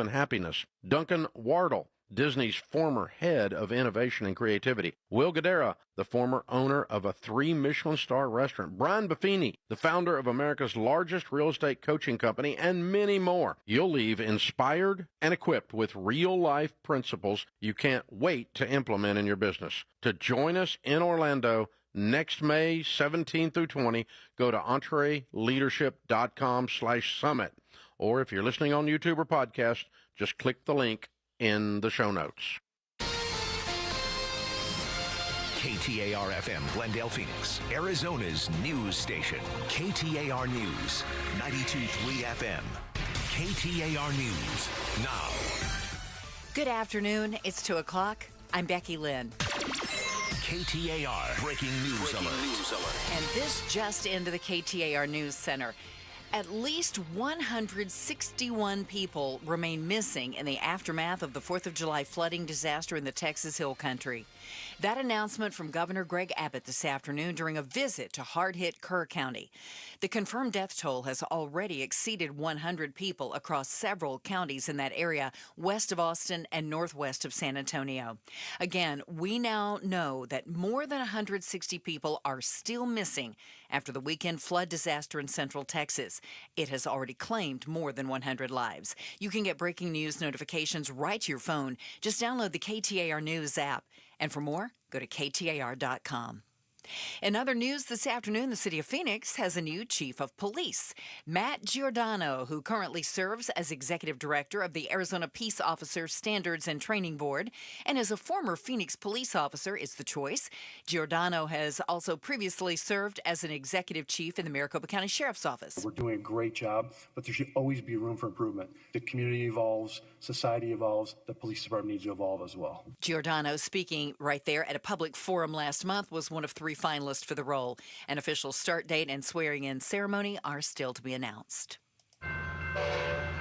and happiness. Duncan Wardle, Disney's former head of innovation and creativity. Will Guidara, the former owner of a 3 Michelin star restaurant. Brian Buffini, the founder of America's largest real estate coaching company, and many more. You'll leave inspired and equipped with real-life principles you can't wait to implement in your business. To join us in Orlando next May 17 through 20, go to entreleadership.com/summit. Or if you're listening on YouTube or podcast, just click the link in the show notes. KTAR-FM, Glendale, Phoenix, Arizona's news station. KTAR News, 92.3 FM. KTAR News, now. Good afternoon. It's 2 o'clock. I'm Becky Lynn. KTAR Breaking News Alert. And this just into the KTAR News Center. At least 161 people remain missing in the aftermath of the 4th of July flooding disaster in the Texas Hill Country. That announcement from Governor Greg Abbott this afternoon during a visit to hard-hit Kerr County. The confirmed death toll has already exceeded 100 people across several counties in that area west of Austin and northwest of San Antonio. Again, we now know that more than 160 people are still missing after the weekend flood disaster in central Texas. It has already claimed more than 100 lives. You can get breaking news notifications right to your phone. Just download the KTAR News app. And for more, go to KTAR.com. In other news this afternoon, the city of Phoenix has a new chief of police, Matt Giordano, who currently serves as executive director of the Arizona Peace Officer Standards and Training Board, and as a former Phoenix police officer is the choice. Giordano has also previously served as an executive chief in the Maricopa County Sheriff's Office. We're doing a great job, but there should always be room for improvement. The community evolves, society evolves, the police department needs to evolve as well. Giordano, speaking right there at a public forum last month, was one of 3 finalists for the role. An official start date and swearing-in ceremony are still to be announced.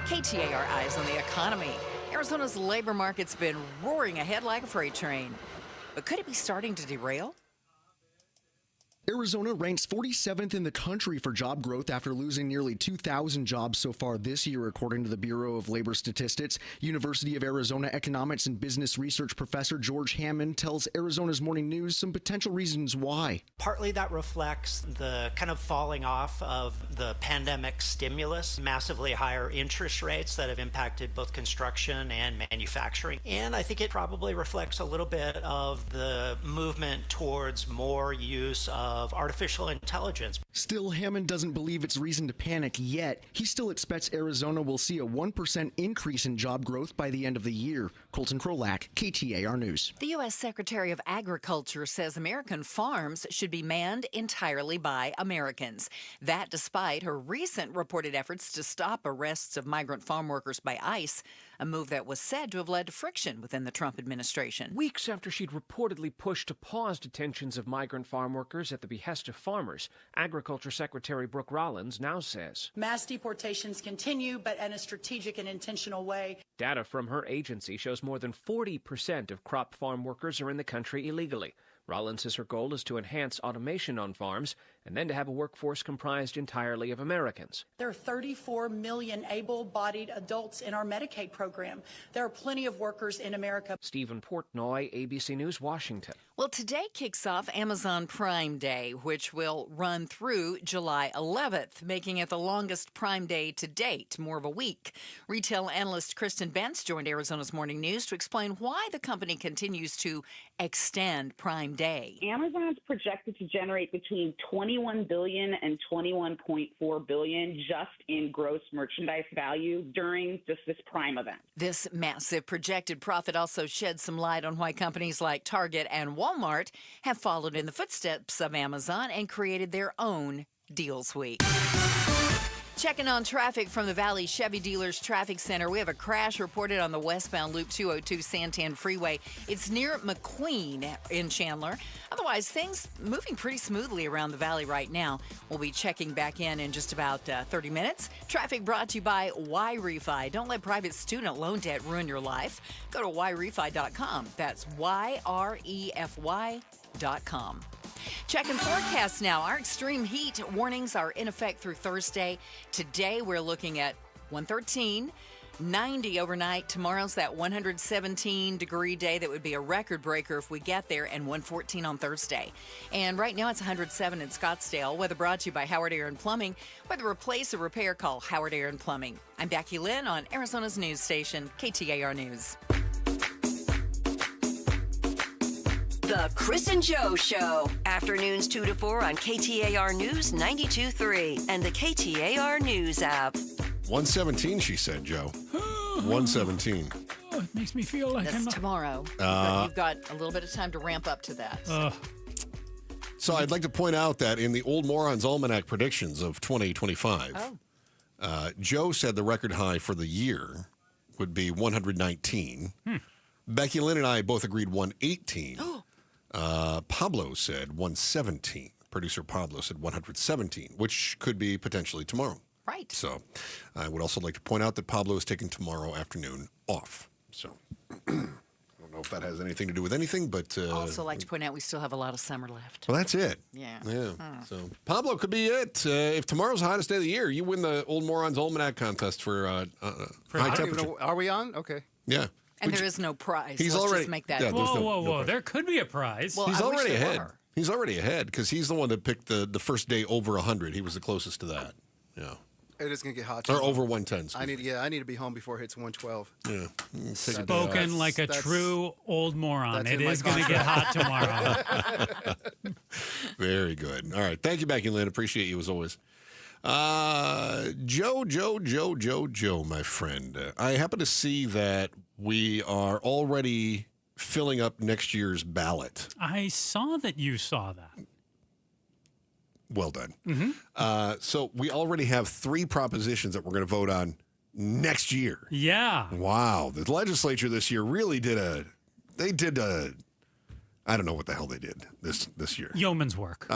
KTAR Eyes on the Economy. Arizona's labor market's been roaring ahead like a freight train. But could it be starting to derail? Arizona ranks 47th in the country for job growth after losing nearly 2,000 jobs so far this year, according to the Bureau of Labor Statistics. University of Arizona economics and business research professor George Hammond tells Arizona's Morning News some potential reasons why. Partly that reflects the kind of falling off of the pandemic stimulus, massively higher interest rates that have impacted both construction and manufacturing. And I think it probably reflects a little bit of the movement towards more use of artificial intelligence. Still, Hammond doesn't believe it's reason to panic yet. He still expects Arizona will see a 1% increase in job growth by the end of the year. Colton Krolak, KTAR News. The U.S. Secretary of Agriculture says American farms should be manned entirely by Americans. That despite her recent reported efforts to stop arrests of migrant farm workers by ICE, a move that was said to have led to friction within the Trump administration. Weeks after she'd reportedly pushed to pause detentions of migrant farm workers at the behest of farmers, Agriculture Secretary Brooke Rollins now says mass deportations continue, but in a strategic and intentional way. Data from her agency shows more than 40% of crop farm workers are in the country illegally. Rollins says her goal is to enhance automation on farms and then to have a workforce comprised entirely of Americans. There are 34 million able-bodied adults in our Medicaid program. There are plenty of workers in America. Stephen Portnoy, ABC News, Washington. Well, today kicks off Amazon Prime Day, which will run through July 11th, making it the longest Prime Day to date, more of a week. Retail analyst Kristen Bentz joined Arizona's Morning News to explain why the company continues to extend Prime Day. Amazon's projected to generate between $21 billion and $21.4 billion just in gross merchandise value during just this Prime event. This massive projected profit also sheds some light on why companies like Target and Walmart have followed in the footsteps of Amazon and created their own Deals Week. Checking on traffic from the Valley Chevy Dealers Traffic Center. We have a crash reported on the westbound Loop 202 Santan Freeway. It's near McQueen in Chandler. Otherwise, things moving pretty smoothly around the valley right now. We'll be checking back in just about 30 minutes. Traffic brought to you by YRefi. Don't let private student loan debt ruin your life. Go to YRefi.com. That's YREFY.com. Checking forecasts now. Our extreme heat warnings are in effect through Thursday. Today we're looking at 113. 90 overnight. Tomorrow's that 117-degree day that would be a record breaker if we get there, and 114 on Thursday. And right now it's 107 in Scottsdale. Weather brought to you by Howard Air and Plumbing. Whether replace or repair, call Howard Air and Plumbing. I'm Becky Lynn on Arizona's news station, KTAR News. The Chris and Joe Show. Afternoons 2 to 4 on KTAR News 92.3 and the KTAR News app. 117, she said, Joe. 117. Oh, it makes me feel like That's I'm tomorrow. But you've got a little bit of time to ramp up to that. So I'd like to point out that in the Old Morons Almanac predictions of 2025, Joe said the record high for the year would be 119. Becky Lynn and I both agreed 118. Pablo said 117. Producer Pablo said 117, which could be potentially tomorrow. Right. So I would also like to point out that Pablo is taking tomorrow afternoon off. So I don't know if that has anything to do with anything, but... also like to point out we still have a lot of summer left. Well, that's it. Yeah. So Pablo could be it. If tomorrow's the hottest day of the year, you win the Old Morons Almanac contest for high temperature. Are we on? Okay. Yeah. And there is no prize. He's Let's already just make that. Yeah, whoa. There could be a prize. Well, he's I wish already there ahead. were. He's already ahead because he's the one that picked the first day over 100. He was the closest to that. Yeah. It is going to get hot. Or over 110. I need to be home before it hits 112. Yeah. Spoken like a true old moron. It is going to get hot tomorrow. Very good. All right. Thank you, Becky Lynn. Appreciate you as always. Joe, my friend. I happen to see that we are already filling up next year's ballot. I saw that you saw that. Well done. So we already have 3 propositions that we're going to vote on next year. Yeah. Wow. The legislature this year really did I don't know what the hell they did this year. Yeoman's work.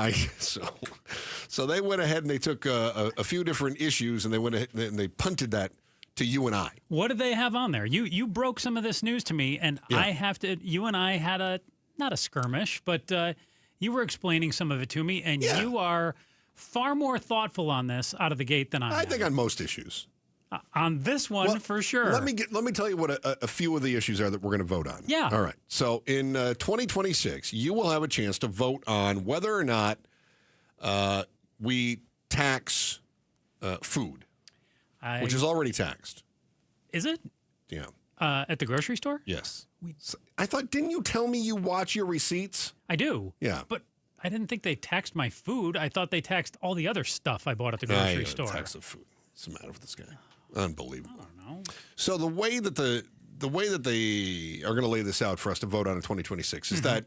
So they went ahead and they took a few different issues and they went ahead and they punted that to you and I. What did they have on there? You broke some of this news to me, and you and I had not a skirmish, but you were explaining some of it to me, and you are far more thoughtful on this out of the gate than I am. I think on most issues. On this one, for sure. Let me tell you what a few of the issues are that we're going to vote on. Yeah. All right. So in 2026, you will have a chance to vote on whether or not we tax food, which is already taxed. Is it? Yeah. At the grocery store? Yes. I thought, didn't you tell me you watch your receipts? I do. Yeah. But I didn't think they taxed my food. I thought they taxed all the other stuff I bought at the grocery store. Tax of food. What's the matter with this guy? Unbelievable. I don't know. So the way that they are going to lay this out for us to vote on in 2026 is that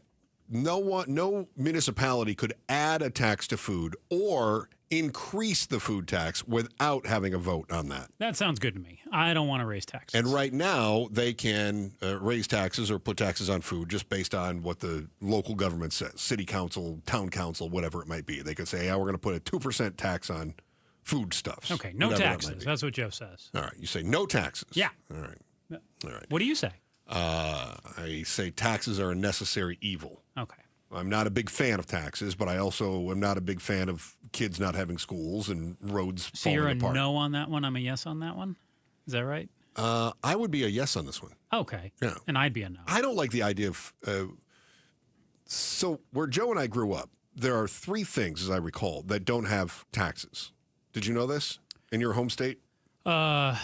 no municipality could add a tax to food or increase the food tax without having a vote on that. That sounds good to me. I don't want to raise taxes. And right now, they can raise taxes or put taxes on food just based on what the local government says. City council, town council, whatever it might be. They could say, we're going to put a 2% tax on foodstuffs. Okay, no taxes. That's what Joe says. All right, you say no taxes. Yeah. All right. What do you say? I say taxes are a necessary evil. Okay. I'm not a big fan of taxes, but I also am not a big fan of kids not having schools and roads So falling you're a apart. no on that one. I'm a yes on that one. Is that right? I would be a yes on this one. Okay. Yeah. And I'd be a no. I don't like the idea of... so where Joe and I grew up, there are 3 things, as I recall, that don't have taxes. Did you know this in your home state? I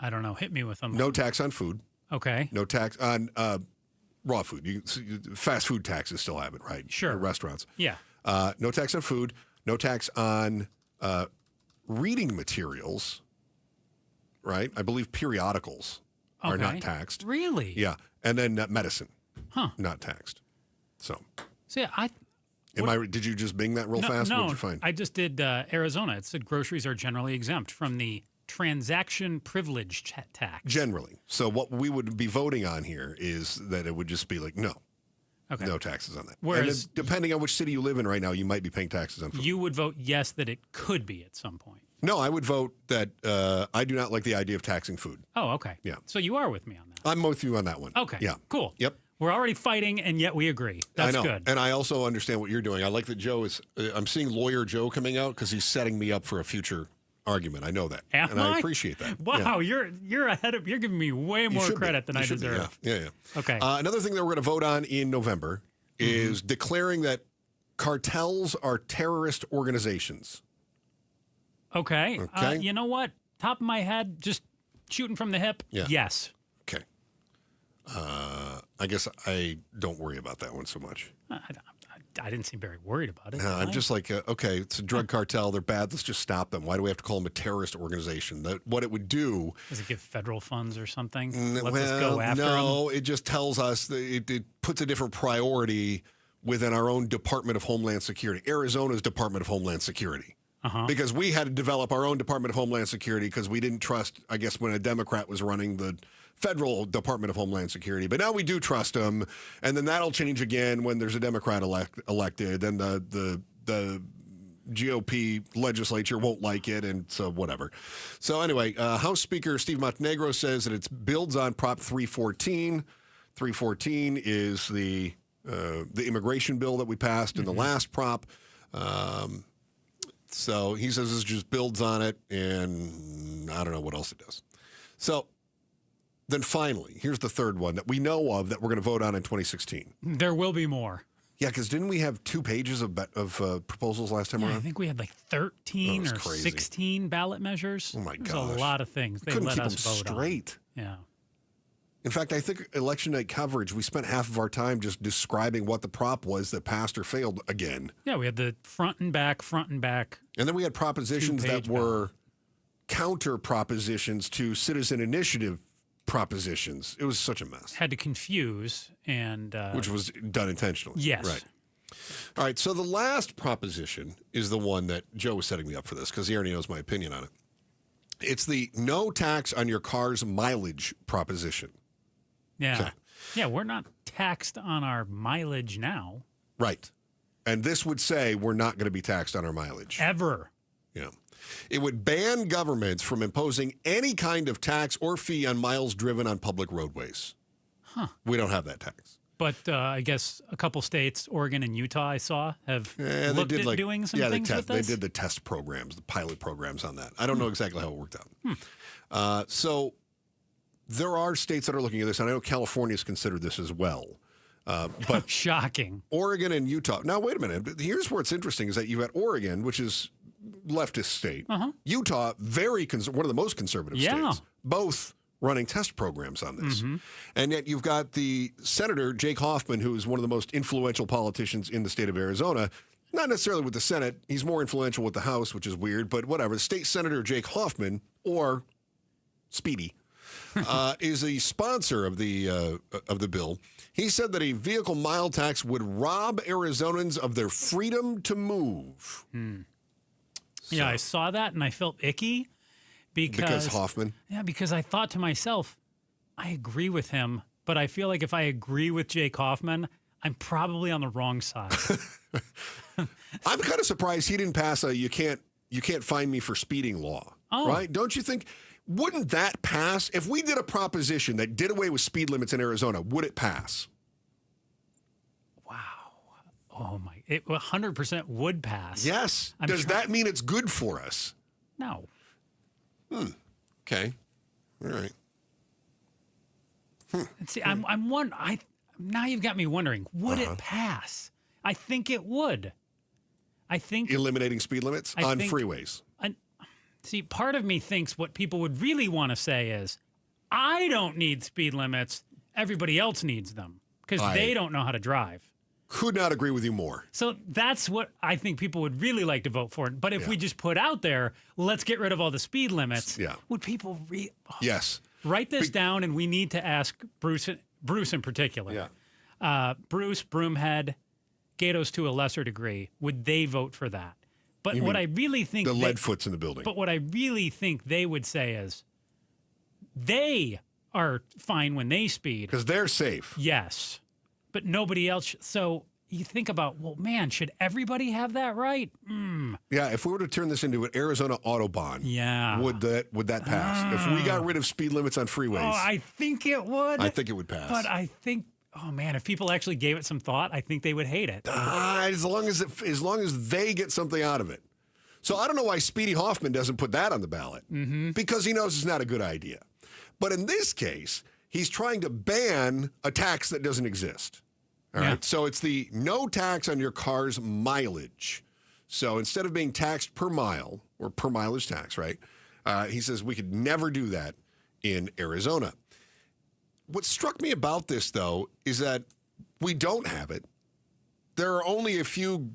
don't know. Hit me with them. No tax on food. Okay. No tax on raw food. Fast food taxes still have it, right? Sure. Restaurants. Yeah. No tax on food. No tax on reading materials, right? I believe periodicals are not taxed. Really? Yeah. And then medicine. Huh. Not taxed. So. So yeah, Did you just bing that real fast? No, What'd you find? I just did Arizona. It said groceries are generally exempt from the transaction privilege tax. Generally. So what we would be voting on here is that it would just be like, no taxes on that. Whereas, and depending on which city you live in right now, you might be paying taxes on food. You would vote yes that it could be at some point. No, I would vote that I do not like the idea of taxing food. Oh, okay. Yeah. So you are with me on that. I'm with you on that one. Okay. Yeah. Cool. Yep. We're already fighting, and yet we agree. That's I know. good. And I also understand what you're doing. I like that Joe is, I'm seeing Lawyer Joe coming out because he's setting me up for a future argument. I know that. Am I appreciate that. Wow, you're ahead of. You're giving me way more credit than I deserve. Yeah. Okay. Another thing that we're going to vote on in November is declaring that cartels are terrorist organizations. Okay. You know what? Top of my head, just shooting from the hip. Yeah. Yes. Okay. I guess I don't worry about that one so much. I didn't seem very worried about it. No, I'm just like, okay, it's a drug cartel. They're bad. Let's just stop them. Why do we have to call them a terrorist organization? What it would do... Does it give federal funds or something? Let's us go after them? No, it just tells us that it puts a different priority within our own Department of Homeland Security, Arizona's Department of Homeland Security. Because we had to develop our own Department of Homeland Security because we didn't trust, I guess, when a Democrat was running the federal Department of Homeland Security. But now we do trust them, and then that'll change again when there's a Democrat elected, and the GOP legislature won't like it, and so whatever. So anyway, House Speaker Steve Montenegro says that it builds on Prop 314. 314 is the immigration bill that we passed in the last prop. So he says this just builds on it, and I don't know what else it does. So then finally, here's the third one that we know of that we're going to vote on in 2016. There will be more. Yeah, because didn't we have 2 pages of proposals last time around? I think we had like 13 or crazy. 16 ballot measures. Oh, my gosh. There's a lot of things they couldn't let keep us them vote straight. on. Yeah. In fact, I think election night coverage, we spent half of our time just describing what the prop was that passed or failed again. Yeah, we had the front and back. And then we had propositions that were counter propositions to citizen initiative propositions. It was such a mess. Had to confuse and... which was done intentionally. Yes. Right. All right, so the last proposition is the one that Joe was setting me up for this because he already knows my opinion on it. It's the no tax on your car's mileage proposition. Yeah. Okay. Yeah, we're not taxed on our mileage now. Right. And this would say we're not going to be taxed on our mileage. Ever. Yeah. It would ban governments from imposing any kind of tax or fee on miles driven on public roadways. Huh. We don't have that tax. But I guess a couple states, Oregon and Utah, I saw, have looked at doing some things with this. They did the test programs, the pilot programs on that. I don't know exactly how it worked out. So there are states that are looking at this, and I know California's considered this as well. But shocking. Oregon and Utah. Now, wait a minute. Here's what's interesting is that you've got Oregon, which is leftist state. Utah, one of the most conservative states. Both running test programs on this. And yet you've got the Senator, Jake Hoffman, who is one of the most influential politicians in the state of Arizona. Not necessarily with the Senate. He's more influential with the House, which is weird, but whatever. State Senator Jake Hoffman, or Speedy, is the sponsor of the bill. He said that a vehicle mile tax would rob Arizonans of their freedom to move. Yeah, I saw that and I felt icky because Hoffman. Yeah, because I thought to myself, I agree with him, but I feel like if I agree with Jake Hoffman, I'm probably on the wrong side. I'm kind of surprised he didn't pass a you can't fine me for speeding law. Right? Don't you think? Wouldn't that pass? If we did a proposition that did away with speed limits in Arizona, would it pass? Wow. Oh, my. It 100% would pass. Yes. Does that mean it's good for us? No. Okay. All right. See, now you've got me wondering, would it pass? I think it would. I think... Eliminating speed limits on freeways. See, part of me thinks what people would really want to say is, I don't need speed limits. Everybody else needs them because they don't know how to drive. Could not agree with you more. So that's what I think people would really like to vote for. But if we just put out there, let's get rid of all the speed limits, would people Yes. Write this down, and we need to ask Bruce in particular. Yeah. Bruce, Broomhead, Gatos to a lesser degree, would they vote for that? But what I really think... The Leadfoot's in the building. But what I really think they would say is they are fine when they speed. Because they're safe. Yes. But nobody else... So you think about, well, man, should everybody have that right? Yeah, if we were to turn this into an Arizona Autobahn, would that pass? If we got rid of speed limits on freeways... Oh, I think it would. I think it would pass. But I think... Oh, man, if people actually gave it some thought, I think they would hate it. As long as they get something out of it. So I don't know why Speedy Hoffman doesn't put that on the ballot, because he knows it's not a good idea. But in this case, he's trying to ban a tax that doesn't exist. All right. So it's the no tax on your car's mileage. So instead of being taxed per mile or per mileage tax, right? He says we could never do that in Arizona. What struck me about this, though, is that we don't have it. There are only a few,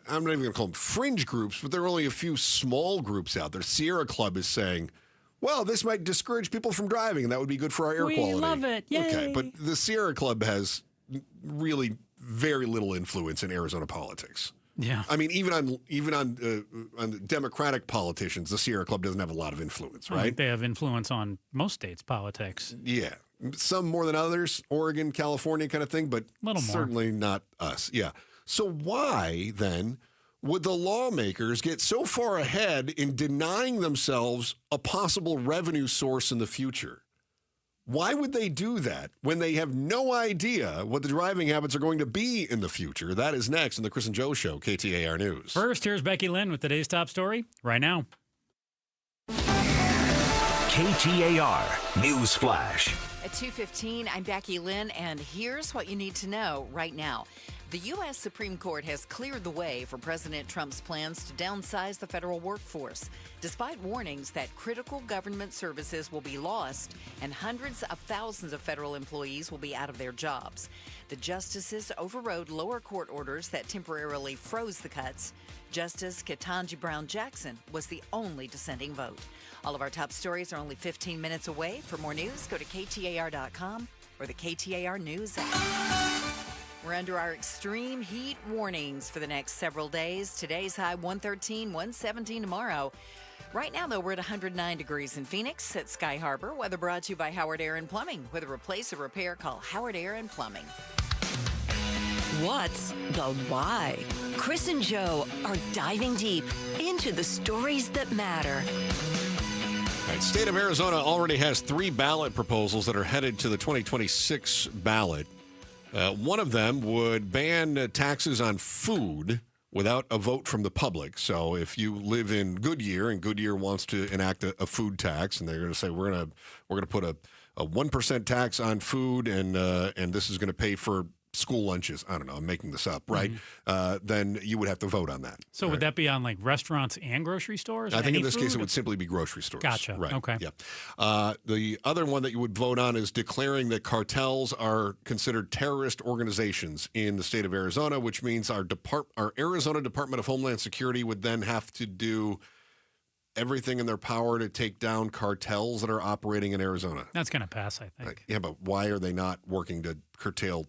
I'm not even going to call them fringe groups, but there are only a few small groups out there. Sierra Club is saying, well, this might discourage people from driving, and that would be good for our air quality. We love it. Yay. Okay, but the Sierra Club has really very little influence in Arizona politics. Yeah. I mean, even on the Democratic politicians, the Sierra Club doesn't have a lot of influence, right? They have influence on most states' politics. Yeah. Some more than others, Oregon, California kind of thing, but little more. Certainly not us. Yeah. So why, then, would the lawmakers get so far ahead in denying themselves a possible revenue source in the future? Why would they do that when they have no idea what the driving habits are going to be in the future? That is next in the Chris and Joe Show, KTAR News. First, here's Becky Lynn with today's top story right now. KTAR News Flash. At 2:15, I'm Becky Lynn, and here's what you need to know right now. The U.S. Supreme Court has cleared the way for President Trump's plans to downsize the federal workforce, despite warnings that critical government services will be lost and hundreds of thousands of federal employees will be out of their jobs. The justices overrode lower court orders that temporarily froze the cuts. Justice Ketanji Brown Jackson was the only dissenting vote. All of our top stories are only 15 minutes away. For more news, go to KTAR.com or the KTAR News app. We're under our extreme heat warnings for the next several days. Today's high 113, 117 tomorrow. Right now, though, we're at 109 degrees in Phoenix at Sky Harbor. Weather brought to you by Howard Air and Plumbing. With a replace or repair, call Howard Air and Plumbing. What's the why? Chris and Joe are diving deep into the stories that matter. All right, state of Arizona already has 3 ballot proposals that are headed to the 2026 ballot. One of them would ban taxes on food without a vote from the public. So if you live in Goodyear and Goodyear wants to enact a food tax, and they're going to say we're going to put a 1% tax on food, and this is going to pay for school lunches. I don't know. I'm making this up, right? Then you would have to vote on that. So would that be on like restaurants and grocery stores? I think in this case it would simply be grocery stores. Gotcha. Right. Okay. Yeah. The other one that you would vote on is declaring that cartels are considered terrorist organizations in the state of Arizona, which means our Arizona Department of Homeland Security would then have to do everything in their power to take down cartels that are operating in Arizona. That's going to pass, I think. Yeah, but why are they not working to curtail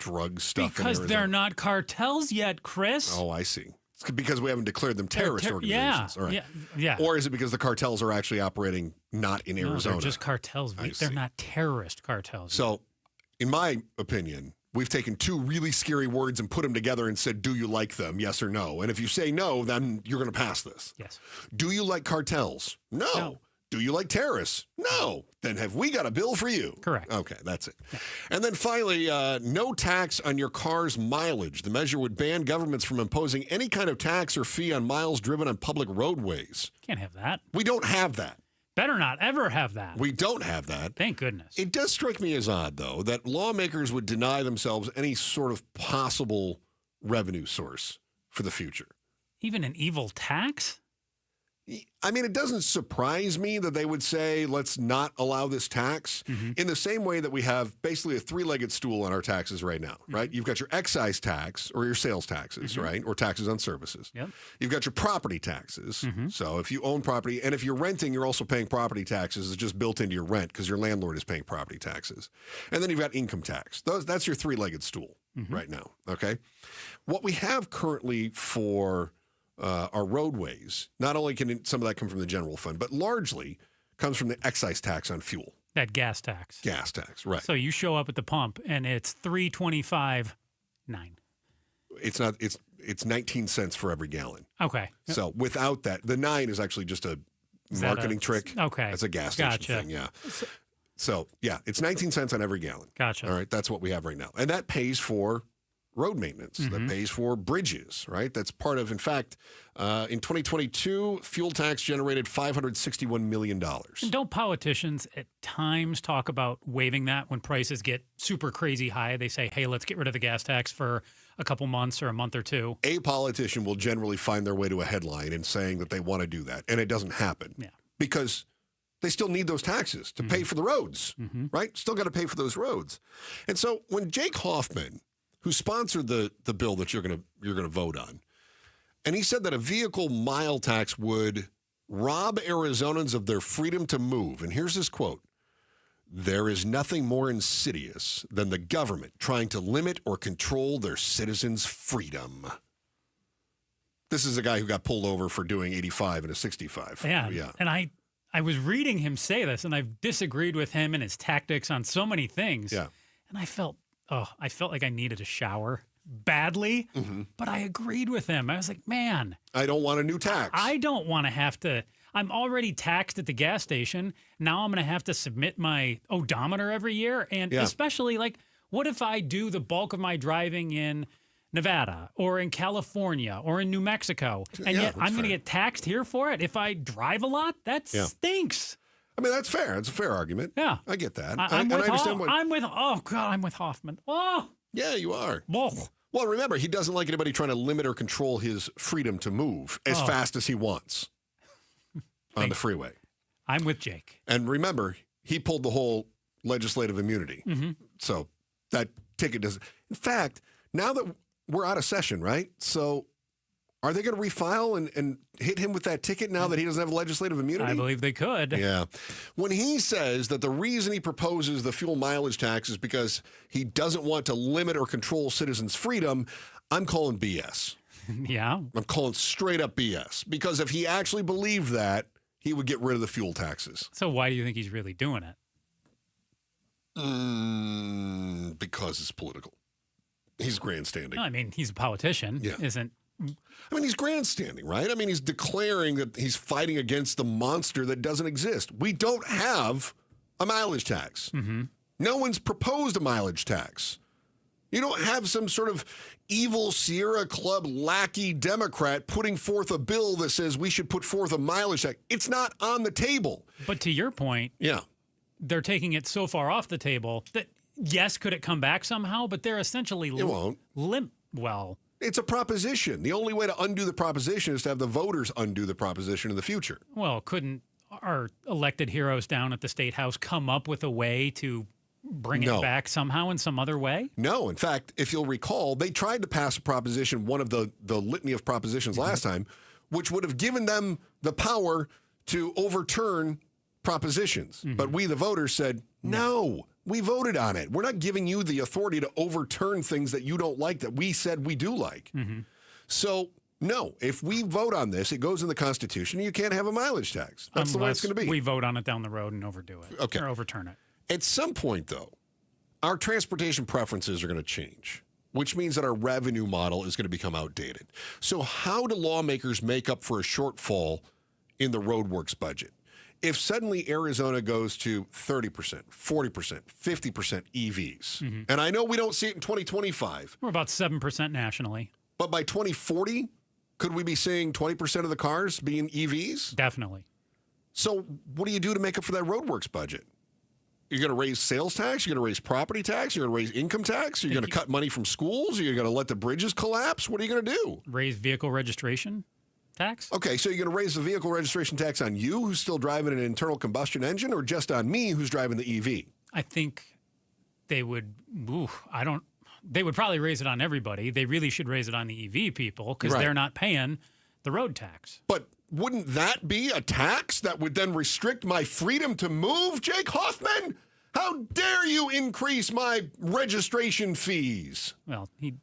drug stuff? Because in they're not cartels yet, Chris. Oh, I see. It's because we haven't declared them terrorist organizations. Yeah, All right. yeah. Or is it because the cartels are actually operating not in Arizona? They're just cartels. They're not terrorist cartels. So, in my opinion, we've taken 2 really scary words and put them together and said, do you like them? Yes or no? And if you say no, then you're going to pass this. Yes. Do you like cartels? No. Do you like terrorists? No. Then have we got a bill for you? Correct. Okay, that's it. Yeah. And then finally, no tax on your car's mileage. The measure would ban governments from imposing any kind of tax or fee on miles driven on public roadways. Can't have that. We don't have that. Better not ever have that. We don't have that. Thank goodness. It does strike me as odd, though, that lawmakers would deny themselves any sort of possible revenue source for the future. Even an evil tax? I mean, it doesn't surprise me that they would say, let's not allow this tax in the same way that we have basically a 3-legged stool on our taxes right now, right? You've got your excise tax or your sales taxes, right? Or taxes on services. Yep. You've got your property taxes. So if you own property, and if you're renting, you're also paying property taxes. It's just built into your rent because your landlord is paying property taxes. And then you've got income tax. That's your 3-legged stool right now, okay? What we have currently for our roadways, not only can some of that come from the general fund, but largely comes from the excise tax on fuel. That gas tax. Gas tax, right. So you show up at the pump and it's $3.25.9. It's not. It's 19 cents for every gallon. Okay. So without that, the 9 is actually just a marketing trick. Okay. That's a gas station thing. Yeah. So yeah, it's 19 cents on every gallon. Gotcha. All right, that's what we have right now, and that pays for road maintenance, that pays for bridges, right? That's part of, in fact, in 2022, fuel tax generated $561 million. And don't politicians at times talk about waiving that when prices get super crazy high? They say, hey, let's get rid of the gas tax for a couple months or a month or two. A politician will generally find their way to a headline in saying that they want to do that, and it doesn't happen. Yeah. Because they still need those taxes to pay for the roads, right? Still got to pay for those roads. And so when Jake Hoffman, who sponsored the bill that you're gonna vote on, and he said that a vehicle mile tax would rob Arizonans of their freedom to move. And here's his quote: "There is nothing more insidious than the government trying to limit or control their citizens' freedom." This is a guy who got pulled over for doing 85 and a 65. Yeah. And I was reading him say this, and I've disagreed with him and his tactics on so many things. Yeah. And I felt like I needed a shower badly, but I agreed with him. I was like, man, I don't want a new tax. I don't want to have to. I'm already taxed at the gas station. Now I'm going to have to submit my odometer every year. And especially, like, what if I do the bulk of my driving in Nevada or in California or in New Mexico, and yet I'm going to get taxed here for it if I drive a lot? That stinks. I mean, that's fair. It's a fair argument. Yeah. I get that. I'm with Hoffman. Oh. Yeah, you are. Whoa. Well, remember, he doesn't like anybody trying to limit or control his freedom to move as fast as he wants on the freeway. I'm with Jake. And remember, he pulled the whole legislative immunity. So that ticket doesn't. In fact, now that we're out of session, right? So are they going to refile and hit him with that ticket now that he doesn't have legislative immunity? I believe they could. Yeah. When he says that the reason he proposes the fuel mileage tax is because he doesn't want to limit or control citizens' freedom, I'm calling BS. Yeah. I'm calling straight up BS. Because if he actually believed that, he would get rid of the fuel taxes. So why do you think he's really doing it? Because it's political. He's grandstanding. No, I mean, he's a politician. Yeah. I mean, he's grandstanding, right? I mean, he's declaring that he's fighting against the monster that doesn't exist. We don't have a mileage tax. No one's proposed a mileage tax. You don't have some sort of evil Sierra Club lackey Democrat putting forth a bill that says we should put forth a mileage tax. It's not on the table. But to your point, they're taking it so far off the table that, yes, could it come back somehow? But they're essentially it won't. It's a proposition. The only way to undo the proposition is to have the voters undo the proposition in the future. Well, couldn't our elected heroes down at the State House come up with a way to bring it back somehow in some other way? No. In fact, if you'll recall, they tried to pass a proposition, one of the litany of propositions last time, which would have given them the power to overturn propositions. But we, the voters, said, no. We voted on it. We're not giving you the authority to overturn things that you don't like that we said we do like. So, no, if we vote on this, it goes in the Constitution. You can't have a mileage tax. That's the way it's going to be. We vote on it down the road and overdo it. Or overturn it. At some point, though, our transportation preferences are going to change, which means that our revenue model is going to become outdated. So how do lawmakers make up for a shortfall in the roadworks budget? If suddenly Arizona goes to 30%, 40%, 50% EVs, and I know we don't see it in 2025. We're about 7% nationally. But by 2040, could we be seeing 20% of the cars being EVs? Definitely. So what do you do to make up for that roadworks budget? You're going to raise sales tax? You're going to raise property tax? You're going to raise income tax? You're going to cut money from schools? You're going to let the bridges collapse? What are you going to do? Raise vehicle registration tax? Okay, so you're going to raise the vehicle registration tax on you who's still driving an internal combustion engine, or just on me who's driving the EV? I think they would, they would probably raise it on everybody. They really should raise it on the EV people because they're not paying the road tax. But wouldn't that be a tax that would then restrict my freedom to move, Jake Hoffman? How dare you increase my registration fees? Well, he'd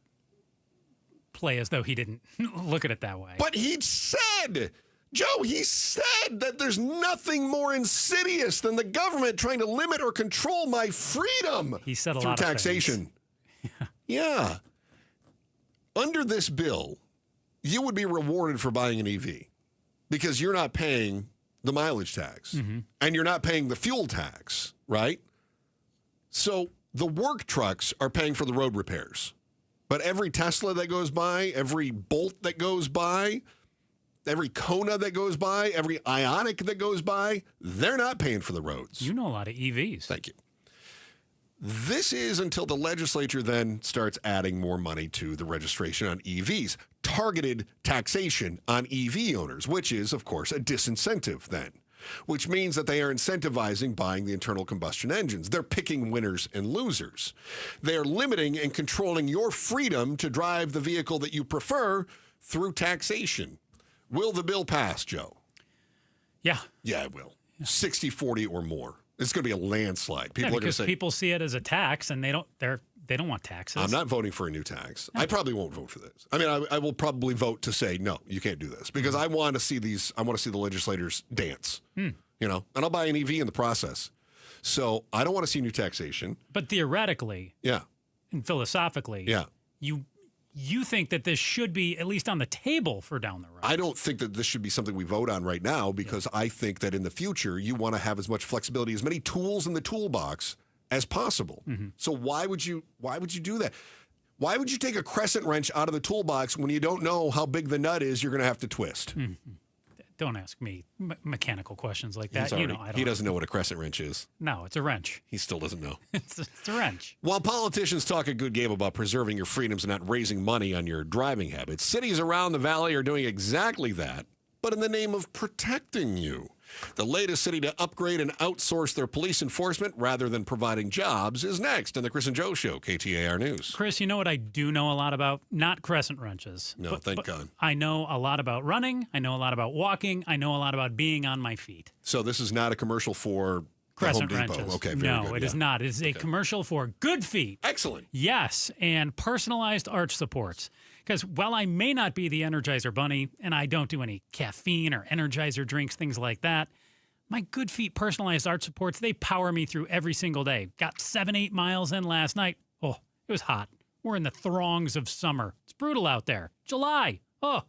play as though he didn't look at it that way. But he said, Joe, he said that there's nothing more insidious than the government trying to limit or control my freedom. He said a through lot taxation. Of things. Yeah. Under this bill, you would be rewarded for buying an EV because you're not paying the mileage tax and you're not paying the fuel tax, right? So the work trucks are paying for the road repairs But every Tesla that goes by, every Bolt that goes by, every Kona that goes by, every Ioniq that goes by, they're not paying for the roads. You know a lot of EVs. Thank you. This is until the legislature then starts adding more money to the registration on EVs. Targeted taxation on EV owners, which is, of course, a disincentive then, which means that they are incentivizing buying the internal combustion engines. They're picking winners and losers. They're limiting and controlling your freedom to drive the vehicle that you prefer through taxation. Will the bill pass, Joe? Yeah. Yeah, it will. 60-40 or more. It's going to be a landslide. People are going to because say, people see it as a tax, and they don't want taxes. I'm not voting for a new tax. I probably won't vote for this. I mean, I will probably vote to say, no, you can't do this, because I want to see the legislators dance, you know, and I'll buy an EV in the process. So I don't want to see new taxation. But theoretically, and philosophically, you think that this should be at least on the table for down the road. I don't think that this should be something we vote on right now, because I think that in the future you want to have as much flexibility, as many tools in the toolbox as possible. So why would you do that? Why would you take a crescent wrench out of the toolbox when you don't know how big the nut is you're going to have to twist? Don't ask me mechanical questions like that. He doesn't know what a crescent wrench is. No, it's a wrench. He still doesn't know. It's a wrench. While politicians talk a good game about preserving your freedoms and not raising money on your driving habits, cities around the valley are doing exactly that, but in the name of protecting you. The latest city to upgrade and outsource their police enforcement rather than providing jobs is next on the Chris and Joe Show, KTAR News. Chris, you know what I do know a lot about? Not crescent wrenches. No, thank God. I know a lot about running. I know a lot about walking. I know a lot about being on my feet. So this is not a commercial for crescent Home Depot. wrenches. Okay, very no, good. it is not. It is a commercial for Good Feet. Excellent. Yes, and personalized arch supports. Because while I may not be the Energizer Bunny, and I don't do any caffeine or Energizer drinks, things like that, my Good Feet personalized arch supports, they power me through every single day. Got 7-8 miles in last night. Oh, it was hot. We're in the throngs of summer. It's brutal out there. July. Oh,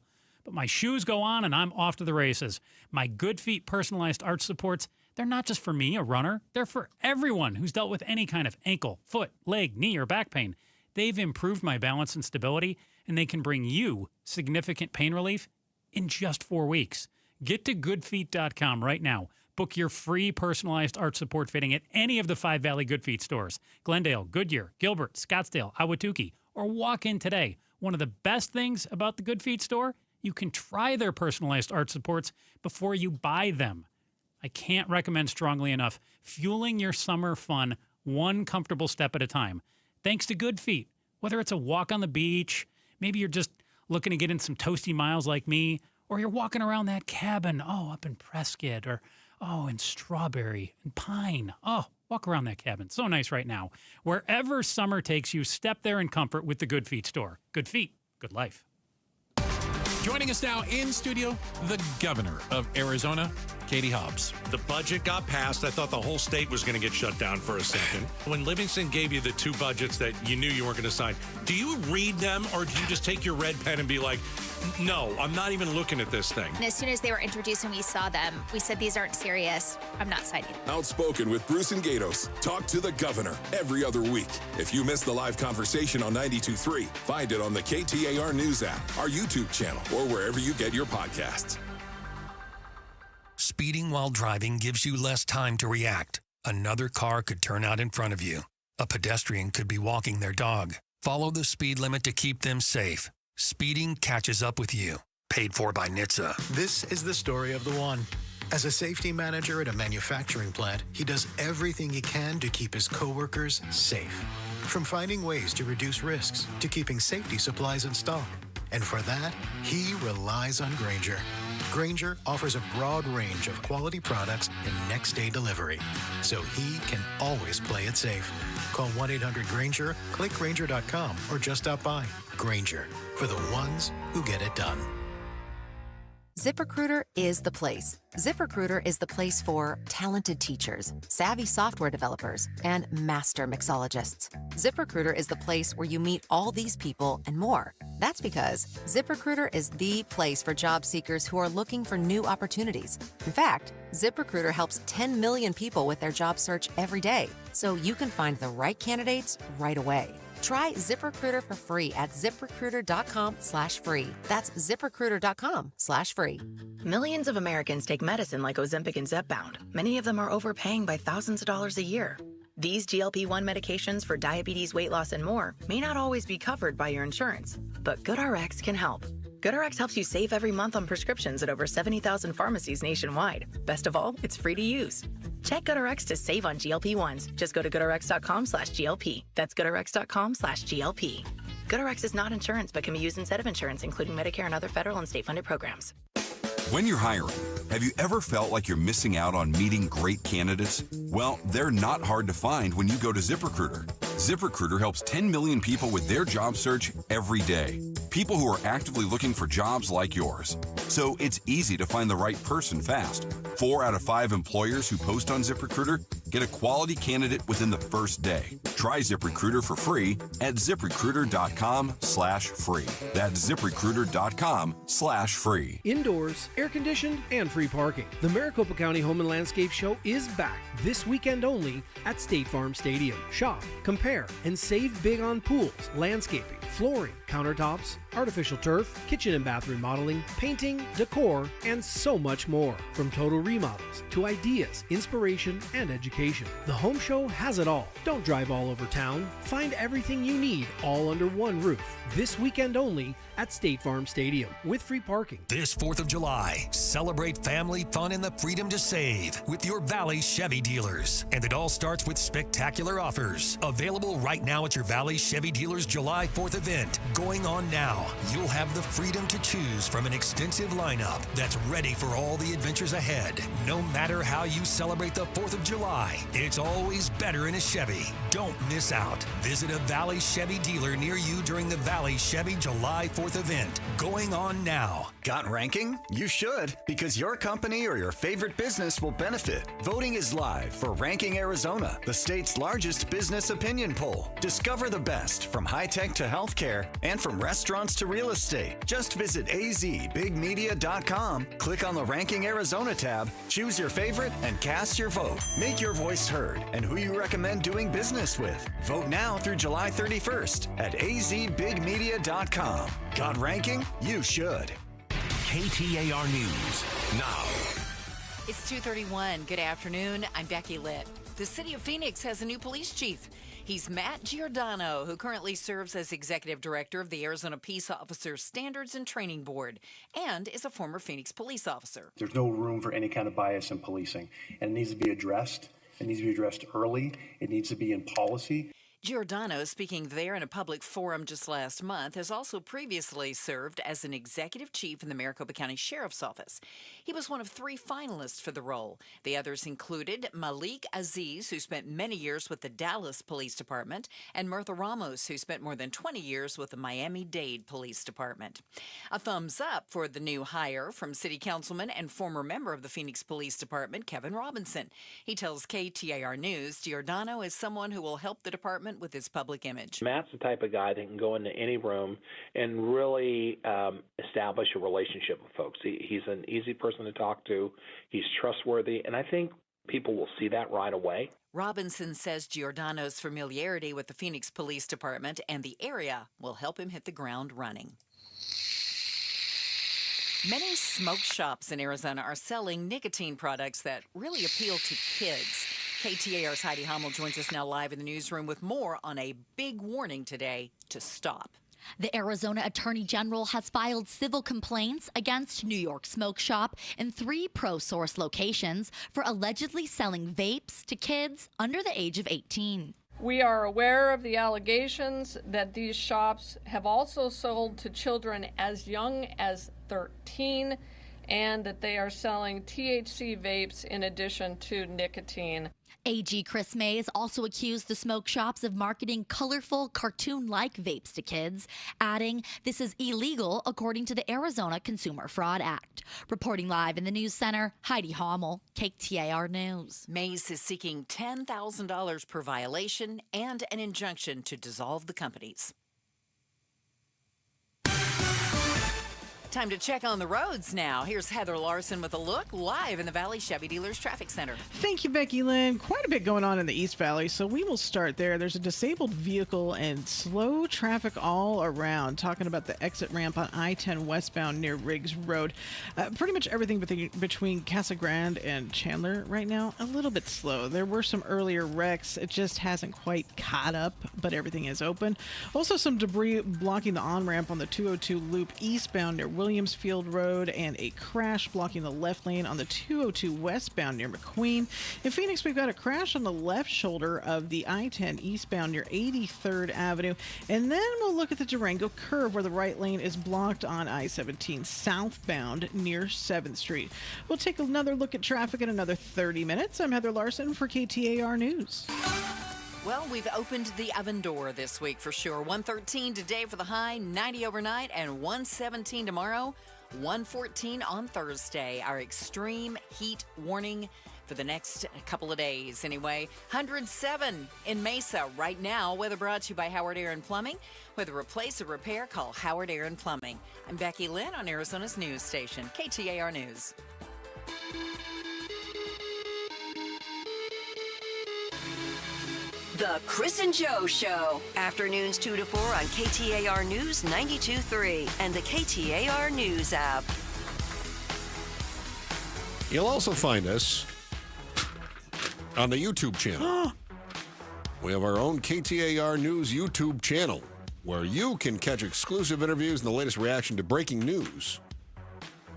but my shoes go on and I'm off to the races. My Good Feet personalized arch supports, they're not just for me, a runner. They're for everyone who's dealt with any kind of ankle, foot, leg, knee, or back pain. They've improved my balance and stability, and they can bring you significant pain relief in just 4 weeks. Get to goodfeet.com right now. Book your free personalized arch support fitting at any of the 5 Valley Good Feet stores, Glendale, Goodyear, Gilbert, Scottsdale, Ahwatukee, or walk in today. One of the best things about the Good Feet store, you can try their personalized arch supports before you buy them. I can't recommend strongly enough fueling your summer fun one comfortable step at a time. Thanks to Good Feet. Whether it's a walk on the beach, maybe you're just looking to get in some toasty miles like me, or you're walking around that cabin, up in Prescott, or in Strawberry and Pine. Walk around that cabin. So nice right now. Wherever summer takes you, step there in comfort with the Good Feet store. Good feet, good life. Joining us now in studio, the governor of Arizona, Katie Hobbs. The budget got passed. I thought the whole state was going to get shut down for a second. When Livingston gave you the 2 budgets that you knew you weren't going to sign, do you read them or do you just take your red pen and be like, no, I'm not even looking at this thing? And as soon as they were introduced and we saw them, we said, these aren't serious. I'm not signing. Outspoken with Bruce and Gatos. Talk to the governor every other week. If you missed the live conversation on 92.3, find it on the KTAR News app, our YouTube channel, or wherever you get your podcasts. Speeding while driving gives you less time to react. Another car could turn out in front of you. A pedestrian could be walking their dog. Follow the speed limit to keep them safe. Speeding catches up with you. Paid for by NHTSA. This is the story of the one. As a safety manager at a manufacturing plant, he does everything he can to keep his coworkers safe. From finding ways to reduce risks to keeping safety supplies in stock. And for that, he relies on Grainger. Grainger offers a broad range of quality products and next-day delivery, so he can always play it safe. Call 1-800-GRAINGER, click Grainger.com, or just stop by. Grainger, for the ones who get it done. ZipRecruiter is the place. ZipRecruiter is the place for talented teachers, savvy software developers, and master mixologists. ZipRecruiter is the place where you meet all these people and more. That's because ZipRecruiter is the place for job seekers who are looking for new opportunities. In fact, ZipRecruiter helps 10 million people with their job search every day, so you can find the right candidates right away. Try ZipRecruiter for free at ZipRecruiter.com/free. That's ZipRecruiter.com/free. Millions of Americans take medicine like Ozempic and Zepbound. Many of them are overpaying by thousands of dollars a year. These GLP-1 medications for diabetes, weight loss, and more may not always be covered by your insurance, but GoodRx can help. GoodRx helps you save every month on prescriptions at over 70,000 pharmacies nationwide. Best of all, it's free to use. Check GoodRx to save on GLP-1s. Just go to GoodRx.com/GLP. That's GoodRx.com/GLP. GoodRx is not insurance, but can be used instead of insurance, including Medicare and other federal and state-funded programs. When you're hiring, have you ever felt like you're missing out on meeting great candidates? Well, they're not hard to find when you go to ZipRecruiter. ZipRecruiter helps 10 million people with their job search every day. People who are actively looking for jobs like yours. So it's easy to find the right person fast. 4 out of 5 employers who post on ZipRecruiter get a quality candidate within the first day. Try ZipRecruiter for free at ZipRecruiter.com/free. That's ZipRecruiter.com/free. Indoors, air-conditioned, and free parking. The Maricopa County Home and Landscape Show is back this weekend only at State Farm Stadium. Shop, compare, and save big on pools, landscaping, flooring, countertops, artificial turf, kitchen and bath remodeling, painting, decor, and so much more. From total remodels to ideas, inspiration, and education. The Home Show has it all. Don't drive all over town. Find everything you need all under one roof. This weekend only at State Farm Stadium with free parking. This 4th of July, celebrate family fun and the freedom to save with your Valley Chevy dealers. And it all starts with spectacular offers. Available right now at your Valley Chevy dealers July 4th event. Going on now. You'll have the freedom to choose from an extensive lineup that's ready for all the adventures ahead. No matter how you celebrate the 4th of July, it's always better in a Chevy. Don't miss out. Visit a Valley Chevy dealer near you during the Valley Chevy July 4th event. Going on now. Got ranking? You should, because your company or your favorite business will benefit. Voting is live for Ranking Arizona, the state's largest business opinion poll. Discover the best from high-tech to healthcare and from restaurants to real estate. Just visit azbigmedia.com, click on the Ranking Arizona tab, choose your favorite, and cast your vote. Make your voice heard and who you recommend doing business with. Vote now through July 31st at azbigmedia.com. Got ranking? You should. KTAR News now. It's 2:31. Good afternoon. I'm Becky Litt. The city of Phoenix has a new police chief. He's Matt Giordano, who currently serves as executive director of the Arizona Peace Officers Standards and Training Board and is a former Phoenix police officer. There's no room for any kind of bias in policing, and it needs to be addressed. It needs to be addressed early. It needs to be in policy. Giordano, speaking there in a public forum just last month, has also previously served as an executive chief in the Maricopa County Sheriff's Office. He was one of 3 finalists for the role. The others included Malik Aziz, who spent many years with the Dallas Police Department, and Mirtha Ramos, who spent more than 20 years with the Miami-Dade Police Department. A thumbs up for the new hire from City Councilman and former member of the Phoenix Police Department, Kevin Robinson. He tells KTAR News Giordano is someone who will help the department with his public image. Matt's the type of guy that can go into any room and really establish a relationship with folks. He's an easy person to talk to. He's trustworthy, and I think people will see that right away. Robinson says Giordano's familiarity with the Phoenix Police Department and the area will help him hit the ground running. Many smoke shops in Arizona are selling nicotine products that really appeal to kids. KTAR's Heidi Hummel joins us now live in the newsroom with more on a big warning today to stop. The Arizona Attorney General has filed civil complaints against New York Smoke Shop in 3 ProSource locations for allegedly selling vapes to kids under the age of 18. We are aware of the allegations that these shops have also sold to children as young as 13 and that they are selling THC vapes in addition to nicotine. AG Chris Mays also accused the smoke shops of marketing colorful, cartoon-like vapes to kids, adding, "This is illegal according to the Arizona Consumer Fraud Act." Reporting live in the News Center, Heidi Hummel, KTAR News. Mays is seeking $10,000 per violation and an injunction to dissolve the companies. Time to check on the roads now. Here's Heather Larson with a look live in the Valley Chevy Dealers Traffic Center. Thank you, Becky Lynn. Quite a bit going on in the East Valley, so we will start there. There's a disabled vehicle and slow traffic all around. Talking about the exit ramp on I-10 westbound near Riggs Road. Pretty much everything between Casa Grande and Chandler right now, a little bit slow. There were some earlier wrecks. It just hasn't quite caught up, but everything is open. Also, some debris blocking the on-ramp on the 202 loop eastbound near Williamsfield Road, and a crash blocking the left lane on the 202 westbound near McQueen. In Phoenix, we've got a crash on the left shoulder of the I-10 eastbound near 83rd Avenue. And then we'll look at the Durango curve where the right lane is blocked on I-17 southbound near 7th Street. We'll take another look at traffic in another 30 minutes. I'm Heather Larson for KTAR News. Well, we've opened the oven door this week for sure. 113 today for the high, 90 overnight, and 117 tomorrow, 114 on Thursday. Our extreme heat warning for the next couple of days anyway. 107 in Mesa right now. Weather brought to you by Howard Air and Plumbing. Whether replace or repair, call Howard Air and Plumbing. I'm Becky Lynn on Arizona's news station, KTAR News. The Chris and Joe Show. Afternoons 2 to 4 on KTAR News 92.3 and the KTAR News app. You'll also find us on the YouTube channel. We have our own KTAR News YouTube channel where you can catch exclusive interviews and the latest reaction to breaking news.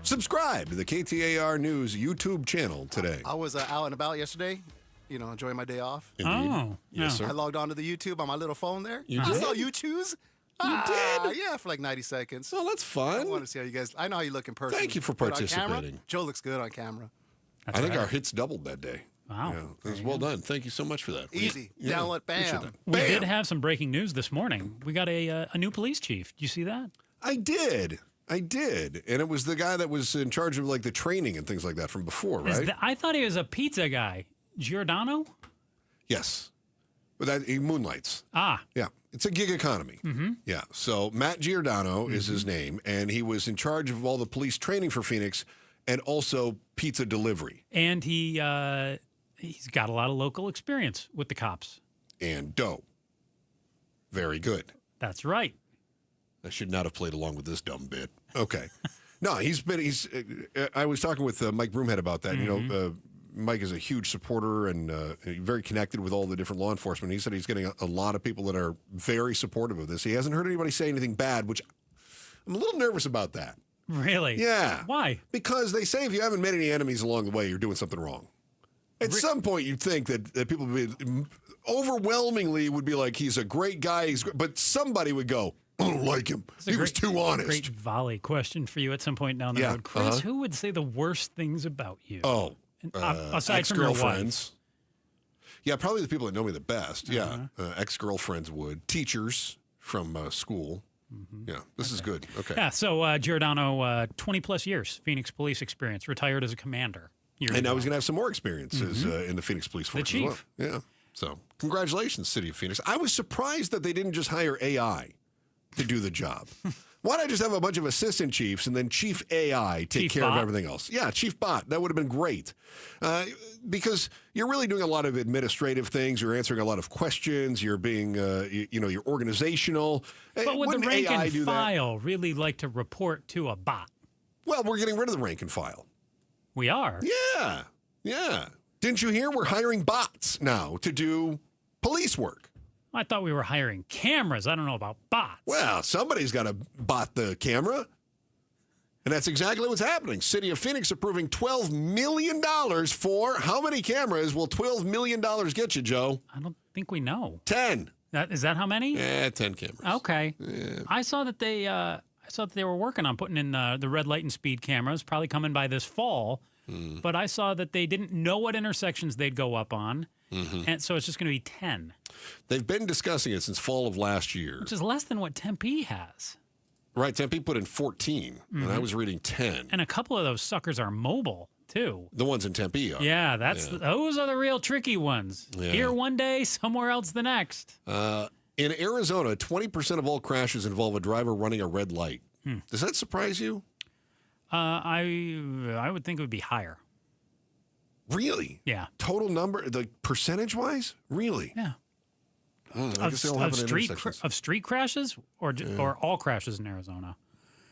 Subscribe to the KTAR News YouTube channel today. I was out and about yesterday. Enjoying my day off. Indeed. Oh, yes, sir. I logged onto the YouTube on my little phone there. You I did? saw you choose. You did? Yeah, for like 90 seconds. Oh, that's fun. I want to see how you guys. I know how you look in person. Thank you for But on camera, participating. Joe looks good on camera. I think our hits doubled that day. Wow. Yeah, it was well done. Thank you so much for that. Easy. Yeah, Download, appreciate bam. that. We did have some breaking news this morning. We got a new police chief. Did you see that? I did. And it was the guy that was in charge of like the training and things like that from before, right? I thought he was a pizza guy. Giordano? Yes. But that he moonlights. Ah. Yeah. It's a gig economy. Mm-hmm. Yeah. So Matt Giordano is his name, and he was in charge of all the police training for Phoenix and also pizza delivery. And he's got a lot of local experience with the cops. And dough. Very good. That's right. I should not have played along with this dumb bit. Okay. No, I was talking with Mike Broomhead about that. Mike is a huge supporter and very connected with all the different law enforcement. He said he's getting a lot of people that are very supportive of this. He hasn't heard anybody say anything bad, which I'm a little nervous about that. Really? Yeah. Why? Because they say if you haven't made any enemies along the way, you're doing something wrong. At some point, you'd think that people would be, overwhelmingly would be like, he's a great guy, but somebody would go, I don't like him. He was too honest. Great volley question for you at some point down the road. Chris, who would say the worst things about you? Oh. Aside from your ex-girlfriends. Yeah, probably the people that know me the best. Yeah, ex-girlfriends would. Teachers from school. Mm-hmm. Yeah, this is good. Okay. Yeah, so Giordano, 20-plus years, Phoenix police experience, retired as a commander. And now he's going to have some more experiences in the Phoenix Police Force the chief. as well. Yeah, so congratulations, City of Phoenix. I was surprised that they didn't just hire AI to do the job. Why not just have a bunch of assistant chiefs and then Chief AI take care of everything else? Yeah, Chief Bot. That would have been great. Because you're really doing a lot of administrative things. You're answering a lot of questions. You're being, you're organizational. But would the rank AI and file really like to report to a bot? Well, we're getting rid of the rank and file. We are? Yeah. Didn't you hear? We're hiring bots now to do police work. I thought we were hiring cameras. I don't know about bots. Well, somebody's got to bot the camera. And that's exactly what's happening. City of Phoenix approving $12 million for how many cameras will $12 million get you, Joe? I don't think we know. 10. Is that how many? Yeah, 10 cameras. Okay. Yeah. I saw that they were working on putting in the red light and speed cameras, probably coming by this fall. But I saw that they didn't know what intersections they'd go up on. Mm-hmm. And so it's just going to be 10. They've been discussing it since fall of last year. Which is less than what Tempe has. Right, Tempe put in 14, and I was reading 10. And a couple of those suckers are mobile, too. The ones in Tempe are. Yeah, those are the real tricky ones. Yeah. Here one day, somewhere else the next. In Arizona, 20% of all crashes involve a driver running a red light. Does that surprise you? I would think it would be higher. Really? Yeah. Total number, the percentage-wise? Really? Yeah. I guess they all have it in intersections. Of street crashes or all crashes in Arizona?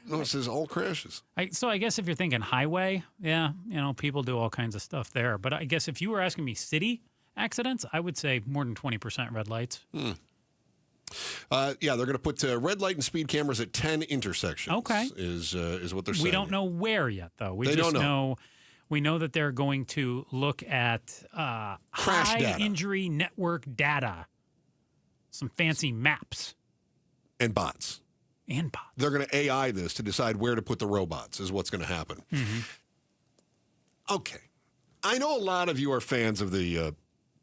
No, it says all crashes. So I guess if you're thinking highway, yeah, people do all kinds of stuff there. But I guess if you were asking me city accidents, I would say more than 20% red lights. Yeah, they're going to put red light and speed cameras at 10 intersections. Okay. Is what they're saying. We don't know where yet, though. We They just don't know. We know that they're going to look at Crash high data. injury network data, some fancy maps. And bots. And bots. They're going to AI this to decide where to put the robots is what's going to happen. Okay. I know a lot of you are fans of the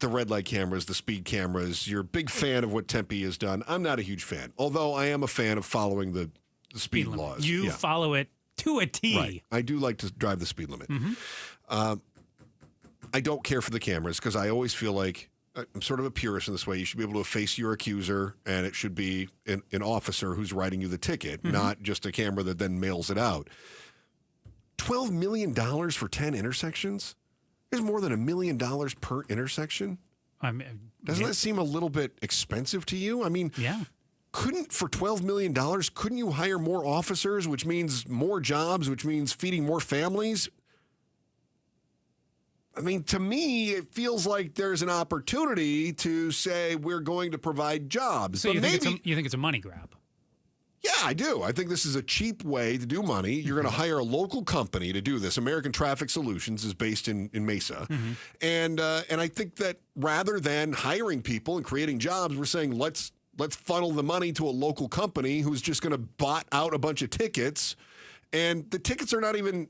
red light cameras, the speed cameras. You're a big fan of what Tempe has done. I'm not a huge fan, although I am a fan of following the speed laws. You follow it to a T. Right. I do like to drive the speed limit. I don't care for the cameras because I always feel like I'm sort of a purist in this way. You should be able to face your accuser, and it should be an officer who's writing you the ticket, not just a camera that then mails it out. $12 million for 10 intersections? There's more than $1 million per intersection? Doesn't that seem a little bit expensive to you? I mean, for $12 million, couldn't you hire more officers, which means more jobs, which means feeding more families? I mean, to me, it feels like there's an opportunity to say we're going to provide jobs. So you think it's a money grab? Yeah, I do. I think this is a cheap way to do money. You're going to hire a local company to do this. American Traffic Solutions is based in Mesa. And I think that rather than hiring people and creating jobs, we're saying let's funnel the money to a local company who's just going to bot out a bunch of tickets. And the tickets are not even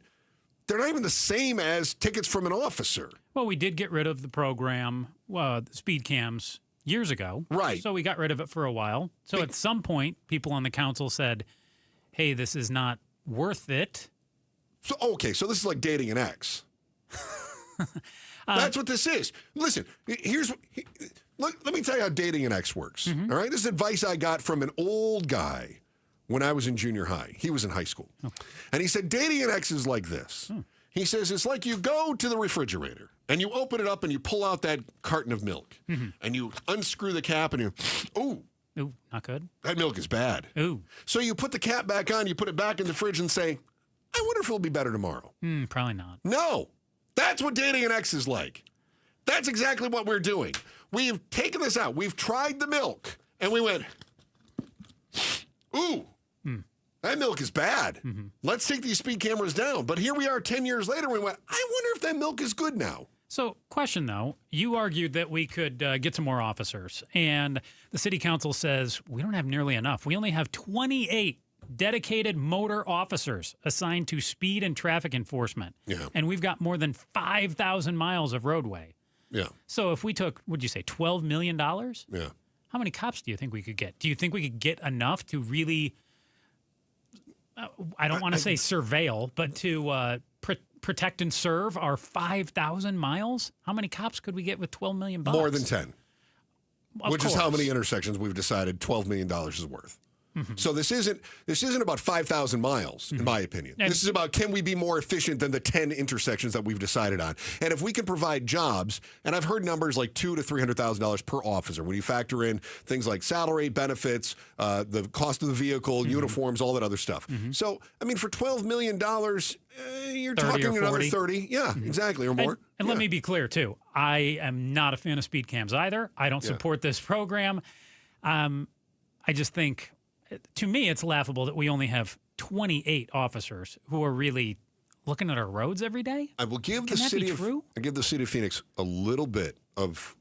the same as tickets from an officer. Well, we did get rid of the program, speed cams, years ago. Right. So we got rid of it for a while. So at some point, people on the council said, hey, this is not worth it. So this is like dating an ex. That's what this is. Listen, let me tell you how dating an ex works. All right? This is advice I got from an old guy when I was in junior high. He was in high school. And he said, dating an ex is like this. He says, it's like you go to the refrigerator and you open it up and you pull out that carton of milk and you unscrew the cap and ooh, not good. That milk is bad. Ooh. So you put the cap back on, you put it back in the fridge and say, I wonder if it'll be better tomorrow. Probably not. No, that's what dating an ex is like. That's exactly what we're doing. We've taken this out. We've tried the milk and we went, ooh. That milk is bad. Let's take these speed cameras down. But here we are 10 years later. We went, I wonder if that milk is good now. So, question though, you argued that we could get some more officers. And the city council says we don't have nearly enough. We only have 28 dedicated motor officers assigned to speed and traffic enforcement. Yeah. And we've got more than 5,000 miles of roadway. Yeah. So if we took, would you say $12 million? Yeah. How many cops do you think we could get? Do you think we could get enough to really... I don't want to say surveil, but to protect and serve our 5,000 miles? How many cops could we get with $12 million? More than 10. Which is how course. many intersections we've decided $12 million is worth. So this isn't about 5,000 miles, in my opinion. And this is about can we be more efficient than the 10 intersections that we've decided on. And if we can provide jobs, and I've heard numbers like $200,000 to $300,000 per officer, when you factor in things like salary, benefits, the cost of the vehicle, uniforms, all that other stuff. So, I mean, for $12 million, you're 30 talking or another 40. 30. Yeah, exactly, or more. And let me be clear, too. I am not a fan of speed cams either. I don't support this program. I just think... To me, it's laughable that we only have 28 officers who are really looking at our roads every day. I will give Can the that city be of true? I give the city of Phoenix a little bit of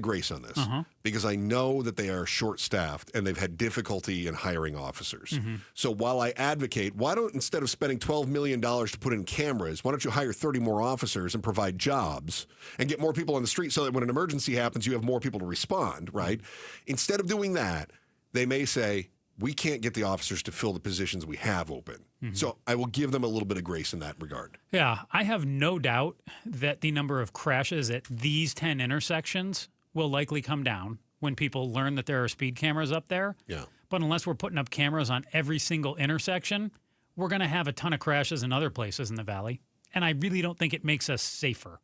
grace on this because I know that they are short-staffed and they've had difficulty in hiring officers. So while I advocate, why don't instead of spending $12 million to put in cameras, why don't you hire 30 more officers and provide jobs and get more people on the street so that when an emergency happens, you have more people to respond, right? Instead of doing that, they may say, we can't get the officers to fill the positions we have open. So I will give them a little bit of grace in that regard. Yeah, I have no doubt that the number of crashes at these 10 intersections will likely come down when people learn that there are speed cameras up there. Yeah. But unless we're putting up cameras on every single intersection, we're going to have a ton of crashes in other places in the valley. And I really don't think it makes us safer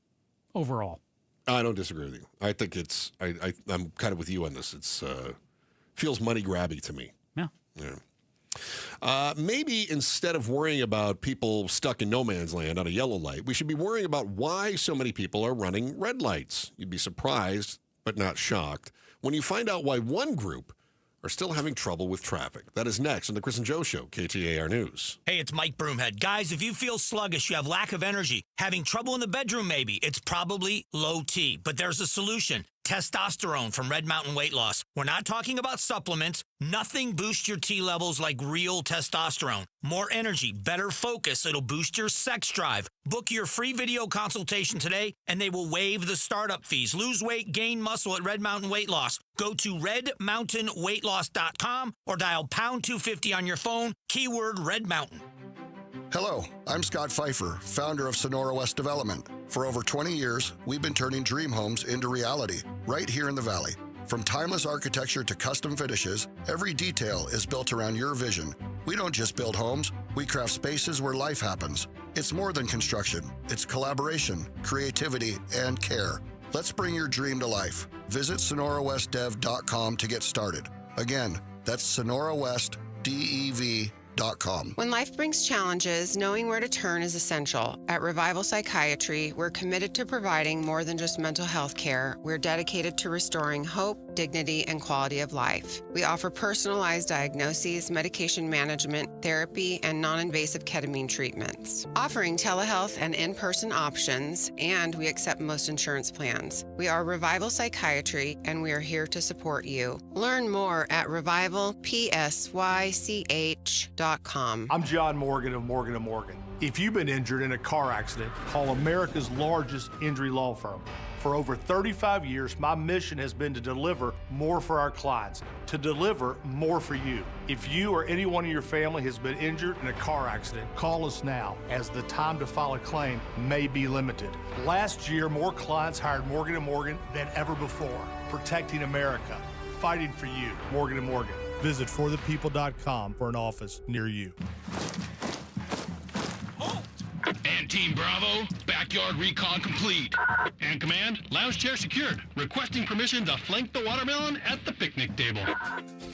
overall. I don't disagree with you. I think I'm kind of with you on this. It's feels money grabby to me. Yeah. Maybe instead of worrying about people stuck in no man's land on a yellow light, we should be worrying about why so many people are running red lights. You'd be surprised, but not shocked, when you find out why one group are still having trouble with traffic. That is next on the Chris and Joe Show, KTAR News. Hey, it's Mike Broomhead. Guys, if you feel sluggish, you have lack of energy, having trouble in the bedroom maybe, it's probably low T. But there's a solution. Testosterone from Red Mountain Weight Loss. We're not talking about supplements. Nothing boosts your T levels like real testosterone. More energy, better focus. It'll boost your sex drive. Book your free video consultation today, and they will waive the startup fees. Lose weight, gain muscle at Red Mountain Weight Loss. Go to redmountainweightloss.com or dial pound 250 on your phone, keyword Red Mountain. Hello, I'm Scott Pfeiffer, founder of Sonora West Development. For over 20 years, we've been turning dream homes into reality right here in the Valley. From timeless architecture to custom finishes, every detail is built around your vision. We don't just build homes, we craft spaces where life happens. It's more than construction. It's collaboration, creativity, and care. Let's bring your dream to life. Visit sonorawestdev.com to get started. Again, that's sonorawestdev.com. When life brings challenges, knowing where to turn is essential. At Revival Psychiatry, we're committed to providing more than just mental health care. We're dedicated to restoring hope, dignity, and quality of life. We offer personalized diagnoses, medication management, therapy, and non-invasive ketamine treatments. Offering telehealth and in-person options, and we accept most insurance plans. We are Revival Psychiatry, and we are here to support you. Learn more at revivalpsych.com. I'm John Morgan of Morgan & Morgan. If you've been injured in a car accident, call America's largest injury law firm. For over 35 years, my mission has been to deliver more for our clients, to deliver more for you. If you or anyone in your family has been injured in a car accident, call us now, as the time to file a claim may be limited. Last year, more clients hired Morgan & Morgan than ever before, protecting America, fighting for you. Morgan & Morgan. Visit forthepeople.com for an office near you. And Team Bravo, backyard recon complete. And Command, lounge chair secured. Requesting permission to flank the watermelon at the picnic table.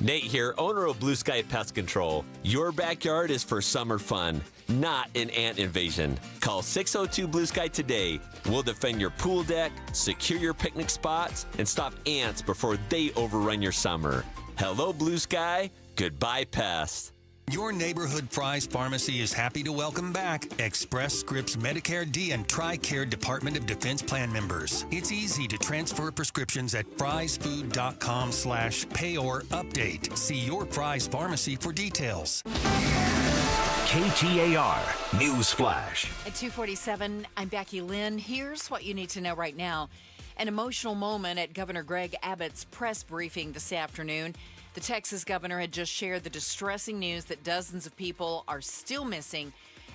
Nate here, owner of Blue Sky Pest Control. Your backyard is for summer fun, not an ant invasion. Call 602 Blue Sky today. We'll defend your pool deck, secure your picnic spots, and stop ants before they overrun your summer. Hello, Blue Sky. Goodbye, pests. Your neighborhood Fry's Pharmacy is happy to welcome back Express Scripts Medicare D and TRICARE Department of Defense plan members. It's easy to transfer prescriptions at frysfood.com/pay-or-update. See your Fry's Pharmacy for details. KTAR News Flash. At 2:47, I'm Becky Lynn. Here's what you need to know right now. An emotional moment at Governor Greg Abbott's press briefing this afternoon. The Texas governor had just shared the distressing news that dozens of people are still missing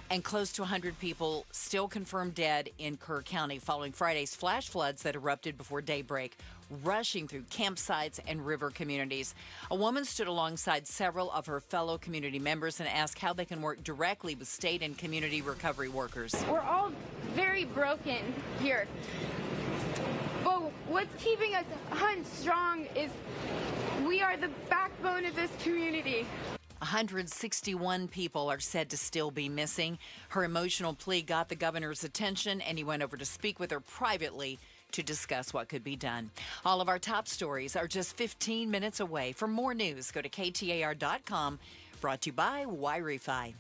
and close to 100 people still confirmed dead in Kerr County following Friday's flash floods that erupted before daybreak, rushing through campsites and river communities. A woman stood alongside several of her fellow community members and asked how they can work directly with state and community recovery workers. We're all very broken here. But what's keeping us strong is we are the backbone of this community. 161 people are said to still be missing. Her emotional plea got the governor's attention, and he went over to speak with her privately to discuss what could be done. All of our top stories are just 15 minutes away. For more news, go to KTAR.com. Brought to you by Wi-Fi.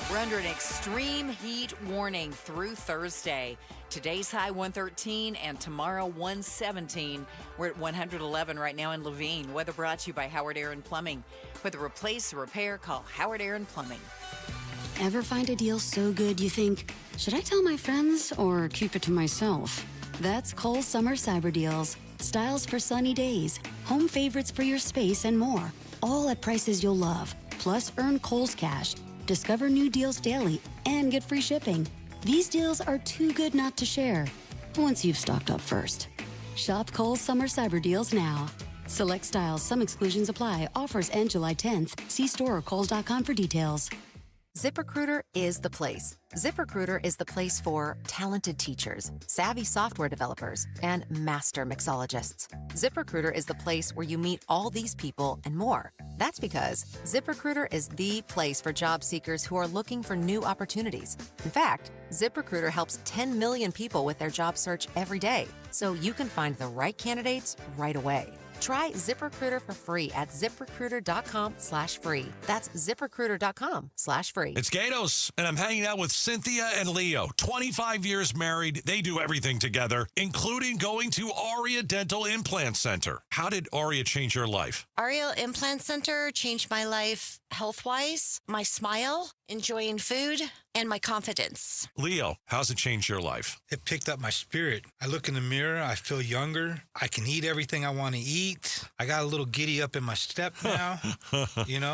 We're under an extreme heat warning through Thursday. Today's high 113 and tomorrow 117. We're at 111 right now in Levine. Weather brought to you by Howard Aaron Plumbing. For the replace or repair, call Howard Aaron Plumbing. Ever find a deal so good you think, should I tell my friends or keep it to myself? That's Kohl's Summer Cyber Deals. Styles for sunny days, home favorites for your space, and more. All at prices you'll love. Plus, earn Kohl's Cash. Discover new deals daily and get free shipping. These deals are too good not to share once you've stocked up first. Shop Kohl's Summer Cyber Deals now. Select styles, some exclusions apply. Offers end July 10th. See store or Kohl's.com for details. ZipRecruiter is the place. ZipRecruiter is the place for talented teachers, savvy software developers, and master mixologists. ZipRecruiter is the place where you meet all these people and more. That's because ZipRecruiter is the place for job seekers who are looking for new opportunities. In fact, ZipRecruiter helps 10 million people with their job search every day, so you can find the right candidates right away. Try ZipRecruiter for free at ZipRecruiter.com/free. That's ZipRecruiter.com/free. It's Gatos, and I'm hanging out with Cynthia and Leo. 25 years married. They do everything together, including going to Aria Dental Implant Center. How did Aria change your life? Aria Implant Center changed my life health-wise, my smile, enjoying food, and my confidence. Leo, how's it changed your life? It picked up my spirit. I look in the mirror, I feel younger. I can eat everything I want to eat. I got a little giddy up in my step now,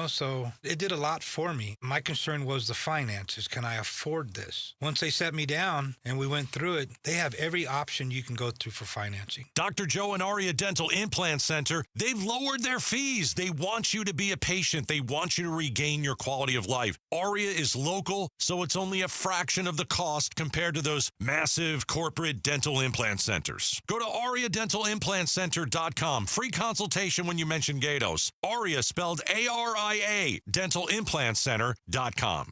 so it did a lot for me. My concern was the finances. Can I afford this? Once they set me down and we went through it, they have every option you can go through for financing. Dr. Joe and Aria Dental Implant Center, they've lowered their fees. They want you to be a patient. They want you to regain your quality of life. Aria is local, so it's only a fraction of the cost compared to those massive corporate dental implant centers. Go to AriaDentalImplantCenter.com. Free consultation when you mention Gatos. Aria spelled ARIA, DentalImplantCenter.com.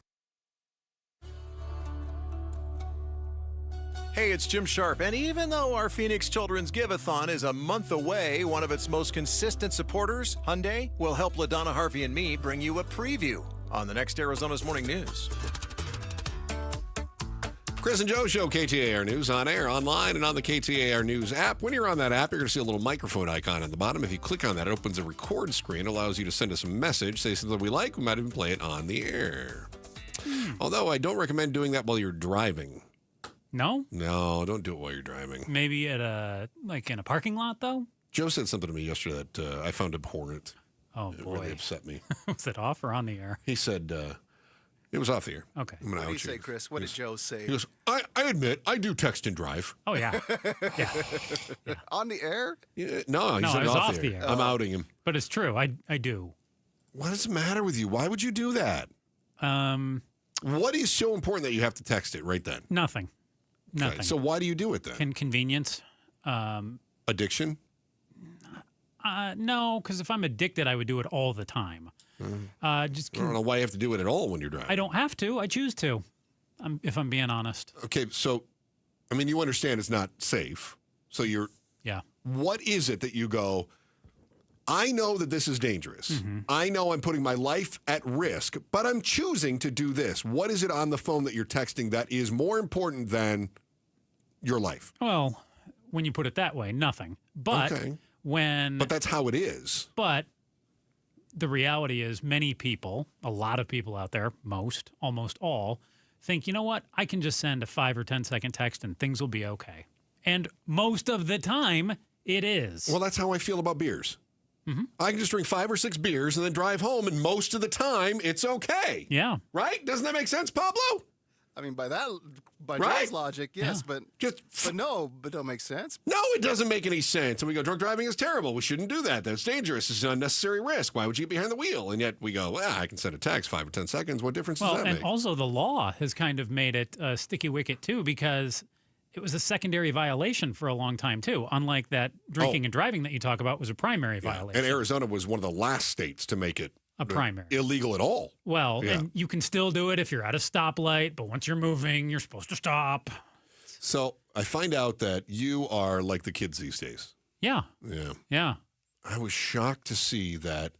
Hey, it's Jim Sharp, and even though our Phoenix Children's Give-a-thon is a month away, one of its most consistent supporters, Hyundai, will help LaDonna Harvey and me bring you a preview on the next Arizona's Morning News. Chris and Joe Show, KTAR News, on air, online, and on the KTAR News app. When you're on that app, you're going to see a little microphone icon at the bottom. If you click on that, it opens a record screen, allows you to send us a message, say something we like. We might even play it on the air. Although I don't recommend doing that while you're driving. No? No, don't do it while you're driving. Maybe at in a parking lot, though? Joe said something to me yesterday that I found abhorrent. Oh, boy. It really upset me. Was it off or on the air? He said it was off the air. Okay. What did he say, Chris? What did Joe say? He goes, I admit, I do text and drive. Oh, yeah. Yeah. On the air? Yeah, no, he said it was off the air. I'm outing him. But it's true. I do. What does the matter with you? Why would you do that? What is so important that you have to text it right then? Nothing. Nothing. Okay, so why do you do it then? Convenience. Addiction? No, because if I'm addicted, I would do it all the time. I don't know why you have to do it at all when you're driving. I don't have to. I choose to, if I'm being honest. Okay, so, I mean, you understand it's not safe. So you're... Yeah. What is it that you go, I know that this is dangerous. Mm-hmm. I know I'm putting my life at risk, but I'm choosing to do this. What is it on the phone that you're texting that is more important than your life? Well, when you put it that way, nothing. But But that's how it is. But the reality is many people, a lot of people out there, most, almost all, think, you know what, I can just send a 5 or 10 second text and things will be okay. And most of the time, it is. Well, that's how I feel about beers. Mm-hmm. I can just drink 5 or 6 beers and then drive home, and most of the time, it's okay. Yeah. Right? Doesn't that make sense, Pablo? I mean, by Right? Joe's logic, yes, Yeah. but don't make sense. No, it doesn't make any sense. And we go, drunk driving is terrible. We shouldn't do that. That's dangerous. It's an unnecessary risk. Why would you get behind the wheel? And yet we go, well, I can send a text 5 or 10 seconds. What difference does that and make? also the law has kind of made it a sticky wicket too, because it was a secondary violation for a long time too. Unlike that drinking and driving that you talk about was a primary violation. And Arizona was one of the last states to make it a primary. Illegal at all. Well, and you can still do it if you're at a stoplight, but once you're moving, you're supposed to stop. So I find out that you are like the kids these days. Yeah. Yeah. Yeah. I was shocked to see that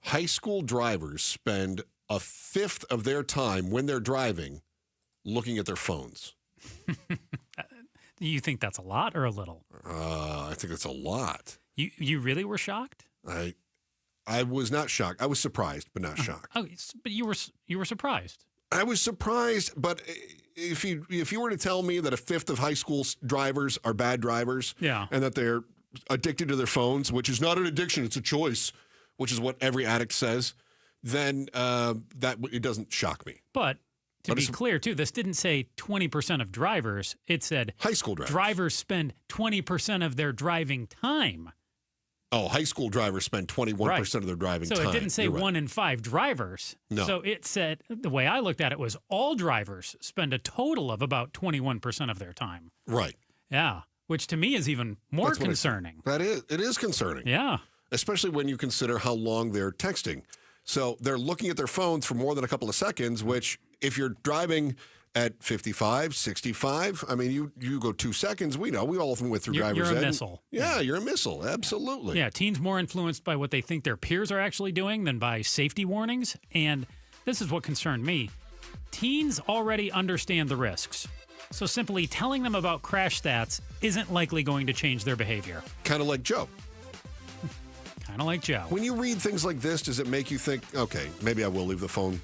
high school drivers spend a fifth of their time when they're driving looking at their phones. You think that's a lot or a little? I think that's a lot. You really were shocked? I was not shocked. I was surprised, but not shocked. Oh, but you were surprised. I was surprised, but if you were to tell me that a fifth of high school drivers are bad drivers, and that they're addicted to their phones, which is not an addiction, it's a choice, which is what every addict says, then that it doesn't shock me. But to be clear, too, this didn't say 20% of drivers. It said high school drivers. Drivers spend 20% of their driving time Oh, high school drivers spend 21% of their driving time. So it didn't say You're right. 1 in 5 drivers. No. So it said, the way I looked at it was all drivers spend a total of about 21% of their time. Right. Yeah, which to me is even more That's what concerning. It is concerning. Yeah. Especially when you consider how long they're texting. So they're looking at their phones for more than a couple of seconds, which if you're driving at 55, 65, I mean, you go 2 seconds. We know. We all went through driver's ed. You're a missile. Yeah, you're a missile. Absolutely. Yeah, teens more influenced by what they think their peers are actually doing than by safety warnings. And this is what concerned me. Teens already understand the risks. So simply telling them about crash stats isn't likely going to change their behavior. Kind of like Joe. Kind of like Joe. When you read things like this, does it make you think, okay, maybe I will leave the phone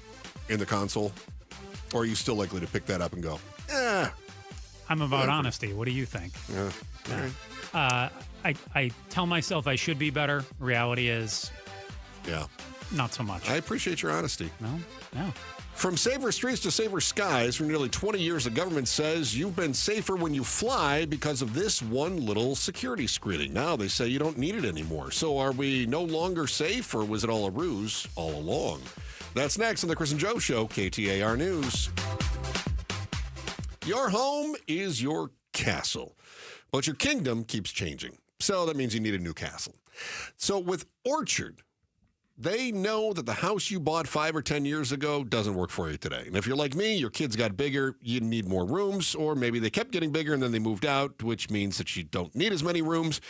in the console? Or are you still likely to pick that up and go, I'm about honesty. What do you think? Yeah. I tell myself I should be better. Reality is, not so much. I appreciate your honesty. No. From safer streets to safer skies, for nearly 20 years, the government says you've been safer when you fly because of this one little security screening. Now they say you don't need it anymore. So are we no longer safe, or was it all a ruse all along? That's next on the Chris and Joe Show, KTAR News. Your home is your castle, but your kingdom keeps changing. So that means you need a new castle. So with Orchard, they know that the house you bought 5 or 10 years ago doesn't work for you today. And if you're like me, your kids got bigger, you need more rooms, or maybe they kept getting bigger and then they moved out, which means that you don't need as many rooms.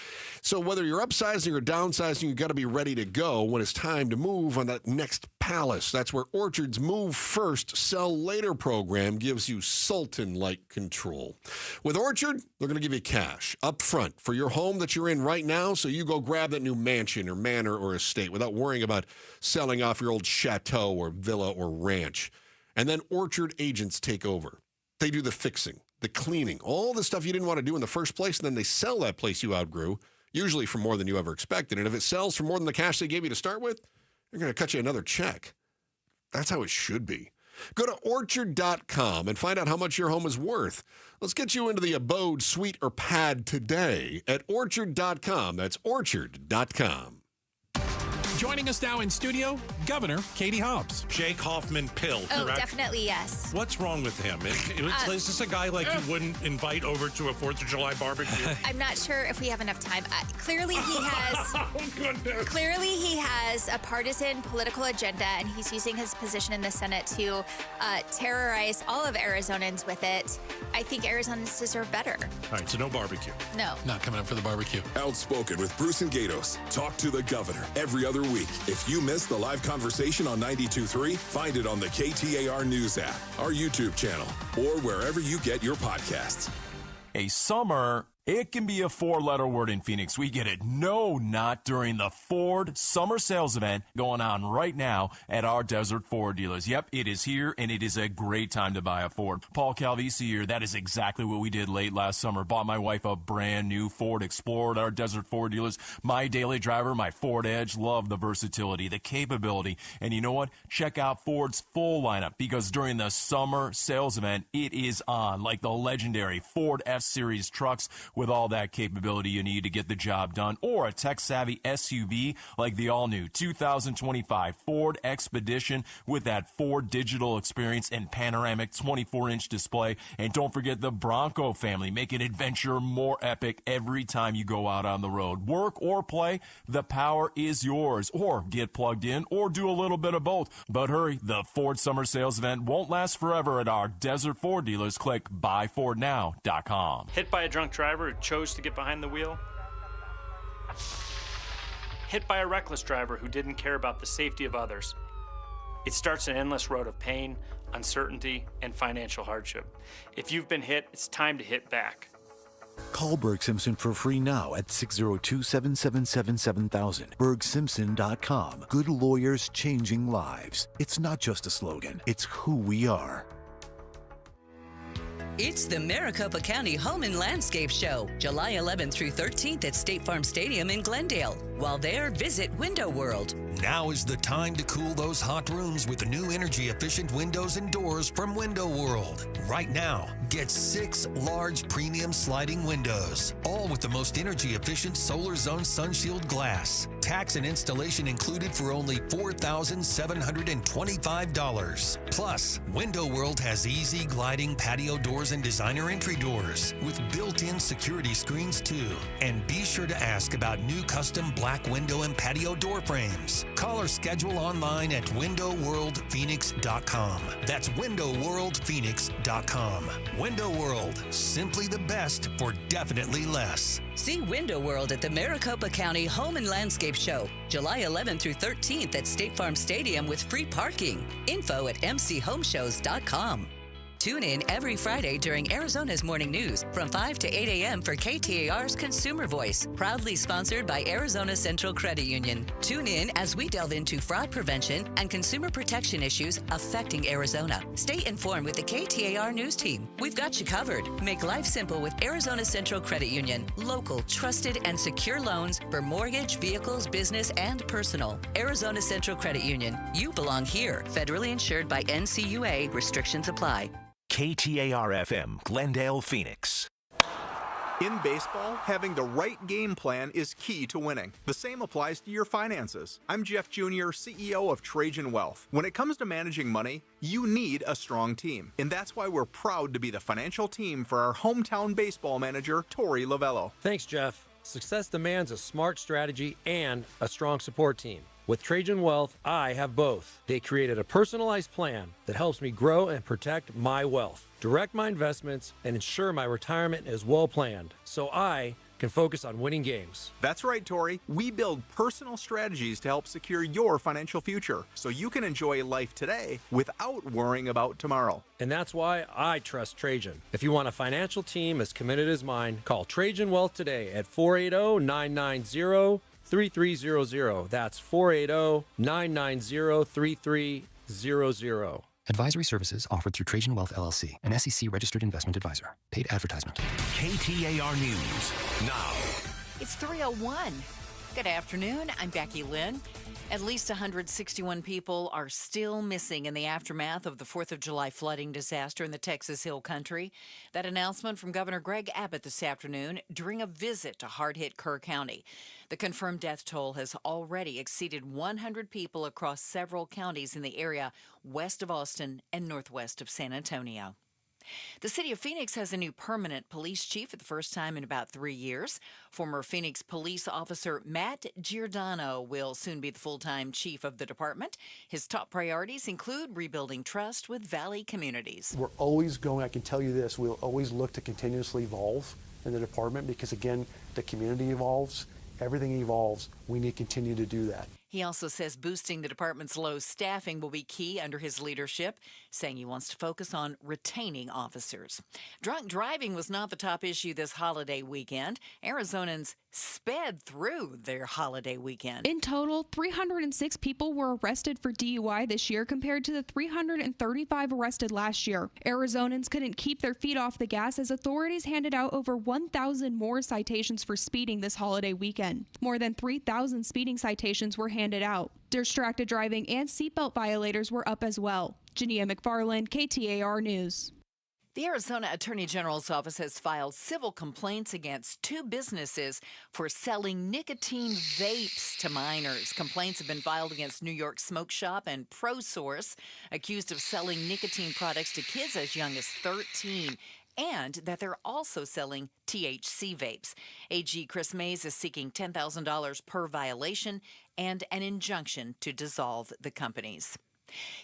So whether you're upsizing or downsizing, you got to be ready to go when it's time to move on that next palace. That's where Orchard's Move First, Sell Later program gives you Sultan-like control. With Orchard, they're going to give you cash up front for your home that you're in right now, so you go grab that new mansion or manor or estate without worrying about selling off your old chateau or villa or ranch. And then Orchard agents take over. They do the fixing, the cleaning, all the stuff you didn't want to do in the first place, and then they sell that place you outgrew, usually for more than you ever expected. And if it sells for more than the cash they gave you to start with, they're going to cut you another check. That's how it should be. Go to Orchard.com and find out how much your home is worth. Let's get you into the abode, suite, or pad today at Orchard.com. That's Orchard.com. Joining us now in studio, Governor Katie Hobbs. Jake Hoffman Pill, Oh, correct? definitely yes. What's wrong with him? Is this a guy like you wouldn't invite over to a 4th of July barbecue? I'm not sure if we have enough time. Clearly, he has. Oh, goodness. Clearly, he has a partisan political agenda, and he's using his position in the Senate to terrorize all of Arizonans with it. I think Arizonans deserve better. All right, so no barbecue. No. Not coming up for the barbecue. Outspoken with Bruce and Gatos. Talk to the governor every other week. If you missed the live conversation on 92.3, find it on the KTAR News app, our YouTube channel, or wherever you get your podcasts. A summer, it can be a 4-letter word in Phoenix. We get it. No, not during the Ford Summer Sales Event going on right now at our Desert Ford dealers. Yep, it is here, and it is a great time to buy a Ford. Paul Calvisi here. That is exactly what we did late last summer. Bought my wife a brand new Ford Explorer at our Desert Ford dealers. My daily driver, my Ford Edge. Love the versatility, the capability. And you know what? Check out Ford's full lineup, because during the Summer Sales Event, it is on, like the legendary Ford F-Series trucks with all that capability you need to get the job done, or a tech-savvy SUV like the all-new 2025 Ford Expedition with that Ford digital experience and panoramic 24-inch display. And don't forget the Bronco family, making adventure more epic every time you go out on the road. Work or play, the power is yours. Or get plugged in, or do a little bit of both. But hurry, the Ford Summer Sales Event won't last forever at our Desert Ford dealers. Click buyfordnow.com. Hit by a drunk driver who chose to get behind the wheel? Hit by a reckless driver who didn't care about the safety of others? It starts an endless road of pain, uncertainty, and financial hardship. If you've been hit, it's time to hit back. Call Berg Simpson for free now at 602-777-7000. BergSimpson.com. Good lawyers changing lives. It's not just a slogan, it's who we are. It's the Maricopa County Home and Landscape Show, July 11th through 13th at State Farm Stadium in Glendale. While there, visit Window World. Now is the time to cool those hot rooms with the new energy-efficient windows and doors from Window World. Right now, get 6 large premium sliding windows, all with the most energy-efficient Solar Zone Sunshield glass. Tax and installation included for only $4,725. Plus, Window World has easy gliding patio doors and designer entry doors with built-in security screens too. And be sure to ask about new custom black window and patio door frames. Call or schedule online at windowworldphoenix.com. That's windowworldphoenix.com. Window World, simply the best for definitely less. See Window World at the Maricopa County Home and Landscape Show, July 11th through 13th at State Farm Stadium with free parking. Info at mchomeshows.com. Tune in every Friday during Arizona's Morning News from 5 to 8 a.m. for KTAR's Consumer Voice, proudly sponsored by Arizona Central Credit Union. Tune in as we delve into fraud prevention and consumer protection issues affecting Arizona. Stay informed with the KTAR News Team. We've got you covered. Make life simple with Arizona Central Credit Union. Local, trusted, and secure loans for mortgage, vehicles, business, and personal. Arizona Central Credit Union. You belong here. Federally insured by NCUA. Restrictions apply. KTAR-FM, Glendale, Phoenix. In baseball, having the right game plan is key to winning. The same applies to your finances. I'm Jeff Jr., CEO of Trajan Wealth. When it comes to managing money, you need a strong team. And that's why we're proud to be the financial team for our hometown baseball manager, Tori Lavello. Thanks, Jeff. Success demands a smart strategy and a strong support team. With Trajan Wealth, I have both. They created a personalized plan that helps me grow and protect my wealth, direct my investments, and ensure my retirement is well planned, so I can focus on winning games. That's right, Tori. We build personal strategies to help secure your financial future so you can enjoy life today without worrying about tomorrow. And that's why I trust Trajan. If you want a financial team as committed as mine, call Trajan Wealth today at 480-990-3300. That's 480-990-3300. Advisory services offered through Trajan Wealth LLC, an SEC registered investment advisor. Paid advertisement. KTAR News now. It's 3:01. Good afternoon. I'm Becky Lynn. At least 161 people are still missing in the aftermath of the 4th of July flooding disaster in the Texas Hill Country. That announcement from Governor Greg Abbott this afternoon during a visit to hard-hit Kerr County. The confirmed death toll has already exceeded 100 people across several counties in the area west of Austin and northwest of San Antonio. The city of Phoenix has a new permanent police chief for the first time in about 3 years. Former Phoenix police officer Matt Giordano will soon be the full-time chief of the department. His top priorities include rebuilding trust with Valley communities. We're always going, I can tell you this, we'll always look to continuously evolve in the department because, again, the community evolves, everything evolves. We need to continue to do that. He also says boosting the department's low staffing will be key under his leadership, saying he wants to focus on retaining officers. Drunk driving was not the top issue this holiday weekend. Arizonans sped through their holiday weekend. In total, 306 people were arrested for DUI this year compared to the 335 arrested last year. Arizonans couldn't keep their feet off the gas as authorities handed out over 1,000 more citations for speeding this holiday weekend. More than 3,000 speeding citations were handed out. Distracted driving and seatbelt violators were up as well. Jania McFarland, KTAR News. The Arizona Attorney General's office has filed civil complaints against 2 businesses for selling nicotine vapes to minors. Complaints have been filed against New York Smoke Shop and ProSource, accused of selling nicotine products to kids as young as 13. And that they're also selling THC vapes. AG Chris Mays is seeking $10,000 per violation and an injunction to dissolve the companies.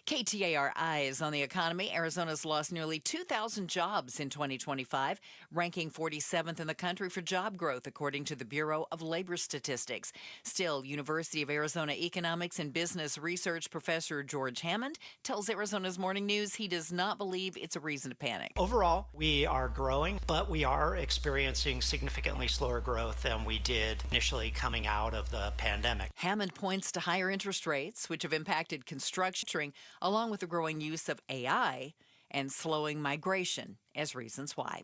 KTAR Eyes on the economy. Arizona's lost nearly 2,000 jobs in 2025, ranking 47th in the country for job growth, according to the Bureau of Labor Statistics. Still, University of Arizona Economics and Business Research professor George Hammond tells Arizona's Morning News he does not believe it's a reason to panic. Overall, we are growing, but we are experiencing significantly slower growth than we did initially coming out of the pandemic. Hammond points to higher interest rates, which have impacted construction, along with the growing use of AI and slowing migration as reasons why.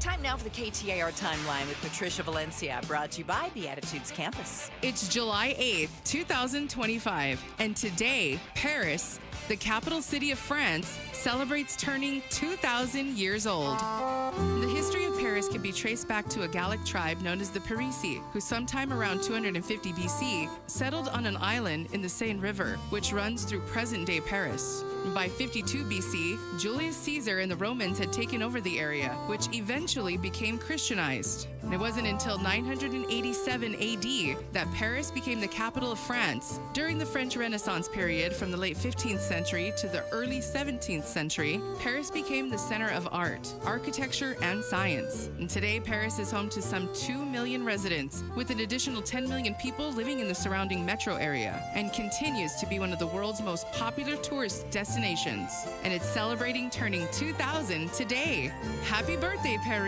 Time now for the KTAR Timeline with Patricia Valencia, brought to you by Beatitudes Campus. It's July 8th, 2025, and today, Paris, the capital city of France, celebrates turning 2,000 years old. The history of Paris can be traced back to a Gallic tribe known as the Parisi, who sometime around 250 BC settled on an island in the Seine River, which runs through present-day Paris. By 52 BC, Julius Caesar and the Romans had taken over the area, which eventually became Christianized. And it wasn't until 987 AD that Paris became the capital of France. During the French Renaissance period, from the late 15th century to the early 17th century, Paris became the center of art, architecture, and science. And today, Paris is home to some 2 million residents, with an additional 10 million people living in the surrounding metro area, and continues to be one of the world's most popular tourist destinations. And it's celebrating turning 2,000 today. Happy birthday, Paris!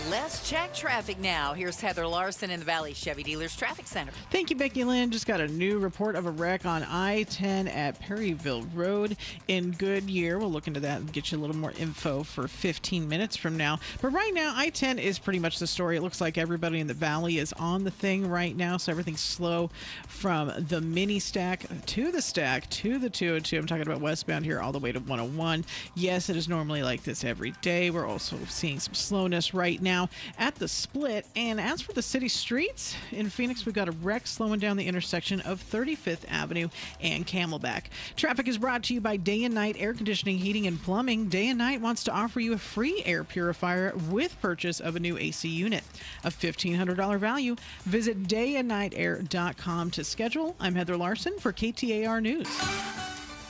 Let's check traffic now. Here's Heather Larson in the Valley Chevy Dealers Traffic Center. Thank you, Becky Lynn. Just got a new report of a wreck on I-10 at Perryville Road in Goodyear. We'll look into that and get you a little more info for 15 minutes from now. But right now, I-10 is pretty much the story. It looks like everybody in the valley is on the thing right now, so everything's slow from the mini stack to the stack to the 202. I'm talking about westbound here all the way to 101. Yes, it is normally like this every day. We're also seeing some slowness right now at the split. And as for the city streets in Phoenix, we've got a wreck slowing down the intersection of 35th Avenue and Camelback. Traffic is brought to you by Day and Night Air Conditioning, Heating, and Plumbing. Day and Night wants to offer you a free air purifier with purchase of a new AC unit. A $1,500 value. Visit dayandnightair.com to schedule. I'm Heather Larson for KTAR News.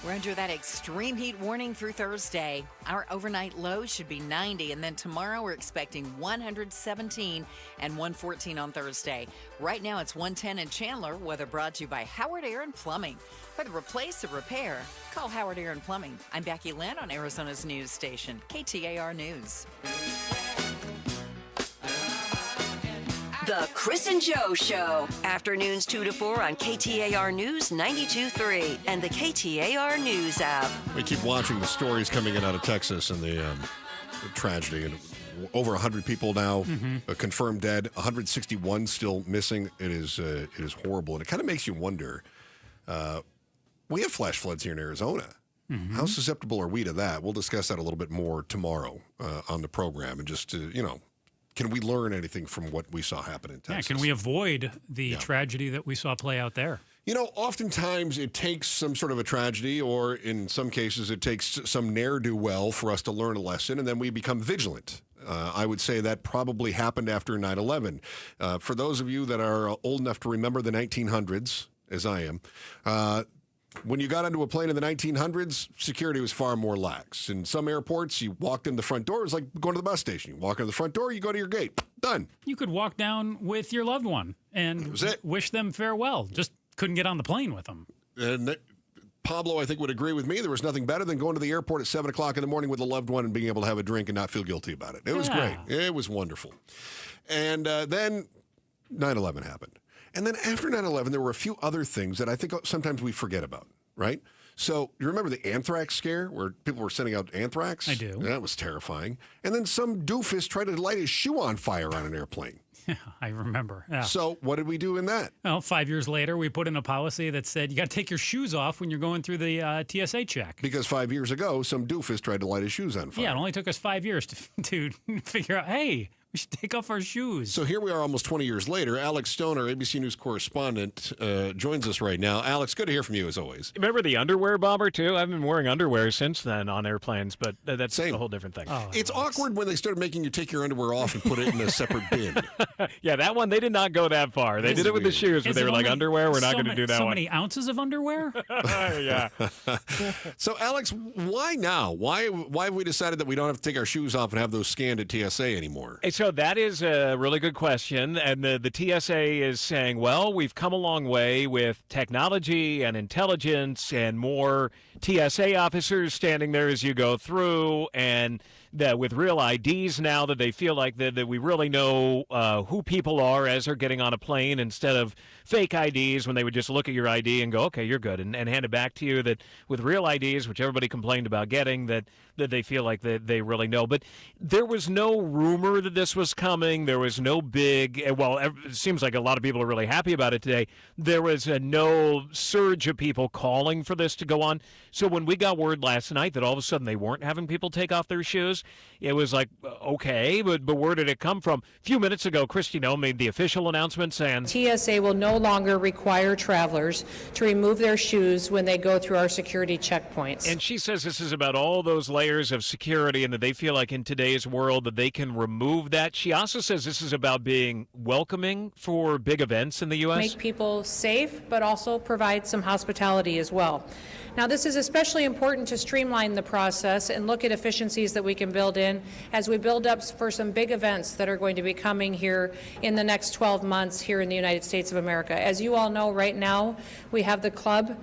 We're under that extreme heat warning through Thursday. Our overnight low should be 90, and then tomorrow we're expecting 117 and 114 on Thursday. Right now it's 110 in Chandler. Weather brought to you by Howard Air and Plumbing. For the replace or repair, call Howard Air and Plumbing. I'm Becky Lynn on Arizona's news station, KTAR News. The Chris and Joe Show. Afternoons 2 to 4 on KTAR News 92.3 and the KTAR News app. We keep watching the stories coming in out of Texas and the tragedy. And over 100 people now confirmed dead, 161 still missing. It is horrible. And it kind of makes you wonder. We have flash floods here in Arizona. How susceptible are we to that? We'll discuss that a little bit more tomorrow on the program. And just to, can we learn anything from what we saw happen in Texas? Yeah, can we avoid the tragedy that we saw play out there? Oftentimes it takes some sort of a tragedy, or in some cases it takes some ne'er-do-well for us to learn a lesson, and then we become vigilant. I would say that probably happened after 9/11. For those of you that are old enough to remember the 1900s, as I am, when you got onto a plane in the 1900s, security was far more lax. In some airports, you walked in the front door. It was like going to the bus station. You walk in the front door, you go to your gate. Done. You could walk down with your loved one and wish them farewell. Just couldn't get on the plane with them. And Pablo, I think, would agree with me. There was nothing better than going to the airport at 7 o'clock in the morning with a loved one and being able to have a drink and not feel guilty about it. It was great. It was wonderful. And then 9/11 happened. And then after 9/11, there were a few other things that I think sometimes we forget about, right? So you remember the anthrax scare where people were sending out anthrax? I do. That was terrifying. And then some doofus tried to light his shoe on fire on an airplane. Yeah, I remember. Yeah. So what did we do in that? Well, 5 years later, we put in a policy that said you got to take your shoes off when you're going through the TSA check. Because 5 years ago, some doofus tried to light his shoes on fire. Yeah, it only took us 5 years to figure out, hey, we should take off our shoes. So here we are almost 20 years later. Alex Stoner, ABC News correspondent, joins us right now. Alex, good to hear from you as always. Remember the underwear bomber, too? I've been wearing underwear since then on airplanes, but that's a whole different thing. Oh, it's awkward when they started making you take your underwear off and put it in a separate bin. Yeah, that one, they did not go that far. They did it with the shoes, but they were like, underwear, we're not going to do that so one. So many ounces of underwear? Yeah. So, Alex, why now? Why have we decided that we don't have to take our shoes off and have those scanned at TSA anymore? So that is a really good question. And the TSA is saying, well, we've come a long way with technology and intelligence and more TSA officers standing there as you go through. And that with real IDs now, that they feel like that we really know who people are as they're getting on a plane, instead of fake IDs when they would just look at your ID and go, okay, you're good, and hand it back to you. That with real IDs, which everybody complained about getting, that they feel like they really know. But there was no rumor that this was coming. There was no big, well, it seems like a lot of people are really happy about it today. There was no surge of people calling for this to go on. So when we got word last night that all of a sudden they weren't having people take off their shoes, it was like, okay, but where did it come from? A few minutes ago, Christy Noe made the official announcement saying TSA will no longer require travelers to remove their shoes when they go through our security checkpoints. And she says this is about all those layers of security, and that they feel like in today's world that they can remove that. She also says this is about being welcoming for big events in the U.S. Make people safe, but also provide some hospitality as well. Now, this is especially important to streamline the process and look at efficiencies that we can build in as we build up for some big events that are going to be coming here in the next 12 months here in the United States of America. As you all know, right now we have the club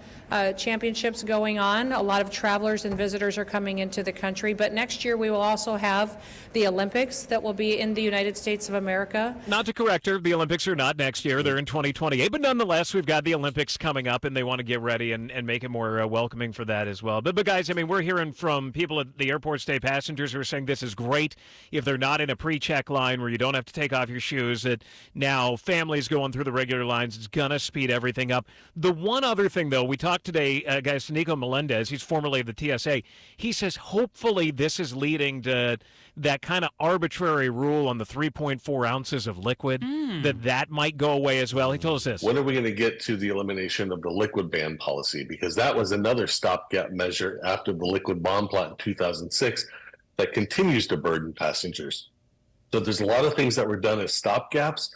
championships going on. A lot of travelers and visitors are coming into the country, but next year we will also have the Olympics that will be in the United States of America. Not to correct her, the Olympics are not next year. They're in 2028, but nonetheless, we've got the Olympics coming up, and they want to get ready and make it more welcoming for that as well. But guys, I mean, we're hearing from people at the airport, stay passengers, who are saying this is great if they're not in a pre-check line where you don't have to take off your shoes, that now families going through the regular lines, it's going to speed everything up. The one other thing, though, we talked today, guys, Nico Melendez, he's formerly of the TSA, he says hopefully this is leading to that kind of arbitrary rule on the 3.4 ounces of liquid, that might go away as well. He told us this. When are we going to get to the elimination of the liquid ban policy? Because that was another stopgap measure after the liquid bomb plot in 2006 that continues to burden passengers. So there's a lot of things that were done as stopgaps,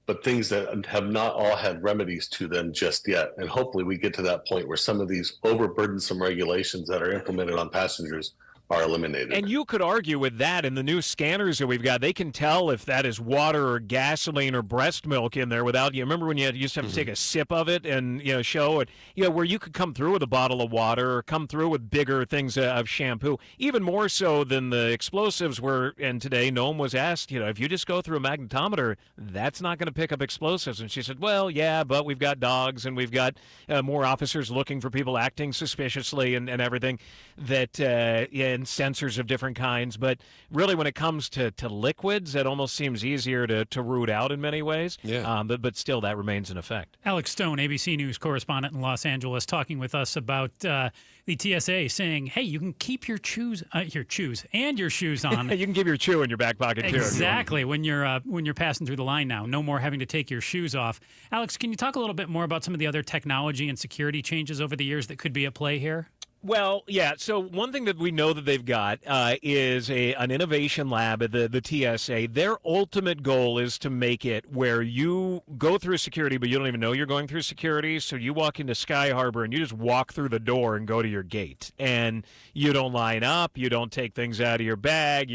but things that have not all had remedies to them just yet. And hopefully we get to that point where some of these overburdensome regulations that are implemented on passengers are eliminated. And you could argue with that in the new scanners that we've got. They can tell if that is water or gasoline or breast milk in there without, you remember when you used to have to take a sip of it and, show it, where you could come through with a bottle of water or come through with bigger things of shampoo, even more so than the explosives were. And today, Noam was asked, if you just go through a magnetometer, that's not going to pick up explosives. And she said, well, yeah, but we've got dogs and we've got more officers looking for people acting suspiciously and everything that, and sensors of different kinds. But really, when it comes to liquids, it almost seems easier to root out in many ways. Yeah. But still, that remains in effect. Alex Stone, ABC News correspondent in Los Angeles, talking with us about the TSA saying, hey, you can keep your shoes and your shoes on. You can keep your chew in your back pocket, too. Exactly. When you're passing through the line now. No more having to take your shoes off. Alex, can you talk a little bit more about some of the other technology and security changes over the years that could be at play here? Well, yeah. So one thing that we know that they've got is an innovation lab at the TSA. Their ultimate goal is to make it where you go through security, but you don't even know you're going through security. So you walk into Sky Harbor and you just walk through the door and go to your gate. And you don't line up. You don't take things out of your bag.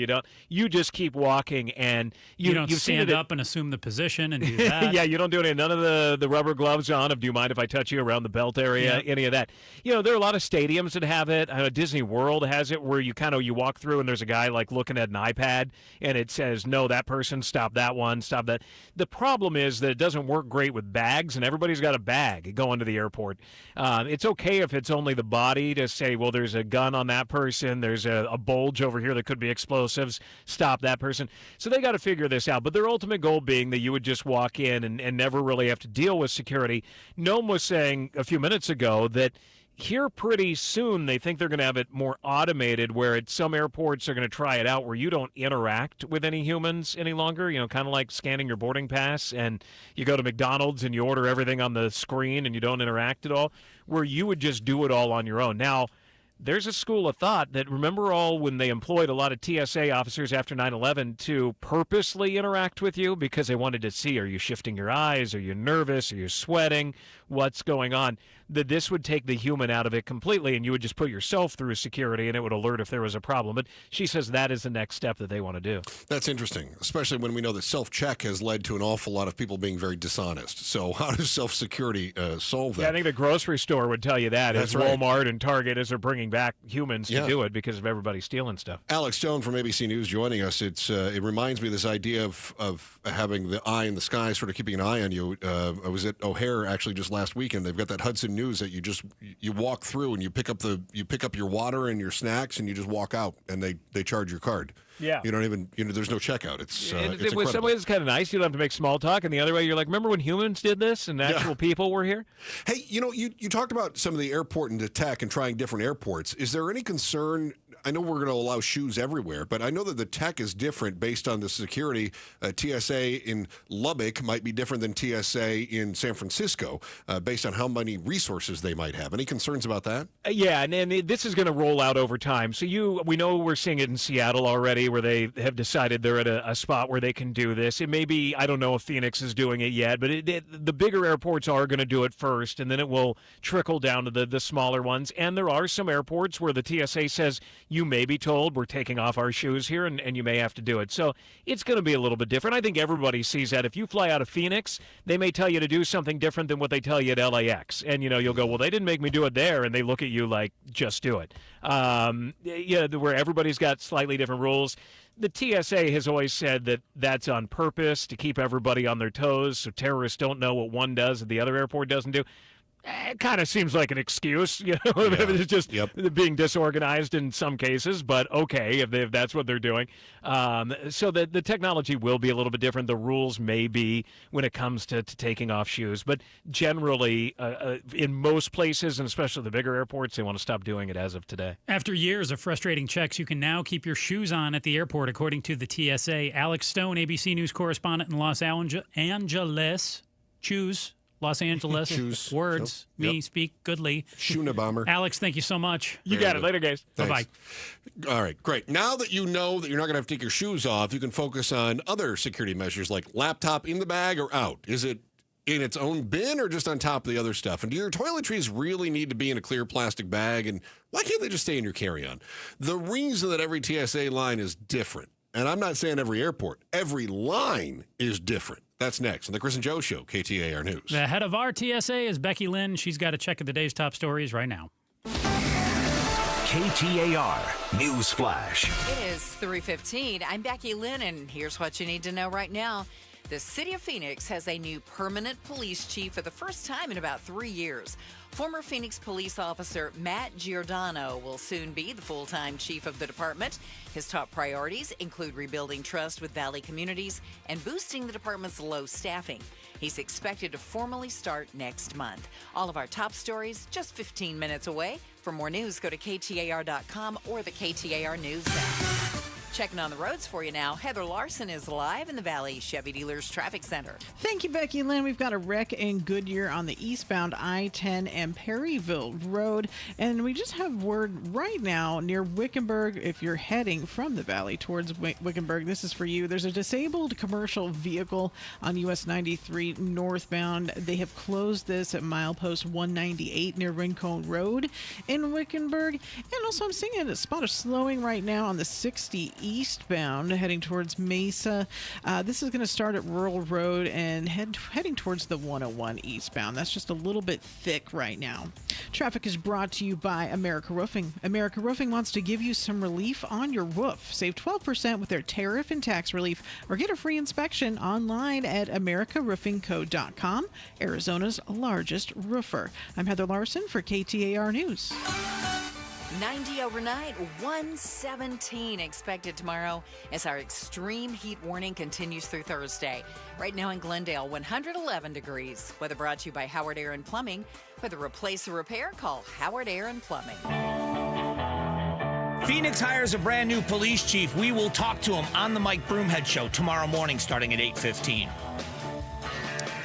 You just keep walking. And you don't stand up and assume the position and do that. Yeah, you don't do any. None of the rubber gloves on. Do you mind if I touch you around the belt area? Yeah. Any of that. There are a lot of stadiums that have it. Disney World has it where you walk through and there's a guy looking at an iPad and it says, no, that person, stop that one, stop that. The problem is that it doesn't work great with bags, and everybody's got a bag going to the airport. It's okay if it's only the body to say, well, there's a gun on that person, there's a bulge over here that could be explosives, stop that person. So they got to figure this out. But their ultimate goal being that you would just walk in and never really have to deal with security. Noam was saying a few minutes ago that here pretty soon they think they're going to have it more automated, where at some airports are going to try it out where you don't interact with any humans any longer, kind of like scanning your boarding pass, and you go to McDonald's and you order everything on the screen and you don't interact at all, where you would just do it all on your own. Now, there's a school of thought that, remember when they employed a lot of TSA officers after 9/11 to purposely interact with you because they wanted to see, are you shifting your eyes? Are you nervous? Are you sweating? What's going on? That this would take the human out of it completely, and you would just put yourself through security and it would alert if there was a problem. But she says that is the next step that they want to do. That's interesting, especially when we know that self-check has led to an awful lot of people being very dishonest. So how does self-security solve that? Yeah, I think the grocery store would tell you that. That's as right. Walmart and Target, as they're bringing bringing back humans to do it because of everybody stealing stuff. Alex Stone from ABC News joining us. It reminds me of this idea of having the eye in the sky, sort of keeping an eye on you. I was at O'Hare actually just last weekend. They've got that Hudson News that you walk through and you pick up your water and your snacks and you just walk out and they charge your card. Yeah. You don't even, there's no checkout. It's with some ways it's kind of nice. You don't have to make small talk. And the other way, you're like, remember when humans did this and actual people were here? Hey, you talked about some of the airport and the tech and trying different airports. Is there any concern? I know we're going to allow shoes everywhere, but I know that the tech is different based on the security. TSA in Lubbock might be different than TSA in San Francisco based on how many resources they might have. Any concerns about that? Yeah, and this is going to roll out over time. So we know we're seeing it in Seattle already where they have decided they're at a spot where they can do this. It may be, I don't know if Phoenix is doing it yet, but the bigger airports are going to do it first, and then it will trickle down to the smaller ones. And there are some airports where the TSA says, you may be told we're taking off our shoes here, and you may have to do it. So it's going to be a little bit different. I think everybody sees that. If you fly out of Phoenix, they may tell you to do something different than what they tell you at LAX. And, you'll go, well, they didn't make me do it there. And they look at you like, just do it. Where everybody's got slightly different rules. The TSA has always said that that's on purpose to keep everybody on their toes so terrorists don't know what one does that the other airport doesn't do. It kind of seems like an excuse, It's just being disorganized in some cases, but okay, if that's what they're doing. So the technology will be a little bit different. The rules may be when it comes to taking off shoes. But generally, in most places, and especially the bigger airports, they want to stop doing it as of today. After years of frustrating checks, you can now keep your shoes on at the airport, according to the TSA. Alex Stone, ABC News correspondent in Los Angeles. Choose. Los Angeles. Choose. Words. Yep. Me speak goodly. Schooner bomber. Alex, thank you so much. You got it. Later, guys. Bye-bye. All right, great. Now that you know that you're not going to have to take your shoes off, you can focus on other security measures like laptop in the bag or out. Is it in its own bin or just on top of the other stuff? And do your toiletries really need to be in a clear plastic bag? And why can't they just stay in your carry-on? The reason that every TSA line is different, and I'm not saying every airport, every line is different. That's next on the Chris and Joe Show, KTAR News. The head of our TSA is Becky Lynn. She's got a check of the day's top stories right now. KTAR News Flash. It is 3:15. I'm Becky Lynn, and here's what you need to know right now. The city of Phoenix has a new permanent police chief for the first time in about 3 years. Former Phoenix police officer Matt Giordano will soon be the full-time chief of the department. His top priorities include rebuilding trust with Valley communities and boosting the department's low staffing. He's expected to formally start next month. All of our top stories just 15 minutes away. For more news, go to KTAR.com or the KTAR News app. Checking on the roads for you now. Heather Larson is live in the Valley Chevy Dealers Traffic Center. Thank you, Becky Lynn. We've got a wreck in Goodyear on the eastbound I-10 and Perryville Road. And we just have word right now near Wickenburg. If you're heading from the Valley towards Wickenburg, this is for you. There's a disabled commercial vehicle on US 93 northbound. They have closed this at milepost 198 near Rincon Road in Wickenburg. And also I'm seeing a spot of slowing right now on the 60 eastbound heading towards Mesa. This is going to start at Rural Road and heading towards the 101 eastbound. That's just a little bit thick right now. Traffic is brought to you by America Roofing. America Roofing wants to give you some relief on your roof. Save 12% with their tariff and tax relief or get a free inspection online at americaroofingco.com, Arizona's largest roofer. I'm Heather Larson for KTAR News. 90 overnight, 117 expected tomorrow as our extreme heat warning continues through Thursday. Right now in Glendale, 111 degrees. Weather brought to you by Howard Air and Plumbing. Whether replace or repair, call Howard Air and Plumbing. Phoenix hires a brand new police chief. We will talk to him on the Mike Broomhead Show tomorrow morning starting at 8:15.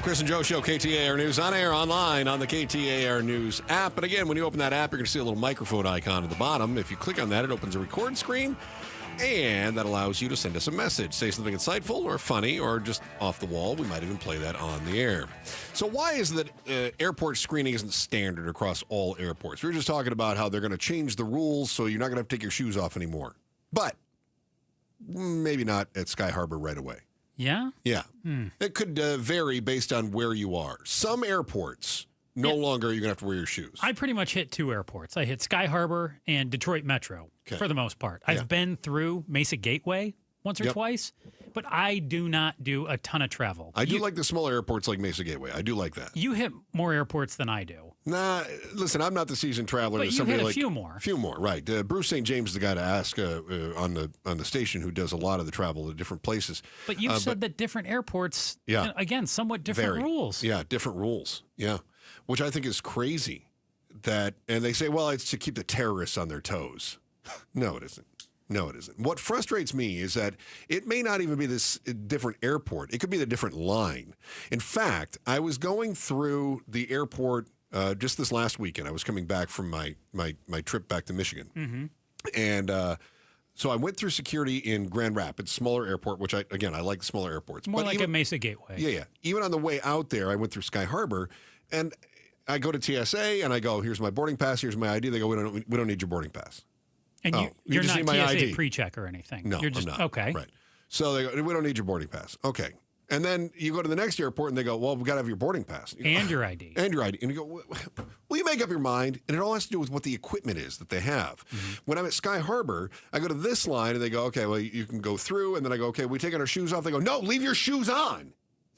Chris and Joe Show, KTAR News, on air, online, on the KTAR News app. And again, when you open that app, you're going to see a little microphone icon at the bottom. If you click on that, it opens a record screen, and that allows you to send us a message. Say something insightful or funny or just off the wall. We might even play that on the air. So why is it that airport screening isn't standard across all airports? We were just talking about how they're going to change the rules so you're not going to have to take your shoes off anymore. But maybe not at Sky Harbor right away. Yeah? Yeah. It could vary based on where you are. Some airports no longer are you going to have to wear your shoes. I pretty much hit 2 airports. I hit Sky Harbor and Detroit Metro for the most part. I've been through Mesa Gateway once or twice, but I do not do a ton of travel. I do like the smaller airports like Mesa Gateway. I do like that. You hit more airports than I do. Nah, listen, I'm not the seasoned traveler. But you hit a few more. Few more, right. Bruce St. James is the guy to ask on the station who does a lot of the travel to different places. But you've said that different airports, again, somewhat different rules. Yeah, different rules. Yeah, which I think is crazy. And they say, well, it's to keep the terrorists on their toes. No, it isn't. No, it isn't. What frustrates me is that it may not even be this different airport. It could be the different line. In fact, I was going through the airport just this last weekend. I was coming back from my trip back to Michigan. Mm-hmm. And so I went through security in Grand Rapids, smaller airport, which I like smaller airports. More like a Mesa Gateway. Yeah. Even on the way out there, I went through Sky Harbor, and I go to TSA, and I go, here's my boarding pass, here's my ID. They go, we don't need your boarding pass. And you're not TSA pre-check or anything. No, you're just, I'm not. Okay. Right. So they go, we don't need your boarding pass. Okay. And then you go to the next airport and they go, well, we've got to have your boarding pass. You go, and your ID. And your ID. And you go, will you make up your mind? And it all has to do with what the equipment is that they have. Mm-hmm. When I'm at Sky Harbor, I go to this line and they go, okay, well, you can go through. And then I go, okay, we taking our shoes off. They go, no, leave your shoes on. I'm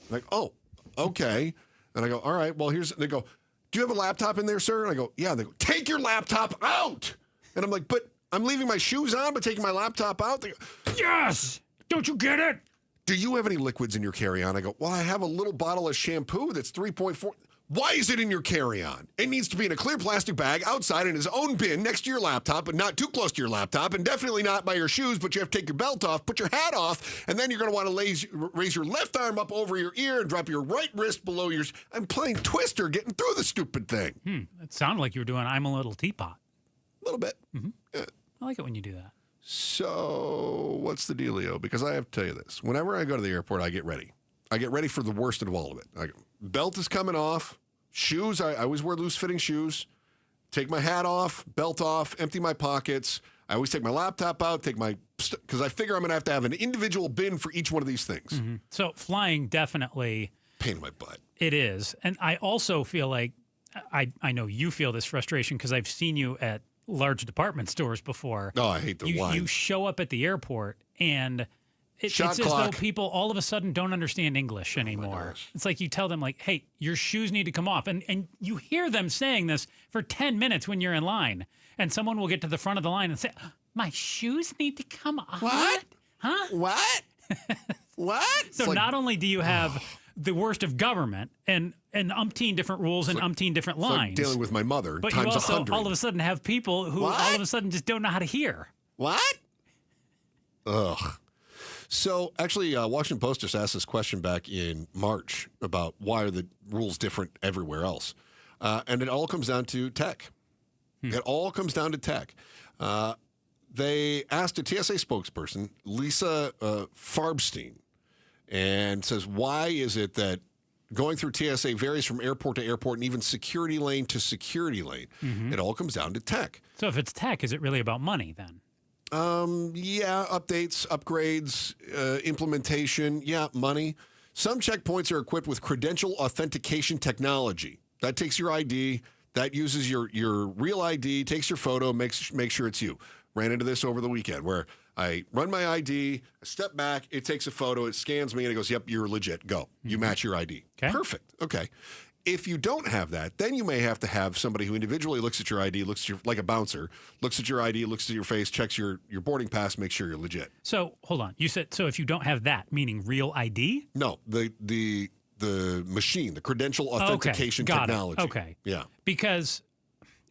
like, oh, okay. And I go, all right, well, they go, do you have a laptop in there, sir? And I go, yeah. And they go, take your laptop out. And I'm like, but I'm leaving my shoes on, but taking my laptop out. They go, yes! Don't you get it? Do you have any liquids in your carry-on? I go, well, I have a little bottle of shampoo that's 3.4. Why is it in your carry-on? It needs to be in a clear plastic bag outside in his own bin next to your laptop, but not too close to your laptop, and definitely not by your shoes, but you have to take your belt off, put your hat off, and then you're going to want to raise your left arm up over your ear and drop your right wrist below yours. I'm playing Twister getting through the stupid thing. It sounded like you were doing I'm a Little Teapot. A little bit. Mm-hmm. Yeah. I like it when you do that. So what's the dealio? Because I have to tell you this. Whenever I go to the airport, I get ready. I get ready for the worst of all of it. Belt is coming off. Shoes, I always wear loose-fitting shoes. Take my hat off, belt off, empty my pockets. I always take my laptop out, because I figure I'm going to have an individual bin for each one of these things. Mm-hmm. So flying definitely... Pain in my butt. It is. And I also feel like, I know you feel this frustration because I've seen you at large department stores before. Oh, I hate the line. You show up at the airport and it's as though people all of a sudden don't understand English anymore. It's like you tell them like, hey, your shoes need to come off. And you hear them saying this for 10 minutes when you're in line. And someone will get to the front of the line and say, my shoes need to come off. What? Huh? What? What? So not only do you have the worst of government and umpteen different rules and umpteen different lines. Like dealing with my mother but times you also 100. all of a sudden have people who all of a sudden just don't know how to hear. What? Ugh. So actually, Washington Post just asked this question back in March about why are the rules different everywhere else. And it all comes down to tech. It all comes down to tech. They asked a TSA spokesperson, Lisa Farbstein, and says, why is it that going through TSA varies from airport to airport and even security lane to security lane? Mm-hmm. It all comes down to tech. So if it's tech, is it really about money then? Yeah, updates, upgrades, implementation, money. Some checkpoints are equipped with credential authentication technology. That takes your ID, that uses your real ID, takes your photo, makes sure it's you. Ran into this over the weekend where I run my ID, I step back, it takes a photo, it scans me, and it goes, yep, you're legit. Go. You match your ID. Okay. Perfect. Okay. If you don't have that, then you may have to have somebody who individually looks at your ID, looks at your, like a bouncer, looks at your ID, looks at your face, checks your boarding pass, makes sure you're legit. So hold on. You said, so if you don't have that, meaning real ID? No, the machine, the credential authentication technology. Okay. Yeah. Because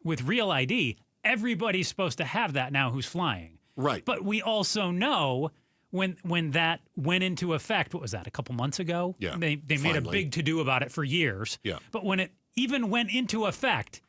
with real ID, everybody's supposed to have that now who's flying. Right. But we also know when that went into effect, what was that, a couple months ago? Yeah. They made a big to-do about it for years. Yeah. But when it even went into effect,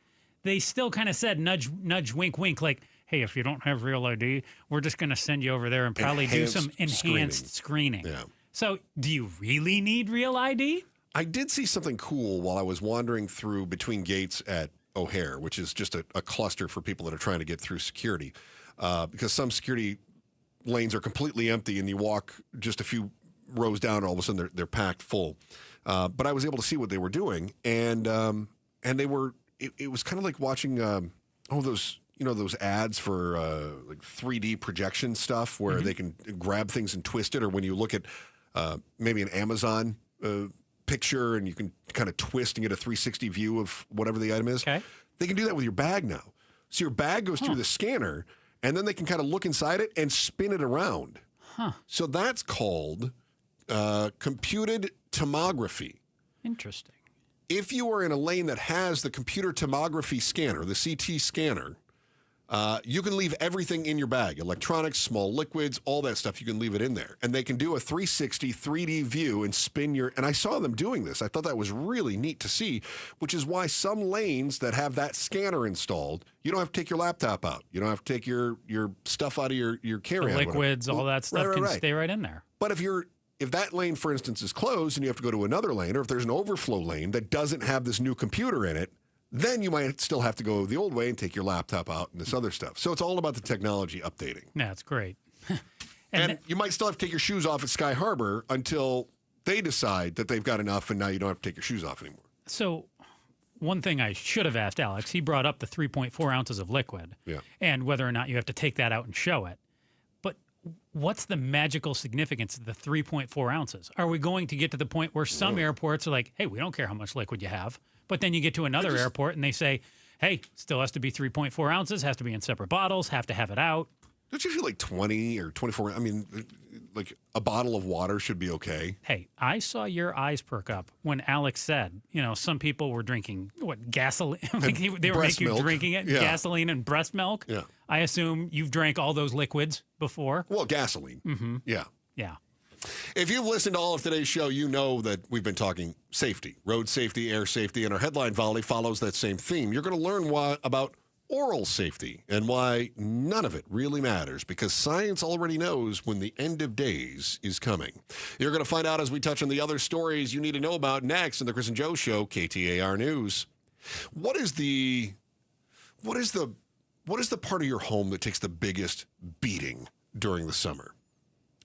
they still kind of said nudge, nudge, wink, wink, like, hey, if you don't have real ID, we're just going to send you over there and probably do some enhanced screening. Yeah. So do you really need real ID? I did see something cool while I was wandering through between gates at O'Hare, which is just a cluster for people that are trying to get through security, because some security lanes are completely empty and you walk just a few rows down and all of a sudden they're packed full. But I was able to see what they were doing, and and they were. It was kind of like watching those ads for like 3D projection stuff where they can grab things and twist it, or when you look at maybe an Amazon picture and you can kind of twist and get a 360 view of whatever the item is. Okay. They can do that with your bag now. So your bag goes through the scanner, and then they can kind of look inside it and spin it around. So that's called computed tomography. Interesting. If you are in a lane that has the computer tomography scanner, the CT scanner, you can leave everything in your bag, electronics, small liquids, all that stuff. You can leave it in there. And they can do a 360 3D view and spin and I saw them doing this. I thought that was really neat to see, which is why some lanes that have that scanner installed, you don't have to take your laptop out. You don't have to take your stuff out of your carry-on. The liquids, all that stuff can stay right in there. But if that lane, for instance, is closed and you have to go to another lane, or if there's an overflow lane that doesn't have this new computer in it, then you might still have to go the old way and take your laptop out and this other stuff. So it's all about the technology updating. Yeah, it's great. and you might still have to take your shoes off at Sky Harbor until they decide that they've got enough and now you don't have to take your shoes off anymore. So one thing I should have asked Alex, he brought up the 3.4 ounces of liquid and whether or not you have to take that out and show it. But what's the magical significance of the 3.4 ounces? Are we going to get to the point where some airports are like, hey, we don't care how much liquid you have? But then you get to another airport and they say, hey, still has to be 3.4 ounces, has to be in separate bottles, have to have it out. Don't you feel like 20 or 24? I mean, like a bottle of water should be okay. Hey, I saw your eyes perk up when Alex said, some people were drinking, gasoline? They were making you drinking it, gasoline and breast milk. Yeah. I assume you've drank all those liquids before. Well, gasoline. Mm-hmm. Yeah. Yeah. If you've listened to all of today's show, you know that we've been talking safety, road safety, air safety, and our headline volley follows that same theme. You're going to learn about oral safety and why none of it really matters, because science already knows when the end of days is coming. You're going to find out as we touch on the other stories you need to know about next in the Chris and Joe Show, KTAR News. What is the part of your home that takes the biggest beating during the summer?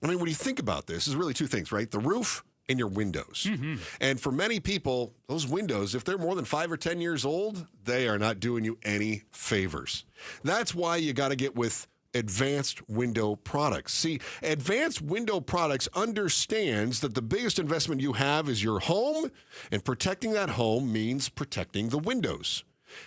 I mean, when you think about this, there's really two things, right? The roof and your windows. Mm-hmm. And for many people, those windows, if they're more than 5 or 10 years old, they are not doing you any favors. That's why you got to get with Advanced Window Products. See, Advanced Window Products understands that the biggest investment you have is your home, and protecting that home means protecting the windows.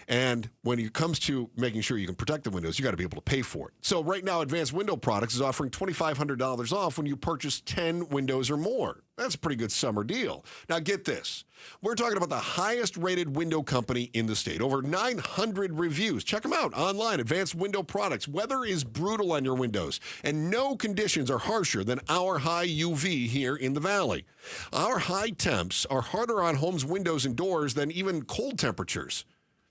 And when it comes to making sure you can protect the windows, you got to be able to pay for it. So right now, Advanced Window Products is offering $2,500 off when you purchase 10 windows or more. That's a pretty good summer deal. Now get this. We're talking about the highest rated window company in the state. Over 900 reviews. Check them out online, Advanced Window Products. Weather is brutal on your windows, and no conditions are harsher than our high UV here in the Valley. Our high temps are harder on homes' windows and doors than even cold temperatures.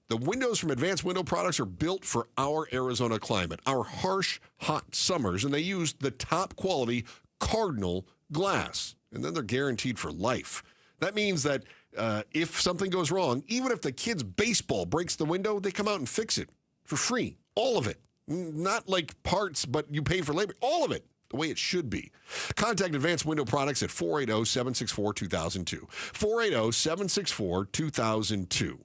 The windows from Advanced Window Products are built for our Arizona climate, our harsh, hot summers, and they use the top quality Cardinal glass. And then they're guaranteed for life. That means that if something goes wrong, even if the kid's baseball breaks the window, they come out and fix it for free. All of it. Not like parts, but you pay for labor. All of it. The way it should be. Contact Advanced Window Products at 480-764-2002. 480-764-2002.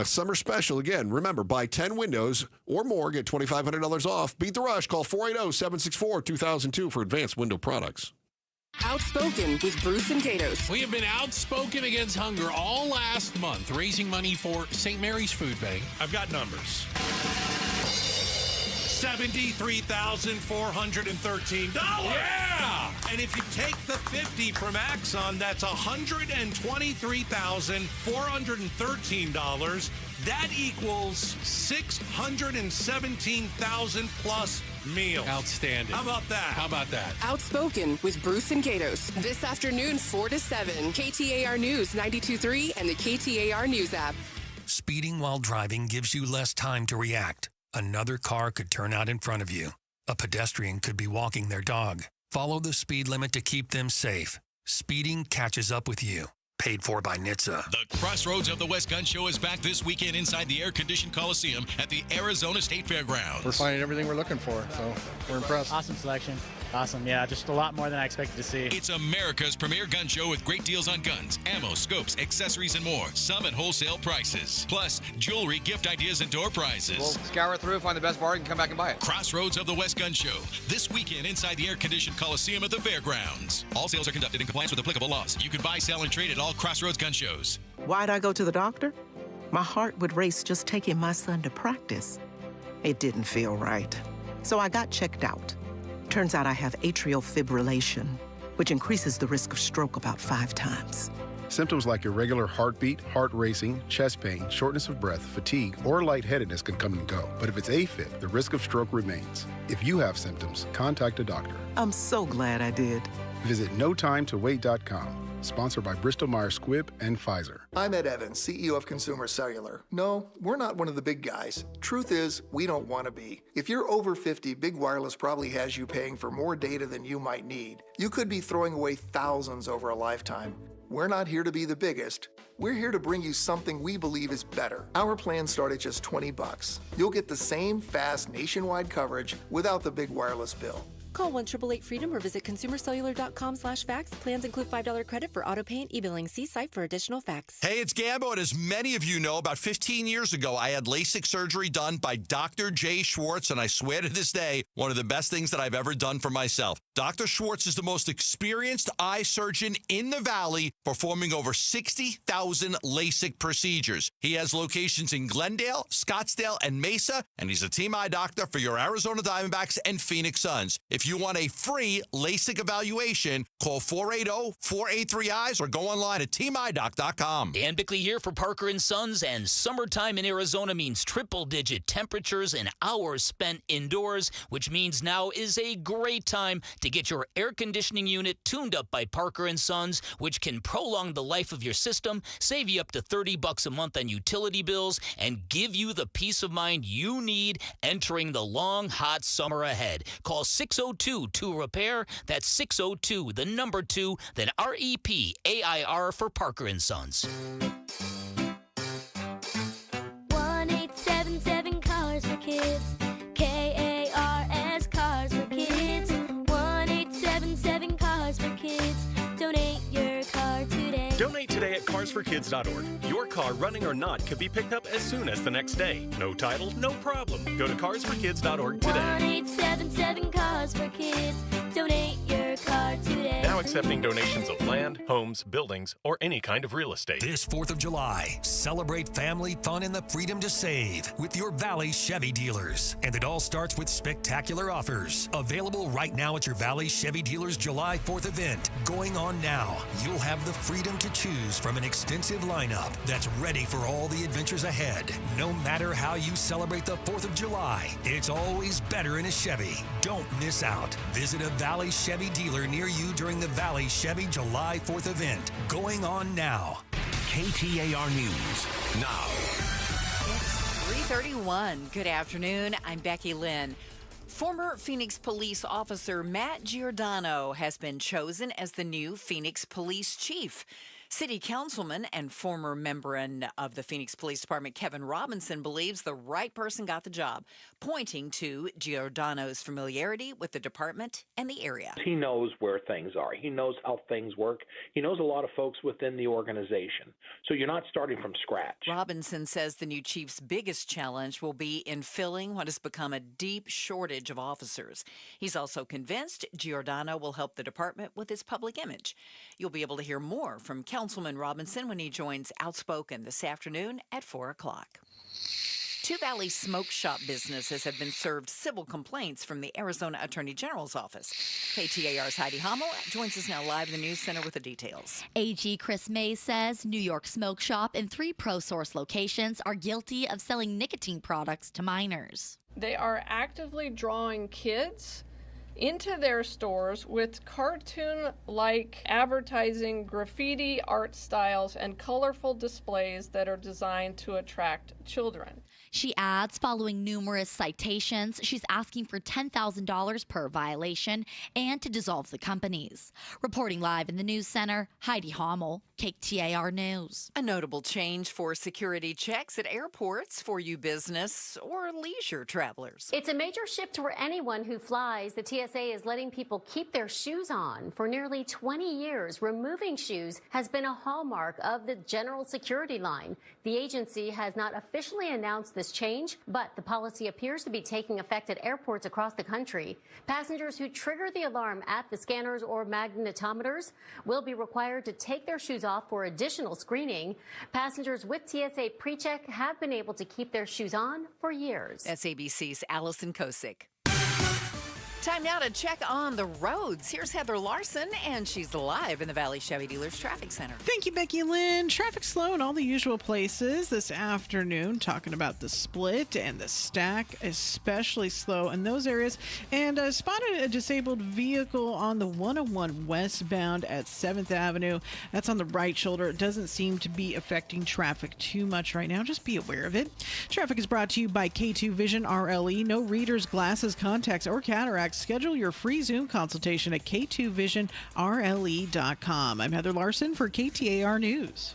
Summer special, again, remember, buy 10 windows or more, get $2,500 off. Beat the rush. Call 480-764-2002 for Advanced Window Products. Outspoken with Bruce and Gatos. We have been outspoken against hunger all last month, raising money for St. Mary's Food Bank. I've got numbers. $73,413. Yeah! And if you take the 50 from Axon, that's $123,413. That equals 617,000 plus meals. Outstanding. How about that? How about that? Outspoken with Bruce and Gatos. This afternoon, 4 to 7. KTAR News 92.3 and the KTAR News app. Speeding while driving gives you less time to react. Another car could turn out in front of you. A pedestrian could be walking their dog. Follow the speed limit to keep them safe. Speeding catches up with you. Paid for by NHTSA. The Crossroads of the West Gun Show is back this weekend inside the air-conditioned Coliseum at the Arizona State Fairgrounds. We're finding everything we're looking for, so we're impressed. Awesome selection. Awesome. Yeah, just a lot more than I expected to see. It's America's premier gun show with great deals on guns, ammo, scopes, accessories, and more. Some at wholesale prices. Plus, jewelry, gift ideas, and door prizes. We'll scour through, find the best bargain, come back and buy it. Crossroads of the West Gun Show. This weekend inside the air-conditioned Coliseum at the Fairgrounds. All sales are conducted in compliance with applicable laws. You can buy, sell, and trade at all Crossroads gun shows. Why'd I go to the doctor? My heart would race just taking my son to practice. It didn't feel right. So I got checked out. Turns out I have atrial fibrillation, which increases the risk of stroke about 5 times. Symptoms like irregular heartbeat, heart racing, chest pain, shortness of breath, fatigue, or lightheadedness can come and go. But if it's AFib, the risk of stroke remains. If you have symptoms, contact a doctor. I'm so glad I did. Visit notimetowait.com. Sponsored by Bristol-Myers Squibb and Pfizer. I'm Ed Evans, CEO of Consumer Cellular. No, we're not one of the big guys. Truth is, we don't want to be. If you're over 50, Big Wireless probably has you paying for more data than you might need. You could be throwing away thousands over a lifetime. We're not here to be the biggest. We're here to bring you something we believe is better. Our plans start at just $20. You'll get the same fast nationwide coverage without the big wireless bill. Call 1-888-FREEDOM or visit consumercellular.com/facts. Plans include $5 credit for auto pay and e-billing. See site for additional facts. Hey, it's Gambo, and as many of you know, about 15 years ago, I had LASIK surgery done by Dr. Jay Schwartz, and I swear to this day, one of the best things that I've ever done for myself. Dr. Schwartz is the most experienced eye surgeon in the Valley, performing over 60,000 LASIK procedures. He has locations in Glendale, Scottsdale, and Mesa, and he's a team eye doctor for your Arizona Diamondbacks and Phoenix Suns. If you want a free LASIK evaluation, call 480-483-EYES or go online at teamidoc.com. Dan Bickley here for Parker & Sons, and summertime in Arizona means triple-digit temperatures and hours spent indoors, which means now is a great time to get your air conditioning unit tuned up by Parker & Sons, which can prolong the life of your system, save you up to $30 a month on utility bills, and give you the peace of mind you need entering the long, hot summer ahead. Call 602-2-REPAIR. That's 602, the number 2, then REPAIR for Parker & Sons. 1-877 Cars for Kids. KARS Cars for Kids. 1-877 Cars for Kids. Donate your car today. Donate today at carsforkids.org. Your car, running or not, could be picked up as soon as the next day. No title, no problem. Go to carsforkids.org today. 1-877 Cars for Kids. Donate your car today. Now accepting donations of land, homes, buildings, or any kind of real estate. This 4th of July, celebrate family fun and the freedom to save with your Valley Chevy dealers. And it all starts with spectacular offers. Available right now at your Valley Chevy dealers July 4th event. Going on now. You'll have the freedom to choose from an extensive lineup that's ready for all the adventures ahead. No matter how you celebrate the 4th of July, it's always better in a Chevy. Don't miss out. Visit a Valley Chevy dealer near you during the Valley Chevy July 4th event. Going on now. KTAR News now. It's 3:31. Good afternoon. I'm Becky Lynn. Former Phoenix police officer Matt Giordano has been chosen as the new Phoenix police chief. City councilman and former member of the Phoenix Police Department, Kevin Robinson, believes the right person got the job, pointing to Giordano's familiarity with the department and the area. He knows where things are. He knows how things work. He knows a lot of folks within the organization. So you're not starting from scratch. Robinson says the new chief's biggest challenge will be in filling what has become a deep shortage of officers. He's also convinced Giordano will help the department with its public image. You'll be able to hear more from Councilman Robinson when he joins Outspoken this afternoon at 4 o'clock. Two Valley smoke shop businesses have been served civil complaints from the Arizona Attorney General's office. KTAR's Heidi Hommel joins us now live in the News Center with the details. AG Chris Mays says New York Smoke Shop and 3 ProSource locations are guilty of selling nicotine products to minors. They are actively drawing kids into their stores with cartoon-like advertising, graffiti art styles, and colorful displays that are designed to attract children. She adds, following numerous citations, she's asking for $10,000 per violation and to dissolve the companies. Reporting live in the news center, Heidi Hommel, KTAR News. A notable change for security checks at airports for you business or leisure travelers. It's a major shift for anyone who flies. The TSA is letting people keep their shoes on. For nearly 20 years, removing shoes has been a hallmark of the general security line. The agency has not officially announced this change, but the policy appears to be taking effect at airports across the country. Passengers who trigger the alarm at the scanners or magnetometers will be required to take their shoes off for additional screening. Passengers with TSA PreCheck have been able to keep their shoes on for years. That's ABC's Allison Kosick. Time now to check on the roads. Here's Heather Larson, and she's live in the Valley Chevy Dealers Traffic Center. Thank you, Becky Lynn. Traffic slow in all the usual places this afternoon, talking about the split and the stack, especially slow in those areas. And spotted a disabled vehicle on the 101 westbound at 7th Avenue. That's on the right shoulder. It doesn't seem to be affecting traffic too much right now. Just be aware of it. Traffic is brought to you by K2 Vision RLE. No readers, glasses, contacts, or cataracts. Schedule your free Zoom consultation at k2visionrle.com. I'm Heather Larson for KTAR News.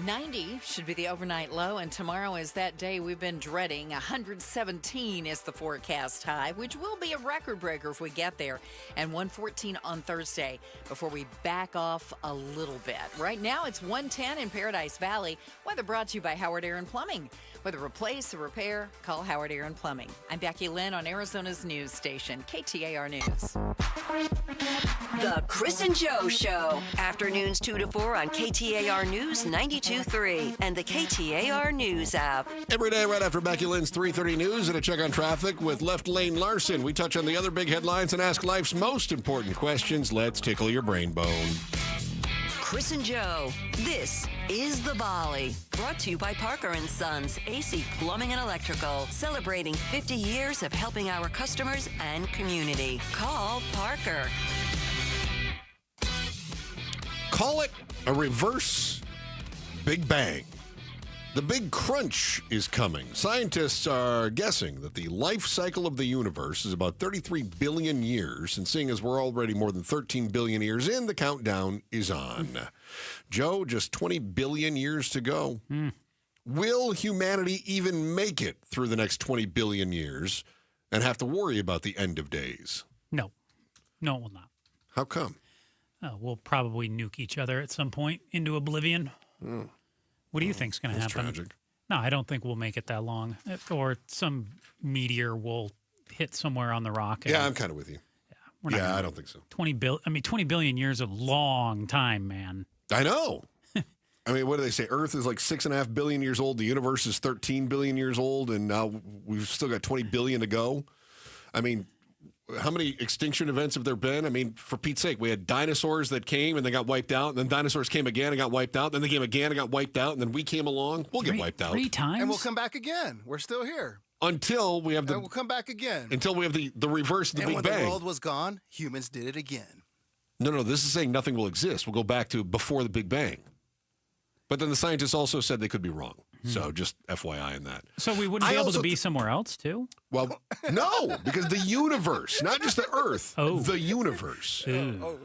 90 should be the overnight low, and tomorrow is that day we've been dreading. 117 is the forecast high, which will be a record breaker if we get there, and 114 on Thursday before we back off a little bit. Right now it's 110 in Paradise Valley. Weather brought to you by Howard Air and Plumbing. Whether replace or repair, call Howard Air and Plumbing. I'm Becky Lynn on Arizona's news station, KTAR News. The Chris and Joe Show. Afternoons 2 to 4 on KTAR News 92.3 and the KTAR News app. Every day right after Becky Lynn's 3:30 news and a check on traffic with Left Lane Larson. We touch on the other big headlines and ask life's most important questions. Let's tickle your brain bone. Chris and Joe, this is The Volley. Brought to you by Parker & Sons, AC Plumbing and Electrical. Celebrating 50 years of helping our customers and community. Call Parker. Call it a reverse Big Bang. The Big Crunch is coming. Scientists are guessing that the life cycle of the universe is about 33 billion years, and seeing as we're already more than 13 billion years in, the countdown is on. Joe, just 20 billion years to go. Will humanity even make it through the next 20 billion years and have to worry about the end of days? No. No, it will not. How come? We'll probably nuke each other at some point into oblivion. What do you think's going to happen? Tragic. No, I don't think we'll make it that long. Or some meteor will hit somewhere on the rock. Yeah, I'm kind of with you. Yeah, I don't think so. 20 billion years is a long time, man. I know. I mean, what do they say? Earth is like 6.5 billion years old. The universe is 13 billion years old, and now we've still got 20 billion to go. I mean, how many extinction events have there been? I mean, for Pete's sake, we had dinosaurs that came and they got wiped out, and then dinosaurs came again and got wiped out, then they came again and got wiped out, and then we came along. We'll get wiped out. 3 times? And we'll come back again. We're still here. Until we have And we'll come back again. Until we have the reverse of the Big Bang. And when the world was gone, humans did it again. No, this is saying nothing will exist. We'll go back to before the Big Bang. But then the scientists also said they could be wrong. So just FYI in that. So we wouldn't be able to be somewhere else, too? Well, no, because the universe, not just the Earth, the universe.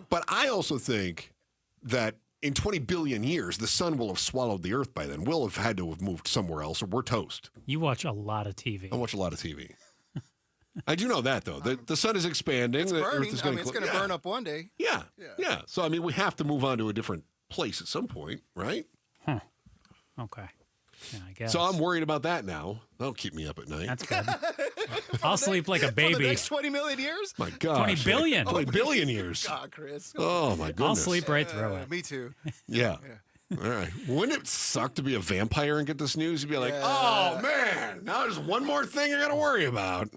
But I also think that in 20 billion years, the sun will have swallowed the Earth by then. We'll have had to have moved somewhere else, or we're toast. You watch a lot of TV. I watch a lot of TV. I do know that, though. The sun is expanding. It's the burning. Earth is It's going to burn up one day. Yeah. So, I mean, we have to move on to a different place at some point, right? Okay. Yeah, I guess. So I'm worried about that now. That'll keep me up at night. That's good. I'll sleep like a baby. For the next 20 million years? My God. 20 billion. 20 billion years. God, Chris. Oh, my goodness. I'll sleep right through it. Me too. Yeah. All right. Wouldn't it suck to be a vampire and get this news? You'd be like, oh, man, now there's one more thing I got to worry about.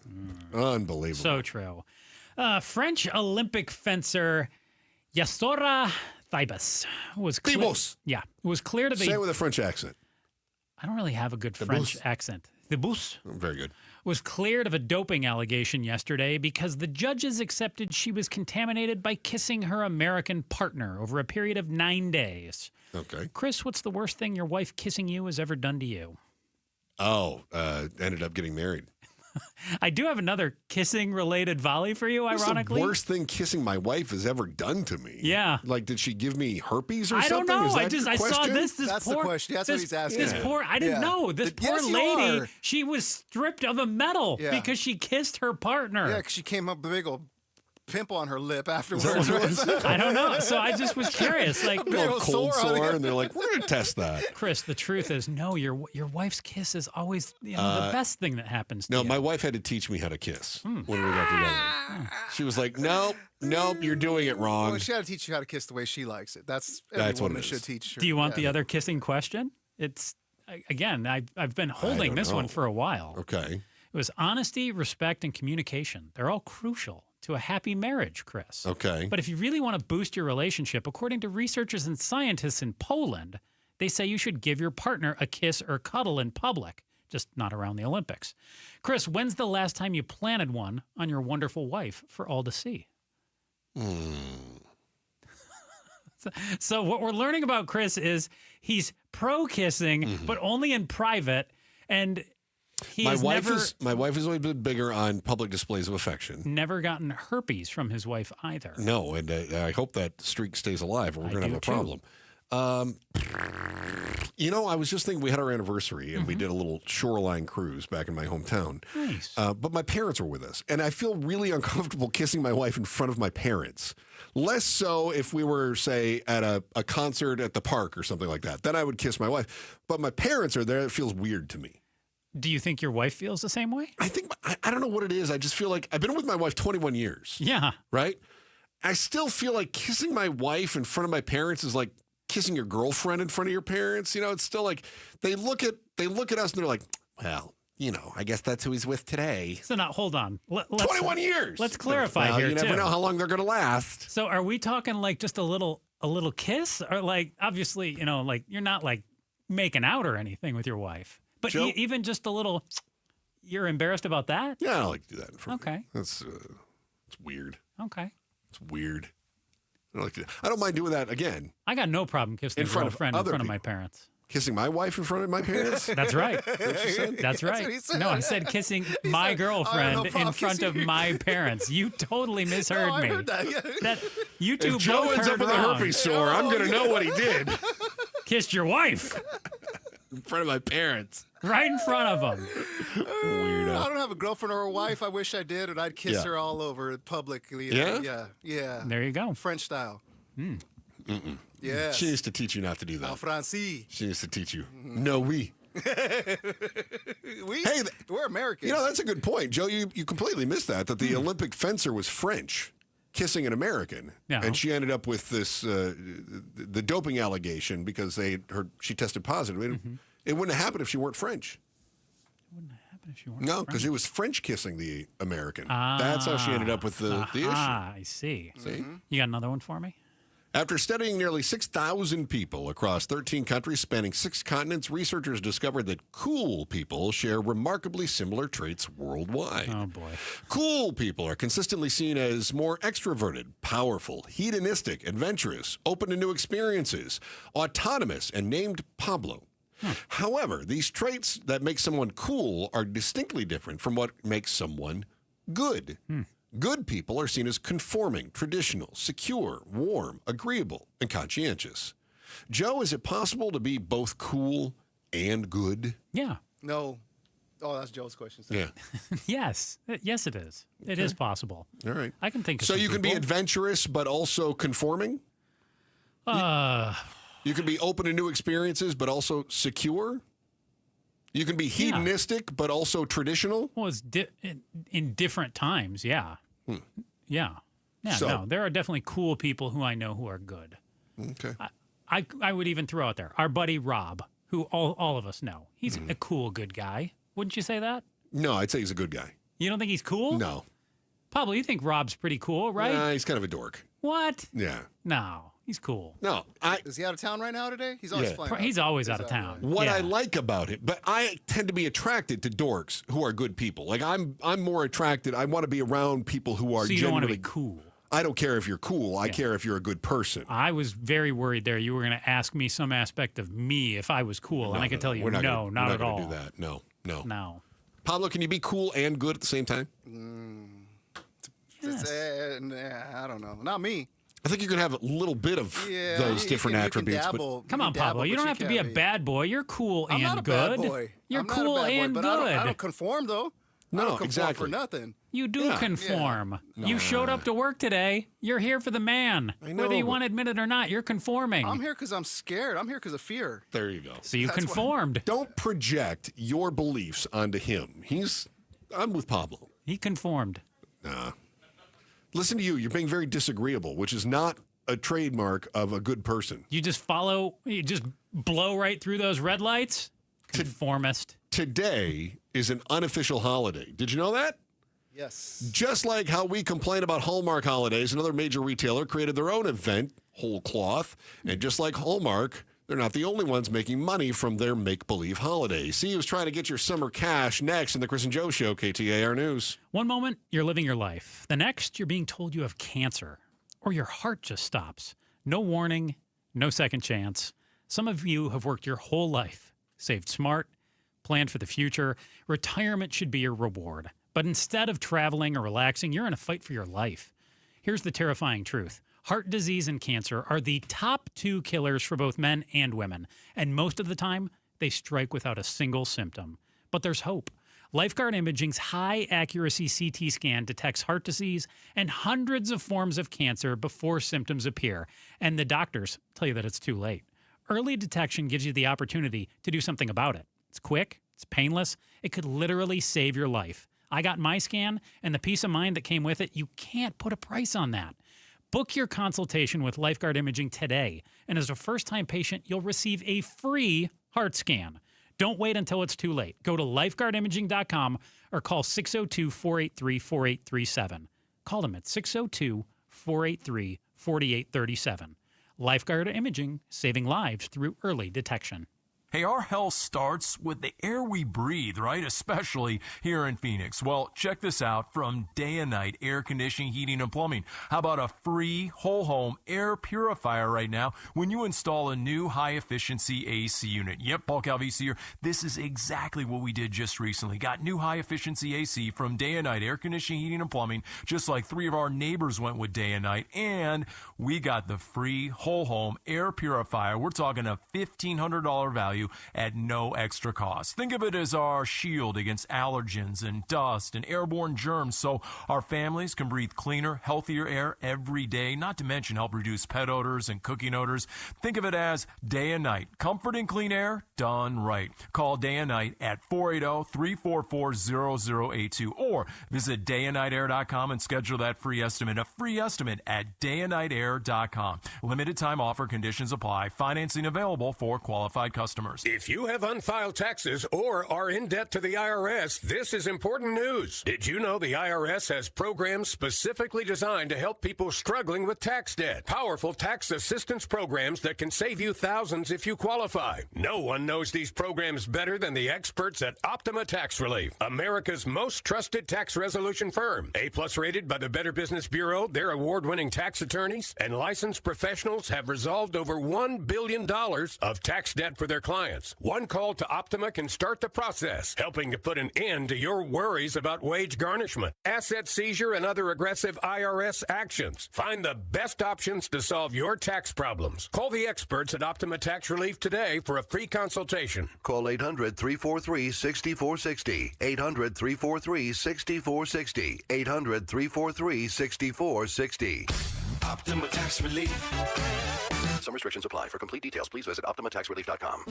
Unbelievable. So true. French Olympic fencer Yasora Thibas was clear to the... Say it with a French accent. I don't really have a good French accent. Thibas very good. Was cleared of a doping allegation yesterday because the judges accepted she was contaminated by kissing her American partner over a period of 9 days. Okay. Chris, what's the worst thing your wife kissing you has ever done to you? Ended up getting married. I do have another kissing-related volley for you, ironically. It's the worst thing kissing my wife has ever done to me. Yeah. Like, did she give me herpes or I something? don't know. Is that your I saw question? this That's poor, the question. That's what he's asking. This poor, I didn't know. This poor Yes, you lady, are. she was stripped of a medal because she kissed her partner. Yeah, because she came up with a big old pimple on her lip afterwards. I don't know. So I just was curious. Like, A big old cold sore on sore, it. and they're like, we're going to test that. Chris, the truth is, no, your wife's kiss is always the best thing that happens to you. No, my wife had to teach me how to kiss when we got together. She was like, nope, you're doing it wrong. Well, she had to teach you how to kiss the way she likes it. That's what it woman is. should teach her. Do you want the other kissing question? It's, again, I've been holding this one for a while. Okay. It was honesty, respect, and communication. They're all crucial to a happy marriage, Chris. Okay. But if you really want to boost your relationship, according to researchers and scientists in Poland, they say you should give your partner a kiss or cuddle in public, just not around the Olympics. Chris, when's the last time you planted one on your wonderful wife for all to see? So what we're learning about Chris is he's pro-kissing, but only in private, and My wife has always been bigger on public displays of affection. never gotten herpes from his wife either. No, and I hope that streak stays alive, or we're going to have a problem. I was just thinking we had our anniversary, and we did a little shoreline cruise back in my hometown. Nice. But my parents were with us, and I feel really uncomfortable kissing my wife in front of my parents. Less so if we were, say, at a concert at the park or something like that. Then I would kiss my wife. But my parents are there. It feels weird to me. Do you think your wife feels the same way? I think, I don't know what it is. I just feel like I've been with my wife 21 years. Yeah. Right? I still feel like kissing my wife in front of my parents is like kissing your girlfriend in front of your parents. It's still like they look at us and they're like, well, I guess that's who he's with today. So now, hold on. 21 years. Let's clarify well, here, you never too. know how long they're going to last. So are we talking like just a little kiss? Or like, obviously, like you're not like making out or anything with your wife. But even just a little, you're embarrassed about that? Yeah, I don't like to do that in front of Okay. me. It's weird. Okay. It's weird. I don't mind doing that again. I got no problem kissing In a front of girlfriend in other front of my people. parents. Kissing my wife in front of my parents? That's right. That's what you said? That's right. what he said. No, I said kissing my girlfriend no problem in front of kissing my parents. You totally misheard No, I me. heard that. Yeah. You two If Joe both ends heard up with a wrong. herpes sore, I'm going to know what he did Kissed your wife in front of my parents. right in front of them. Weirdo. I don't have a girlfriend or a wife. I wish I did, and I'd kiss Yeah. her all over publicly. Yeah? Yeah. There you go. French style. Mm-mm. Yes. She needs to teach you not to do En that. français. She needs to teach you. No, we. We're Americans. That's a good point. Joe, you completely missed that the Olympic fencer was French, kissing an American. Yeah. And she ended up with this, the doping allegation because she tested positive. It wouldn't have happened if she weren't French. No, because it was French kissing the American. That's how she ended up with the issue. I see. See? You got another one for me? After studying nearly 6,000 people across 13 countries spanning 6 continents, researchers discovered that cool people share remarkably similar traits worldwide. Oh, boy. Cool people are consistently seen as more extroverted, powerful, hedonistic, adventurous, open to new experiences, autonomous, and named Pablo. However, these traits that make someone cool are distinctly different from what makes someone good. Good people are seen as conforming, traditional, secure, warm, agreeable, and conscientious. Joe, is it possible to be both cool and good? Yeah. No. Oh, that's Joe's question. Yeah. Yes. Yes, it is. It is possible. All right. I can think of So some you can be people. adventurous, but also conforming? You can be open to new experiences, but also secure? You can be hedonistic, but also traditional? Well, it's in different times, yeah. Yeah. Yeah, So- no, there are definitely cool people who I know who are good. Okay. I would even throw out there our buddy Rob, who all of us know. He's a cool, good guy. Wouldn't you say that? No, I'd say he's a good guy. You don't think he's cool? No. Pablo, you think Rob's pretty cool, right? Nah, he's kind of a dork. What? Yeah. No, he's cool. No, Is he out of town right now today? He's always flying. He's always out of town. What Yeah. I like about it, but I tend to be attracted to dorks who are good people. Like I'm more attracted. I want to be around people who are So you don't want to genuinely be cool. I don't care if you're cool. I care if you're a good person. I was very worried there. You were going to ask me some aspect of me if I was cool, and I can tell you, not at all. We're not going to do that. No. Pablo, can you be cool and good at the same time? Yes. I don't know. Not me. I think you can have a little bit of those different attributes. Dabble, come on, Pablo. You don't have to be a bad boy. You're cool and good. I'm not a bad boy. You're cool and good. I don't conform, though. No, I don't conform exactly. for nothing. You do conform. Yeah. You showed up to work today. You're here for the man. I know, Whether you want to admit it or not, you're conforming. I'm here because I'm scared. I'm here because of fear. There you go. So you conformed. Don't project your beliefs onto him. I'm with Pablo. He conformed. Nah. Listen to you. You're being very disagreeable, which is not a trademark of a good person. You just blow right through those red lights? Conformist. Today is an unofficial holiday. Did you know that? Yes. Just like how we complain about Hallmark holidays, another major retailer created their own event, Whole Cloth. And just like Hallmark, they're not the only ones making money from their make-believe holidays. See who's trying to get your summer cash next in the Chris and Joe Show, KTAR News. One moment, you're living your life. The next, you're being told you have cancer. Or your heart just stops. No warning, no second chance. Some of you have worked your whole life, saved smart, planned for the future. Retirement should be your reward. But instead of traveling or relaxing, you're in a fight for your life. Here's the terrifying truth. Heart disease and cancer are the top 2 killers for both men and women. And most of the time, they strike without a single symptom. But there's hope. Lifeguard Imaging's high-accuracy CT scan detects heart disease and hundreds of forms of cancer before symptoms appear. And the doctors tell you that it's too late. Early detection gives you the opportunity to do something about it. It's quick. It's painless. It could literally save your life. I got my scan, and the peace of mind that came with it, you can't put a price on that. Book your consultation with Lifeguard Imaging today. And as a first-time patient, you'll receive a free heart scan. Don't wait until it's too late. Go to lifeguardimaging.com or call 602-483-4837. Call them at 602-483-4837. Lifeguard Imaging, saving lives through early detection. Hey, our health starts with the air we breathe, right? Especially here in Phoenix. Well, check this out from Day and Night Air Conditioning, Heating, and Plumbing. How about a free whole home air purifier right now when you install a new high-efficiency AC unit? Yep, Paul Calvisi here. This is exactly what we did just recently. Got new high-efficiency AC from Day and Night Air Conditioning, Heating, and Plumbing, just like 3 of our neighbors went with Day and Night. And we got the free whole home air purifier. We're talking a $1,500 value at no extra cost. Think of it as our shield against allergens and dust and airborne germs so our families can breathe cleaner, healthier air every day, not to mention help reduce pet odors and cooking odors. Think of it as Day and Night. Comfort and clean air done right. Call Day and Night at 480-344-0082 or visit dayandnightair.com and schedule that free estimate. A free estimate at dayandnightair.com. Limited time offer, conditions apply. Financing available for qualified customers. If you have unfiled taxes or are in debt to the IRS, this is important news. Did you know the IRS has programs specifically designed to help people struggling with tax debt? Powerful tax assistance programs that can save you thousands if you qualify. No one knows these programs better than the experts at Optima Tax Relief, America's most trusted tax resolution firm. A-plus rated by the Better Business Bureau, their award-winning tax attorneys and licensed professionals have resolved over $1 billion of tax debt for their clients. One call to Optima can start the process, helping to put an end to your worries about wage garnishment, asset seizure, and other aggressive IRS actions. Find the best options to solve your tax problems. Call the experts at Optima Tax Relief today for a free consultation. Call 800-343-6460. 800-343-6460. 800-343-6460. Optima Tax Relief. Some restrictions apply. For complete details, please visit OptimaTaxRelief.com.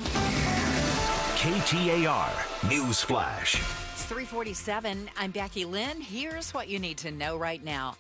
KTAR News Flash. It's 3:47. I'm Becky Lynn. Here's what you need to know right now.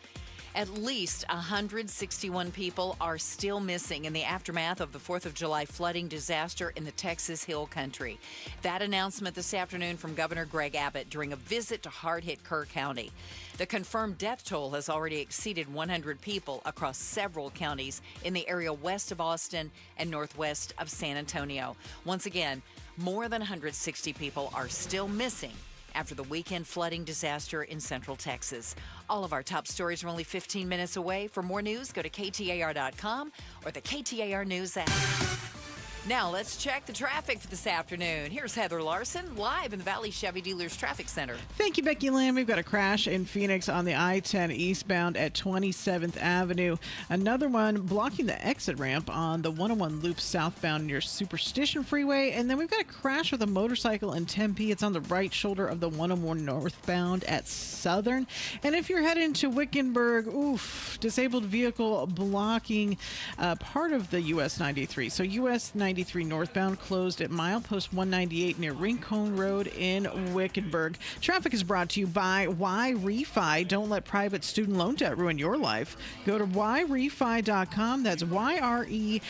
At least 161 people are still missing in the aftermath of the 4th of July flooding disaster in the Texas Hill Country. That announcement this afternoon from Governor Greg Abbott during a visit to hard-hit Kerr County. The confirmed death toll has already exceeded 100 people across several counties in the area west of Austin and northwest of San Antonio. Once again, more than 160 people are still missing after the weekend flooding disaster in Central Texas. All of our top stories are only 15 minutes away. For more news, go to KTAR.com or the KTAR News app. Now let's check the traffic for this afternoon. Here's Heather Larson live in the Valley Chevy Dealers Traffic Center. Thank you, Becky Lamb. We've got a crash in Phoenix on the I-10 eastbound at 27th Avenue. Another one blocking the exit ramp on the 101 loop southbound near Superstition Freeway. And then we've got a crash with a motorcycle in Tempe. It's on the right shoulder of the 101 northbound at Southern. And if you're heading to Wickenburg, disabled vehicle blocking part of the US 93. So US 93 northbound closed at milepost 198 near Rincon Road in Wickenburg. Traffic is brought to you by YRefi. Don't let private student loan debt ruin your life. Go to YRefi.com. That's YREFY.com.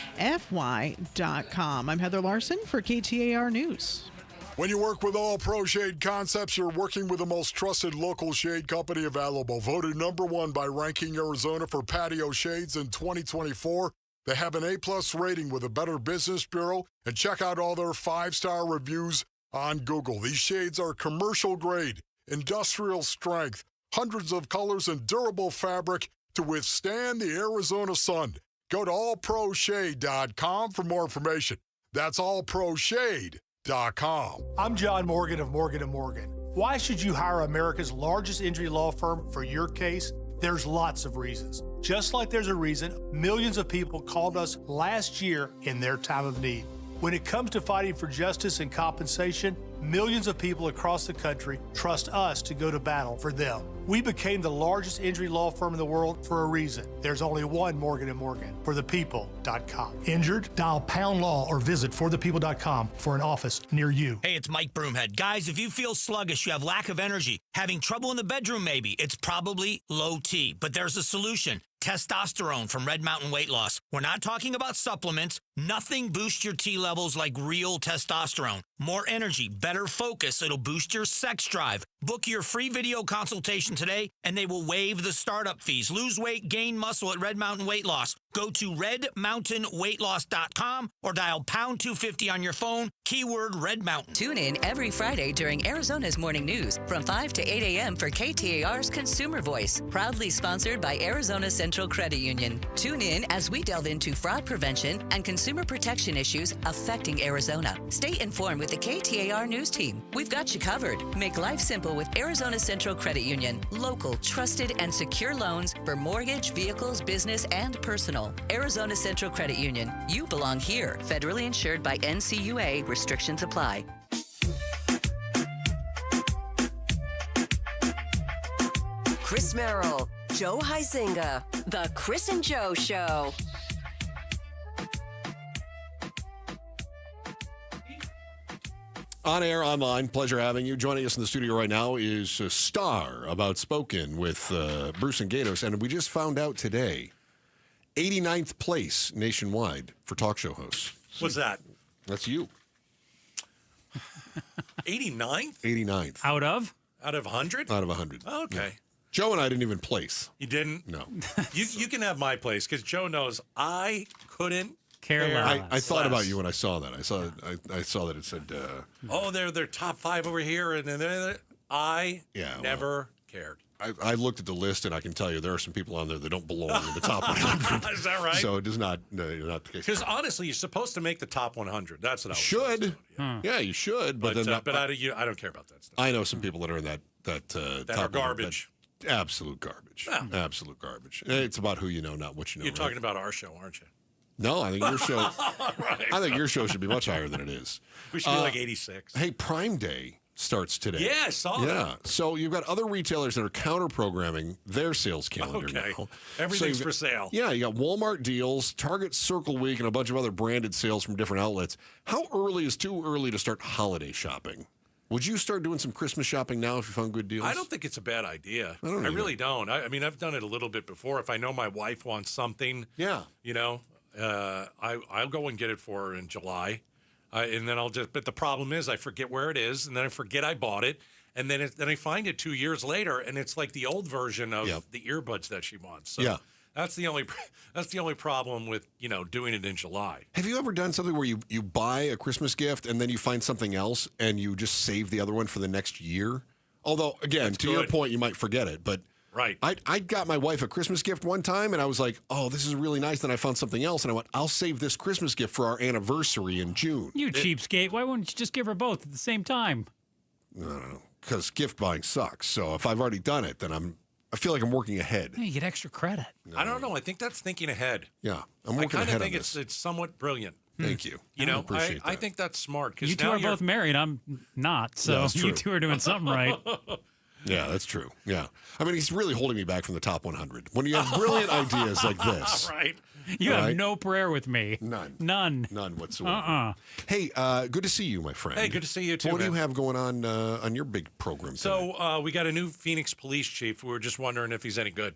I'm Heather Larson for KTAR News. When you work with All Pro Shade Concepts, you're working with the most trusted local shade company available. Voted #1 by Ranking Arizona for patio shades in 2024. They have an A+ rating with a Better Business Bureau, and check out all their 5-star reviews on Google. These shades are commercial grade, industrial strength, hundreds of colors and durable fabric to withstand the Arizona sun. Go to allproshade.com for more information. That's allproshade.com. I'm John Morgan of Morgan & Morgan. Why should you hire America's largest injury law firm for your case? There's lots of reasons. Just like there's a reason millions of people called us last year in their time of need. When it comes to fighting for justice and compensation, millions of people across the country trust us to go to battle for them. We became the largest injury law firm in the world for a reason. There's only one Morgan & Morgan, forthepeople.com. Injured? Dial pound law or visit forthepeople.com for an office near you. Hey, it's Mike Broomhead. Guys, if you feel sluggish, you have lack of energy, having trouble in the bedroom maybe, it's probably low T. But there's a solution. Testosterone from Red Mountain Weight Loss. We're not talking about supplements. Nothing boosts your T levels like real testosterone. More energy, better focus. It'll boost your sex drive. Book your free video consultation today, and they will waive the startup fees. Lose weight, gain muscle at Red Mountain Weight Loss. Go to redmountainweightloss.com or dial pound 250 on your phone, keyword Red Mountain. Tune in every Friday during Arizona's Morning News from 5 to 8 a.m. for KTAR's Consumer Voice, proudly sponsored by Arizona Central Credit Union. Tune in as we delve into fraud prevention and consumer protection issues affecting Arizona. Stay informed with the KTAR News team. We've got you covered. Make life simple with Arizona Central Credit Union. Local, trusted, and secure loans for mortgage, vehicles, business, and personal. Arizona Central Credit Union. You belong here. Federally insured by NCUA. Restrictions apply. Chris Merrill, Joe Huizinga, The Chris and Joe Show. On air, online, pleasure having you. Joining us in the studio right now is Star of Outspoken with Bruce and Gatos. And we just found out today, 89th place nationwide for talk show hosts. What's that? That's you. 89th? 89th. Out of? Out of 100? Out of 100. Oh, okay. Yeah. Joe and I didn't even place. You didn't? No. You can have my place because Joe knows I couldn't care less. I thought about you when I saw that. I saw that it said. They're top 5 over here, and then I never cared. I looked at the list, and I can tell you there are some people on there that don't belong in the top 100. Is that right? So it is not the case. Because honestly, you're supposed to make the top 100. That's what I was should. Yeah, you should. But then, I don't care about that stuff. I know some people that are in that that top are garbage. Absolute garbage. Yeah. Absolute garbage. It's about who you know, not what you know. You're talking about our show, aren't you? No, I think your show. Right. I think your show should be much higher than it is. We should be like 86. Hey, Prime Day starts today. Yeah, I saw that. Yeah, so you've got other retailers that are counter-programming their sales calendar now. Everything's for sale. Yeah, you got Walmart deals, Target Circle Week, and a bunch of other branded sales from different outlets. How early is too early to start holiday shopping? Would you start doing some Christmas shopping now if you found good deals? I don't think it's a bad idea. I really don't. I mean, I've done it a little bit before. If I know my wife wants something, I'll go and get it for her in July. And then but the problem is I forget where it is, and then I forget I bought it, and then I find it 2 years later, and it's like the old version of the earbuds that she wants. So that's the only problem with doing it in July. Have you ever done something where you buy a Christmas gift and then you find something else and you just save the other one for the next year? Although, again, That's to your good. point, you might forget it, but Right. I got my wife a Christmas gift one time, and I was like, oh, this is really nice. Then I found something else, and I went, I'll save this Christmas gift for our anniversary in June. You cheapskate. Why wouldn't you just give her both at the same time? No, because gift buying sucks. So if I've already done it, then I feel like I'm working ahead. Yeah, you get extra credit. I don't know. I think that's thinking ahead. Yeah, I'm I working kind ahead of think on this. it's somewhat brilliant. Thank you. You know, appreciate I that. think that's smart. 'Cause You two now are you're- both married. I'm not. So that's you true. two are doing something right. Yeah, that's true. Yeah. I mean, he's really holding me back from the top 100. When you have brilliant ideas like this. Right. You have Right? no prayer with me. None. None whatsoever. Hey, good to see you, my friend. Hey, good to see you too, What do man. you have going on your big program tonight? So we got a new Phoenix police chief. We were just wondering if he's any good.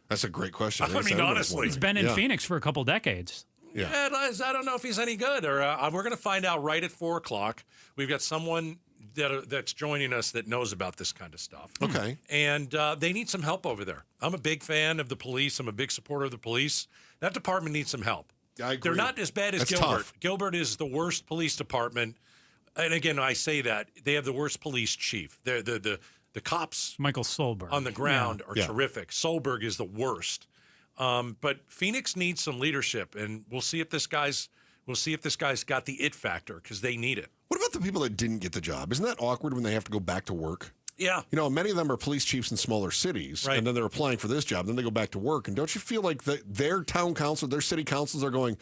That's a great question. I mean, Everybody's honestly. wondering. He's been in Yeah. Phoenix for a couple decades. Yeah. I don't know if he's any good. Or we're going to find out right at 4 o'clock. We've got someone that's joining us that knows about this kind of stuff. Okay. And they need some help over there. I'm a big fan of the police. I'm a big supporter of the police. That department needs some help. I agree. They're not as bad as That's Gilbert. tough. Gilbert is the worst police department. And again, I say that. They have the worst police chief. The cops Michael Solberg on the ground are Yeah. terrific. Solberg is the worst. But Phoenix needs some leadership, and we'll see if this guy's got the it factor, because they need it. What about the people that didn't get the job? Isn't that awkward when they have to go back to work? Yeah. You know, many of them are police chiefs in smaller cities, Right. and then they're applying for this job. Then they go back to work. And don't you feel like their town council, their city councils are going,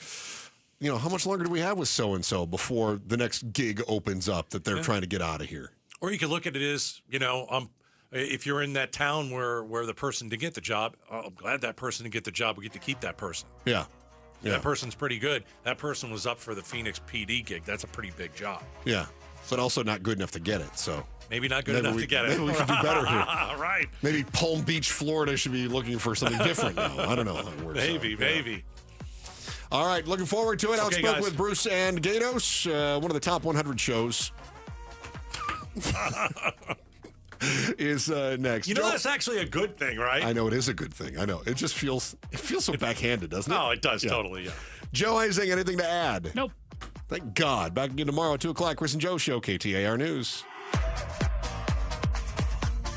you know, how much longer do we have with so-and-so before the next gig opens up that they're trying to get out of here? Or you could look at it as, you know, if you're in that town where the person didn't get the job, I'm glad that person didn't get the job. We get to keep that person. Yeah. Yeah. That person's pretty good. That person was up for the Phoenix PD gig. That's a pretty big job. Yeah. But also not good enough to get it, so. Maybe not good Maybe enough to get it. Maybe we should do better here. Right. Maybe Palm Beach, Florida should be looking for something different now. I don't know how it works. Maybe. All right, looking forward to it. Okay, Outspoken guys. with Bruce and Gatos, one of the top 100 shows. Is next. You know, Joe- that's actually a good thing, right? I know it is a good thing. I know. It just feels so backhanded, doesn't it? Oh, it does, totally, yeah. Joe Heising, anything to add? Nope. Thank God. Back again tomorrow at 2 o'clock. Chris and Joe Show, KTAR News.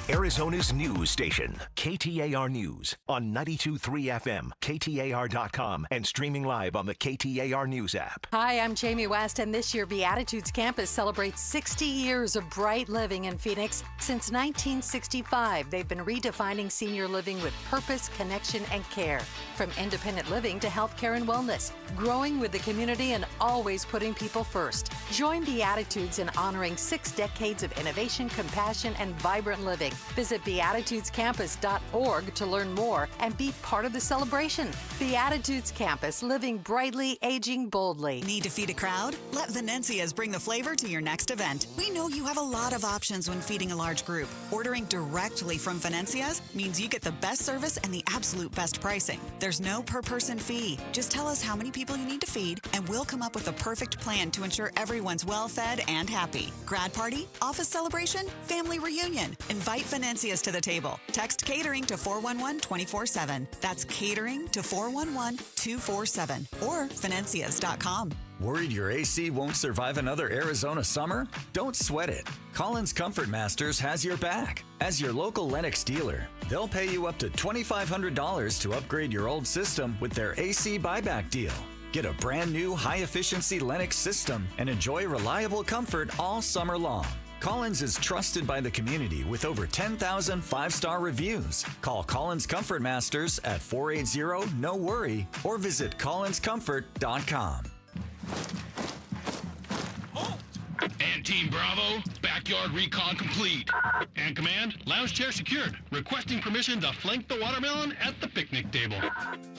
Arizona's news station, KTAR News, on 92.3 FM, KTAR.com, and streaming live on the KTAR News app. Hi, I'm Jamie West, and this year Beatitudes Campus celebrates 60 years of bright living in Phoenix. Since 1965, they've been redefining senior living with purpose, connection, and care. From independent living to healthcare and wellness, growing with the community and always putting people first. Join Beatitudes in honoring 6 decades of innovation, compassion, and vibrant living. Visit beatitudescampus.org to learn more and be part of the celebration. Beatitudes Campus, living brightly, aging boldly. Need to feed a crowd? Let Venencia's bring the flavor to your next event. We know you have a lot of options when feeding a large group. Ordering directly from Venencia's means you get the best service and the absolute best pricing. There's no per-person fee. Just tell us how many people you need to feed, and we'll come up with a perfect plan to ensure everyone's well-fed and happy. Grad party? Office celebration? Family reunion? Invite Venencia's to the table. Text catering to 411-24/7. That's catering to 411-247 or Venencias.com. Worried your AC won't survive another Arizona summer? Don't sweat it. Collins Comfort Masters has your back. As your local Lennox dealer, they'll pay you up to $2,500 to upgrade your old system with their AC buyback deal. Get a brand new high-efficiency Lennox system and enjoy reliable comfort all summer long. Collins is trusted by the community with over 10,000 five-star reviews. Call Collins Comfort Masters at 480-NO-WORRY or visit collinscomfort.com. And Team Bravo, backyard recon complete. And Command, lounge chair secured. Requesting permission to flank the watermelon at the picnic table.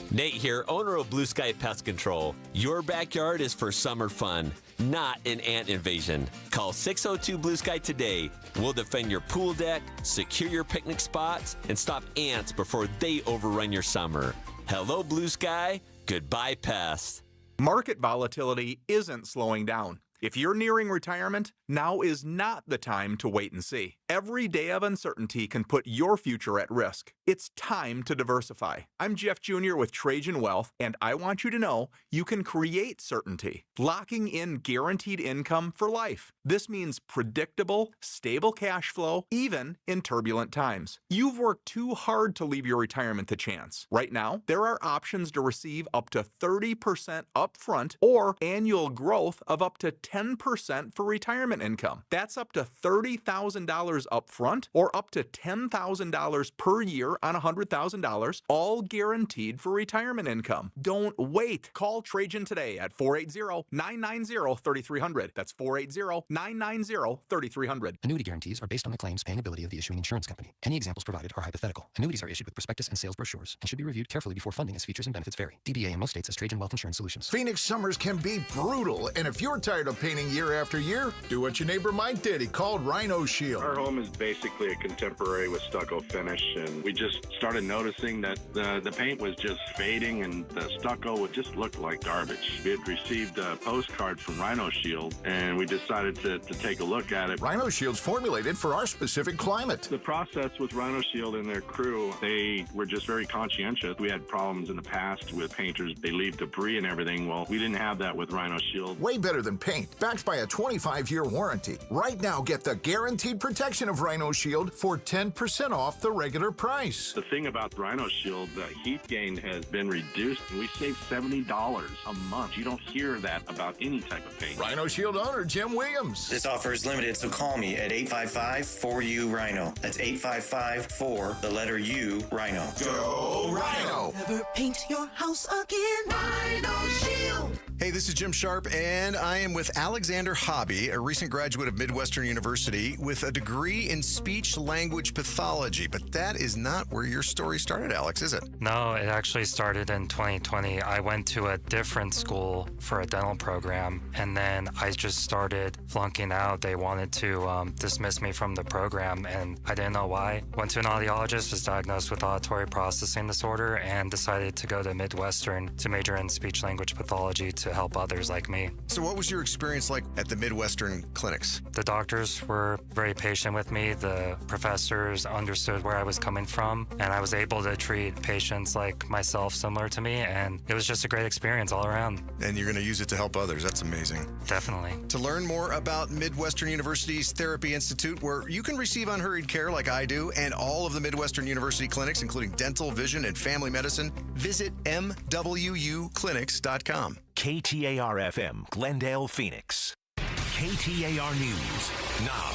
Nate here, owner of Blue Sky Pest Control. Your backyard is for summer fun, not an ant invasion. Call 602 Blue Sky today. We'll defend your pool deck, secure your picnic spots, and stop ants before they overrun your summer. Hello, Blue Sky. Goodbye, pests. Market volatility isn't slowing down. If you're nearing retirement, now is not the time to wait and see. Every day of uncertainty can put your future at risk. It's It's time to diversify. I'm Jeff Jr. with Trajan Wealth, and I want you to know you can create certainty, locking in guaranteed income for life. This means predictable, stable cash flow, even in turbulent times. You've worked too hard to leave your retirement to chance. Right now, there are options to receive up to 30% upfront or annual growth of up to 10% for retirement income. That's up to $30,000 upfront or up to $10,000 per year on $100,000, all guaranteed for retirement income. Don't wait. Call Trajan today at 480-990-3300. That's 480-990-3300. Annuity guarantees are based on the claims paying ability of the issuing insurance company. Any examples provided are hypothetical. Annuities are issued with prospectus and sales brochures and should be reviewed carefully before funding as features and benefits vary. DBA in most states as Trajan Wealth Insurance Solutions. Phoenix summers can be brutal, and if you're tired of painting year after year, do what your neighbor Mike did. He called Rhino Shield. Our home is basically a contemporary with stucco finish, and we just started noticing that the paint was just fading and the stucco would just look like garbage. We had received a postcard from Rhino Shield, and we decided to take a look at it. Rhino Shield's formulated for our specific climate. The process with Rhino Shield and their crew, they were just very conscientious. We had problems in the past with painters. They leave debris and everything. Well, we didn't have that with Rhino Shield. Way better than paint, backed by a 25-year warranty. Right now, get the guaranteed protection of Rhino Shield for 10% off the regular price. The thing about Rhino Shield, the heat gain has been reduced, and we save $70 a month. You don't hear that about any type of paint. Rhino Shield owner Jim Williams. This offer is limited, so call me at 855-4U-RHINO. That's 855-4-U-RHINO. Go Rhino! Never paint your house again. Rhino Shield. Hey, this is Jim Sharp, and I am with Alexander Hobby, a recent graduate of Midwestern University with a degree in speech-language pathology. But that is not where your story started, Alex, is it? No, it actually started in 2020. I went to a different school for a dental program, and then I just started flunking out. They wanted to dismiss me from the program, and I didn't know why. Went to an audiologist, was diagnosed with auditory processing disorder, and decided to go to Midwestern to major in speech-language pathology to help others like me. So what was your experience like at the Midwestern clinics? The doctors were very patient with me. The professors understood where I was coming from, and I was able to treat patients like myself similar to me, and it was just a great experience all around. And you're going to use it to help others. That's amazing. Definitely. To learn more about Midwestern University's Therapy Institute, where you can receive unhurried care like I do, and all of the Midwestern University clinics, including dental, vision, and family medicine, visit mwuclinics.com. KTAR-FM, Glendale, Phoenix. KTAR News now.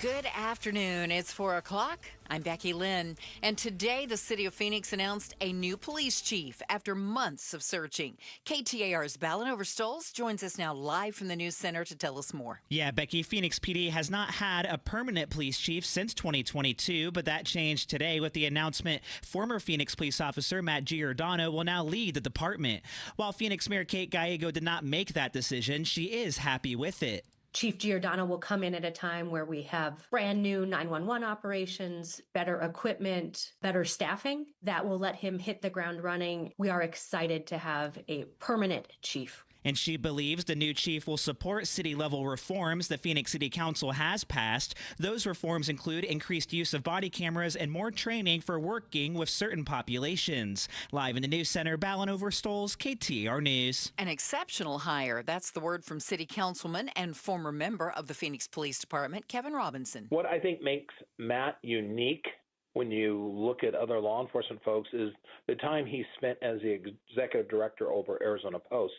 Good afternoon. It's 4 o'clock. I'm Becky Lynn. And today, the city of Phoenix announced a new police chief after months of searching. KTAR's Balanover Stoles joins us now live from the News Center to tell us more. Yeah, Becky, Phoenix PD has not had a permanent police chief since 2022, but that changed today with the announcement former Phoenix police officer Matt Giordano will now lead the department. While Phoenix Mayor Kate Gallego did not make that decision, she is happy with it. Chief Giordano will come in at a time where we have brand new 911 operations, better equipment, better staffing. That will let him hit the ground running. We are excited to have a permanent chief. And she believes the new chief will support city-level reforms the Phoenix City Council has passed. Those reforms include increased use of body cameras and more training for working with certain populations. Live in the News Center, Balanover Stoles, KTAR News. An exceptional hire. That's the word from City Councilman and former member of the Phoenix Police Department, Kevin Robinson. What I think makes Matt unique when you look at other law enforcement folks is the time he spent as the executive director over Arizona Post,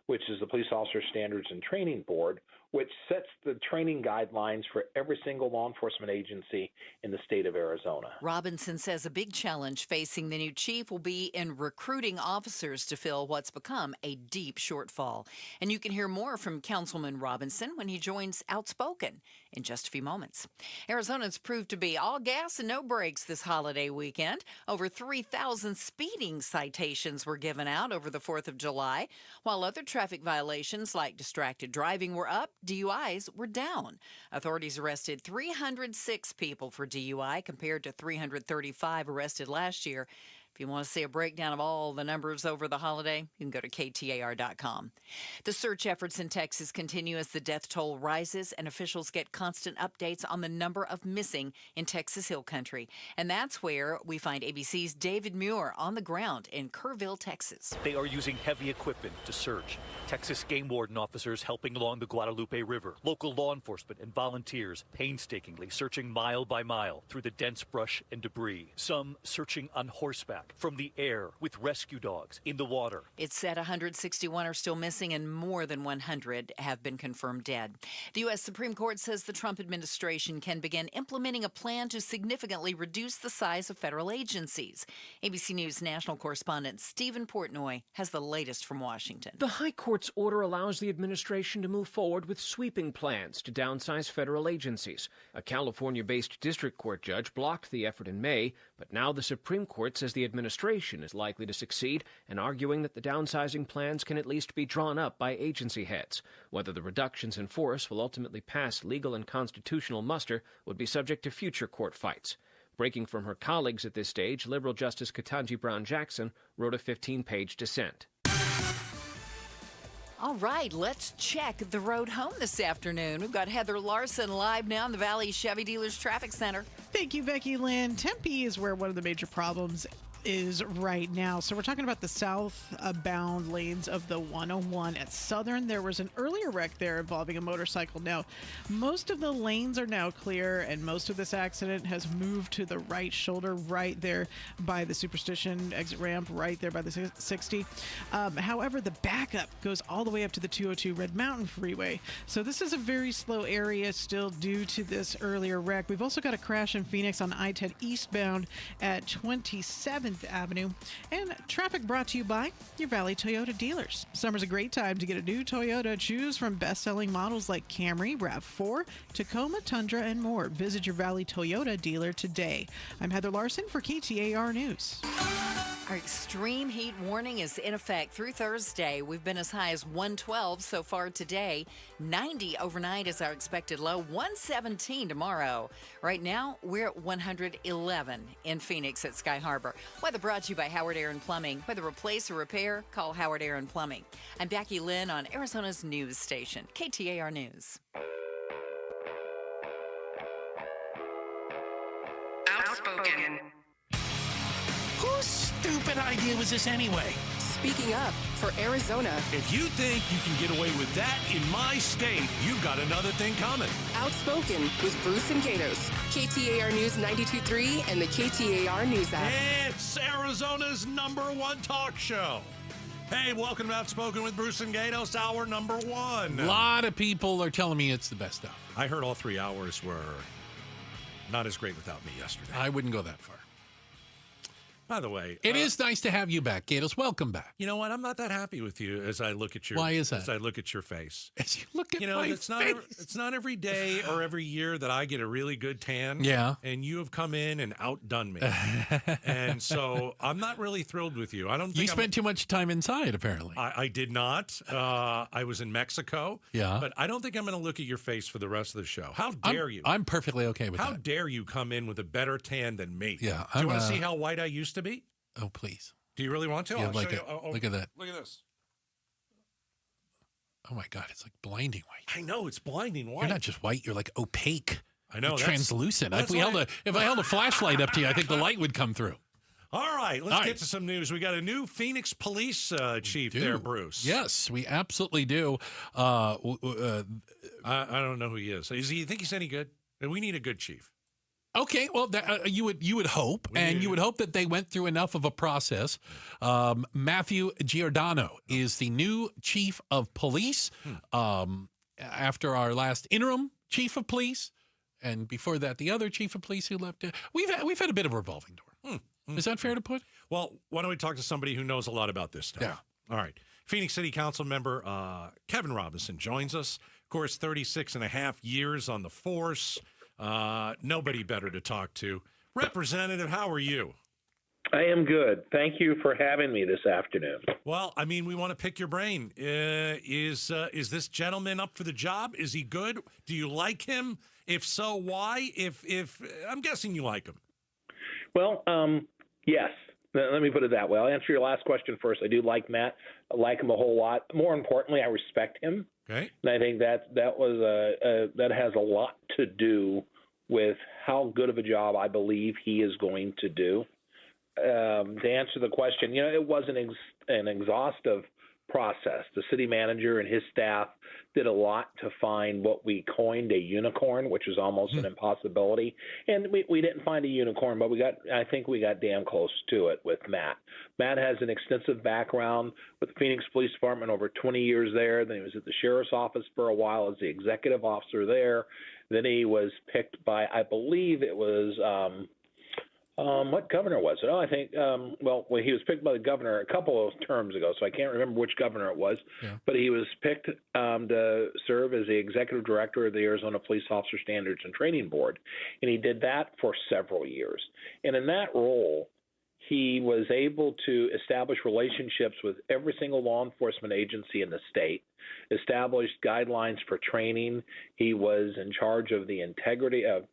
which is the Police Officer Standards and Training Board, which sets the training guidelines for every single law enforcement agency in the state of Arizona. Robinson says a big challenge facing the new chief will be in recruiting officers to fill what's become a deep shortfall. And you can hear more from Councilman Robinson when he joins Outspoken in just a few moments. Arizona's proved to be all gas and no brakes this holiday weekend. Over 3,000 speeding citations were given out over the 4th of July, while other traffic violations like distracted driving were up. DUIs were down. Authorities arrested 306 people for DUI compared to 335 arrested last year. If you want to see a breakdown of all the numbers over the holiday, you can go to KTAR.com. The search efforts in Texas continue as the death toll rises, and officials get constant updates on the number of missing in Texas Hill Country. And that's where we find ABC's David Muir on the ground in Kerrville, Texas. They are using heavy equipment to search. Texas game warden officers helping along the Guadalupe River. Local law enforcement and volunteers painstakingly searching mile by mile through the dense brush and debris. Some searching on horseback, from the air, with rescue dogs in the water. It's said 161 are still missing and more than 100 have been confirmed dead. The U.S. Supreme Court says the Trump administration can begin implementing a plan to significantly reduce the size of federal agencies. ABC News national correspondent Stephen Portnoy has the latest from Washington. The High Court's order allows the administration to move forward with sweeping plans to downsize federal agencies. A California-based district court judge blocked the effort in May, but now the Supreme Court says the administration is likely to succeed and arguing that the downsizing plans can at least be drawn up by agency heads. Whether the reductions in force will ultimately pass legal and constitutional muster would be subject to future court fights. Breaking from her colleagues at this stage, liberal Justice Ketanji Brown Jackson wrote a 15-page dissent. All right, let's check the road home this afternoon. We've got Heather Larson live now in the Valley Chevy Dealers Traffic Center. Thank you, Becky Lynn. Tempe is where one of the major problems is right now. So we're talking about the southbound lanes of the 101 at Southern. There was an earlier wreck there involving a motorcycle. Now, most of the lanes are now clear, and most of this accident has moved to the right shoulder right there by the Superstition exit ramp, right there by the 60. However, the backup goes all the way up to the 202 Red Mountain Freeway. So this is a very slow area still due to this earlier wreck. We've also got a crash in Phoenix on I-10 eastbound at 27th Avenue. And traffic brought to you by your Valley Toyota dealers. Summer's a great time to get a new Toyota. Choose from best-selling models like Camry, RAV4, Tacoma, Tundra, and more. Visit your Valley Toyota dealer today. I'm Heather Larson for KTAR News. Our extreme heat warning is in effect through Thursday. We've been as high as 112 so far today. 90 overnight is our expected low. 117 tomorrow. Right now, we're at 111 in Phoenix at Sky Harbor. Weather brought to you by Howard Aaron Plumbing. Whether replace or repair, call Howard Aaron Plumbing. I'm Becky Lynn on Arizona's news station, KTAR News. Outspoken. Whose stupid idea was this anyway? Speaking up for Arizona. If you think you can get away with that in my state, you've got another thing coming. Outspoken with Bruce and Gatos. KTAR News 92.3 and the KTAR News app. It's Arizona's #1 talk show. Hey, welcome to Outspoken with Bruce and Gatos, hour number 1. A lot of people are telling me it's the best hour. I heard all 3 hours were not as great without me yesterday. I wouldn't go that far. By the way, it is nice to have you back, Gatos. Welcome back. You know what? I'm not that happy with you as I look at your. Why is that? As I look at your face. As you look at my face. It's not every day or every year that I get a really good tan. Yeah. And you have come in and outdone me, and so I'm not really thrilled with you. I don't. Think you spent too much time inside, apparently. I did not. I was in Mexico. Yeah. But I don't think I'm going to look at your face for the rest of the show. How dare you? I'm perfectly okay with that. How dare you come in with a better tan than me? Yeah. Do you want to see how white I used to be? Oh, please. Do you really want to? Yeah, I'll show you. Look at that. Look at this. Oh, my God. It's like blinding white. I know. It's blinding white. You're not just white. You're like opaque. I know. You're translucent. If I held a flashlight up to you, I think the light would come through. All right. Let's get to some news. We got a new Phoenix police chief there, Bruce. Yes, we absolutely do. I don't know who he is. You think he's any good? We need a good chief. Okay, well, you would hope, you would hope that they went through enough of a process. Matthew Giordano is the new chief of police after our last interim chief of police, and before that, the other chief of police who left. We've had a bit of a revolving door. Is that fair to put? Well, why don't we talk to somebody who knows a lot about this stuff? Yeah. All right. Phoenix City Council member Kevin Robinson joins us. Of course, 36 and a half years on the force. Nobody better to talk to. Representative, how are you? I am good. Thank you for having me this afternoon. Well, I mean, we want to pick your brain. Is this gentleman up for the job? Is he good? Do you like him? If so, why? If I'm guessing you like him. Well, yes. Let me put it that way. I'll answer your last question first. I do like Matt. I like him a whole lot. More importantly, I respect him. Okay. And I think that has a lot to do with how good of a job I believe he is going to do. To answer the question, it wasn't an exhaustive process. The city manager and his staff did a lot to find what we coined a unicorn, which is almost an impossibility. And we didn't find a unicorn, but I think we got damn close to it with Matt. Matt has an extensive background with the Phoenix Police Department, over 20 years there. Then he was at the sheriff's office for a while as the executive officer there. Then he was picked by, I believe it was what governor was it? I think, he was picked by the governor a couple of terms ago, so I can't remember which governor it was. Yeah. But he was picked to serve as the executive director of the Arizona Police Officer Standards and Training Board. And he did that for several years. And in that role, he was able to establish relationships with every single law enforcement agency in the state, established guidelines for training. He was in charge of the integrity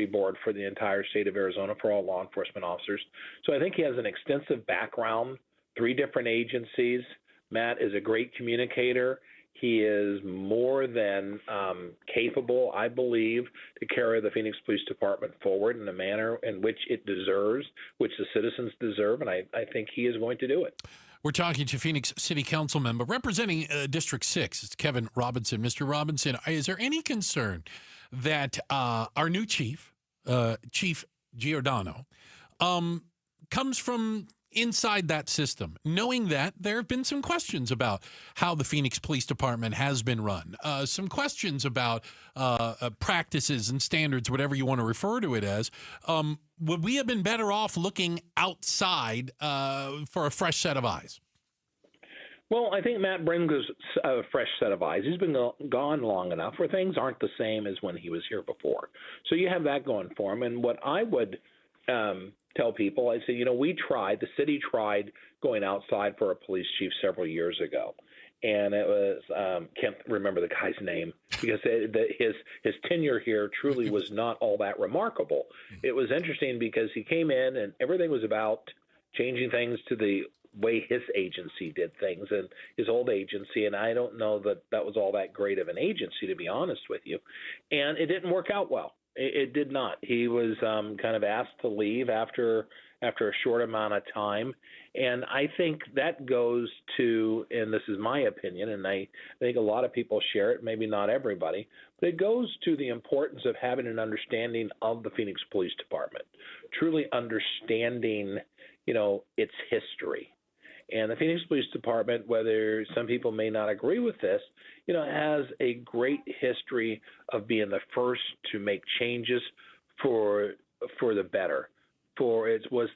board for the entire state of Arizona for all law enforcement officers. So I think he has an extensive background, 3 different agencies. Matt is a great communicator. He is more than capable, I believe, to carry the Phoenix Police Department forward in the manner in which it deserves, which the citizens deserve, and I think he is going to do it. We're talking to Phoenix City Council member representing District 6. It's Kevin Robinson. Mr. Robinson, is there any concern that our new chief, Chief Giordano, comes from inside that system, knowing that there have been some questions about how the Phoenix Police Department has been run, some questions about practices and standards, whatever you want to refer to it as. Would we have been better off looking outside for a fresh set of eyes? Well, I think Matt brings a fresh set of eyes. He's been gone long enough where things aren't the same as when he was here before. So you have that going for him. And what I would tell people, I say, the city tried going outside for a police chief several years ago. And it was, can't remember the guy's name because his tenure here truly was not all that remarkable. It was interesting because he came in and everything was about changing things to the way his agency did things and his old agency. And I don't know that was all that great of an agency, to be honest with you. And it didn't work out well. It did not. He was kind of asked to leave after a short amount of time. And I think that goes to, and this is my opinion, and I think a lot of people share it, maybe not everybody, but it goes to the importance of having an understanding of the Phoenix Police Department, truly understanding, its history. And the Phoenix Police Department, whether some people may not agree with this, has a great history of being the first to make changes for the better. Phoenix Police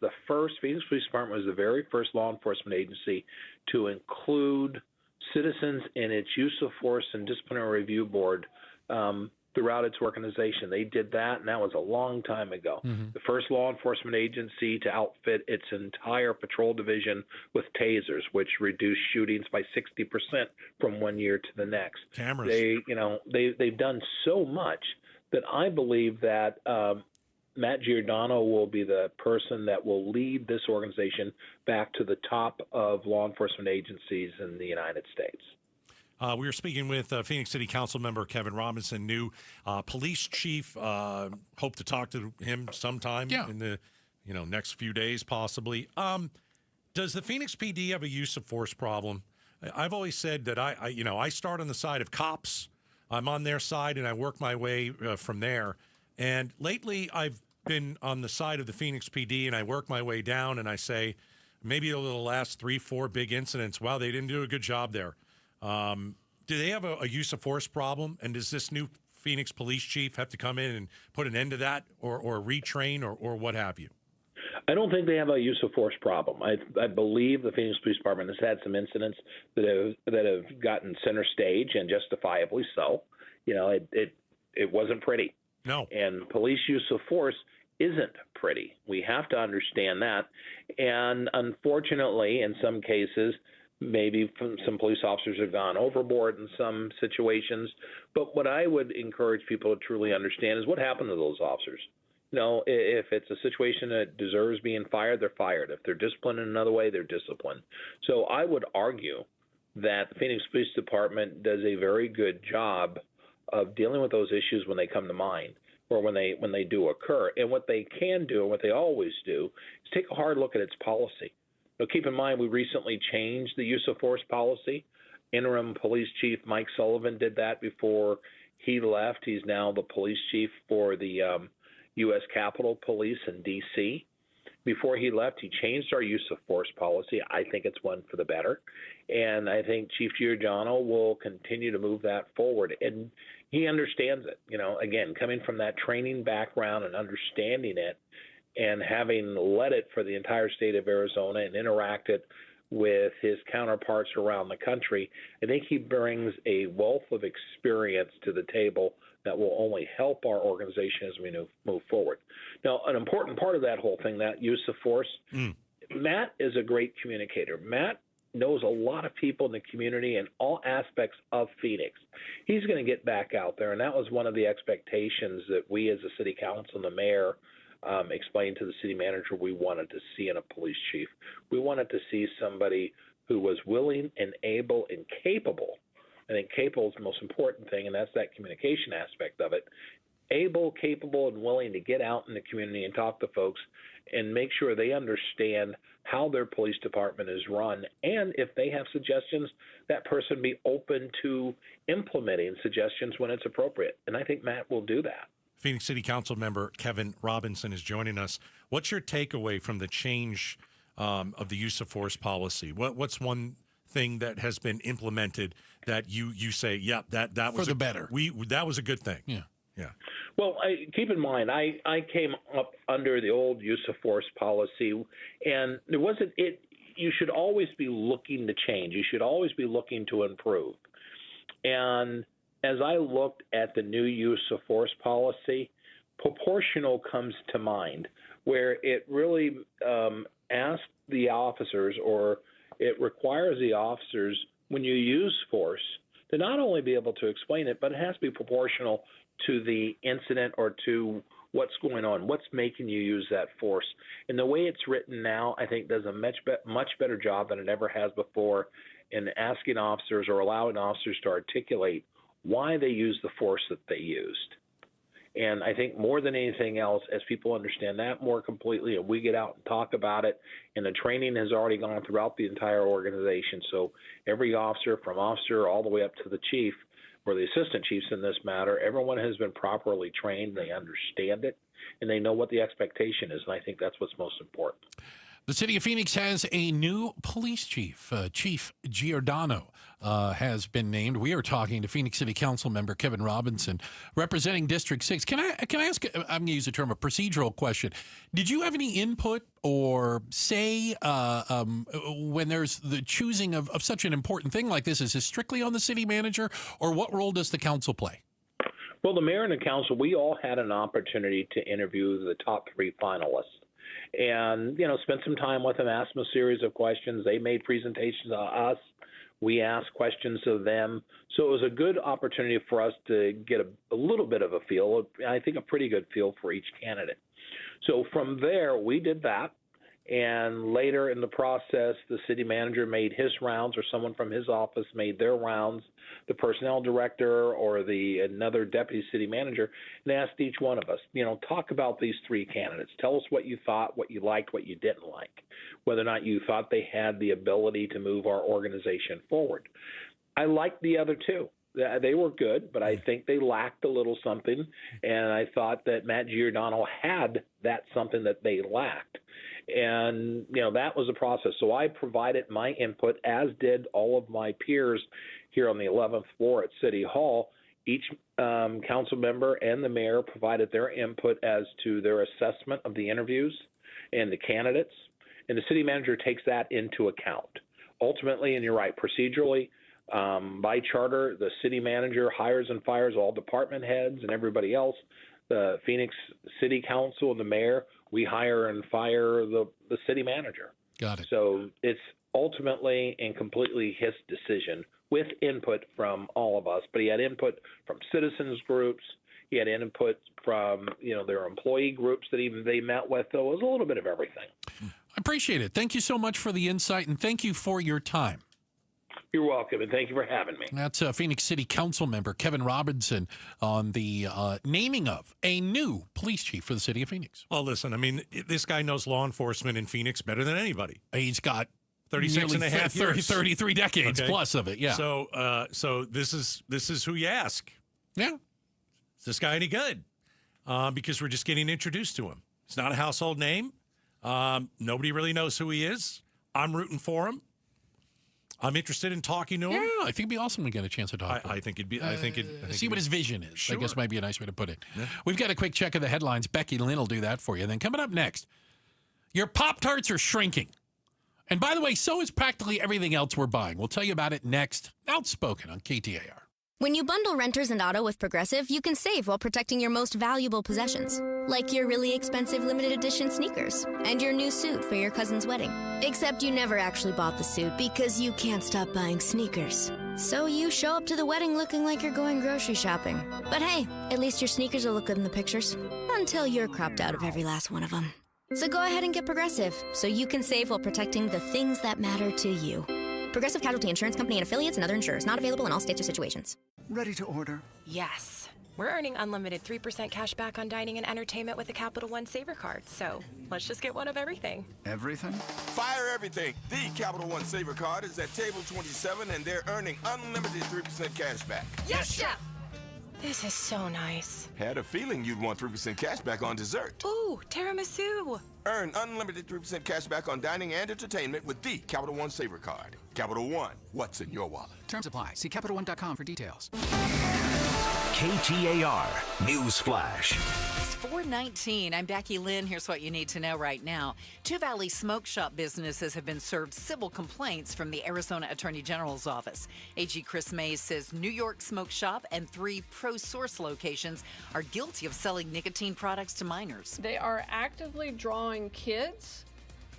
Department was the very first law enforcement agency to include citizens in its use of force and disciplinary review board throughout its organization. They did that, and that was a long time ago. Mm-hmm. The first law enforcement agency to outfit its entire patrol division with tasers, which reduced shootings by 60% from one year to the next. Cameras. They've done so much that I believe that Matt Giordano will be the person that will lead this organization back to the top of law enforcement agencies in the United States. We were speaking with Phoenix City Council member Kevin Robinson, new police chief. Hope to talk to him sometime in the next few days, possibly. Does the Phoenix PD have a use of force problem? I've always said that I start on the side of cops. I'm on their side, and I work my way from there. And lately, I've been on the side of the Phoenix PD, and I work my way down, and I say, maybe over the last 3-4 big incidents, wow, they didn't do a good job there. Do they have a use of force problem? And does this new Phoenix police chief have to come in and put an end to that or retrain or what have you? I don't think they have a use of force problem. I believe the Phoenix Police Department has had some incidents that have gotten center stage, and justifiably so. It wasn't pretty. No. And police use of force isn't pretty. We have to understand that. And unfortunately, in some cases, maybe some police officers have gone overboard in some situations. But what I would encourage people to truly understand is what happened to those officers. If it's a situation that deserves being fired, they're fired. If they're disciplined in another way, they're disciplined. So I would argue that the Phoenix Police Department does a very good job of dealing with those issues when they come to mind or when they do occur. And what they can do, and what they always do, is take a hard look at its policy. Now, keep in mind, we recently changed the use of force policy. Interim Police Chief Mike Sullivan did that before he left. He's now the police chief for the U.S. Capitol Police in D.C. Before he left, he changed our use of force policy. I think it's one for the better. And I think Chief Giordano will continue to move that forward. And he understands it. Again, coming from that training background and understanding it and having led it for the entire state of Arizona and interacted with his counterparts around the country, I think he brings a wealth of experience to the table that will only help our organization as we move forward. Now, an important part of that whole thing, that use of force, Matt is a great communicator. Matt knows a lot of people in the community and all aspects of Phoenix. He's going to get back out there, and that was one of the expectations that we as a city council and the mayor explained to the city manager we wanted to see in a police chief. We wanted to see somebody who was willing and able and capable. I think capable is the most important thing, and that's that communication aspect of it. Able, capable, and willing to get out in the community and talk to folks and make sure they understand how their police department is run. And if they have suggestions, that person be open to implementing suggestions when it's appropriate. And I think Matt will do that. Phoenix City Council member Kevin Robinson is joining us. What's your takeaway from the change of the use of force policy? What's one thing that has been implemented that you say, yep, that was for the better? That was a good thing. Yeah. Well, keep in mind, I came up under the old use of force policy, and there wasn't it. You should always be looking to change. You should always be looking to improve. And as I looked at the new use of force policy, proportional comes to mind, where it really asks the officers, or it requires the officers, when you use force, to not only be able to explain it, but it has to be proportional to the incident or to what's going on, what's making you use that force. And the way it's written now, I think, does a much better job than it ever has before in asking officers or allowing officers to articulate why they use the force that they used. And I think more than anything else, as people understand that more completely and we get out and talk about it, and the training has already gone throughout the entire organization. So every officer, from officer all the way up to the chief, or the assistant chiefs in this matter, everyone has been properly trained. They understand it, and they know what the expectation is. And I think that's what's most important. The city of Phoenix has a new police chief. Chief Giordano has been named. We are talking to Phoenix City Council member Kevin Robinson, representing District 6. Can I ask, I'm going to use the term, a procedural question. Did you have any input or say when there's the choosing of such an important thing like this? Is this strictly on the city manager, or what role does the council play? Well, the mayor and the council, we all had an opportunity to interview the top 3 finalists. And, spent some time with them, asked them a series of questions. They made presentations to us. We asked questions of them. So it was a good opportunity for us to get a little bit of a feel, I think a pretty good feel for each candidate. So from there, we did that. And later in the process, the city manager made his rounds, or someone from his office made their rounds, the personnel director or another deputy city manager, and asked each one of us, talk about these 3 candidates. Tell us what you thought, what you liked, what you didn't like, whether or not you thought they had the ability to move our organization forward. I liked the other 2. They were good, but I think they lacked a little something, and I thought that Matt Giordano had that something that they lacked. And, that was the process. So I provided my input, as did all of my peers here on the 11th floor at City Hall. Each council member and the mayor provided their input as to their assessment of the interviews and the candidates. And the city manager takes that into account. Ultimately, and you're right, procedurally, by charter, the city manager hires and fires all department heads and everybody else. The Phoenix City Council and the mayor, we hire and fire the city manager. Got it. So it's ultimately and completely his decision with input from all of us. But he had input from citizens groups. He had input from their employee groups that even they met with. So it was a little bit of everything. I appreciate it. Thank you so much for the insight, and thank you for your time. You're welcome, and thank you for having me. That's Phoenix City Council member Kevin Robinson on the naming of a new police chief for the city of Phoenix. Well, listen, I mean, this guy knows law enforcement in Phoenix better than anybody. He's got 36 and a half years. 33 decades plus of it, yeah. So this is who you ask. Yeah. Is this guy any good? Because we're just getting introduced to him. It's not a household name. Nobody really knows who he is. I'm rooting for him. I'm interested in talking to him. Yeah, I think it'd be awesome to get a chance to talk to him. I think it'd be. I think see what his vision is. Sure. I guess might be a nice way to put it. Yeah. We've got a quick check of the headlines. Becky Lynn will do that for you. Then coming up next, your Pop-Tarts are shrinking. And by the way, so is practically everything else we're buying. We'll tell you about it next. Outspoken on KTAR. When you bundle renters and auto with Progressive, you can save while protecting your most valuable possessions. Like your really expensive limited edition sneakers and your new suit for your cousin's wedding. Except you never actually bought the suit because you can't stop buying sneakers. So you show up to the wedding looking like you're going grocery shopping. But hey, at least your sneakers will look good in the pictures. Until you're cropped out of every last one of them. So go ahead and get Progressive so you can save while protecting the things that matter to you. Progressive Casualty Insurance Company and affiliates and other insurers. Not available in all states or situations. Ready to order? Yes. We're earning unlimited 3% cash back on dining and entertainment with a Capital One Saver card. So let's just get one of everything. Everything? Fire everything. The Capital One Saver card is at table 27 and they're earning unlimited 3% cash back. Yes, Chef! This is so nice. Had a feeling you'd want 3% cash back on dessert. Ooh, tiramisu. Earn unlimited 3% cash back on dining and entertainment with the Capital One Saver card. Capital One, what's in your wallet? Terms apply. See CapitalOne.com for details. KTAR News Flash. It's 4:19. I'm Becky Lynn. Here's what you need to know right now. Two Valley smoke shop businesses have been served civil complaints from the Arizona Attorney General's office. AG Chris Mays says New York Smoke Shop and 3 Pro-Source locations are guilty of selling nicotine products to minors. They are actively drawing kids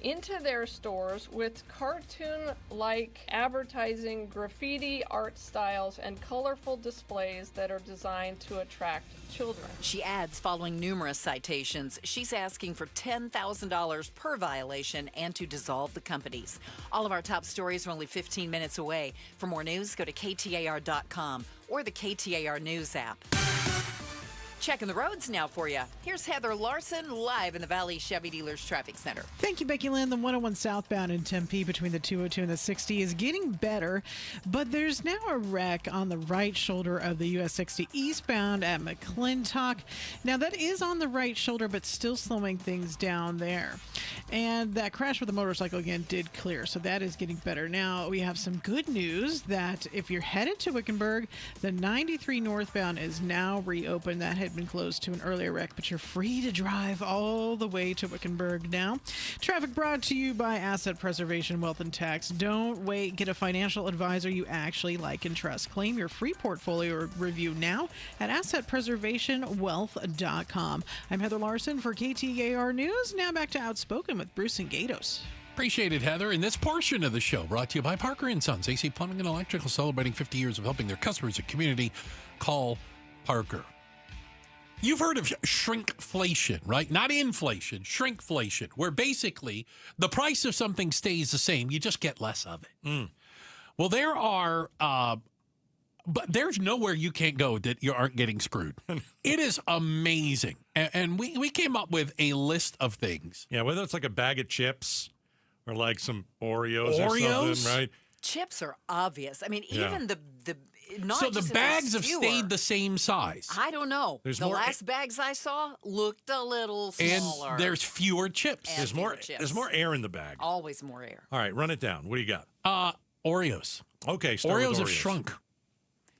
into their stores with cartoon-like advertising, graffiti art styles, and colorful displays that are designed to attract children. She adds, following numerous citations, she's asking for $10,000 per violation and to dissolve the companies. All of our top stories are only 15 minutes away. For more news, go to KTAR.com or the KTAR News app. Checking the roads now for you. Here's Heather Larson live in the Valley Chevy Dealers Traffic Center. Thank you, Becky Lynn. The 101 southbound in Tempe between the 202 and the 60 is getting better, but there's now a wreck on the right shoulder of the US 60 eastbound at McClintock. Now, that is on the right shoulder, but still slowing things down there. And that crash with the motorcycle again did clear, so that is getting better. Now, we have some good news that if you're headed to Wickenburg, the 93 northbound is now reopened. That had been closed to an earlier wreck, but you're free to drive all the way to Wickenburg now. Traffic brought to you by Asset Preservation Wealth and Tax. Don't wait. Get a financial advisor you actually like and trust. Claim your free portfolio review now at assetpreservationwealth.com. I'm Heather Larson for KTAR News. Now back to Outspoken with Bruce and Gatos. Appreciate it, Heather. And this portion of the show brought to you by Parker & Sons, AC Plumbing and Electrical, celebrating 50 years of helping their customers and community. Call Parker. You've heard of shrinkflation, right? Not inflation, shrinkflation, where basically the price of something stays the same. You just get less of it. Well, there are, but there's nowhere you can't go that you aren't getting screwed. It is amazing. And we came up with a list of things. Yeah, whether it's like a bag of chips or like some Oreos or something, right? Chips are obvious. I mean, even the not so just the bags have fewer. Stayed the same size. I don't know. There's the more last bags I saw looked a little smaller. And there's fewer chips. There's more air in the bag. Always more air. All right, run it down. What do you got? Oreos. Okay, Oreos have shrunk.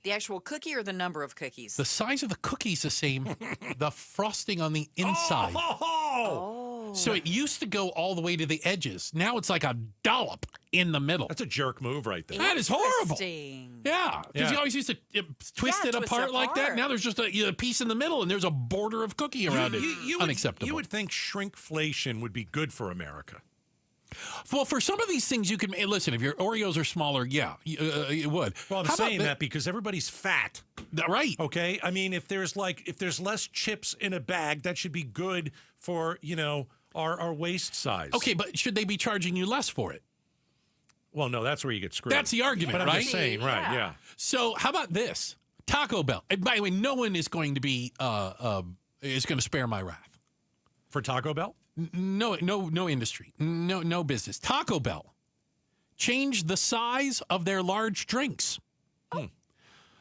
The actual cookie or the number of cookies? The size of the cookie's the same. The frosting on the inside. So it used to go all the way to the edges. Now it's like a dollop in the middle. That's a jerk move right there. That is horrible. Yeah, because you always used to twist it apart like that. Now there's just a piece in the middle, and there's a border of cookie around it. Unacceptable. You would think shrinkflation would be good for America. Well, for some of these things, you can listen. If your Oreos are smaller, yeah, it would. Well, I'm saying that because everybody's fat, right? Okay, I mean, if there's less chips in a bag, that should be good for our waist size. Okay, but should they be charging you less for it? Well, no, that's where you get screwed. That's the argument, but I'm right? just saying, right? Yeah. So, how about this? Taco Bell. And by the way, no one is going to be is going to spare my wrath for Taco Bell. No industry, no business. Taco Bell changed the size of their large drinks.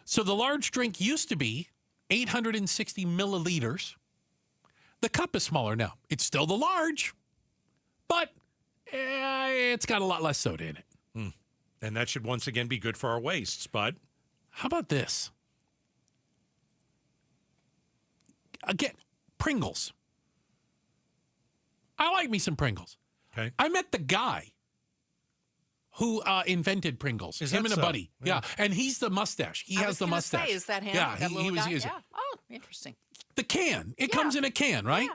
So the large drink used to be 860 milliliters. The cup is smaller now. It's still the large, but it's got a lot less soda in it. And that should once again be good for our waists, bud. How about this? Again, Pringles. I like me some Pringles. Okay. I met the guy who invented Pringles. Is him that and a so? buddy. Yeah. And he's the mustache. He has the mustache. Say, is that him? Yeah, That he little was. guy? He was Yeah. Oh, interesting. The can. It comes in a can, right?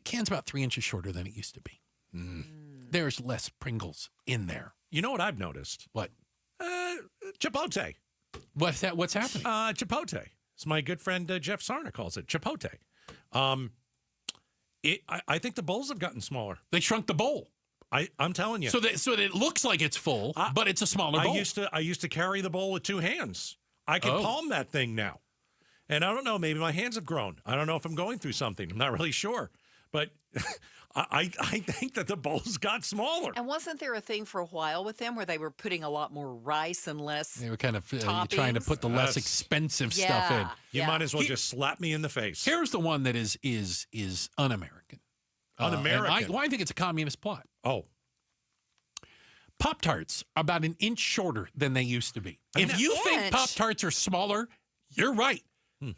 Can's about 3 inches shorter than it used to be. There's less Pringles in there. You know what I've noticed? What? Chipotle. What's that? What's happening? Chipotle. It's my good friend Jeff Sarna calls it Chipotle. I think the bowls have gotten smaller. They shrunk the bowl. I'm telling you. So that it looks like it's full, but it's a smaller bowl. I used to carry the bowl with 2 hands. I can palm that thing now. And I don't know, maybe my hands have grown. I don't know if I'm going through something. I'm not really sure. But I think that the bowls got smaller. And wasn't there a thing for a while with them where they were putting a lot more rice and less They were kind of toppings? trying to put the less expensive stuff in. You might as well just slap me in the face. Here's the one that is un-American. Un-American? I think it's a communist plot. Oh. Pop-Tarts are about an inch shorter than they used to be. If you think Pop-Tarts are smaller, you're right.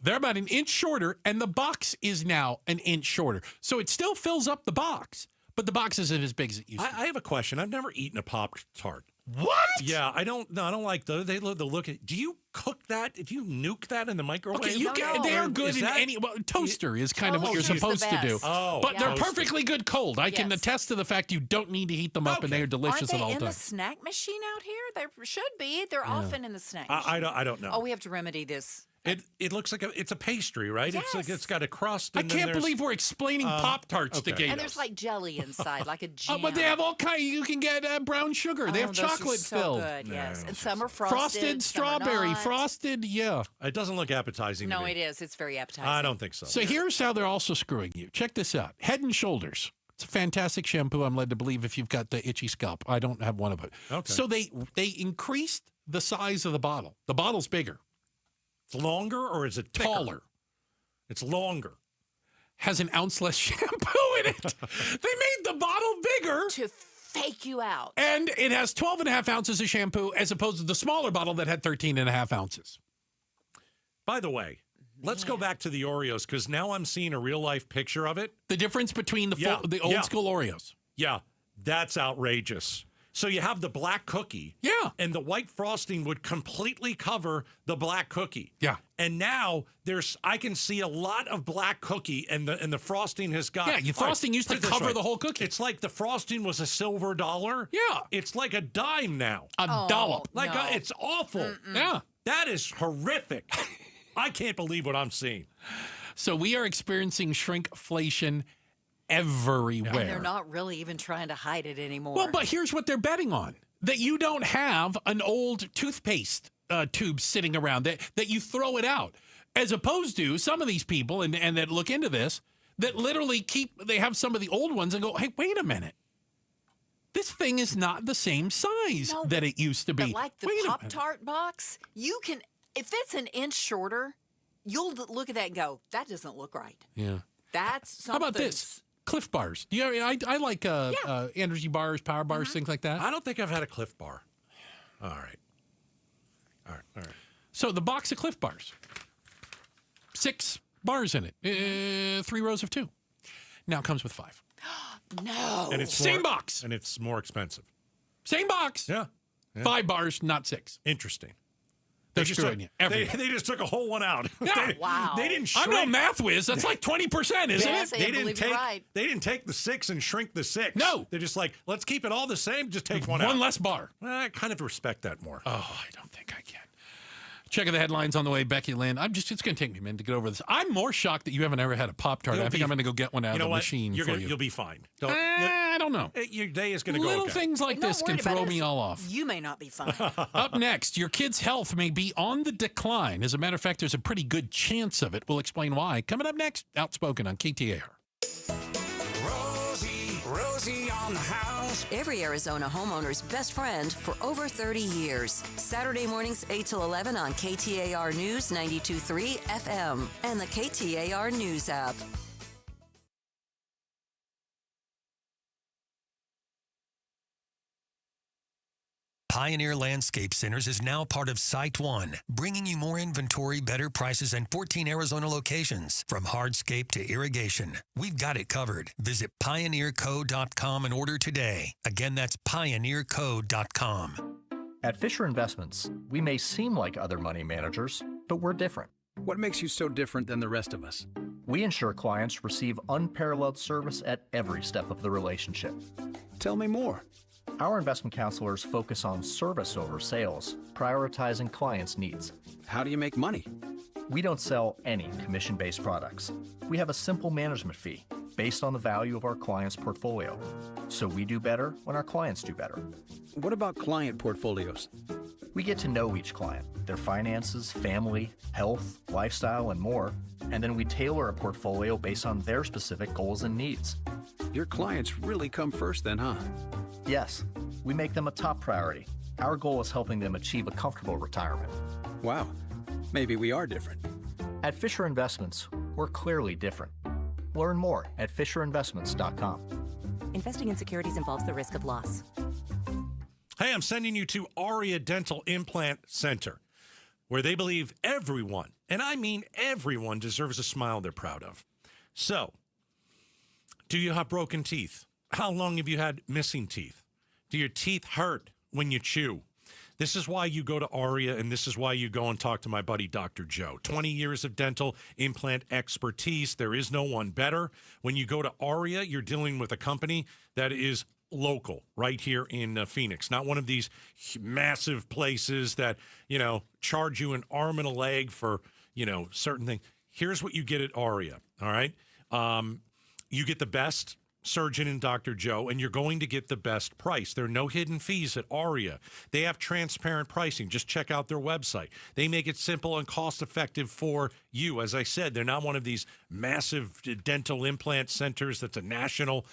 They're about an inch shorter, and the box is now an inch shorter. So it still fills up the box, but the box isn't as big as it used to be. I have a question. I've never eaten a Pop-Tart. What? Yeah, I don't like those. They love the look at. Do you cook that? Do you nuke that in the microwave? Okay, they are good in any toaster is kind of what you're supposed to do. Oh, but they're perfectly good cold. I can attest to the fact you don't need to heat them up, and they are delicious at all Aren't they in times. the snack machine out here? They should be. They're often in the snack machine. I don't know. Oh, we have to remedy this. It looks like it's a pastry, right? Yes. It's like it's got a crust. I And then can't there's- believe we're explaining Pop-Tarts to Gatos. And there's like jelly inside, like a jam. But they have all kind. You can get brown sugar. They have those are chocolate so filled. good, yes. And some are frosted. Frosted some are strawberry, not. frosted, yeah. It doesn't look appetizing to No, me. it is. It's very appetizing. I don't think so. So here's how they're also screwing you. Check this out. Head and Shoulders. It's a fantastic shampoo, I'm led to believe, if you've got the itchy scalp. I don't have one of it. Okay. So they increased the size of the bottle. The bottle's bigger. It's longer or is it thicker? Taller. It's longer. Has an ounce less shampoo in it. They made the bottle bigger. To fake you out. And it has 12.5 ounces of shampoo as opposed to the smaller bottle that had 13.5 ounces. By the way, let's go back to the Oreos because now I'm seeing a real life picture of it. The difference between the old school Oreos. Yeah, that's outrageous. So you have the black cookie. Yeah. And the white frosting would completely cover the black cookie. Yeah. And now I can see a lot of black cookie and the frosting has got. Yeah, your frosting used to put it this cover way. the whole cookie. It's like the frosting was a silver dollar. Yeah. It's like a dime now. A dollop. Like it's awful. Yeah. That is horrific. I can't believe what I'm seeing. So we are experiencing shrinkflation everywhere. And they're not really even trying to hide it anymore. Well, but here's what they're betting on. That you don't have an old toothpaste tube sitting around, that you throw it out. As opposed to some of these people, and that look into this, that literally they have some of the old ones and go, hey, wait a minute. This thing is not the same size that it used to be. But like the Pop-Tart box, you can, if it's an inch shorter, you'll look at that and go, that doesn't look right. Yeah. That's something. How about this? Cliff Bars. Do you? I like energy bars, power bars, things like that. I don't think I've had a Cliff Bar. All right. So the box of Cliff Bars, 6 bars in it, 3 rows of 2. Now it comes with 5. No. And it's Same box. And it's more expensive. Same box. Yeah. 5 bars, not 6. Interesting. They're screwing you. They just took a whole one out. Yeah. Wow. They didn't shrink. I'm no math whiz. That's like 20%, isn't Yes, it? I believe you're right. They didn't take the 6 and shrink the 6. No. They're just like, let's keep it all the same. Just take one out. One less bar. I kind of respect that more. Oh, I don't think I can. Checking the headlines on the way, Becky Lynn. It's going to take me a minute to get over this. I'm more shocked that you haven't ever had a Pop-Tart. I think I'm going to go get one out of the machine for you. You'll be fine. I don't know. Your day is going to go Little okay. things like this can throw me all off. You may not be fine. Up next, your kid's health may be on the decline. As a matter of fact, there's a pretty good chance of it. We'll explain why. Coming up next, Outspoken on KTAR. Rosie on the house. Every Arizona homeowner's best friend for over 30 years. Saturday mornings 8 till 11 on KTAR News 92.3 FM and the KTAR News app. Pioneer Landscape Centers is now part of SiteOne, bringing you more inventory, better prices, and 14 Arizona locations. From hardscape to irrigation, we've got it covered. Visit pioneerco.com and order today. Again, that's pioneerco.com. At Fisher Investments, we may seem like other money managers, but we're different. What makes you so different than the rest of us? We ensure clients receive unparalleled service at every step of the relationship. Tell me more. Our investment counselors focus on service over sales, prioritizing clients' needs. How do you make money? We don't sell any commission-based products. We have a simple management fee based on the value of our client's portfolio. So we do better when our clients do better. What about client portfolios? We get to know each client, their finances, family, health, lifestyle, and more, and then we tailor a portfolio based on their specific goals and needs. Your clients really come first then, huh? Yes, we make them a top priority. Our goal is helping them achieve a comfortable retirement. Wow, maybe we are different. At Fisher Investments, we're clearly different. Learn more at FisherInvestments.com. Investing in securities involves the risk of loss. Hey, I'm sending you to Aria Dental Implant Center, where they believe everyone, and I mean everyone, deserves a smile they're proud of. So, do you have broken teeth? How long have you had missing teeth? Do your teeth hurt when you chew? This is why you go to Aria, and this is why you go and talk to my buddy, Dr. Joe. 20 years of dental implant expertise. There is no one better. When you go to Aria, you're dealing with a company that is local, right here in Phoenix. Not one of these massive places that, charge you an arm and a leg for, certain things. Here's what you get at Aria, all right? You get the best surgeon and Dr. Joe, and you're going to get the best price. There are no hidden fees at Aria. They have transparent pricing. Just check out their website. They make it simple and cost-effective for you. As I said, they're not one of these massive dental implant centers that's a national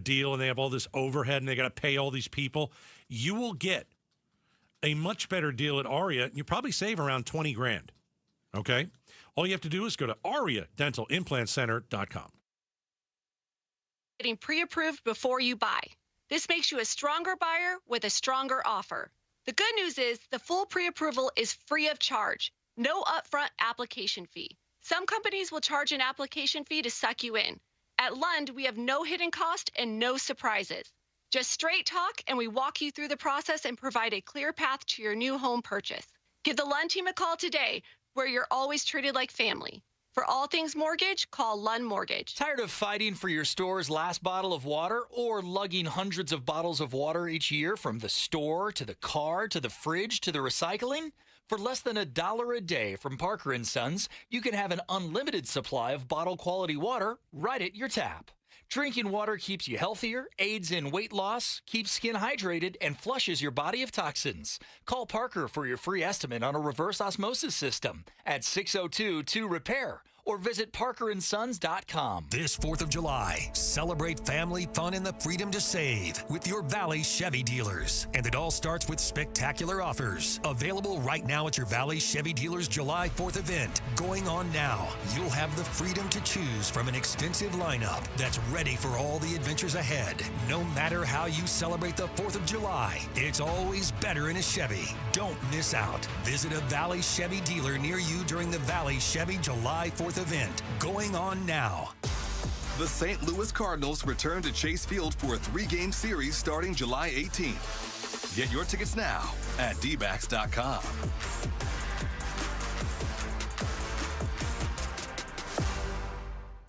deal, and they have all this overhead, and they got to pay all these people. You will get a much better deal at Aria. You probably save around $20,000, okay? All you have to do is go to ariadentalimplantcenter.com. Getting pre-approved before you buy. This makes you a stronger buyer with a stronger offer. The good news is the full pre-approval is free of charge. No upfront application fee. Some companies will charge an application fee to suck you in. At Lund, we have no hidden cost and no surprises. Just straight talk, and we walk you through the process and provide a clear path to your new home purchase. Give the Lund team a call today, where you're always treated like family. For all things mortgage, call Lund Mortgage. Tired of fighting for your store's last bottle of water or lugging hundreds of bottles of water each year from the store to the car to the fridge to the recycling? For less than $1 a day from Parker & Sons, you can have an unlimited supply of bottle-quality water right at your tap. Drinking water keeps you healthier, aids in weight loss, keeps skin hydrated, and flushes your body of toxins. Call Parker for your free estimate on a reverse osmosis system at 602-2-REPAIR or visit parkerandsons.com. This 4th of July, celebrate family fun and the freedom to save with your Valley Chevy dealers. And it all starts with spectacular offers. Available right now at your Valley Chevy dealers July 4th event. Going on now, you'll have the freedom to choose from an extensive lineup that's ready for all the adventures ahead. No matter how you celebrate the 4th of July, it's always better in a Chevy. Don't miss out. Visit a Valley Chevy dealer near you during the Valley Chevy July 4th event. Going on now. The St. Louis Cardinals return to Chase Field for a 3-game series starting July 18th. Get your tickets now at dbacks.com.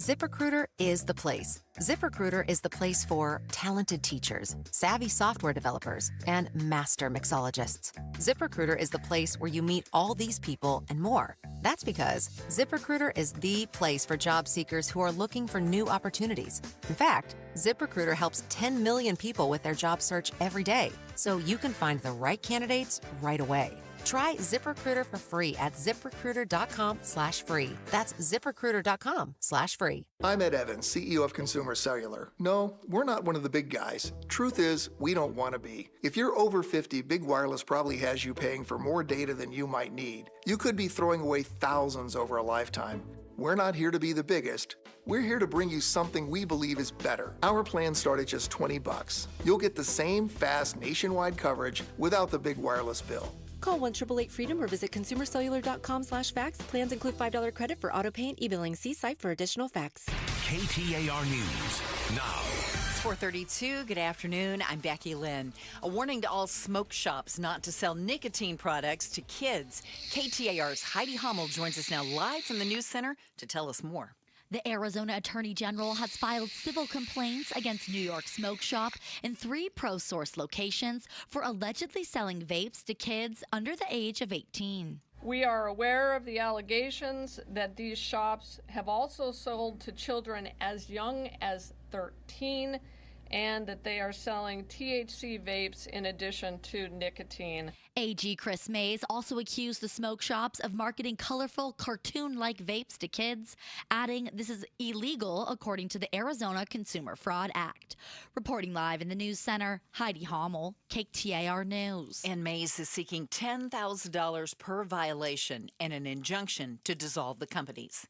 ZipRecruiter is the place. ZipRecruiter is the place for talented teachers, savvy software developers, and master mixologists. ZipRecruiter is the place where you meet all these people and more. That's because ZipRecruiter is the place for job seekers who are looking for new opportunities. In fact, ZipRecruiter helps 10 million people with their job search every day, so you can find the right candidates right away. Try ZipRecruiter for free at ziprecruiter.com/free. That's ziprecruiter.com/free. I'm Ed Evans, CEO of Consumer Cellular. No, we're not one of the big guys. Truth is, we don't want to be. If you're over 50, Big Wireless probably has you paying for more data than you might need. You could be throwing away thousands over a lifetime. We're not here to be the biggest. We're here to bring you something we believe is better. Our plans start at just $20. You'll get the same fast nationwide coverage without the big wireless bill. Call 1-888-FREEDOM or visit consumercellular.com/facts. Plans include $5 credit for auto pay and e-billing. See site for additional facts. KTAR News now. It's 4:32. Good afternoon. I'm Becky Lynn. A warning to all smoke shops not to sell nicotine products to kids. KTAR's Heidi Hummel joins us now live from the News Center to tell us more. The Arizona Attorney General has filed civil complaints against New York Smoke Shop in 3 ProSource locations for allegedly selling vapes to kids under the age of 18. We are aware of the allegations that these shops have also sold to children as young as 13 and that they are selling THC vapes in addition to nicotine. AG Chris Mays also accused the smoke shops of marketing colorful, cartoon-like vapes to kids, adding this is illegal according to the Arizona Consumer Fraud Act. Reporting live in the News Center, Heidi Hummel, KTAR News. And Mays is seeking $10,000 per violation and an injunction to dissolve the companies.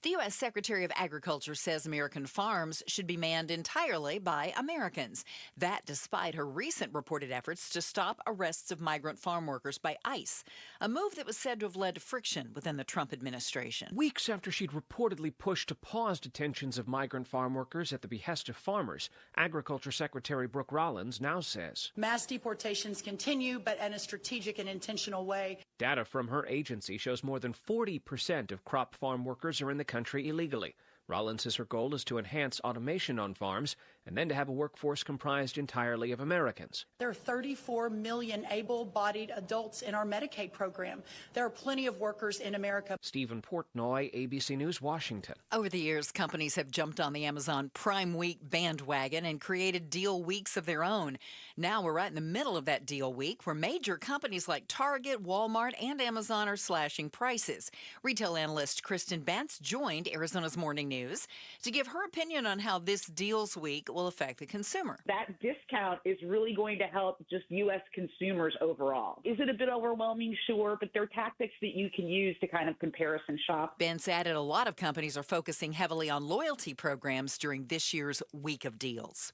The U.S. Secretary of Agriculture says American farms should be manned entirely by Americans. That despite her recent reported efforts to stop arrests of migrant farm workers by ICE, a move that was said to have led to friction within the Trump administration. Weeks after she'd reportedly pushed to pause detentions of migrant farm workers at the behest of farmers, Agriculture Secretary Brooke Rollins now says mass deportations continue, but in a strategic and intentional way. Data from her agency shows more than 40% of crop farm workers are in the country illegally. Rollins says her goal is to enhance automation on farms and then to have a workforce comprised entirely of Americans. There are 34 million able-bodied adults in our Medicaid program. There are plenty of workers in America. Stephen Portnoy, ABC News, Washington. Over the years, companies have jumped on the Amazon Prime Week bandwagon and created deal weeks of their own. Now we're right in the middle of that deal week where major companies like Target, Walmart, and Amazon are slashing prices. Retail analyst Kristen Bantz joined Arizona's Morning News to give her opinion on how this deals week will affect the consumer. That discount is really going to help just U.S. consumers overall. Is it a bit overwhelming? Sure, but there are tactics that you can use to kind of comparison shop. Bentz added a lot of companies are focusing heavily on loyalty programs during this year's week of deals.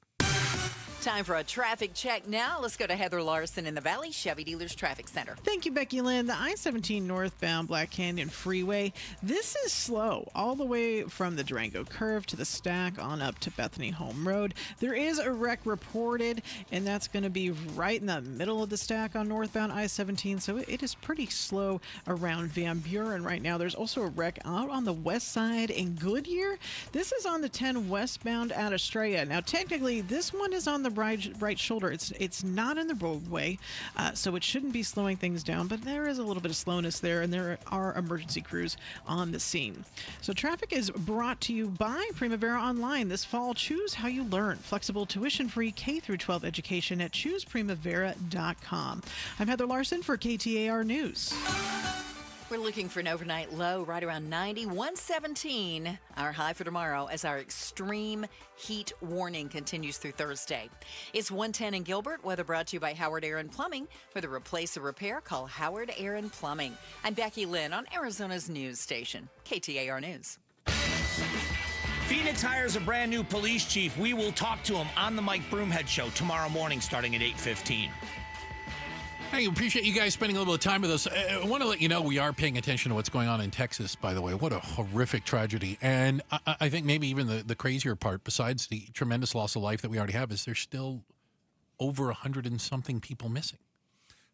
Time for a traffic check now. Let's go to Heather Larson in the Valley Chevy Dealers Traffic Center. Thank you, Becky Lynn. The I-17 northbound Black Canyon Freeway. This is slow all the way from the Durango Curve to the Stack on up to Bethany Home Road. There is a wreck reported, and that's going to be right in the middle of the Stack on northbound I-17, so it is pretty slow around Van Buren right now. There's also a wreck out on the west side in Goodyear. This is on the 10 westbound out of Estrella. Now, technically, this one is on the right shoulder. It's not in the roadway, so it shouldn't be slowing things down, but there is a little bit of slowness there, and there are emergency crews on the scene. So traffic is brought to you by Primavera Online. This fall, choose how you learn. Flexible tuition-free K-12 education at chooseprimavera.com. I'm Heather Larson for KTAR News. We're looking for an overnight low right around 90, 117, our high for tomorrow as our extreme heat warning continues through Thursday. It's 110 in Gilbert. Weather brought to you by Howard Air and Plumbing. For the replace or repair, call Howard Air and Plumbing. I'm Becky Lynn on Arizona's news station, KTAR News. Phoenix hires a brand new police chief. We will talk to him on the Mike Broomhead Show tomorrow morning starting at 8:15. Hey, appreciate you guys spending a little bit of time with us. I want to let you know we are paying attention to what's going on in Texas, by the way. What a horrific tragedy. And I think maybe even the crazier part, besides the tremendous loss of life that we already have, is there's still over 100 and something people missing.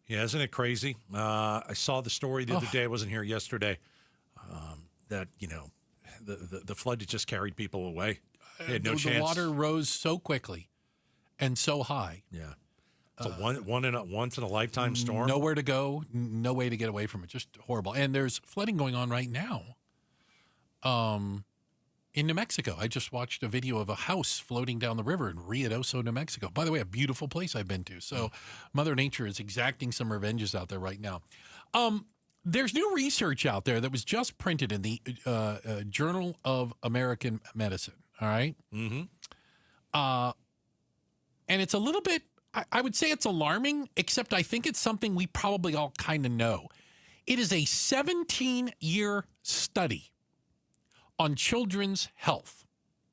Yeah, isn't it crazy? I saw the story the other day. I wasn't here yesterday. That, the flood just carried people away. They had no the chance. water rose so quickly and so high. Yeah. It's a once in a lifetime storm. Nowhere to go, no way to get away from it. Just horrible. And there's flooding going on right now in New Mexico. I just watched a video of a house floating down the river in Ruidoso, New Mexico. By the way, a beautiful place I've been to. So Mother Nature is exacting some revenges out there right now. There's new research out there that was just printed in the Journal of American Medicine. All right? Mm-hmm. And it's a little bit, I would say it's alarming, except I think it's something we probably all kind of know. It is a 17-year study on children's health,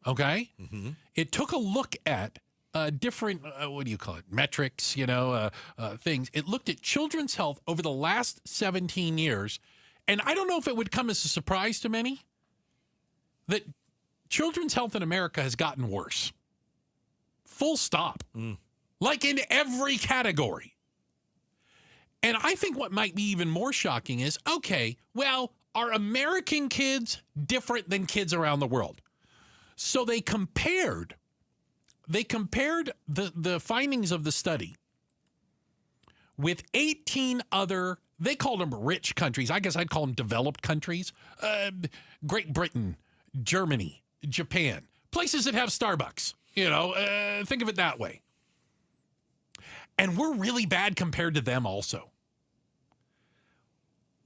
okay? Mm-hmm. It took a look at different, metrics, things. It looked at children's health over the last 17 years, and I don't know if it would come as a surprise to many that children's health in America has gotten worse. Full stop. Like in every category. And I think what might be even more shocking is, okay, well, are American kids different than kids around the world? So they compared the findings of the study with 18 other, they called them rich countries. I guess I'd call them developed countries. Great Britain, Germany, Japan, places that have Starbucks. Think of it that way. And we're really bad compared to them also.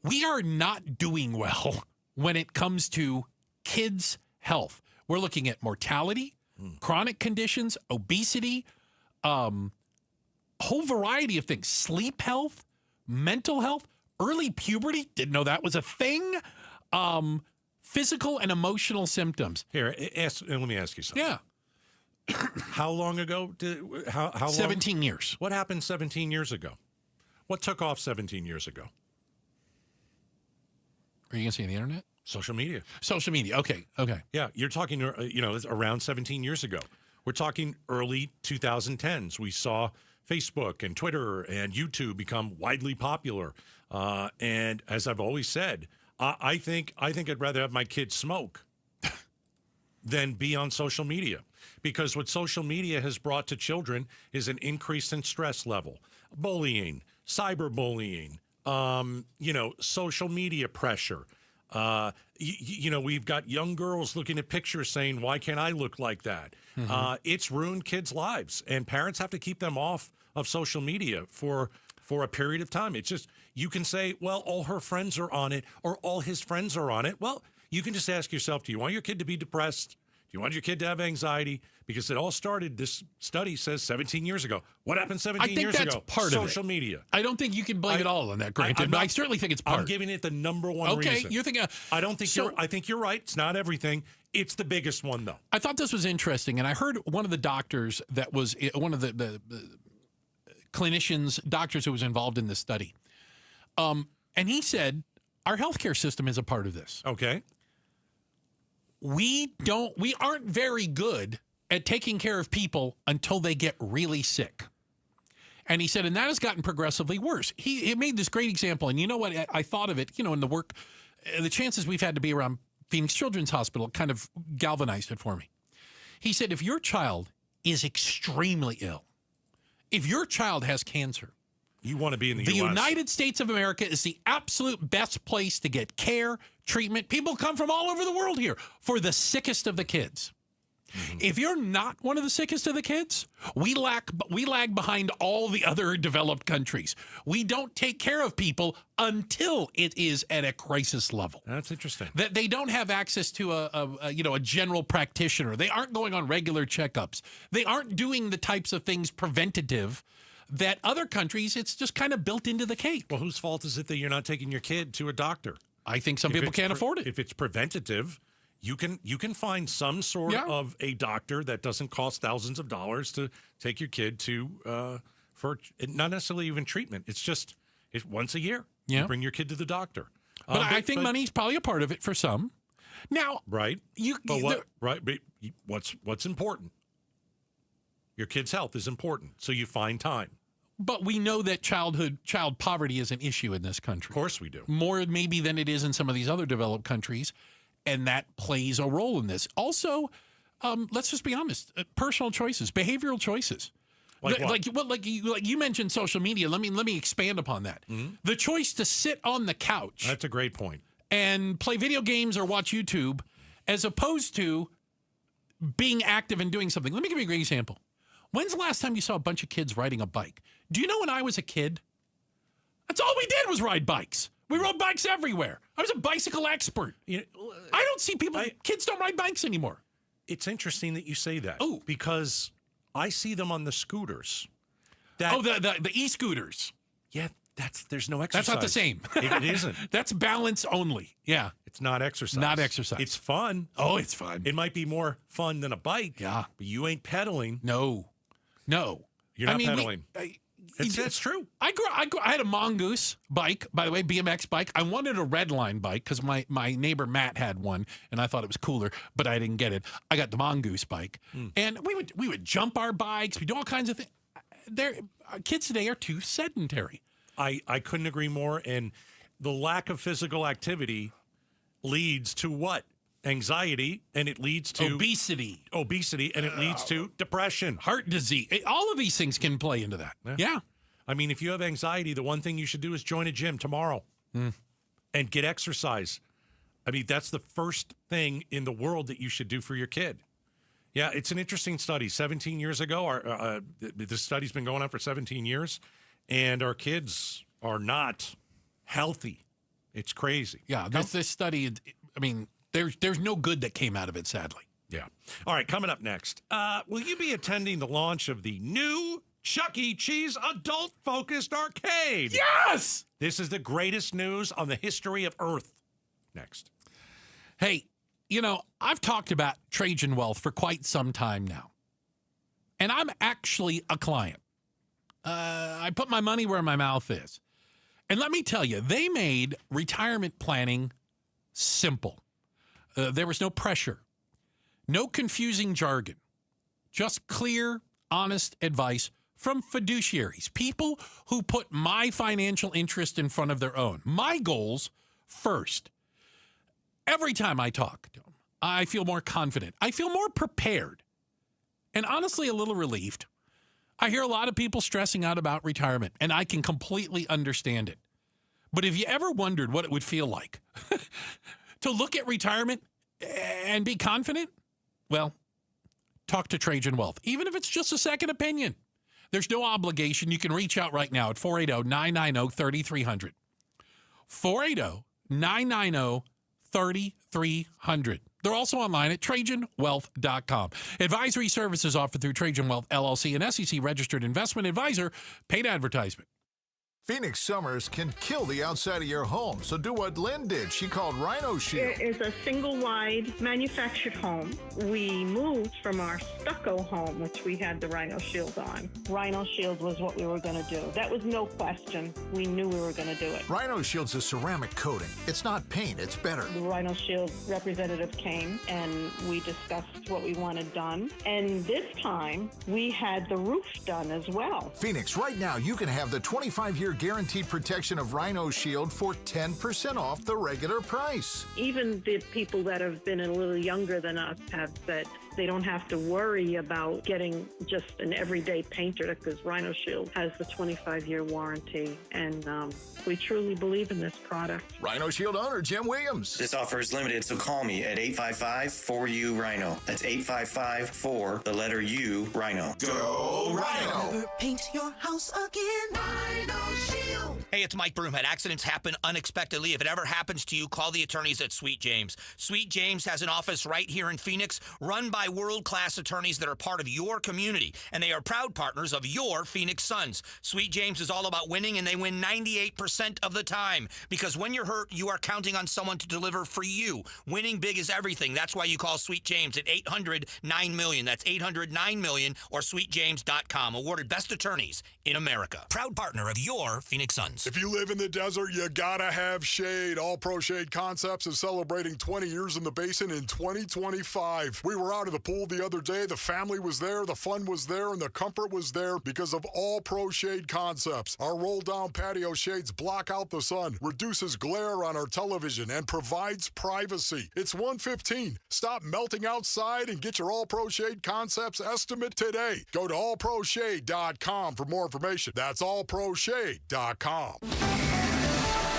We are not doing well when it comes to kids' health. We're looking at mortality, chronic conditions, obesity, whole variety of things. Sleep health, mental health, early puberty. Didn't know that was a thing. Physical and emotional symptoms. Here, let me ask you something. Yeah. How long ago? How 17 years. What happened 17 years ago? What took off 17 years ago? Are you going to say the internet? Social media. Social media. Okay. Yeah, you're talking, around 17 years ago. We're talking early 2010s. We saw Facebook and Twitter and YouTube become widely popular. And as I've always said, I think I'd rather have my kids smoke than be on social media. Because what social media has brought to children is an increase in stress level, bullying, cyberbullying, social media pressure. We've got young girls looking at pictures saying, why can't I look like that? Mm-hmm. It's ruined kids' lives, and parents have to keep them off of social media for a period of time. It's just, you can say, well, all her friends are on it or all his friends are on it. Well, you can just ask yourself, do you want your kid to be depressed? Do you want your kid to have anxiety? Because it all started, this study says, 17 years ago. What happened 17 years ago? I think that's part of it. Social media. I don't think you can blame it all on that, granted, but I certainly think it's part. I'm giving it the number one reason. Okay, you're thinking... I think you're right. It's not everything. It's the biggest one, though. I thought this was interesting, and I heard one of the doctors that was, one of the clinicians, doctors who was involved in this study, and he said, our healthcare system is a part of this. Okay. We aren't very good at taking care of people until they get really sick. And he said, and that has gotten progressively worse. He made this great example. And you know what? I thought of it, in the work, the chances we've had to be around Phoenix Children's Hospital kind of galvanized it for me. He said, if your child is extremely ill, if your child has cancer, you want to be in the U.S. U.S. United States of America is the absolute best place to get care, treatment. People come from all over the world here for the sickest of the kids. Mm-hmm. If you're not one of the sickest of the kids, we lag behind all the other developed countries. We don't take care of people until it is at a crisis level. That's interesting. That they don't have access to a general practitioner. They aren't going on regular checkups. They aren't doing the types of things preventative that other countries, it's just kind of built into the cake. Well, whose fault is it that you're not taking your kid to a doctor? I think some people can't afford it. If it's preventative, you can find some sort of a doctor that doesn't cost thousands of dollars to take your kid to for not necessarily even treatment. It's once a year. Yeah. You bring your kid to the doctor. But I think money's probably a part of it for some. Now, right? What's important? Your kid's health is important, so you find time. But we know that child poverty is an issue in this country. Of course we do. More maybe than it is in some of these other developed countries. and that plays a role in this. Also, let's just be honest, personal choices, behavioral choices. Like you mentioned social media. Let me expand upon that. Mm-hmm. The choice to sit on the couch. That's a great point. And play video games or watch YouTube, as opposed to being active and doing something. Let me give you a great example. When's the last time you saw a bunch of kids riding a bike? Do you know when I was a kid? That's all we did was ride bikes. We rode bikes everywhere. I was a bicycle expert. I don't see kids don't ride bikes anymore. It's interesting that you say that. Oh, because I see them on the scooters. The e-scooters. Yeah, there's no exercise. That's not the same. It isn't. That's balance only. Yeah. It's not exercise. Not exercise. It's fun. Oh, it's fun. It might be more fun than a bike. Yeah. But you ain't pedaling. No. You're not pedaling. That's true. I had a Mongoose bike, by the way, BMX bike. I wanted a Redline bike because my neighbor Matt had one, and I thought it was cooler, but I didn't get it. I got the Mongoose bike, and we would jump our bikes. We do all kinds of things. Kids today are too sedentary. I couldn't agree more. And the lack of physical activity leads to what? Anxiety, and it leads to obesity, and it leads to depression, heart disease. All of these things can play into that. Yeah. I mean, if you have anxiety, the one thing you should do is join a gym tomorrow and get exercise. I mean, that's the first thing in the world that you should do for your kid. Yeah, it's an interesting study. 17 years ago, this study's been going on for 17 years, and our kids are not healthy. It's crazy. Yeah, this study, I mean, there's no good that came out of it, sadly. Yeah. All right, coming up next, will you be attending the launch of the new Chuck E. Cheese adult-focused arcade? Yes! This is the greatest news on the history of Earth. Next. Hey, I've talked about Trajan Wealth for quite some time now. And I'm actually a client. I put my money where my mouth is. And let me tell you, they made retirement planning simple. There was no pressure, no confusing jargon, just clear, honest advice from fiduciaries, people who put my financial interest in front of their own, my goals first. Every time I talk to them, I feel more confident. I feel more prepared, and honestly, a little relieved. I hear a lot of people stressing out about retirement, and I can completely understand it. But have you ever wondered what it would feel like to look at retirement and be confident? Well, talk to Trajan Wealth, even if it's just a second opinion. There's no obligation. You can reach out right now at 480-990-3300. 480-990-3300. They're also online at TrajanWealth.com. Advisory services offered through Trajan Wealth, LLC, an SEC-registered investment advisor. Paid advertisement. Phoenix summers can kill the outside of your home, so do what Lynn did. She called Rhino Shield. It is a single-wide manufactured home. We moved from our stucco home, which we had the Rhino Shield on. Rhino Shield was what we were going to do. That was no question. We knew we were going to do it. Rhino Shield's a ceramic coating. It's not paint, it's better. The Rhino Shield representative came, and we discussed what we wanted done. And this time, we had the roof done as well. Phoenix, right now, you can have the 25-year guaranteed protection of Rhino Shield for 10% off the regular price. Even the people that have been a little younger than us have said they don't have to worry about getting just an everyday painter because Rhino Shield has the 25-year warranty. And we truly believe in this product. Rhino Shield owner Jim Williams. This offer is limited, so call me at 855-4U-RHINO. That's 855-4, the letter U, Rhino. Go Rhino! Never paint your house again. Rhino Shield. Hey, it's Mike Broom. Accidents happen unexpectedly. If it ever happens to you, call the attorneys at Sweet James. Sweet James has an office right here in Phoenix, run by world-class attorneys that are part of your community, and they are proud partners of your Phoenix Suns. Sweet James is all about winning, and they win 98% of the time, because when you're hurt, you are counting on someone to deliver for you. Winning big is everything. That's why you call Sweet James at 800-9-MILLION. That's 800-9-MILLION or sweetjames.com. Awarded best attorneys in America. Proud partner of your Phoenix Suns. If you live in the desert, you gotta have shade. All Pro Shade Concepts is celebrating 20 years in the basin in 2025. We were out of the the pool the other day. The family was there, the fun was there, and the comfort was there because of All Pro Shade Concepts. Our roll-down patio shades block out the sun, reduces glare on our television, and provides privacy. It's 1:15. Stop melting outside and get your All Pro Shade Concepts estimate today. Go to allproshade.com for more information. That's allproshade.com.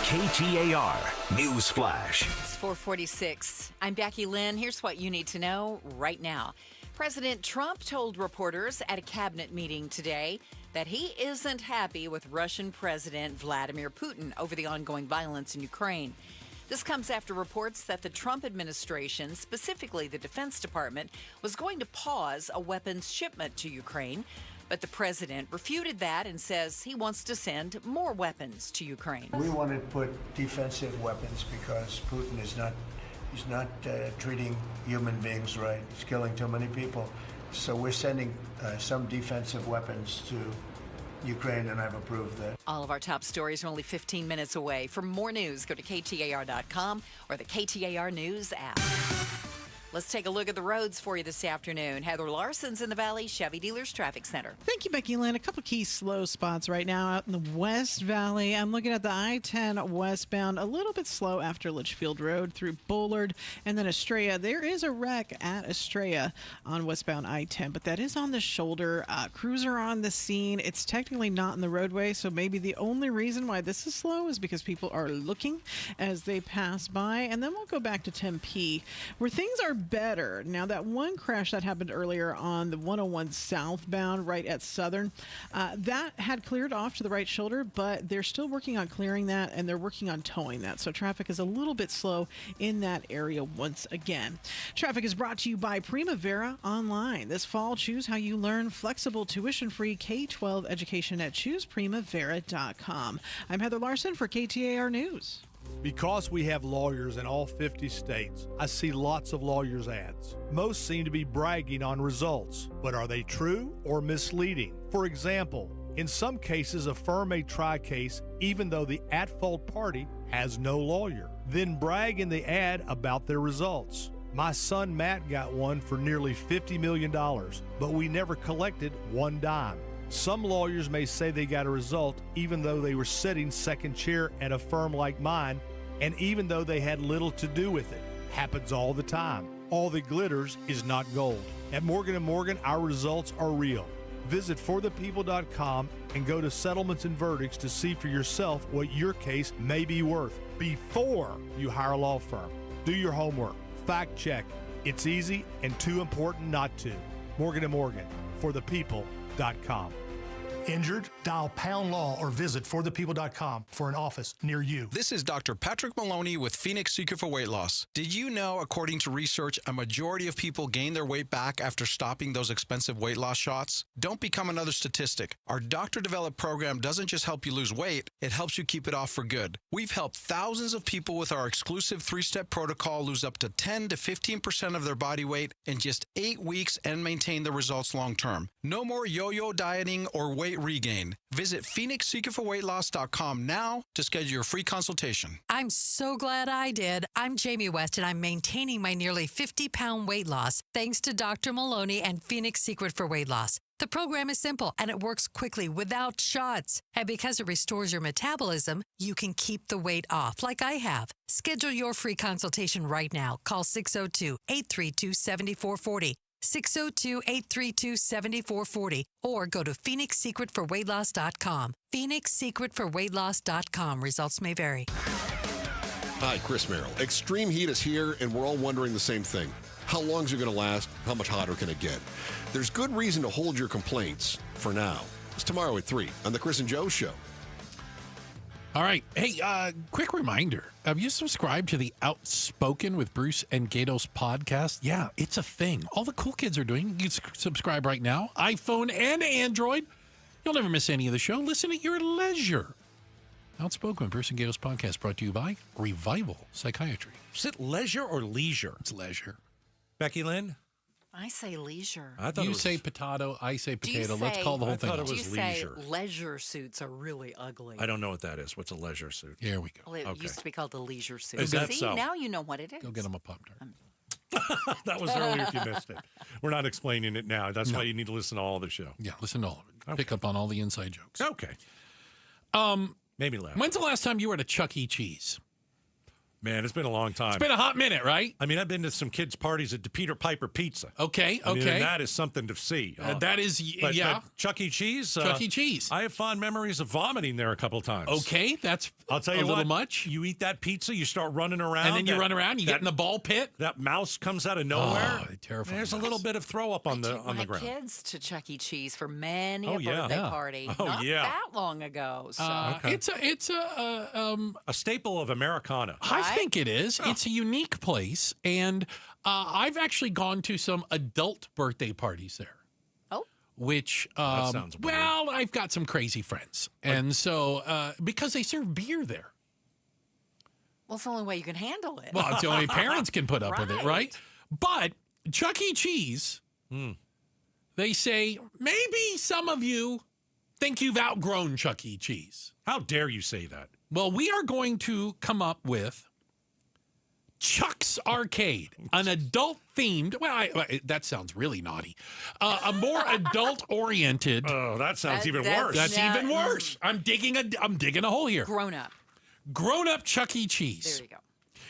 KTAR News Flash. It's 446. I'm Becky Lynn. Here's what you need to know right now. President Trump told reporters at a cabinet meeting today that he isn't happy with Russian President Vladimir Putin over the ongoing violence in Ukraine. This comes after reports that the Trump administration, specifically the Defense Department, was going to pause a weapons shipment to Ukraine. But the president refuted that and says he wants to send more weapons to Ukraine. We want to put defensive weapons because Putin is not treating human beings right. He's killing too many people. So we're sending some defensive weapons to Ukraine, and I've approved that. All of our top stories are only 15 minutes away. For more news, go to KTAR.com or the KTAR News app. Let's take a look at the roads for you this afternoon. Heather Larson's in the Valley Chevy Dealers Traffic Center. Thank you, Becky Lynn. A couple key slow spots right now out in the West Valley. I'm looking at the I-10 westbound, a little bit slow after Litchfield Road through Bullard and then Estrella. There is a wreck at Estrella on westbound I-10, but that is on the shoulder. Cruiser on the scene. It's technically not in the roadway, so maybe the only reason why this is slow is because people are looking as they pass by. And then we'll go back to Tempe, where things are better. Now, that one crash that happened earlier on the 101 southbound right at Southern, that had cleared off to the right shoulder, but they're still working on clearing that, and they're working on towing that. So traffic is a little bit slow in that area once again. Traffic is brought to you by Primavera Online. This fall, choose how you learn flexible tuition-free K-12 education at chooseprimavera.com. I'm Heather Larson for KTAR News. Because we have lawyers in all 50 states, I see lots of lawyers' ads. Most seem to be bragging on results, but are they true or misleading? For example, in some cases, a firm may try a case even though the at-fault party has no lawyer, then brag in the ad about their results. My son Matt got one for nearly $50 million, but we never collected one dime. Some lawyers may say they got a result even though they were sitting second chair at a firm like mine, and even though they had little to do with it. Happens all the time. All that glitters is not gold. At Morgan & Morgan, our results are real. Visit forthepeople.com and go to settlements and verdicts to see for yourself what your case may be worth before you hire a law firm. Do your homework. Fact check. It's easy and too important not to. Morgan & Morgan, forthepeople.com. Injured? Dial Pound Law or visit forthepeople.com for an office near you. This is Dr. Patrick Maloney with Phoenix Secret for Weight Loss. Did you know, according to research, a majority of people gain their weight back after stopping those expensive weight loss shots? Don't become another statistic. Our doctor-developed program doesn't just help you lose weight, it helps you keep it off for good. We've helped thousands of people with our exclusive 3-step protocol lose up to 10 to 15% of their body weight in just 8 weeks and maintain the results long-term. No more yo-yo dieting or weight regain. Visit PhoenixSecretForWeightLoss.com now to schedule your free consultation. I'm so glad I did. I'm Jamie West, and I'm maintaining my nearly 50-pound weight loss thanks to Dr. Maloney and Phoenix Secret for Weight Loss. The program is simple, and it works quickly without shots. And because it restores your metabolism, you can keep the weight off like I have. Schedule your free consultation right now. Call 602-832-7440. 602-832-7440 or go to PhoenixSecretForWeightLoss.com. PhoenixSecretForWeightLoss.com. Results may vary. Hi, Chris Merrill. Extreme heat is here, and we're all wondering the same thing. How long is it going to last? How much hotter can it get? There's good reason to hold your complaints for now. It's tomorrow at 3 on The Chris and Joe Show. All right. Hey, quick reminder. Have you subscribed to the Outspoken with Bruce and Gatos podcast? Yeah, it's a thing. All the cool kids are doing. You can subscribe right now. iPhone and Android. You'll never miss any of the show. Listen at your leisure. Outspoken with Bruce and Gatos podcast brought to you by Revival Psychiatry. Is it leisure or leisure? It's leisure. Becky Lynn? I say leisure. I thought you say potato, I say potato. Say, let's call the whole thing. I thought it was leisure. Say leisure suits are really ugly. I don't know what that is. What's a leisure suit? Here we go. Well, it used to be called the leisure suit. Is that See, so? now you know what it is. Go get them a Pop-Tart. That was earlier if you missed it. We're not explaining it now. That's why you need to listen to all the show. Yeah, listen to all of it. Pick up on all the inside jokes. Okay. Maybe laugh. When's the last time you were at a Chuck E. Cheese? Man, it's been a long time. It's been a hot minute, right? I mean, I've been to some kids' parties at the Peter Piper Pizza. Okay, I mean, okay. and that is something to see. That is, but Chuck E. Cheese? Chuck E. Cheese. I have fond memories of vomiting there a couple times. Okay, that's I'll tell you a little what, much. You eat that pizza, you start running around. And then you run around, you get in the ball pit. That mouse comes out of nowhere. Oh, terrifying. There's a little bit of throw up on the my ground. kids to Chuck E. Cheese for many Oh, a yeah. birthday Yeah. party. Oh, Not yeah. that long ago. So. Okay. It's a staple of Americana. I think it is. It's a unique place, and I've actually gone to some adult birthday parties there. Oh. Which, That sounds weird. well, I've got some crazy friends, and so because they serve beer there. Well, it's the only way you can handle it. Well, it's the only parents can put up with it, right? But Chuck E. Cheese, they say maybe some of you think you've outgrown Chuck E. Cheese. How dare you say that? Well, we are going to come up with Chuck's Arcade, an adult-themed. Well, that sounds really naughty. A more adult-oriented. Oh, that sounds even worse. That's even worse. I'm digging a hole here. Grown up Chuck E. Cheese. There you go.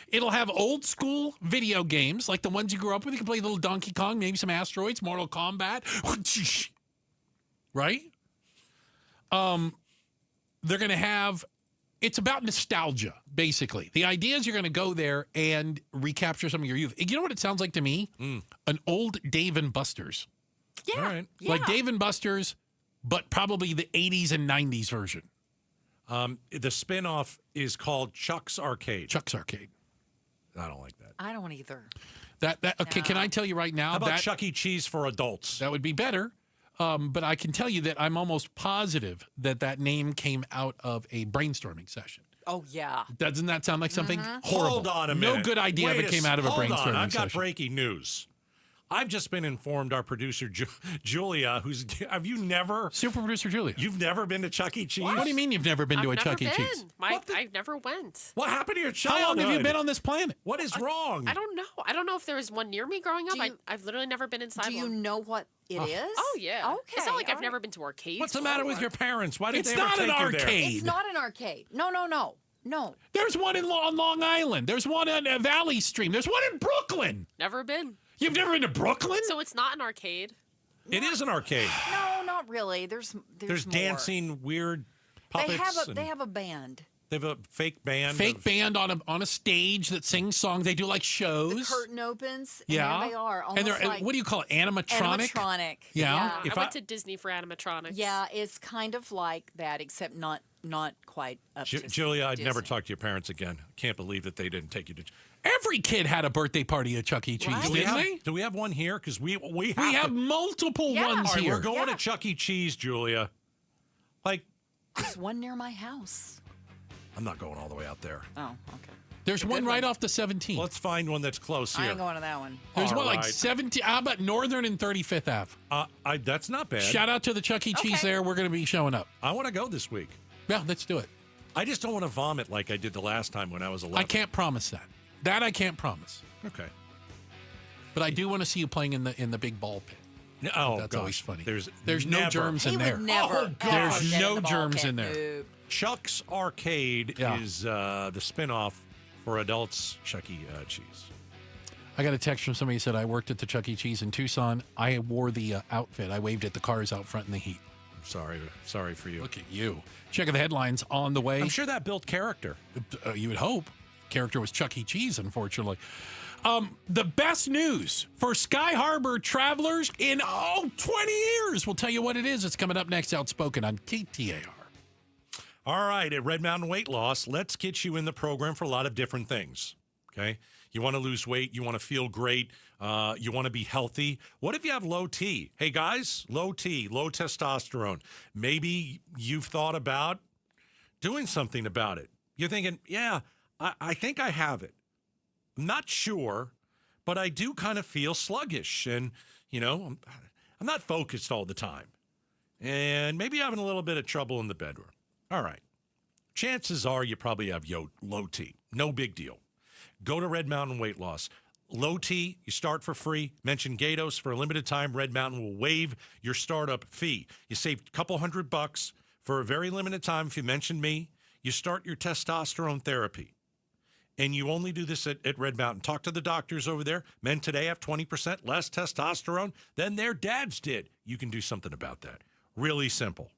It'll have old school video games like the ones you grew up with. You can play little Donkey Kong, maybe some Asteroids, Mortal Kombat. Right? They're going to have. It's about nostalgia, basically. The idea is you're going to go there and recapture some of your youth. You know what it sounds like to me? An old Dave and Buster's. Yeah. All right. Like Dave and Buster's, but probably the 80s and 90s version. The spinoff is called Chuck's Arcade. Chuck's Arcade. I don't like that. I don't either. Okay, can I tell you right now? How about Chuck E. Cheese for adults? That would be better. But I can tell you that I'm almost positive that name came out of a brainstorming session. Oh, yeah. Doesn't that sound like something horrible? Hold on a minute. No good idea if it came out of a brainstorming Hold on. I've got session. breaking news. I've just been informed our producer, Julia, have you never... Super producer Julia. You've never been to Chuck E. Cheese? What do you mean you've never been to a Chuck E. Never Cheese? been. I never went. What happened to your childhood? How long have you been on this planet? What is wrong? I don't know. I don't know if there was one near me growing up. I've literally never been inside Do you one. know what it is? Oh, yeah. Okay. It's not like I've all never been to arcades. What's the matter with your parents? Why did It's they ever not take an you there? arcade. It's not an arcade. No. There's one on Long Island. There's one on Valley Stream. There's one in Brooklyn. Never been. You've never been to Brooklyn? So it's not an arcade? It is an arcade. No, not really. There's more. dancing, weird puppets. They have a band. They have a fake band. Fake band on a stage that sings songs. They do like shows. The curtain opens. And Yeah. there they are. And Almost like what do you call it? Animatronic? Animatronic. Yeah. I went to Disney for animatronics. Yeah, it's kind of like that, except not quite up to Julia, I'd never Disney. talk to your parents again. Can't believe that they didn't take you to. Every kid had a birthday party at Chuck E. Cheese, Right. didn't they? Do we have one here? Because we have multiple ones All right, here. We're going to Chuck E. Cheese, Julia. Like, There's one near my house. I'm not going all the way out there. Oh, okay. There's one right off the 17th. Let's find one that's close I here. ain't going to that one. There's All one like right. 17. How about Northern and 35th Ave? That's not bad. Shout out to the Chuck E. Cheese Okay. there. We're going to be showing up. I want to go this week. Yeah, let's do it. I just don't want to vomit like I did the last time when I was 11. I can't promise that. That I can't promise. Okay. But I do want to see you playing in the big ball pit. Oh, That's gosh. always funny. There's no never- germs in He there. would never. Oh, God. There's get in no the ball germs pit. in there. Nope. Chuck's Arcade is the spinoff for adults, Chuck E. Cheese. I got a text from somebody who said I worked at the Chuck E. Cheese in Tucson. I wore the outfit. I waved at the cars out front in the heat. Sorry for you. Look at you. Check out the headlines on the way. I'm sure that built character. You would hope. Character was Chuck E. Cheese, unfortunately. The best news for Sky Harbor travelers in 20 years. We'll tell you what it is. It's coming up next, Outspoken on KTAR. All right, at Red Mountain Weight Loss, let's get you in the program for a lot of different things. Okay? You want to lose weight, you want to feel great, you want to be healthy. What if you have low T? Hey guys, low T, low testosterone. Maybe you've thought about doing something about it. You're thinking, yeah, I think I have it. I'm not sure, but I do kind of feel sluggish and, I'm not focused all the time. And maybe having a little bit of trouble in the bedroom. All right. Chances are you probably have low T. No big deal. Go to Red Mountain Weight Loss. Low T, you start for free. Mention Gatos for a limited time. Red Mountain will waive your startup fee. You save a couple $100 for a very limited time if you mention me. You start your testosterone therapy. And you only do this at Red Mountain. Talk to the doctors over there. Men today have 20% less testosterone than their dads did. You can do something about that. Really simple.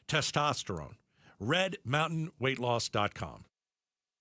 Testosterone. RedMountainWeightLoss.com.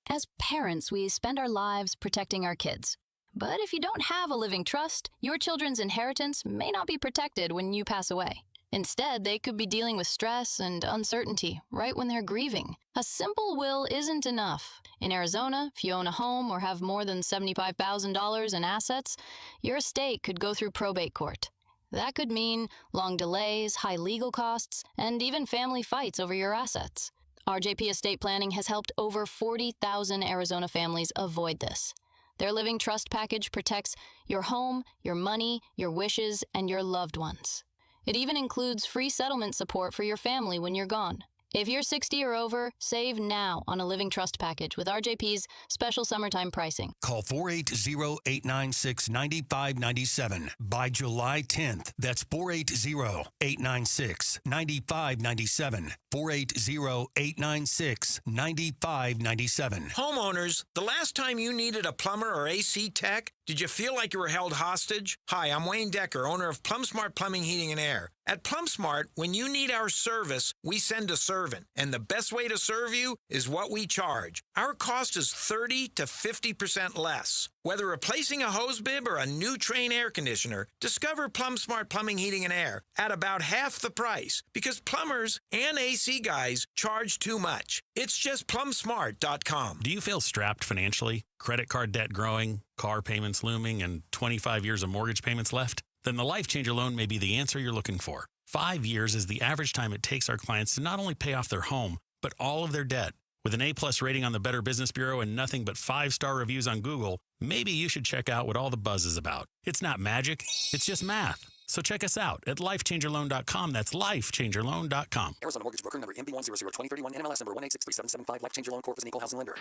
As parents, we spend our lives protecting our kids. But if you don't have a living trust, your children's inheritance may not be protected when you pass away. Instead, they could be dealing with stress and uncertainty right when they're grieving. A simple will isn't enough. In Arizona, if you own a home or have more than $75,000 in assets, your estate could go through probate court. That could mean long delays, high legal costs, and even family fights over your assets. RJP Estate Planning has helped over 40,000 Arizona families avoid this. Their Living Trust package protects your home, your money, your wishes, and your loved ones. It even includes free settlement support for your family when you're gone. If you're 60 or over, save now on a Living Trust package with RJP's special summertime pricing. Call 480-896-9597 by July 10th. That's 480-896-9597. 480-896-9597. Homeowners, the last time you needed a plumber or AC tech, did you feel like you were held hostage? Hi, I'm Wayne Decker, owner of PlumSmart Plumbing, Heating, and Air. At PlumSmart, when you need our service, we send a servant. And the best way to serve you is what we charge. Our cost is 30 to 50% less. Whether replacing a hose bib or a new Trane air conditioner, discover PlumSmart Plumbing, Heating, and Air at about half the price because plumbers and AC guys charge too much. It's just PlumSmart.com. Do you feel strapped financially? Credit card debt growing, car payments looming, and 25 years of mortgage payments left? Then the Life Changer loan may be the answer you're looking for. 5 years is the average time it takes our clients to not only pay off their home, but all of their debt. With an A+ rating on the Better Business Bureau and nothing but 5-star reviews on Google, maybe you should check out what all the buzz is about. It's not magic, it's just math. So check us out at lifechangerloan.com. That's lifechangerloan.com. Arizona Mortgage Broker number MB1002031, NMLS number 1863775. Life Changer Loan Corp is an equal housing lender.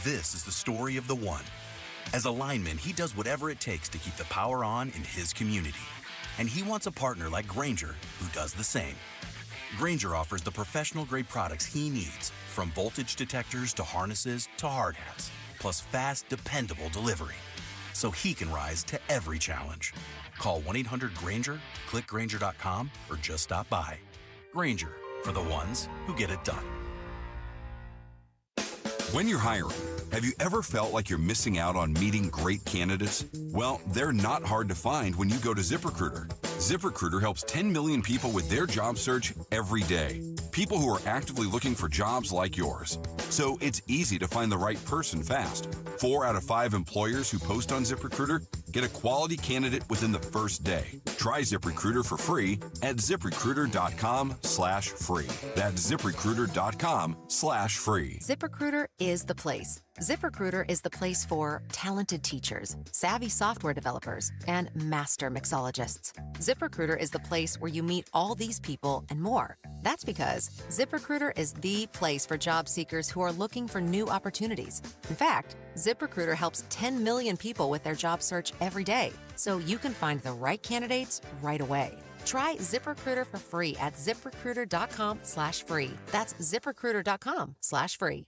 This is the story of the one. As a lineman, he does whatever it takes to keep the power on in his community. And he wants a partner like Grainger who does the same. Grainger offers the professional-grade products he needs, from voltage detectors to harnesses to hard hats, plus fast, dependable delivery, so he can rise to every challenge. Call 1-800-GRAINGER, click Grainger.com, or just stop by. Grainger, for the ones who get it done. When you're hiring, have you ever felt like you're missing out on meeting great candidates? Well, they're not hard to find when you go to ZipRecruiter. ZipRecruiter helps 10 million people with their job search every day. People who are actively looking for jobs like yours. So it's easy to find the right person fast. 4 out of 5 employers who post on ZipRecruiter get a quality candidate within the first day. Try ZipRecruiter for free at ZipRecruiter.com/free. That's ZipRecruiter.com/free. ZipRecruiter is the place. ZipRecruiter is the place for talented teachers, savvy software developers, and master mixologists. ZipRecruiter is the place where you meet all these people and more. That's because ZipRecruiter is the place for job seekers who are looking for new opportunities. In fact, ZipRecruiter helps 10 million people with their job search every day, so you can find the right candidates right away. Try ZipRecruiter for free at ZipRecruiter.com/free. That's ZipRecruiter.com/free.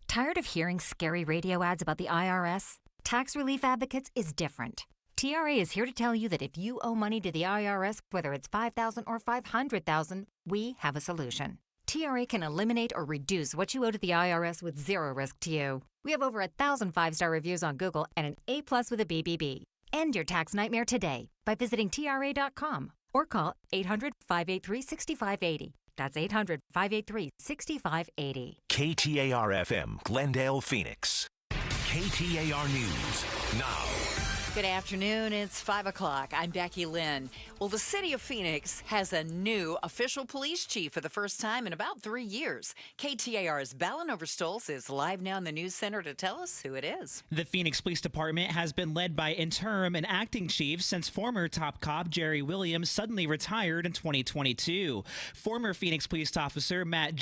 Tired of hearing scary radio ads about the IRS? Tax Relief Advocates is different. TRA is here to tell you that if you owe money to the IRS, whether it's $5,000 or $500,000, we have a solution. TRA can eliminate or reduce what you owe to the IRS with zero risk to you. We have over 1,000 5-star reviews on Google and an A+ with a BBB. End your tax nightmare today by visiting TRA.com or call 800-583-6580. That's 800-583-6580. KTAR-FM, Glendale, Phoenix. KTAR News now. Good afternoon. It's 5 o'clock. I'm Becky Lynn. Well, the city of Phoenix has a new official police chief for the first time in about 3 years. KTAR's Ballin Overstolz is live now in the news center to tell us who it is. The Phoenix Police Department has been led by interim and acting chiefs since former top cop Jerry Williams suddenly retired in 2022. Former Phoenix Police Officer Matt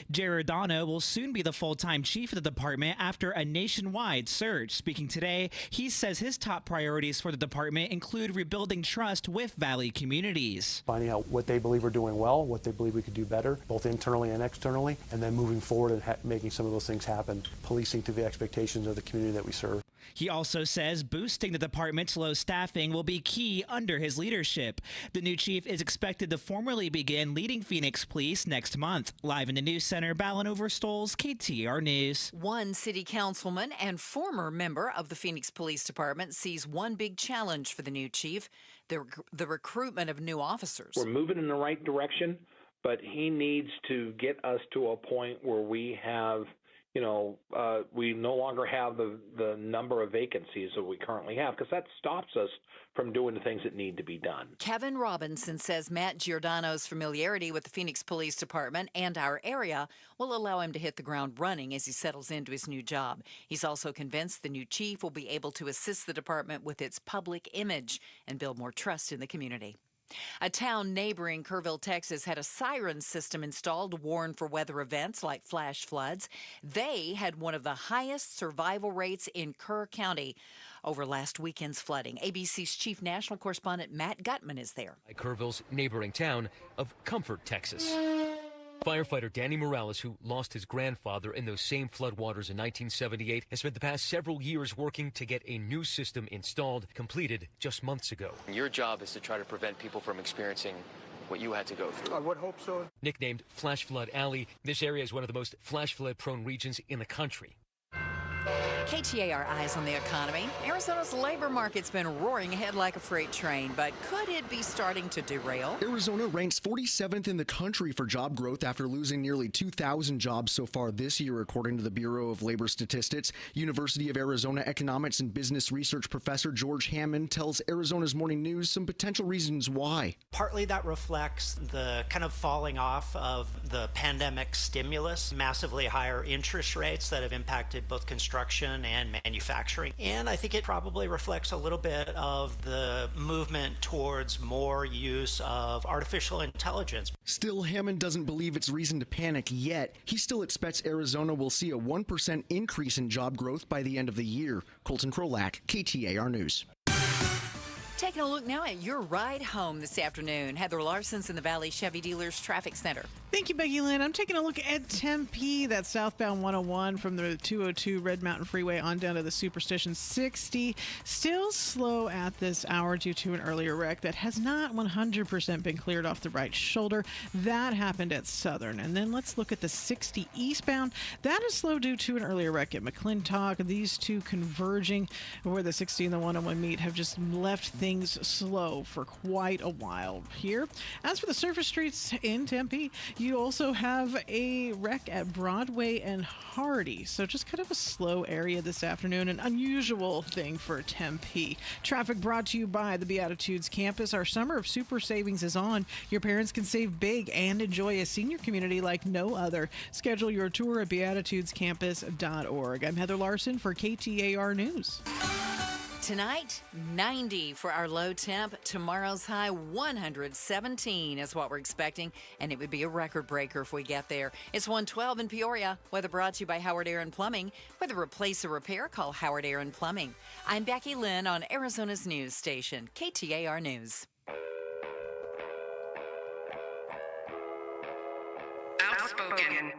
Giordano will soon be the full-time chief of the department after a nationwide search. Speaking today, he says his top priorities for the department include rebuilding trust with Valley communities. Finding out what they believe we're doing well, what they believe we could do better, both internally and externally, and then moving forward and making some of those things happen, policing to the expectations of the community that we serve. He also says boosting the department's low staffing will be key under his leadership. The new chief is expected to formally begin leading Phoenix Police next month. Live in the news center, Ballin Overstolz, KTAR News. One city councilman and former member of the Phoenix Police Department sees one big challenge for the new chief, the recruitment of new officers. We're moving in the right direction, but he needs to get us to a point where we have we no longer have the number of vacancies that we currently have, because that stops us from doing the things that need to be done. Kevin Robinson says Matt Giordano's familiarity with the Phoenix Police Department and our area will allow him to hit the ground running as he settles into his new job. He's also convinced the new chief will be able to assist the department with its public image and build more trust in the community. A town neighboring Kerrville, Texas, had a siren system installed to warn for weather events like flash floods. They had one of the highest survival rates in Kerr County over last weekend's flooding. ABC's chief national correspondent Matt Gutman is there. Kerrville's neighboring town of Comfort, Texas. Firefighter Danny Morales, who lost his grandfather in those same floodwaters in 1978, has spent the past several years working to get a new system installed, completed just months ago. Your job is to try to prevent people from experiencing what you had to go through. I would hope so. Nicknamed Flash Flood Alley, this area is one of the most flash flood prone regions in the country. KTAR Eyes on the Economy. Arizona's labor market's been roaring ahead like a freight train, but could it be starting to derail? Arizona ranks 47th in the country for job growth after losing nearly 2,000 jobs so far this year, according to the Bureau of Labor Statistics. University of Arizona economics and business research professor George Hammond tells Arizona's Morning News some potential reasons why. Partly that reflects the kind of falling off of the pandemic stimulus, massively higher interest rates that have impacted both construction and manufacturing. And I think it probably reflects a little bit of the movement towards more use of artificial intelligence. Still, Hammond doesn't believe it's reason to panic yet. He still expects Arizona will see a 1% increase in job growth by the end of the year. Colton Krolak, KTAR News. Taking a look now at your ride home this afternoon. Heather Larson's in the Valley Chevy Dealers Traffic Center. Thank you, Becky Lynn. I'm taking a look at Tempe. That's southbound 101 from the 202 Red Mountain Freeway on down to the Superstition 60. Still slow at this hour due to an earlier wreck that has not 100% been cleared off the right shoulder. That happened at Southern. And then let's look at the 60 eastbound. That is slow due to an earlier wreck at McClintock. These two converging where the 60 and the 101 meet have just left things slow for quite a while here. As for the surface streets in Tempe, you also have a wreck at Broadway and Hardy. So just kind of a slow area this afternoon, an unusual thing for Tempe. Traffic brought to you by the Beatitudes campus. Our summer of super savings is on. Your parents can save big and enjoy a senior community like no other. Schedule your tour at beatitudescampus.org. I'm Heather Larson for KTAR News. Tonight, 90 for our low temp. Tomorrow's high, 117 is what we're expecting, and it would be a record breaker if we get there. It's 112 in Peoria. Weather brought to you by Howard Air and Plumbing. Whether replace or repair, call Howard Air and Plumbing. I'm Becky Lynn on Arizona's news station, KTAR News. Outspoken.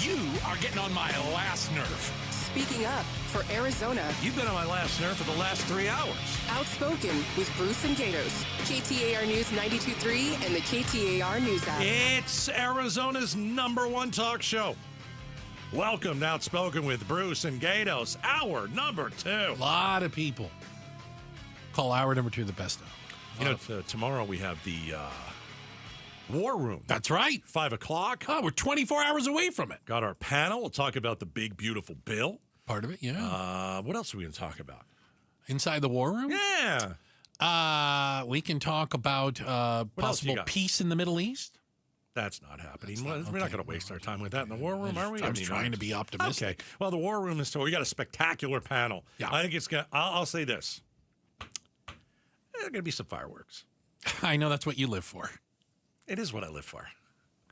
You are getting on my last nerve. Speaking up for Arizona. You've been on my last nerve for the last 3 hours. Outspoken with Bruce and Gatos. KTAR News 92.3 and the KTAR News app. It's Arizona's #1 talk show. Welcome to Outspoken with Bruce and Gatos, hour number 2. A lot of people call hour number 2 the best hour. You know, tomorrow we have the War Room. That's right. 5 o'clock. Oh, we're 24 hours away from it. Got our panel. We'll talk about the big, beautiful bill. Part of it, yeah. What else are we going to talk about? Inside the war room? Yeah. We can talk about possible peace in the Middle East. That's not happening. We're not going to waste our time with that in the war room, are we? I was trying to be optimistic. Okay. Well, the war room is we got a spectacular panel. Yeah. I think it's going to, I'll say this. There are going to be some fireworks. I know that's what you live for. It is what I live for.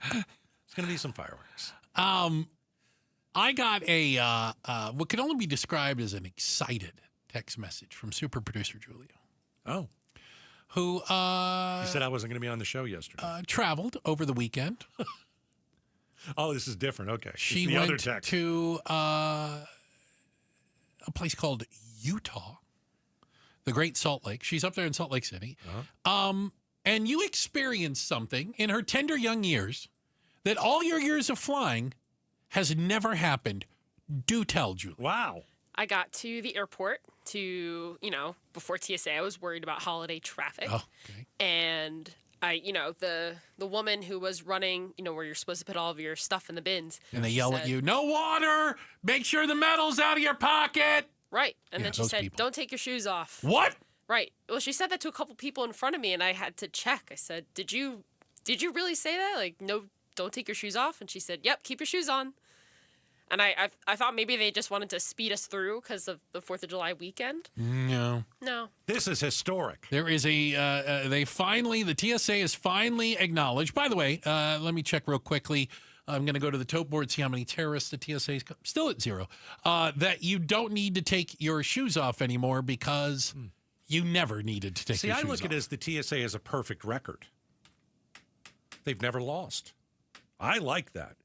It's going to be some fireworks. I got a what could only be described as an excited text message from super producer Julia. Oh. Who you said I wasn't going to be on the show yesterday. Traveled over the weekend. Oh, this is different. Okay. She went to a place called Utah, the Great Salt Lake. She's up there in Salt Lake City. And you experienced something in her tender young years that all your years of flying has never happened. Do tell, Julie. Wow. I got to the airport before TSA. I was worried about holiday traffic. Oh, okay. And the woman who was running, where you're supposed to put all of your stuff in the bins. And they yell at you, no water! Make sure the metal's out of your pocket! Right. And then she said, don't take your shoes off. What? Right. Well, she said that to a couple people in front of me, and I had to check. I said, did you really say that? Like, no, don't take your shoes off? And she said, yep, keep your shoes on. And I thought maybe they just wanted to speed us through because of the 4th of July weekend. No. This is historic. There is the TSA is finally acknowledged. By the way, let me check real quickly. I'm going to go to the tote board, see how many terrorists the TSA is still at 0. That you don't need to take your shoes off anymore because you never needed to take your shoes off. See, I look at it as the TSA has a perfect record. They've never lost. I like that.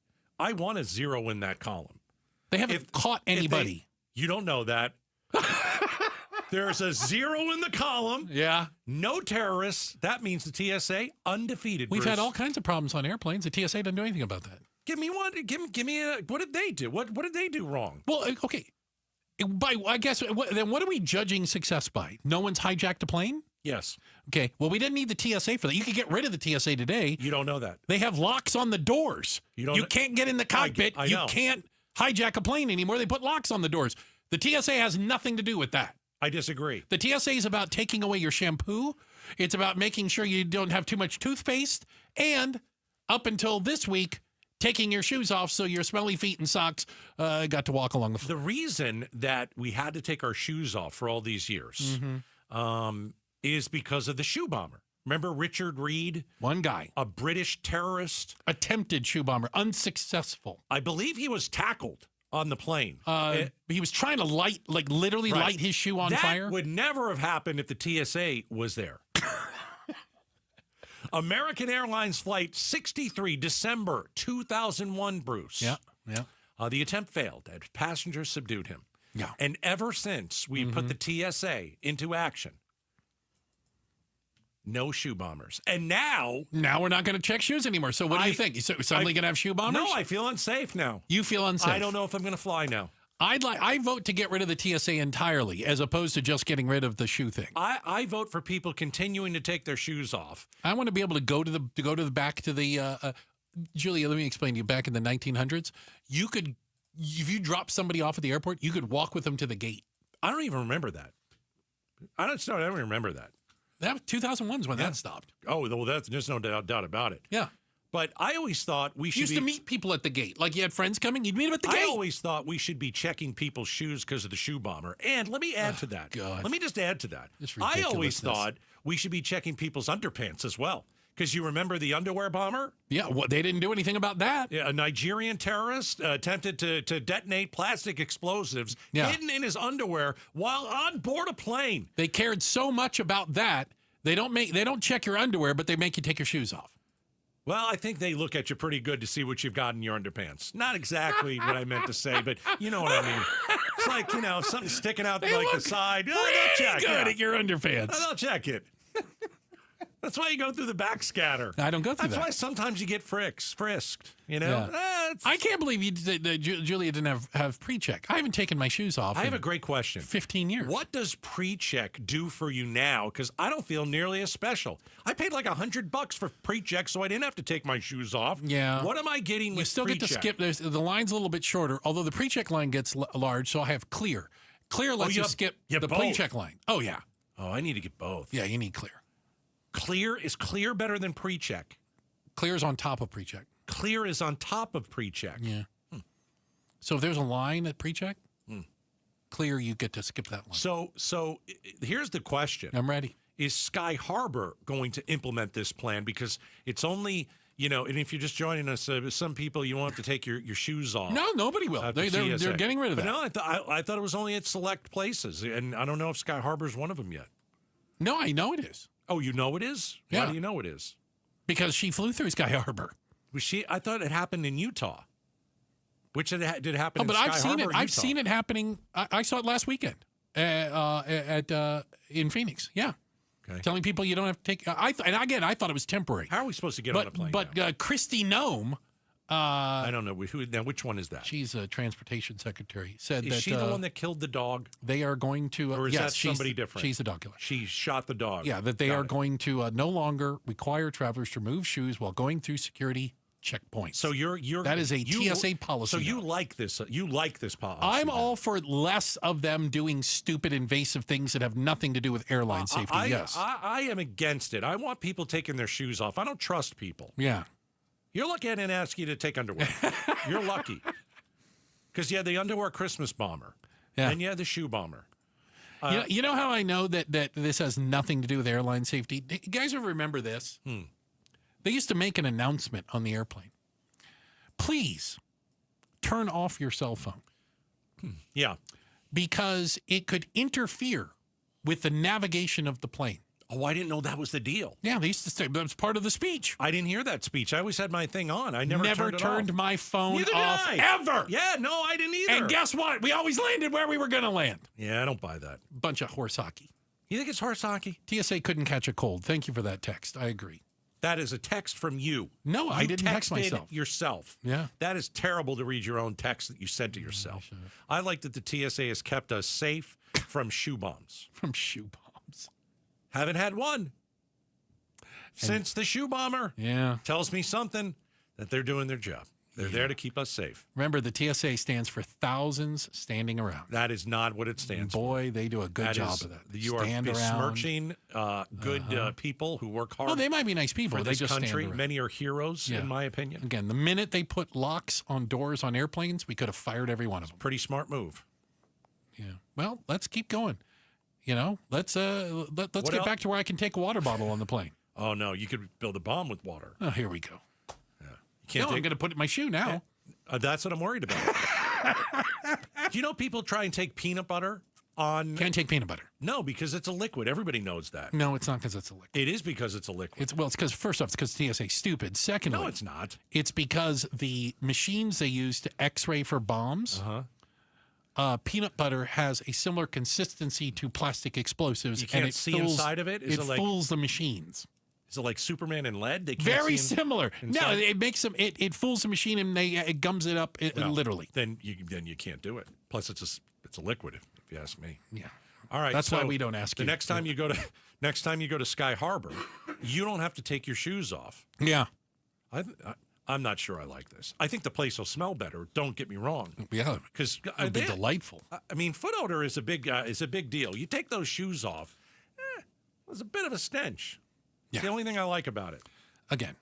I want a 0 in that column. They haven't caught anybody. You don't know that. There's a 0 in the column. Yeah. No terrorists. That means the TSA undefeated. We've Bruce. had all kinds of problems on airplanes. The TSA doesn't do anything about that. Give me one. Give me a. What did they do? What did they do wrong? Well, okay. I guess then what are we judging success by? No one's hijacked a plane? Yes. Okay. Well, we didn't need the TSA for that. You could get rid of the TSA today. You don't know that. They have locks on the doors. You can't get in the cockpit. I you know. can't hijack a plane anymore. They put locks on the doors. The TSA has nothing to do with that. I disagree. The TSA is about taking away your shampoo. It's about making sure you don't have too much toothpaste. And up until this week, taking your shoes off so your smelly feet and socks got to walk along the floor. The reason that we had to take our shoes off for all these years is because of the shoe bomber. Remember Richard Reed? One guy. A British terrorist. Attempted shoe bomber. Unsuccessful. I believe he was tackled on the plane. He was trying to light his shoe on fire. That would never have happened if the TSA was there. American Airlines Flight 63, December 2001, Bruce. Yeah. The attempt failed. Passengers subdued him. Yeah. And ever since we put the TSA into action, no shoe bombers. And now we're not going to check shoes anymore. So what do you think? You suddenly going to have shoe bombers? No, I feel unsafe now. You feel unsafe? I don't know if I'm going to fly now. I vote to get rid of the TSA entirely, as opposed to just getting rid of the shoe thing. I vote for people continuing to take their shoes off. I want to be able to go to the back to the Julia. Let me explain to you. Back in the 1900s, you could, if you drop somebody off at the airport, you could walk with them to the gate. I don't even remember that. I don't remember that. That 2001 is when that stopped. Oh, well, there's no doubt about it. Yeah. But I always thought we should used to meet people at the gate. Like you had friends coming, you'd meet them at the gate. I always thought we should be checking people's shoes because of the shoe bomber. And let me add to that. God. Let me just add to that. I always thought we should be checking people's underpants as well. Because you remember the underwear bomber? Yeah, well, they didn't do anything about that. Yeah, a Nigerian terrorist attempted to detonate plastic explosives hidden in his underwear while on board a plane. They cared so much about that. They don't check your underwear, but they make you take your shoes off. Well, I think they look at you pretty good to see what you've got in your underpants. Not exactly what I meant to say, but you know what I mean. It's like, something sticking out like the side. Pretty good at your underpants. They'll check it. That's why you go through the backscatter. I don't go through that. That's why sometimes you get frisked. Yeah. I can't believe Julia didn't have pre-check. I haven't taken my shoes off. I have a great question. 15 years. What does pre-check do for you now? Because I don't feel nearly as special. I paid like $100 for pre-check, so I didn't have to take my shoes off. Yeah. What am I getting with You still pre-check? get to skip. The line's a little bit shorter, although the pre-check line gets large, so I have clear. Clear lets you have- skip yeah, the both. pre-check line. Oh, yeah. Oh, I need to get both. Yeah, you need clear. Is clear better than pre-check? Clear is on top of pre-check. Clear is on top of pre-check. Yeah. So if there's a line at pre-check, clear, you get to skip that line. So here's the question. I'm ready. Is Sky Harbor going to implement this plan? Because it's only, and if you're just joining us, some people, you won't have to take your shoes off. No, nobody will. at the They're TSA. getting rid of But that. no, I thought it was only at select places, and I don't know if Sky Harbor is one of them yet. No, I know it is. Oh, you know it is? Yeah. Why do you know it is? Because she flew through Sky Harbor. Was she? I thought it happened in Utah. Which did it happen? Oh, but in Sky I've seen Harbor it. or I've Utah? seen it happening. I saw it last weekend in Phoenix. Yeah. Okay. Telling people you don't have to take. And again, I thought it was temporary. How are we supposed to get on a plane? But Christy Nome. I don't know now. Which one is that? She's a transportation secretary. Said Is that she the one that killed the dog? They are going to. Or is yes, that somebody different? She's the dog killer. She shot the dog. Yeah, that they are going to no longer require travelers to remove shoes while going through security checkpoints. So you're that is a TSA policy. So you like this? You like this policy? I'm all for less of them doing stupid, invasive things that have nothing to do with airline safety. Yes, I am against it. I want people taking their shoes off. I don't trust people. Yeah. You're lucky I didn't ask you to take underwear. You're lucky. Because you had the underwear Christmas bomber. Yeah. And you had the shoe bomber. You know how I know that this has nothing to do with airline safety? You guys ever remember this? They used to make an announcement on the airplane. Please turn off your cell phone. Yeah. Because it could interfere with the navigation of the plane. Oh, I didn't know that was the deal. Yeah, they used to say that was part of the speech. I didn't hear that speech. I always had my thing on. I never turned my phone Neither off did I. ever. Yeah, no, I didn't either. And guess what? We always landed where we were going to land. Yeah, I don't buy that. Bunch of horse hockey. You think it's horse hockey? TSA couldn't catch a cold. Thank you for that text. I agree. That is a text from you. No, I didn't text texted myself. yourself. Yeah. That is terrible to read your own text that you sent to yourself. I like that the TSA has kept us safe from shoe bombs. From shoe bombs. Haven't had one since the shoe bomber. Yeah. Tells me something that they're doing their job. They're there to keep us safe. Remember, the TSA stands for thousands standing around. That is not what it stands for. Boy, they do a good job of that. You are besmirching good people who work hard. Oh, they might be nice people. For They this just country. stand around. Many are heroes, Yeah. in my opinion. Again, the minute they put locks on doors on airplanes, we could have fired every one of them. Pretty smart move. Yeah. Well, let's keep going. Let's get back to where I can take a water bottle on the plane. Oh no, you could build a bomb with water. Oh, here we go. You can't I'm going to put it in my shoe now. That's what I'm worried about. Do you know people try and take peanut butter on? Can't take peanut butter. No, because it's a liquid. Everybody knows that. No, it's not because it's a liquid. It is because it's a liquid. It's because first off, it's because TSA is stupid. Secondly, No, it's not. It's because the machines they use to X-ray for bombs. Peanut butter has a similar consistency to plastic explosives. You can't and it see fools, inside of it? Is It it like- fools the machines. Is it like Superman and lead? They can't Very see similar. No, inside? it makes them. It fools the machine and it gums it up. Well, Literally. Then you can't do it. Plus, it's a liquid. If you ask me. Yeah. All right. That's so why we don't ask the you. next time you go to Sky Harbor, you don't have to take your shoes off. Yeah. I'm not sure I like this. I think the place will smell better. Don't get me wrong. Yeah. Because It'd be delightful. I mean, foot odor is a big deal. You take those shoes off, there's a bit of a stench. It's the only thing I like about it. Again,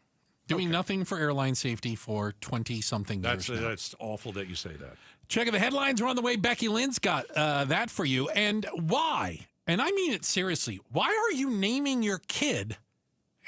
doing nothing for airline safety for 20-something years now. That's awful that you say that. Checking the headlines are on the way. Becky Lynn's got that for you. And why? And I mean it seriously. Why are you naming your kid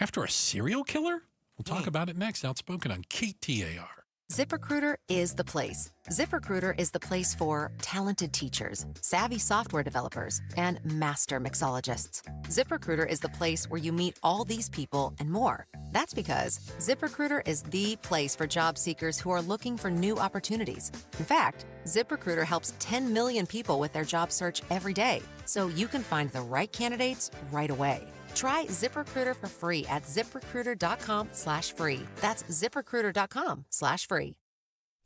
after a serial killer? We'll talk about it next. Outspoken on KTAR. ZipRecruiter is the place. ZipRecruiter is the place for talented teachers, savvy software developers, and master mixologists. ZipRecruiter is the place where you meet all these people and more. That's because ZipRecruiter is the place for job seekers who are looking for new opportunities. In fact, ZipRecruiter helps 10 million people with their job search every day, so you can find the right candidates right away. Try ZipRecruiter for free at ZipRecruiter.com/free. That's ZipRecruiter.com/free.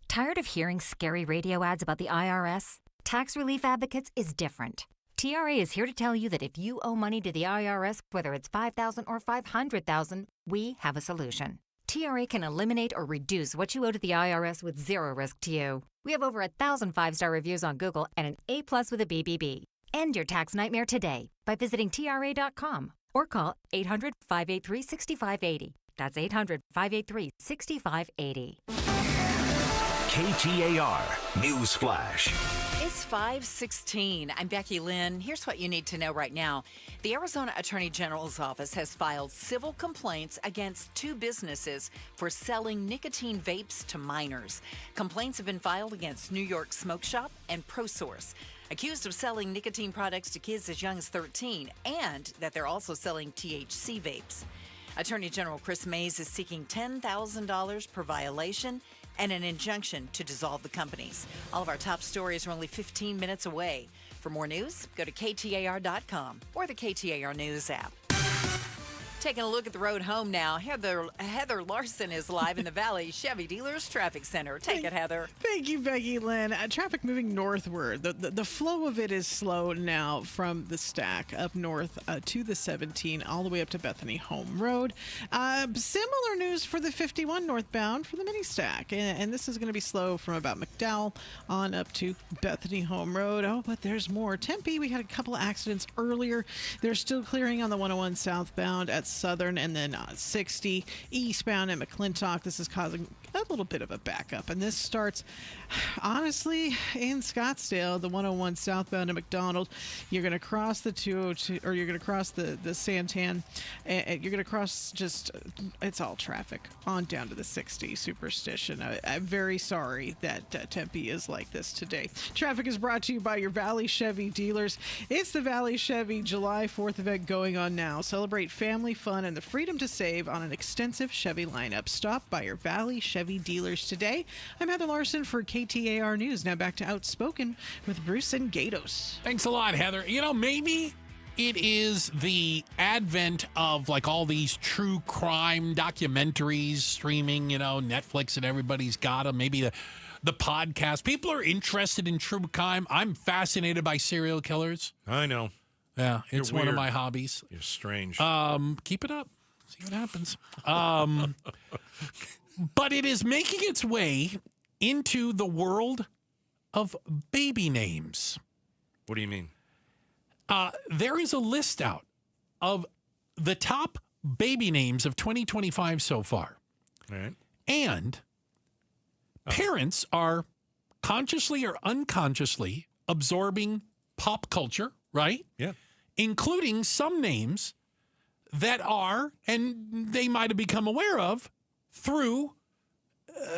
Tired of hearing scary radio ads about the IRS? Tax Relief Advocates is different. TRA is here to tell you that if you owe money to the IRS, whether it's $5,000 or $500,000, we have a solution. TRA can eliminate or reduce what you owe to the IRS with zero risk to you. We have over 1,000 5-star reviews on Google and an A+ with a BBB. End your tax nightmare today by visiting TRA.com or call 800-583-6580. That's 800-583-6580. KTAR News Flash. It's 5:16. I'm Becky Lynn. Here's what you need to know right now. The Arizona Attorney General's office has filed civil complaints against 2 businesses for selling nicotine vapes to minors. Complaints have been filed against New York Smoke Shop and ProSource, accused of selling nicotine products to kids as young as 13, and that they're also selling THC vapes. Attorney General Chris Mays is seeking $10,000 per violation and an injunction to dissolve the companies. All of our top stories are only 15 minutes away. For more news, go to KTAR.com or the KTAR News app. Taking a look at the road home now. Heather Larson is live in the Valley Chevy Dealers Traffic Center. Take it, Heather. Thank you, Becky Lynn. Traffic moving northward. The flow of it is slow now from the stack up north to the 17 all the way up to Bethany Home Road. Similar news for the 51 northbound for the mini stack. And this is going to be slow from about McDowell on up to Bethany Home Road. Oh, but there's more. Tempe, we had a couple of accidents earlier. They're still clearing on the 101 southbound at Southern, and then 60 eastbound at McClintock. This is causing a little bit of a backup, and this starts honestly in Scottsdale, the 101 southbound at McDonald. You're going to cross the 202, or you're going to cross the Santan, and you're going to cross it's all traffic on down to the 60 Superstition. I'm very sorry that Tempe is like this today. Traffic is brought to you by your Valley Chevy dealers. It's the Valley Chevy July 4th event going on now. Celebrate family fun and the freedom to save on an extensive Chevy lineup. Stop by your Valley Chevy dealers today. I'm Heather Larson for KTAR News. Now back to Outspoken with Bruce and Gatos. Thanks a lot, Heather. You know, maybe it is the advent of like all these true crime documentaries streaming, you know, Netflix, and everybody's got them. Maybe the podcast. People are interested in true crime. I'm fascinated by serial killers. I know. Yeah, it's You're one of weird. my hobbies. You're strange. Keep it up. See what happens. But it is making its way into the world of baby names. What do you mean? There is a list out of the top baby names of 2025 so far. All right. And parents are consciously or unconsciously absorbing pop culture, right? Yeah. Including some names that are, and they might have become aware of, through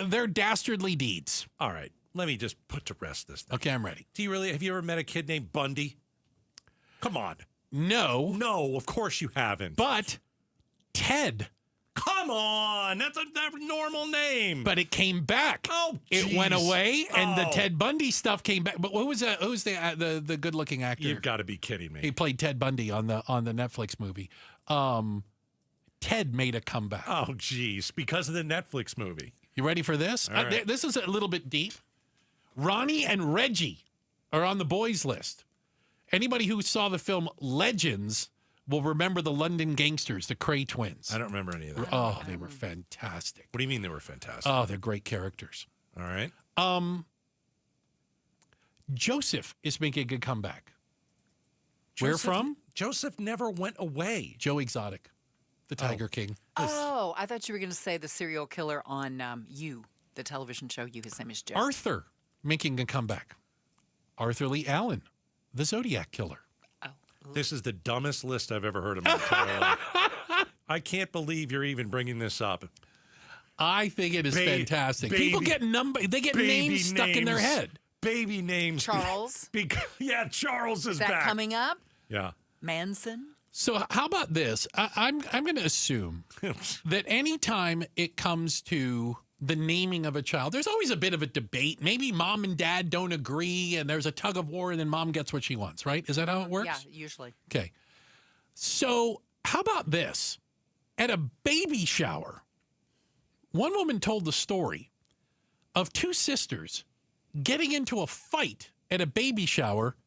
their dastardly deeds. All right. Let me just put to rest this thing. Okay, I'm ready. Have you ever met a kid named Bundy? Come on. No. No, of course you haven't. But Ted. Come on. That's a normal name. But it came back. Oh, it geez. went away, and the Oh. Ted Bundy stuff came back. But who's the good-looking actor? You've got to be kidding me. He played Ted Bundy on the Netflix movie. Ted made a comeback. Oh, geez. Because of the Netflix movie. You ready for this? All right. This is a little bit deep. Ronnie and Reggie are on the boys list. Anybody who saw the film Legends will remember the London Gangsters, the Cray twins. I don't remember any of that. Oh, they were fantastic. What do you mean they were fantastic? Oh, they're great characters. All right. Joseph is making a comeback. Where from? Joseph never went away. Joe Exotic, the Tiger King. Oh, I thought you were going to say the serial killer on You, the television show You. His name is Joe. Arthur making a comeback. Arthur Lee Allen, the Zodiac Killer. This is the dumbest list I've ever heard in my entire life. I can't believe you're even bringing this up. I think it is fantastic. People get they get baby names stuck in their head. Baby names. Charles. Yeah, Charles is that back. coming up? Yeah. Manson. So how about this? I'm going to assume that anytime it comes to the naming of a child, there's always a bit of a debate. Maybe mom and dad don't agree, and there's a tug of war, and then mom gets what she wants, right? Is that how it works? Yeah, usually. Okay. So how about this? At a baby shower, one woman told the story of two sisters getting into a fight at a baby shower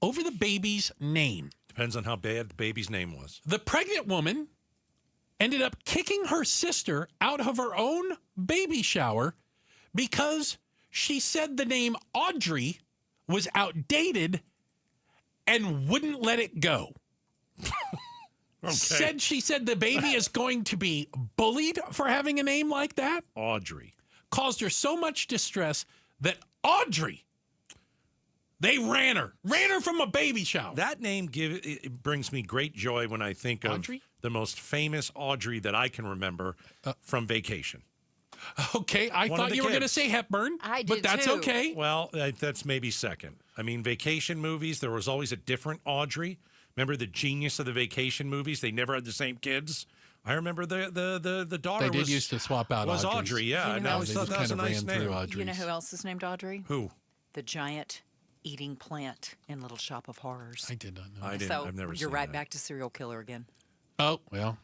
over the baby's name. Depends on how bad the baby's name was. The pregnant woman ended up kicking her sister out of her own baby shower because She said the name Audrey was outdated and wouldn't let it go. Okay. She said the baby is going to be bullied for having a name like that. Audrey. Caused her so much distress that Audrey, they ran her from a baby shower. That name it brings me great joy when I think of Audrey? the most famous Audrey that I can remember from Vacation. Okay, I One of thought the you were going to kids. say Hepburn, I but did that's too. okay. Well, that's maybe second. I mean, Vacation movies, there was always a different Audrey. Remember the genius of the Vacation movies? They never had the same kids. I remember the daughter They did used to swap out was Audreys. Audrey, yeah. You know And who I else always thought that was a nice name. You know who else is named Audrey? Who? The giant eating plant in Little Shop of Horrors. I did not know. I've never You're seen right that. back to serial killer again. Oh, well.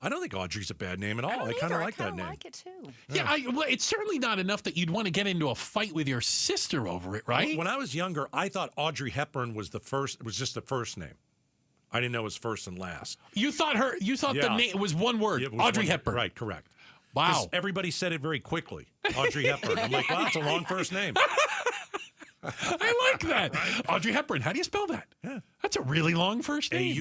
I don't think Audrey's a bad name at all. I kind Either. of like that name. I like it too. Yeah, well, it's certainly not enough that you'd want to get into a fight with your sister over it, right? When I was younger, I thought Audrey Hepburn was just the first name. I didn't know it was first and last. You thought the name was one word, It was Audrey one- Hepburn. Right, correct. Wow. 'Cause everybody said it very quickly. Audrey Hepburn. I'm like, wow, it's a long first name. I like that. Audrey Hepburn. How do you spell that? Yeah. That's a really long first name.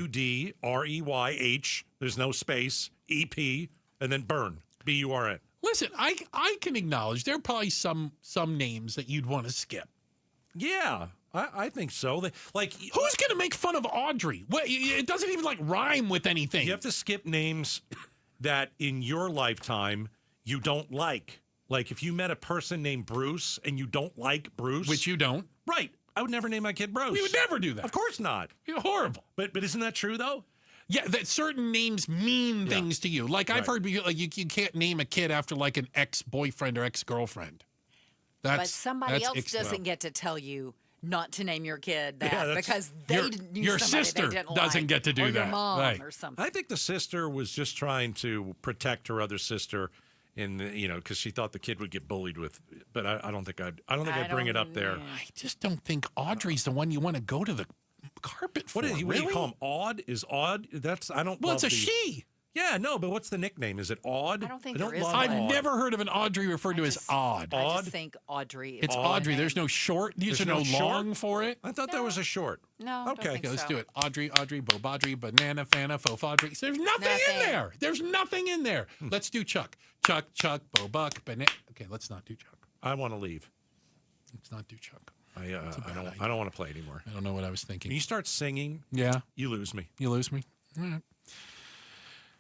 AUDREYH. There's no space. EP and then Burn. BURN. Listen, I can acknowledge there are probably some names that you'd want to skip. Yeah, I think so. Who's going to make fun of Audrey? It doesn't even rhyme with anything. You have to skip names that in your lifetime you don't like. Like if you met a person named Bruce and you don't like Bruce, Which you don't. right? I would never name my kid Bruce. We would never do that. Of course not. You're horrible. But isn't that true though? Yeah, that certain names mean things to you. Like I've heard, you can't name a kid after an ex-boyfriend or ex-girlfriend. But somebody else doesn't get to tell you not to name your kid that Yeah, because they knew your somebody sister they didn't doesn't like, get to do or that. Your mom Right. or something. I think the sister was just trying to protect her other sister, because she thought the kid would get bullied with. But I don't think I'd bring it up there. I just don't think Audrey's the one you want to go to the carpet for. What do really? you call him? Odd is odd. I don't. Well, love it's a the- she. Yeah, no, but what's the nickname? Is it Odd? I don't think there is love one. I've Odd. never heard of an Audrey referred to as odd. I Odd? just think Audrey. It's Odd Audrey. name. There's no short. These There's are no no short? long for it. I thought that was a short. No, don't Okay. think Okay, let's so. do it. Audrey, Bobadri, Banana, Fana, Fofadri. There's nothing in Nothing. there. There's nothing in there. Let's do Chuck. Chuck, Bobuck, Banana. Okay, let's not do Chuck. I want to leave. Let's not do Chuck. I don't want to play anymore. I don't know what I was thinking. When you start singing, Yeah, you lose me. you lose me. All right.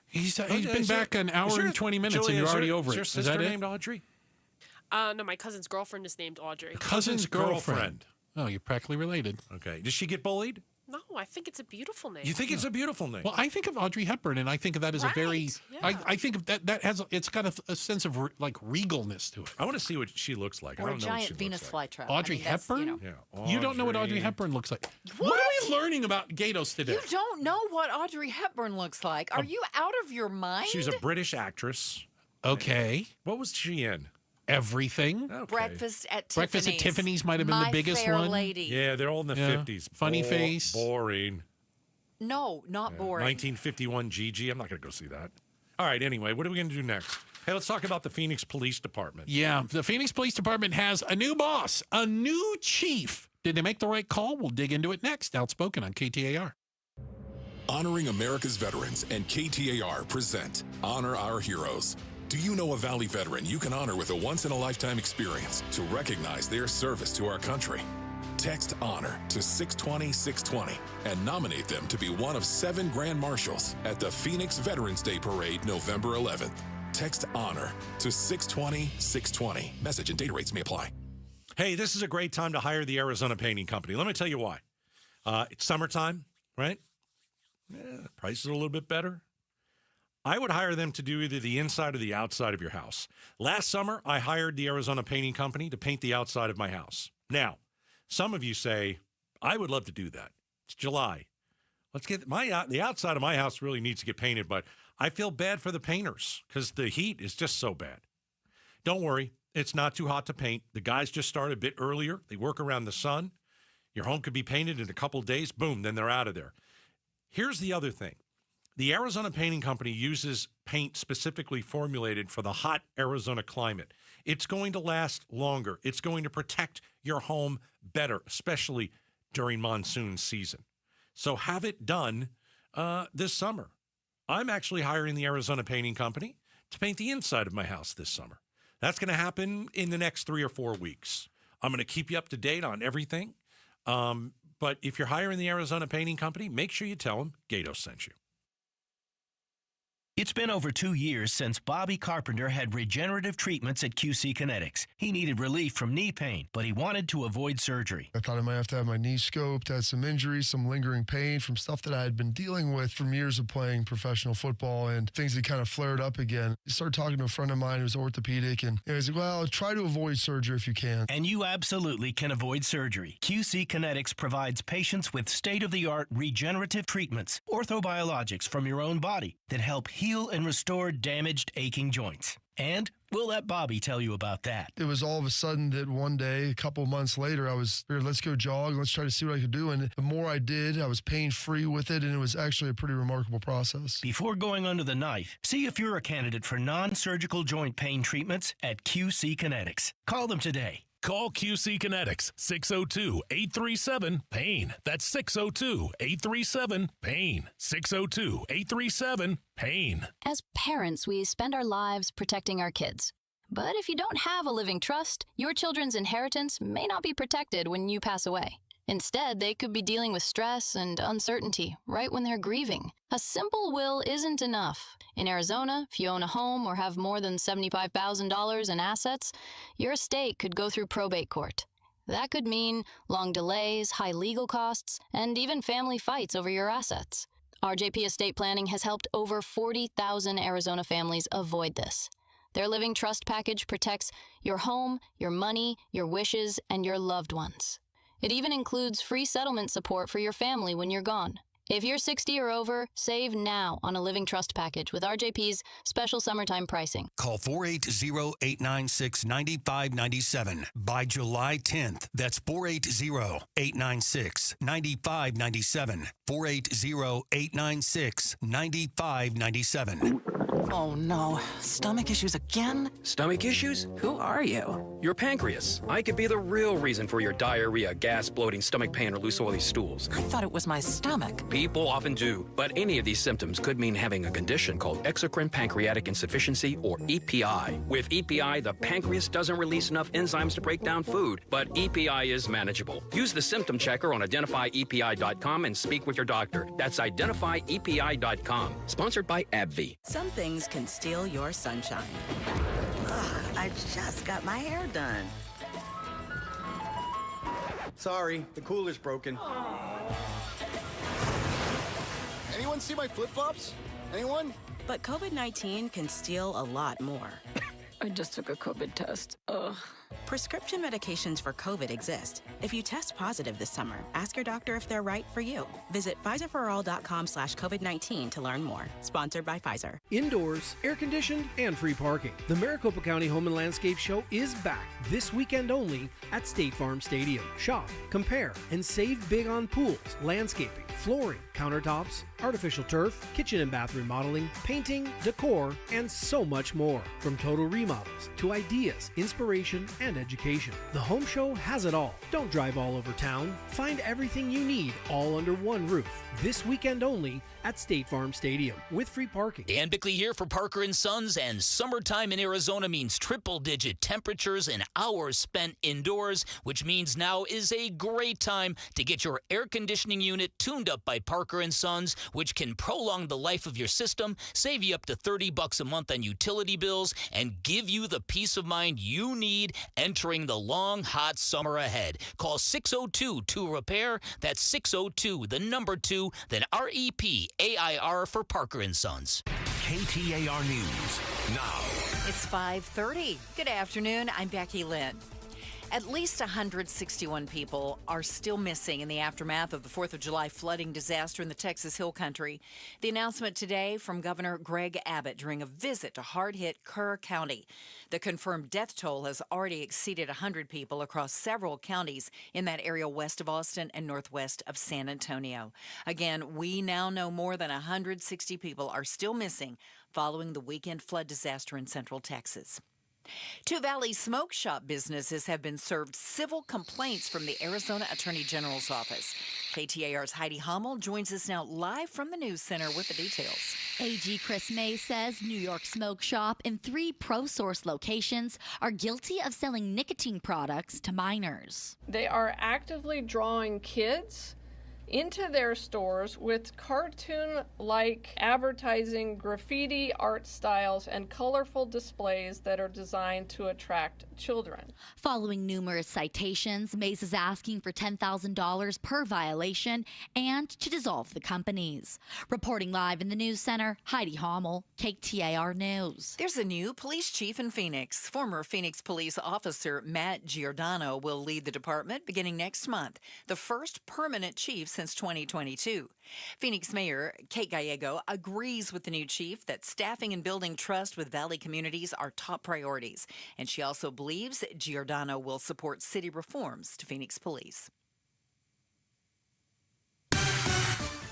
He's Okay, been is back your- an hour is your- and 20 minutes, Julia, and you're is already your- over is it. your Is sister that it? named Audrey? No, my cousin's girlfriend is named Audrey. Cousin's girlfriend. Oh, you're practically related. Okay. Does she get bullied? No, I think it's a beautiful name. You think it's a beautiful name? Well, I think of Audrey Hepburn, and I think of that as a very. Right, I think of that has it's got a sense of regalness to it. I want to see what she looks like. I Or a don't know what she giant Venus looks like. flytrap. Audrey Hepburn? Yeah. You don't know what Audrey Hepburn looks like. What are we learning about Gatos today? You don't know what Audrey Hepburn looks like. Are you out of your mind? She was a British actress. Okay. What was she in? Everything. Okay. Breakfast at Tiffany's. Breakfast at Tiffany's might have been the My biggest Fair one. Lady. Yeah, they're all in the Yeah. 50s. Funny face. Boring. No, not boring. 1951 Gigi. I'm not going to go see that. All right, anyway, what are we going to do next? Hey, let's talk about the Phoenix Police Department. Yeah, the Phoenix Police Department has a new boss, a new chief. Did they make the right call? We'll dig into it next. Outspoken on KTAR. Honoring America's veterans and KTAR present Honor Our Heroes. Do you know a Valley veteran you can honor with a once-in-a-lifetime experience to recognize their service to our country? Text HONOR to 620-620 and nominate them to be one of 7 Grand Marshals at the Phoenix Veterans Day Parade November 11th. Text HONOR to 620-620. Message and data rates may apply. Hey, this is a great time to hire the Arizona Painting Company. Let me tell you why. It's summertime, right? Yeah, prices are a little bit better. I would hire them to do either the inside or the outside of your house. Last summer, I hired the Arizona Painting Company to paint the outside of my house. Now, some of you say, I would love to do that. It's July. Let's get the outside of my house really needs to get painted, but I feel bad for the painters because the heat is just so bad. Don't worry. It's not too hot to paint. The guys just start a bit earlier. They work around the sun. Your home could be painted in a couple days. Boom, then they're out of there. Here's the other thing. The Arizona Painting Company uses paint specifically formulated for the hot Arizona climate. It's going to last longer. It's going to protect your home better, especially during monsoon season. So have it done this summer. I'm actually hiring the Arizona Painting Company to paint the inside of my house this summer. That's going to happen in the next 3 or 4 weeks. I'm going to keep you up to date on everything. But if you're hiring the Arizona Painting Company, make sure you tell them Gato sent you. It's been over 2 years since Bobby Carpenter had regenerative treatments at QC Kinetics. He needed relief from knee pain, but he wanted to avoid surgery. I thought I might have to have my knee scoped, had some injuries, some lingering pain from stuff that I had been dealing with from years of playing professional football, and things had kind of flared up again. I started talking to a friend of mine who's orthopedic, and he was like, well, try to avoid surgery if you can. And you absolutely can avoid surgery. QC Kinetics provides patients with state-of-the-art regenerative treatments, orthobiologics from your own body that help heal and restore damaged, aching joints. And we'll let Bobby tell you about that. It was all of a sudden that one day, a couple of months later, I was here, let's go jog, let's try to see what I could do. And the more I did, I was pain-free with it, and it was actually a pretty remarkable process. Before going under the knife, see if you're a candidate for non-surgical joint pain treatments at QC Kinetics. Call them today. Call QC Kinetics, 602-837-PAIN. That's 602-837-PAIN. 602-837-PAIN. As parents, we spend our lives protecting our kids. But if you don't have a living trust, your children's inheritance may not be protected when you pass away. Instead, they could be dealing with stress and uncertainty right when they're grieving. A simple will isn't enough. In Arizona, if you own a home or have more than $75,000 in assets, your estate could go through probate court. That could mean long delays, high legal costs, and even family fights over your assets. RJP Estate Planning has helped over 40,000 Arizona families avoid this. Their Living Trust package protects your home, your money, your wishes, and your loved ones. It even includes free settlement support for your family when you're gone. If you're 60 or over, save now on a Living Trust package with RJP's special summertime pricing. Call 480-896-9597 by July 10th. That's 480-896-9597. 480-896-9597. Oh no, stomach issues again? Stomach issues? Who are you? Your pancreas. I could be the real reason for your diarrhea, gas, bloating, stomach pain, or loose oily stools. I thought it was my stomach. People often do, but any of these symptoms could mean having a condition called exocrine pancreatic insufficiency, or EPI. With EPI, the pancreas doesn't release enough enzymes to break down food, but EPI is manageable. Use the symptom checker on identifyepi.com and speak with your doctor. That's identifyepi.com. Sponsored by AbbVie. Some things can steal your sunshine. Ugh, I just got my hair done. Sorry, the cooler's broken. Anyone see my flip-flops? Anyone? But COVID-19 can steal a lot more. I just took a COVID test. Ugh. Prescription medications for COVID exist. If you test positive this summer, ask your doctor if they're right for you. Visit PfizerForAll.com/COVID-19 to learn more. Sponsored by Pfizer. Indoors, air-conditioned, and free parking. The Maricopa County Home and Landscape Show is back this weekend only at State Farm Stadium. Shop, compare, and save big on pools, landscaping, flooring, countertops, artificial turf, kitchen and bath remodeling, painting, decor, and so much more. From total remodels to ideas, inspiration, and education. The Home Show has it all. Don't drive all over town. Find everything you need all under one roof. This weekend only at State Farm Stadium with free parking. Dan Bickley here for Parker & Sons, and summertime in Arizona means triple-digit temperatures and hours spent indoors, which means now is a great time to get your air conditioning unit tuned up by Parker & Sons, which can prolong the life of your system, save you up to $30 a month on utility bills, and give you the peace of mind you need entering the long, hot summer ahead. Call 602-2-REPAIR. That's 602, the number 2, then REPAIR for Parker & Sons. KTAR News now. It's 5:30. Good afternoon. I'm Becky Lynn. At least 161 people are still missing in the aftermath of the 4th of July flooding disaster in the Texas Hill Country. The announcement today from Governor Greg Abbott during a visit to hard-hit Kerr County. The confirmed death toll has already exceeded 100 people across several counties in that area west of Austin and northwest of San Antonio. Again, we now know more than 160 people are still missing following the weekend flood disaster in central Texas. Two Valley smoke shop businesses have been served civil complaints from the Arizona Attorney General's office. KTAR's Heidi Hommel joins us now live from the news center with the details. AG Chris May says New York Smoke Shop and 3 ProSource locations are guilty of selling nicotine products to minors. They are actively drawing kids into their stores with cartoon-like advertising, graffiti art styles, and colorful displays that are designed to attract children. Following numerous citations, Mace is asking for $10,000 per violation and to dissolve the companies. Reporting live in the news center, Heidi Hommel, KTAR News. There's a new police chief in Phoenix. Former Phoenix police officer Matt Giordano will lead the department beginning next month, the first permanent chief since 2022. Phoenix Mayor Kate Gallego agrees with the new chief that staffing and building trust with Valley communities are top priorities, and she also believes Giordano will support city reforms to Phoenix police.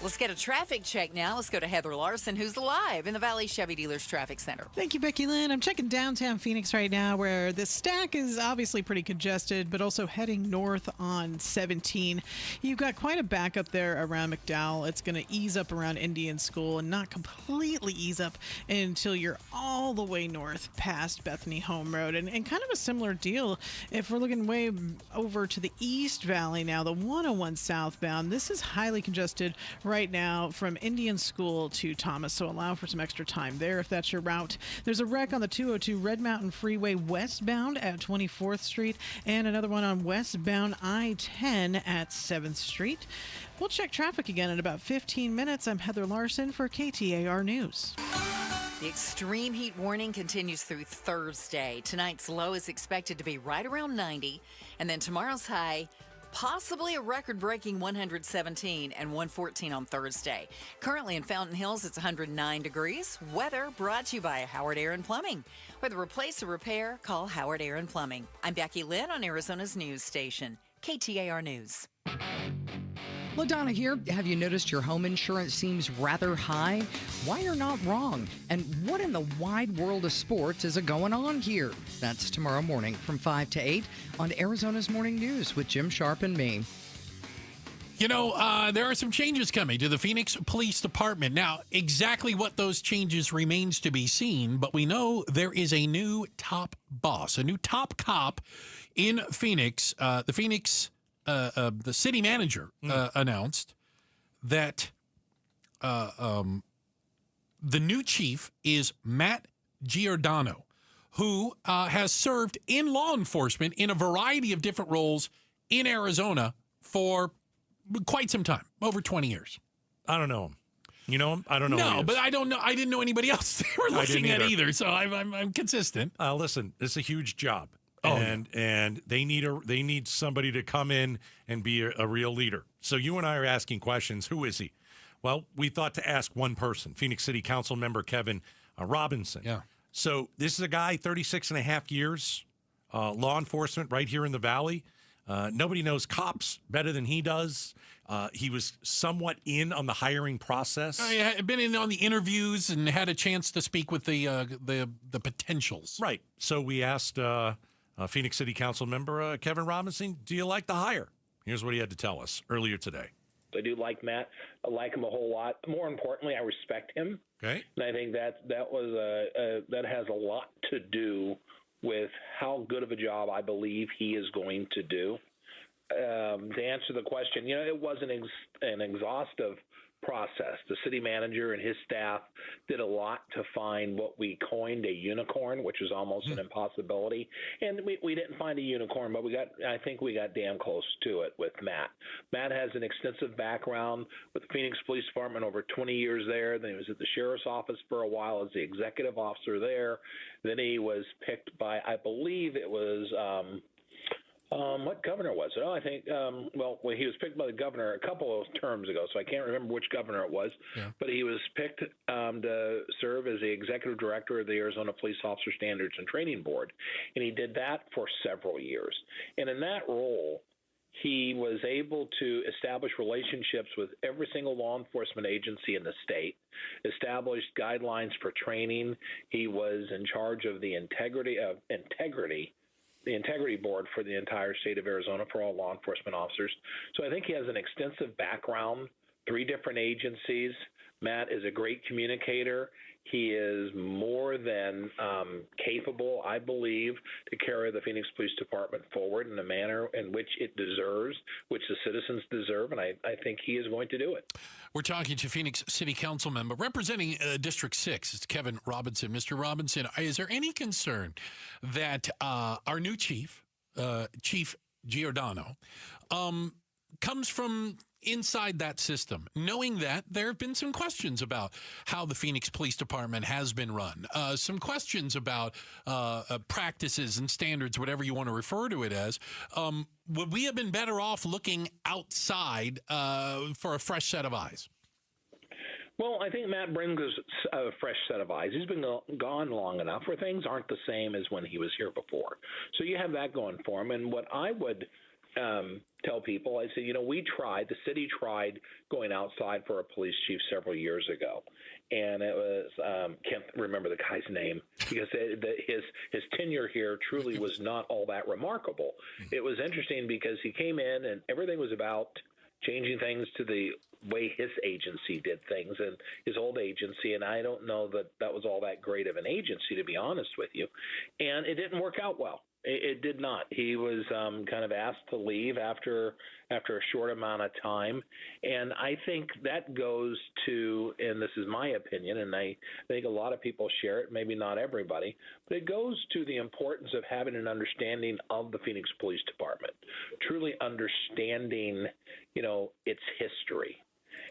Let's get a traffic check now. Let's go to Heather Larson, who's live in the Valley Chevy Dealers Traffic Center. Thank you, Becky Lynn. I'm checking downtown Phoenix right now, where the stack is obviously pretty congested, but also heading north on 17. You've got quite a backup there around McDowell. It's going to ease up around Indian School and not completely ease up until you're all the way north past Bethany Home Road. And kind of a similar deal if we're looking way over to the East Valley now, the 101 southbound. This is highly congested right now from Indian School to Thomas, so allow for some extra time there if that's your route. There's a wreck on the 202 Red Mountain Freeway westbound at 24th Street and another one on westbound I-10 at 7th Street. We'll check traffic again in about 15 minutes. I'm Heather Larson for KTAR News. The extreme heat warning continues through Thursday. Tonight's low is expected to be right around 90, and then tomorrow's high possibly a record-breaking 117 and 114 on Thursday. Currently in Fountain Hills, it's 109 degrees. Weather brought to you by Howard Air and Plumbing. Whether replace or repair, call Howard Air and Plumbing. I'm Becky Lynn on Arizona's news station, KTAR News. LaDonna here. Have you noticed your home insurance seems rather high? Why you're not wrong. And what in the wide world of sports is going on here? That's tomorrow morning from 5 to 8 on Arizona's Morning News with Jim Sharp and me. You know, there are some changes coming to the Phoenix Police Department. Now, exactly what those changes remains to be seen, but we know there is a new top boss, a new top cop in Phoenix. The city manager announced that the new chief is Matt Giordano, who has served in law enforcement in a variety of different roles in Arizona for quite some time, over 20 years. I don't know him. You know him? I don't know. No, but I don't know. I didn't know anybody else they were looking at either, so I'm consistent. Listen, it's a huge job. And they need somebody to come in and be a real leader. So you and I are asking questions. Who is he? Well, we thought to ask one person, Phoenix City Council member Kevin Robinson. Yeah. So this is a guy, 36 and a half years, law enforcement right here in the Valley. Nobody knows cops better than he does. He was somewhat in on the hiring process. I've been in on the interviews and had a chance to speak with the potentials. Right. So we asked Phoenix City Council member Kevin Robinson, do you like the hire? Here's what he had to tell us earlier today. I do like Matt. I like him a whole lot. More importantly, I respect him. Okay. And I think that has a lot to do with how good of a job I believe he is going to do. To answer the question, it wasn't an exhaustive process. The city manager and his staff did a lot to find what we coined a unicorn, which is almost an impossibility. And we didn't find a unicorn, but I think we got damn close to it with Matt. Matt has an extensive background with the Phoenix Police Department, over 20 years there. Then he was at the sheriff's office for a while as the executive officer there. Then he was picked by, I believe it was what governor was it? Oh, I think, he was picked by the governor a couple of terms ago, so I can't remember which governor it was. Yeah. But he was picked to serve as the executive director of the Arizona Police Officer Standards and Training Board. And he did that for several years. And in that role, he was able to establish relationships with every single law enforcement agency in the state, established guidelines for training. He was in charge of the integrity board for the entire state of Arizona for all law enforcement officers. So I think he has an extensive background, 3 different agencies. Matt is a great communicator. He is more than capable, I believe, to carry the Phoenix Police Department forward in the manner in which it deserves, which the citizens deserve, and I think he is going to do it. We're talking to Phoenix City Council member representing District 6. It's Kevin Robinson. Mr. Robinson, is there any concern that our new chief, Chief Giordano, comes from inside that system, knowing that there have been some questions about how the Phoenix Police Department has been run, some questions about practices and standards, whatever you want to refer to it as. Would we have been better off looking outside for a fresh set of eyes? Well, I think Matt brings us a fresh set of eyes. He's been gone long enough where things aren't the same as when he was here before. So you have that going for him. And what I would tell people, I say, the city tried going outside for a police chief several years ago. And it was, can't remember the guy's name, because his tenure here truly was not all that remarkable. It was interesting because he came in and everything was about changing things to the way his agency did things and his old agency. And I don't know that that was all that great of an agency, to be honest with you. And it didn't work out well. It did not. He was kind of asked to leave after a short amount of time. And I think that goes to, and this is my opinion, and I think a lot of people share it, maybe not everybody, but it goes to the importance of having an understanding of the Phoenix Police Department, truly understanding, its history.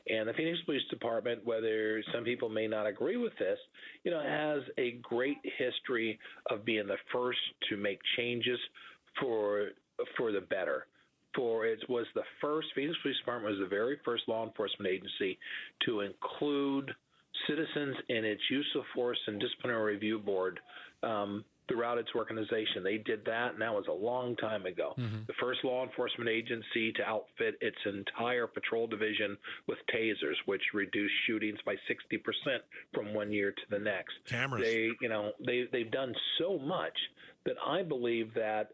And the Phoenix Police Department, whether some people may not agree with this, has a great history of being the first to make changes for the better. Phoenix Police Department was the very first law enforcement agency to include citizens in its use of force and disciplinary review board throughout its organization. They did that, and that was a long time ago. Mm-hmm. The first law enforcement agency to outfit its entire patrol division with tasers, which reduced shootings by 60% from one year to the next. Cameras. They've done so much that I believe that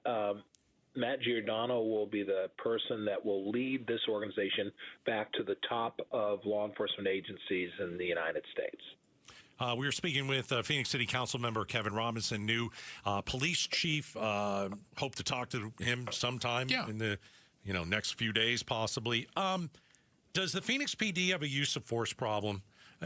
Matt Giordano will be the person that will lead this organization back to the top of law enforcement agencies in the United States. We were speaking with Phoenix City Council member Kevin Robinson, new police chief. Hope to talk to him sometime in the next few days, possibly. Does the Phoenix PD have a use of force problem?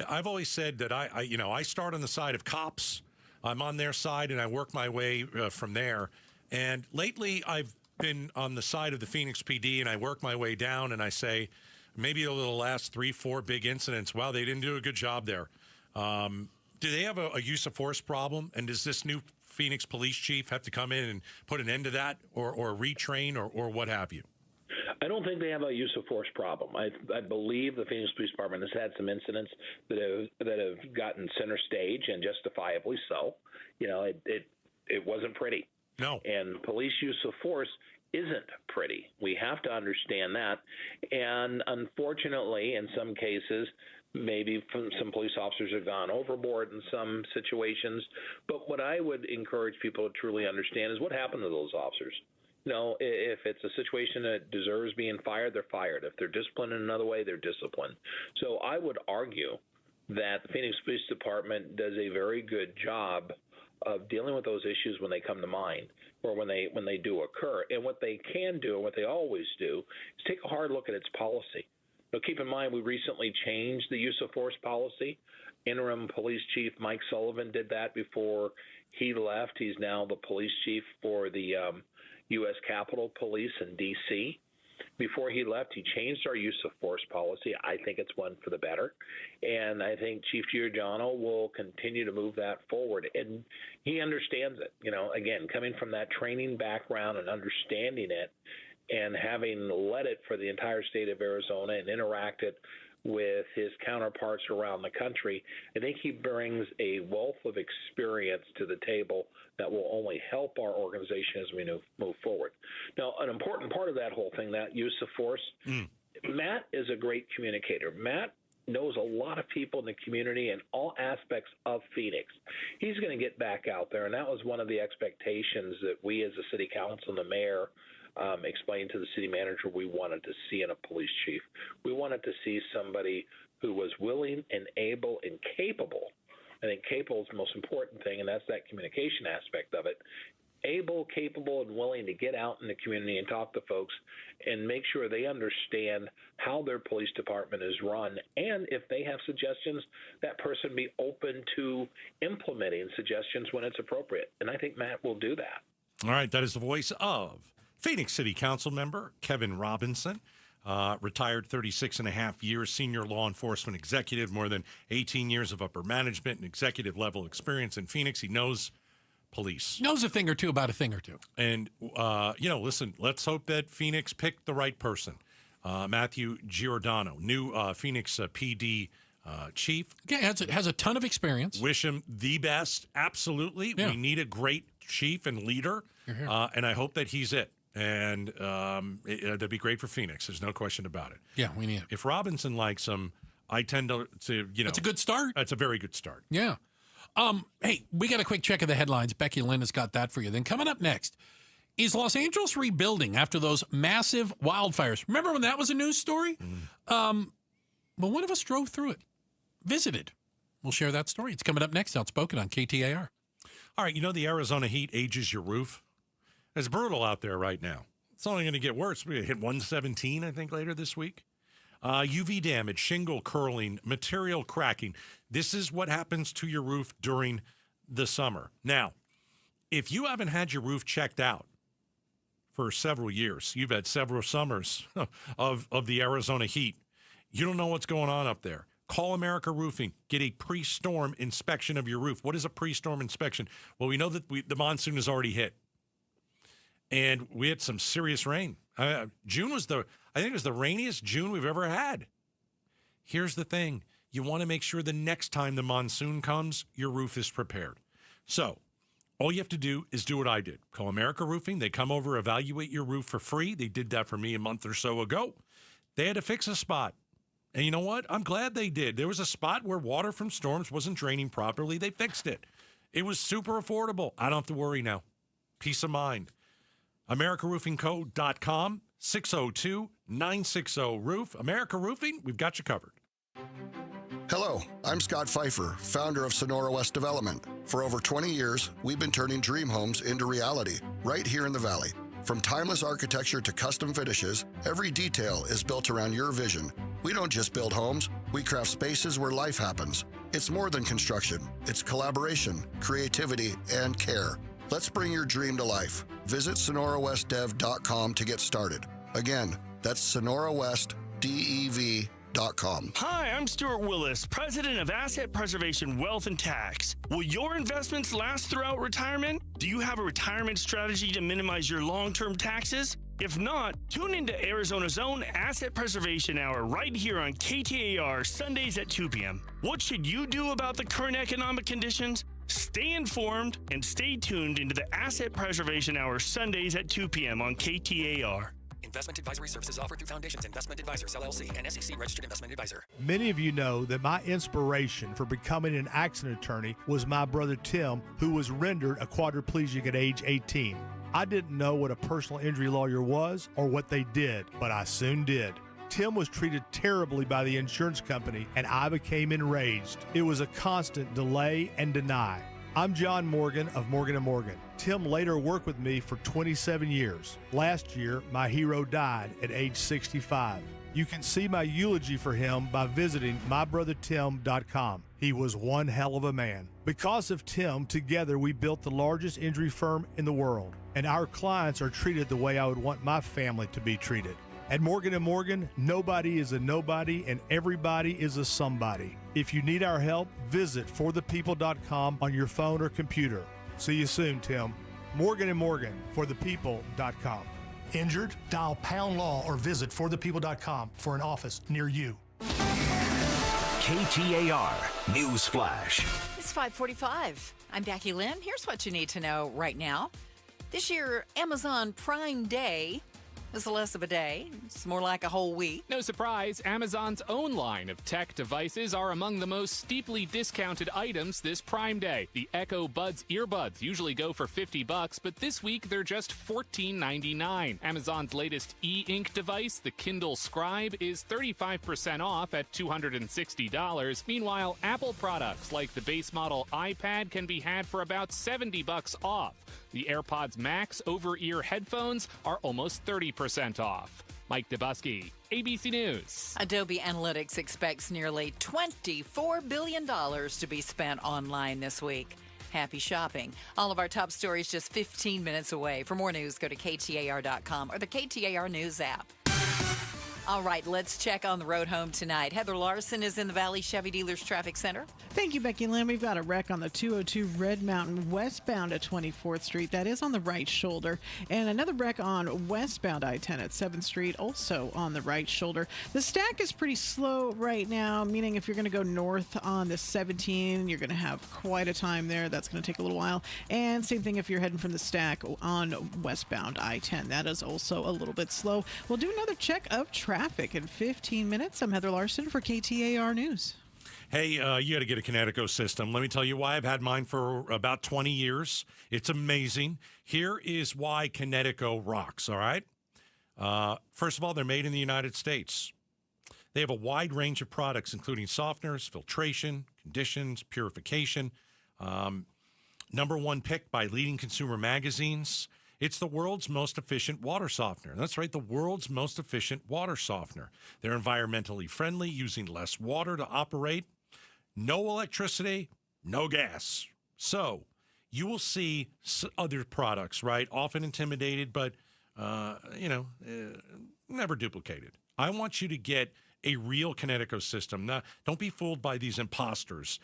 I've always said that I start on the side of cops. I'm on their side, and I work my way from there. And lately, I've been on the side of the Phoenix PD, and I work my way down, and I say, maybe over the last 3-4 big incidents, wow, they didn't do a good job there. Do they have a use of force problem? And does this new Phoenix police chief have to come in and put an end to that or retrain or what have you? I don't think they have a use of force problem. I believe the Phoenix Police Department has had some incidents that have gotten center stage, and justifiably so. It wasn't pretty. No. And police use of force isn't pretty. We have to understand that. And unfortunately, in some cases, maybe some police officers have gone overboard in some situations. But what I would encourage people to truly understand is what happened to those officers. If it's a situation that deserves being fired, they're fired. If they're disciplined in another way, they're disciplined. So I would argue that the Phoenix Police Department does a very good job of dealing with those issues when they come to mind or when they do occur. And what they can do and what they always do is take a hard look at its policy. Now, keep in mind, we recently changed the use of force policy. Interim Police Chief Mike Sullivan did that before he left. He's now the police chief for the U.S. Capitol Police in D.C. Before he left, he changed our use of force policy. I think it's one for the better. And I think Chief Giordano will continue to move that forward. And he understands it. Again, coming from that training background and understanding it, and having led it for the entire state of Arizona and interacted with his counterparts around the country. I think he brings a wealth of experience to the table that will only help our organization as we move forward. Now, an important part of that whole thing, that use of force, Matt is a great communicator. Matt knows a lot of people in the community and all aspects of Phoenix. He's going to get back out there, and that was one of the expectations that we as a city council and the mayor explained to the city manager we wanted to see in a police chief. We wanted to see somebody who was willing and able and capable. I think capable is the most important thing, and that's that communication aspect of it. Able, capable, and willing to get out in the community and talk to folks and make sure they understand how their police department is run. And if they have suggestions, that person be open to implementing suggestions when it's appropriate. And I think Matt will do that. All right, that is the voice of Phoenix City Council member Kevin Robinson, retired 36 and a half years, senior law enforcement executive, more than 18 years of upper management and executive level experience in Phoenix. He knows police. Knows a thing or two about a thing or two. And, listen, let's hope that Phoenix picked the right person. Matthew Giordano, new Phoenix PD chief. Yeah, has a ton of experience. Wish him the best. Absolutely. Yeah. We need a great chief and leader, and I hope that he's it. And that'd be great for Phoenix. There's no question about it. Yeah, we need it. If Robinson likes him, I tend to That's a good start. That's a very good start. Yeah. Hey, we got a quick check of the headlines. Becky Lynn has got that for you. Then coming up next, is Los Angeles rebuilding after those massive wildfires? Remember when that was a news story? Well, one of us drove through it, visited. We'll share that story. It's coming up next. Outspoken on KTAR. All right, the Arizona heat ages your roof. It's brutal out there right now. It's only going to get worse. We're going to hit 117, I think, later this week. UV damage, shingle curling, material cracking. This is what happens to your roof during the summer. Now, if you haven't had your roof checked out for several years, you've had several summers of the Arizona heat, you don't know what's going on up there. Call America Roofing. Get a pre-storm inspection of your roof. What is a pre-storm inspection? Well, we know that the monsoon has already hit. And we had some serious rain. June was I think it was the rainiest June we've ever had. Here's the thing. You want to make sure the next time the monsoon comes, your roof is prepared. So all you have to do is do what I did. Call America Roofing. They come over, evaluate your roof for free. They did that for me a month or so ago. They had to fix a spot. And you know what? I'm glad they did. There was a spot where water from storms wasn't draining properly. They fixed it. It was super affordable. I don't have to worry now. Peace of mind. AmericaRoofingCo.com, 602-960-ROOF. America Roofing, we've got you covered. Hello, I'm Scott Pfeiffer, founder of Sonora West Development. For over 20 years, we've been turning dream homes into reality right here in the Valley. From timeless architecture to custom finishes, every detail is built around your vision. We don't just build homes, we craft spaces where life happens. It's more than construction. It's collaboration, creativity, and care. Let's bring your dream to life. Visit SonoraWestDev.com to get started. Again, that's SonoraWestDev.com. Hi, I'm Stuart Willis, president of Asset Preservation Wealth and Tax. Will your investments last throughout retirement? Do you have a retirement strategy to minimize your long-term taxes? If not, tune into Arizona's own Asset Preservation Hour right here on KTAR Sundays at 2 p.m. What should you do about the current economic conditions? Stay informed and stay tuned into the Asset Preservation Hour Sundays at 2 p.m. on KTAR. Investment advisory services offered through Foundations Investment Advisors, LLC, and SEC Registered Investment Advisor. Many of you know that my inspiration for becoming an accident attorney was my brother Tim, who was rendered a quadriplegic at age 18. I didn't know what a personal injury lawyer was or what they did, but I soon did. Tim was treated terribly by the insurance company, and I became enraged. It was a constant delay and deny. I'm John Morgan of Morgan & Morgan. Tim later worked with me for 27 years. Last year, my hero died at age 65. You can see my eulogy for him by visiting mybrothertim.com. He was one hell of a man. Because of Tim, together we built the largest injury firm in the world, and our clients are treated the way I would want my family to be treated. At Morgan & Morgan, nobody is a nobody and everybody is a somebody. If you need our help, visit forthepeople.com on your phone or computer. See you soon, Tim. Morgan & Morgan, forthepeople.com. Injured? Dial #law or visit forthepeople.com for an office near you. KTAR News Flash. It's 5:45. I'm Becky Lynn. Here's what you need to know right now. This year, Amazon Prime Day is less of a day. It's more like a whole week. No surprise, Amazon's own line of tech devices are among the most steeply discounted items this Prime Day. The Echo Buds earbuds usually go for $50, but this week they're just $14.99. Amazon's latest e-ink device, the Kindle Scribe, is 35% off at $260. Meanwhile, Apple products like the base model iPad can be had for about $70 off. The AirPods Max over-ear headphones are almost 30% off. Mike Dubusky, ABC News. Adobe Analytics expects nearly $24 billion to be spent online this week. Happy shopping. All of our top stories just 15 minutes away. For more news, go to KTAR.com or the KTAR News app. All right, let's check on the road home tonight. Heather Larson is in the Valley Chevy Dealers Traffic Center. Thank you, Becky Lynn. We've got a wreck on the 202 Red Mountain westbound at 24th Street. That is on the right shoulder. And another wreck on westbound I-10 at 7th Street, also on the right shoulder. The stack is pretty slow right now, meaning if you're going to go north on the 17, you're going to have quite a time there. That's going to take a little while. And same thing if you're heading from the stack on westbound I-10. That is also a little bit slow. We'll do another check of traffic in 15 minutes. I'm Heather Larson for KTAR News. Hey, you got to get a Kinetico system. Let me tell you why. I've had mine for about 20 years. It's amazing. Here is why Kinetico rocks, all right? First of all, they're made in the United States. They have a wide range of products, including softeners, filtration, conditions, purification. Number one pick by leading consumer magazines. It's the world's most efficient water softener. That's right, the world's most efficient water softener. They're environmentally friendly, using less water to operate. No electricity, no gas. So you will see other products, right, often intimidated, but, never duplicated. I want you to get a real Kinetico system. Now, don't be fooled by these imposters.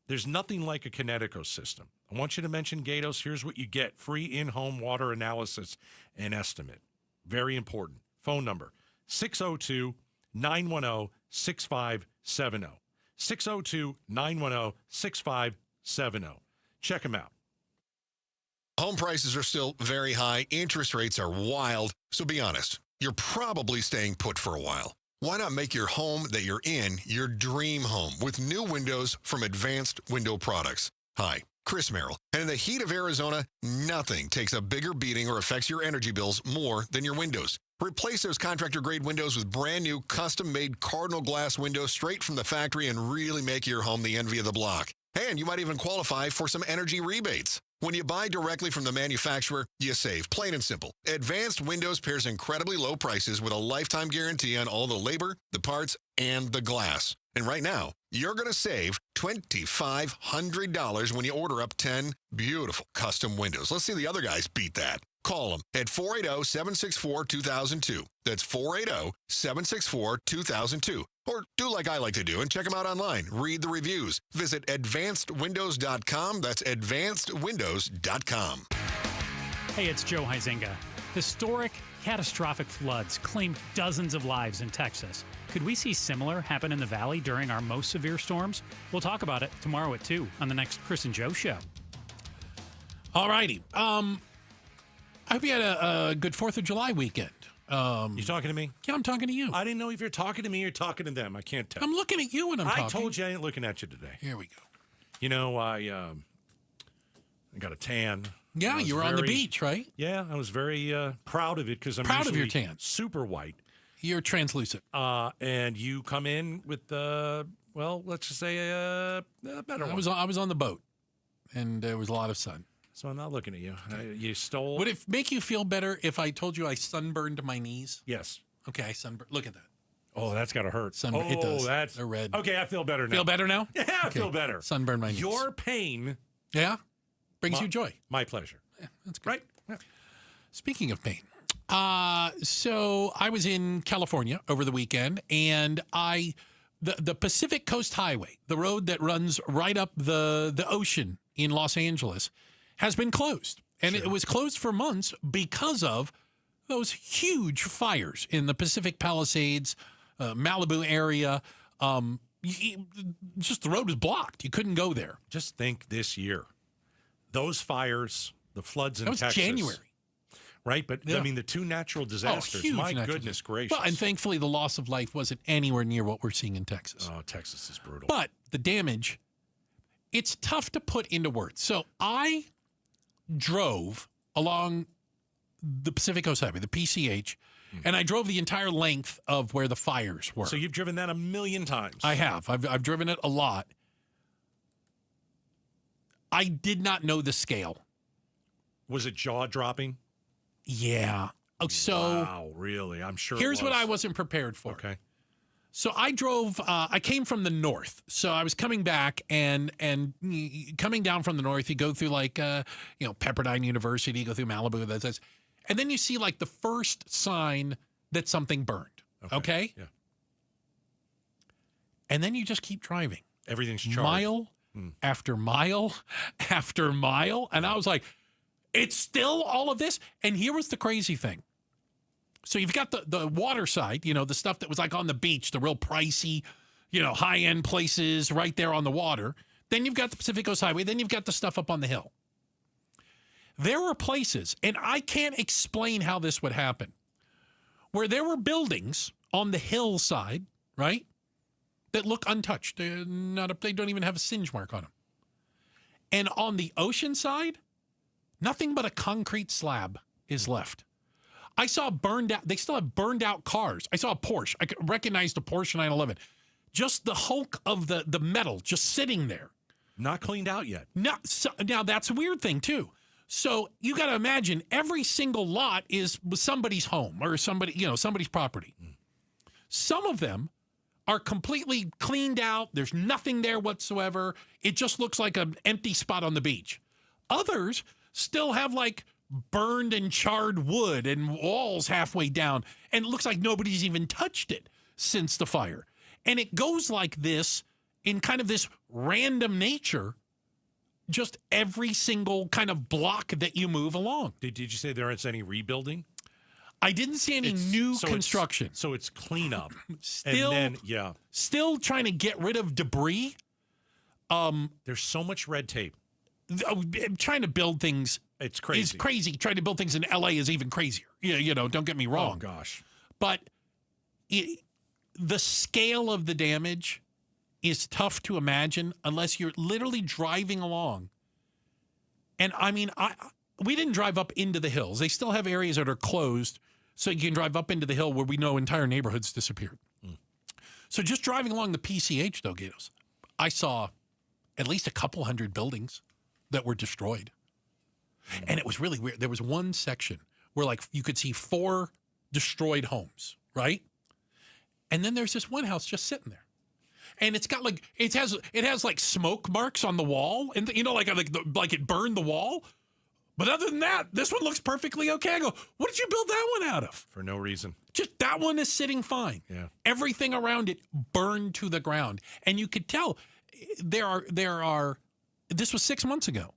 There's nothing like a Kinetico system. I want you to mention Gatos. Here's what you get. Free in-home water analysis and estimate. Very important. Phone number, 602-910-6570. 602-910-6570. Check them out. Home prices are still very high. Interest rates are wild. So be honest, you're probably staying put for a while. Why not make your home that you're in your dream home with new windows from Advanced Window Products? Hi, Chris Merrill. And in the heat of Arizona, nothing takes a bigger beating or affects your energy bills more than your windows. Replace those contractor-grade windows with brand-new, custom-made Cardinal glass windows straight from the factory and really make your home the envy of the block. And you might even qualify for some energy rebates. When you buy directly from the manufacturer, you save, plain and simple. Advanced Windows pairs incredibly low prices with a lifetime guarantee on all the labor, the parts, and the glass. And right now, you're going to save $2,500 when you order up 10 beautiful custom windows. Let's see the other guys beat that. Call them at 480-764-2002. That's 480-764-2002. Or do like I like to do and check them out online. Read the reviews. Visit advancedwindows.com. That's advancedwindows.com. Hey, it's Joe Huizenga. Historic, catastrophic floods claimed dozens of lives in Texas. Could we see similar happen in the Valley during our most severe storms? We'll talk about it tomorrow at 2 on the next Chris and Joe show. All righty. I hope you had a good 4th of July weekend. You talking to me? Yeah, I'm talking to you. I didn't know if you're talking to me or talking to them. I can't tell. I'm looking at you when I'm talking. I told you I ain't looking at you today. Here we go. You know, I got a tan. Yeah, you were on the beach, right? Yeah, I was very proud of it because I'm proud of your tan. Super white. You're translucent. And you come in with let's just say a better one. I was on the boat, and there was a lot of sun. So I'm not looking at you. You stole. Would it make you feel better if I told you I sunburned my knees? Yes. Okay, I sunburned. Look at that. Oh, that's got to hurt. It does. They're red. Okay, I feel better now. Feel better now? Yeah, I feel better. Sunburn my knees. Your pain. Yeah? Brings you joy. My pleasure. Yeah, that's good. Right? Yeah. Speaking of pain. So I was in California over the weekend, and the Pacific Coast Highway, the road that runs right up the ocean in Los Angeles, has been closed. And It was closed for months because of those huge fires in the Pacific Palisades, Malibu area. just the road was blocked. You couldn't go there. Just think this year. Those fires, the floods in Texas. That was January. Right? But, I mean, the two natural disasters, my goodness gracious. Well, and thankfully the loss of life wasn't anywhere near what we're seeing in Texas. Oh, Texas is brutal. But the damage, it's tough to put into words. So I drove along the Pacific Coast Highway, the PCH, and I drove the entire length of where the fires were. So you've driven that a million times. I have. I've driven it a lot. I did not know the scale. Was it jaw-dropping? Yeah. Oh, so wow, really? I'm sure. Here's what I wasn't prepared for. Okay. So I drove. I came from the north, so I was coming back and coming down from the north. You go through like Pepperdine University, you go through Malibu, and then you see like the first sign that something burned. Okay. Yeah. And then you just keep driving. Everything's charged. Mile after mile after mile, and I was like, it's still all of this. And here was the crazy thing. So you've got the water side, the stuff that was like on the beach, the real pricey, high-end places right there on the water. Then you've got the Pacific Coast Highway. Then you've got the stuff up on the hill. There were places, and I can't explain how this would happen, where there were buildings on the hillside, right, that look untouched. They don't even have a singe mark on them. And on the ocean side, nothing but a concrete slab is left. I saw burned out. They still have burned out cars. I saw a Porsche. I could recognize the Porsche 911. Just the hulk of the metal just sitting there. Not cleaned out yet. Now that's a weird thing too. So you got to imagine every single lot was somebody's home or somebody's property. Some of them are completely cleaned out. There's nothing there whatsoever. It just looks like an empty spot on the beach. Others still have like burned and charred wood and walls halfway down, and it looks like nobody's even touched it since the fire. And it goes like this in kind of this random nature, just every single kind of block that you move along. Did you say there isn't any rebuilding? I didn't see any new construction. So it's cleanup. Still trying to get rid of debris. There's so much red tape. Trying to build things is crazy. Trying to build things in LA is even crazier. Don't get me wrong. Oh, gosh. But the scale of the damage is tough to imagine unless you're literally driving along. And I mean, we didn't drive up into the hills. They still have areas that are closed, so you can drive up into the hill where we know entire neighborhoods disappeared. So just driving along the PCH, though, Gatos, I saw at least a couple hundred buildings that were destroyed. And it was really weird. There was one section where like you could see 4 destroyed homes, right? And then there's this one house just sitting there. And it's got like it has like smoke marks on the wall, and like it burned the wall. But other than that, this one looks perfectly okay. I go, what did you build that one out of? For no reason. Just that one is sitting fine. Yeah. Everything around it burned to the ground. And you could tell there are this was 6 months ago.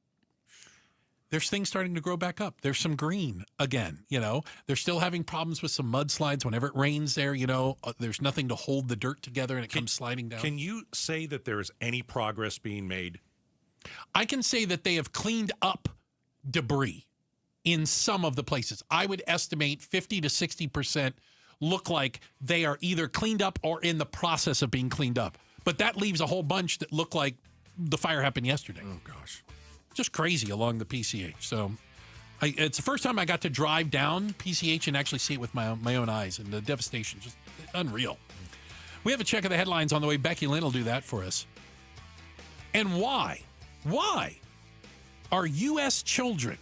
There's things starting to grow back up. There's some green again, They're still having problems with some mudslides. Whenever it rains there, there's nothing to hold the dirt together and it comes sliding down. Can you say that there is any progress being made? I can say that they have cleaned up debris in some of the places. I would estimate 50 to 60% look like they are either cleaned up or in the process of being cleaned up. But that leaves a whole bunch that look like the fire happened yesterday. Oh, gosh. Just crazy along the PCH. So it's the first time I got to drive down PCH and actually see it with my own eyes, and the devastation, just unreal. We have a check of the headlines on the way. Becky Lynn will do that for us. And why are U.S. children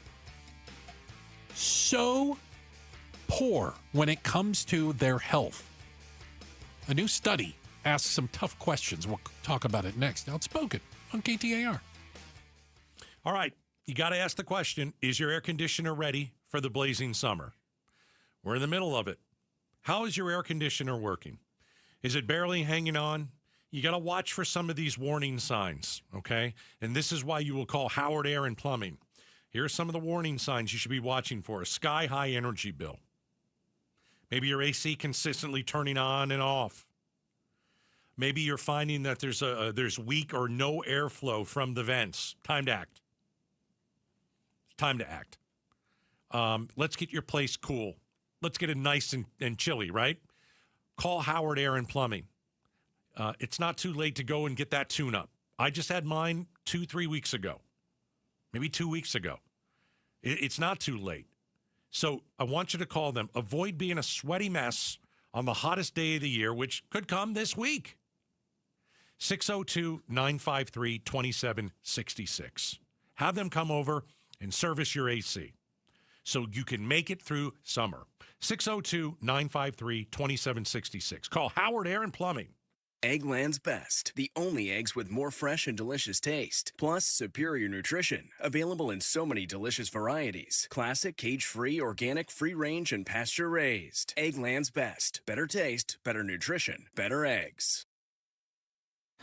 so poor when it comes to their health? A new study asks some tough questions. We'll talk about it next. Outspoken on KTAR. All right, you got to ask the question, is your air conditioner ready for the blazing summer? We're in the middle of it. How is your air conditioner working? Is it barely hanging on? You got to watch for some of these warning signs, okay? And this is why you will call Howard Air and Plumbing. Here are some of the warning signs you should be watching for. A sky-high energy bill. Maybe your AC consistently turning on and off. Maybe you're finding that there's weak or no airflow from the vents. Time to act. Time to act. Let's get your place cool. Let's get it nice and chilly, right? Call Howard Air and Plumbing. It's not too late to go and get that tune-up. I just had mine 2-3 weeks ago, maybe 2 weeks ago. It's not too late. So I want you to call them. Avoid being a sweaty mess on the hottest day of the year, which could come this week. 602-953-2766. Have them come over and service your AC so you can make it through summer. 602-953-2766. Call Howard Air and Plumbing. Eggland's Best, the only eggs with more fresh and delicious taste, plus superior nutrition, available in so many delicious varieties. Classic, cage-free, organic, free-range, and pasture-raised. Eggland's Best. Better taste, better nutrition, better eggs.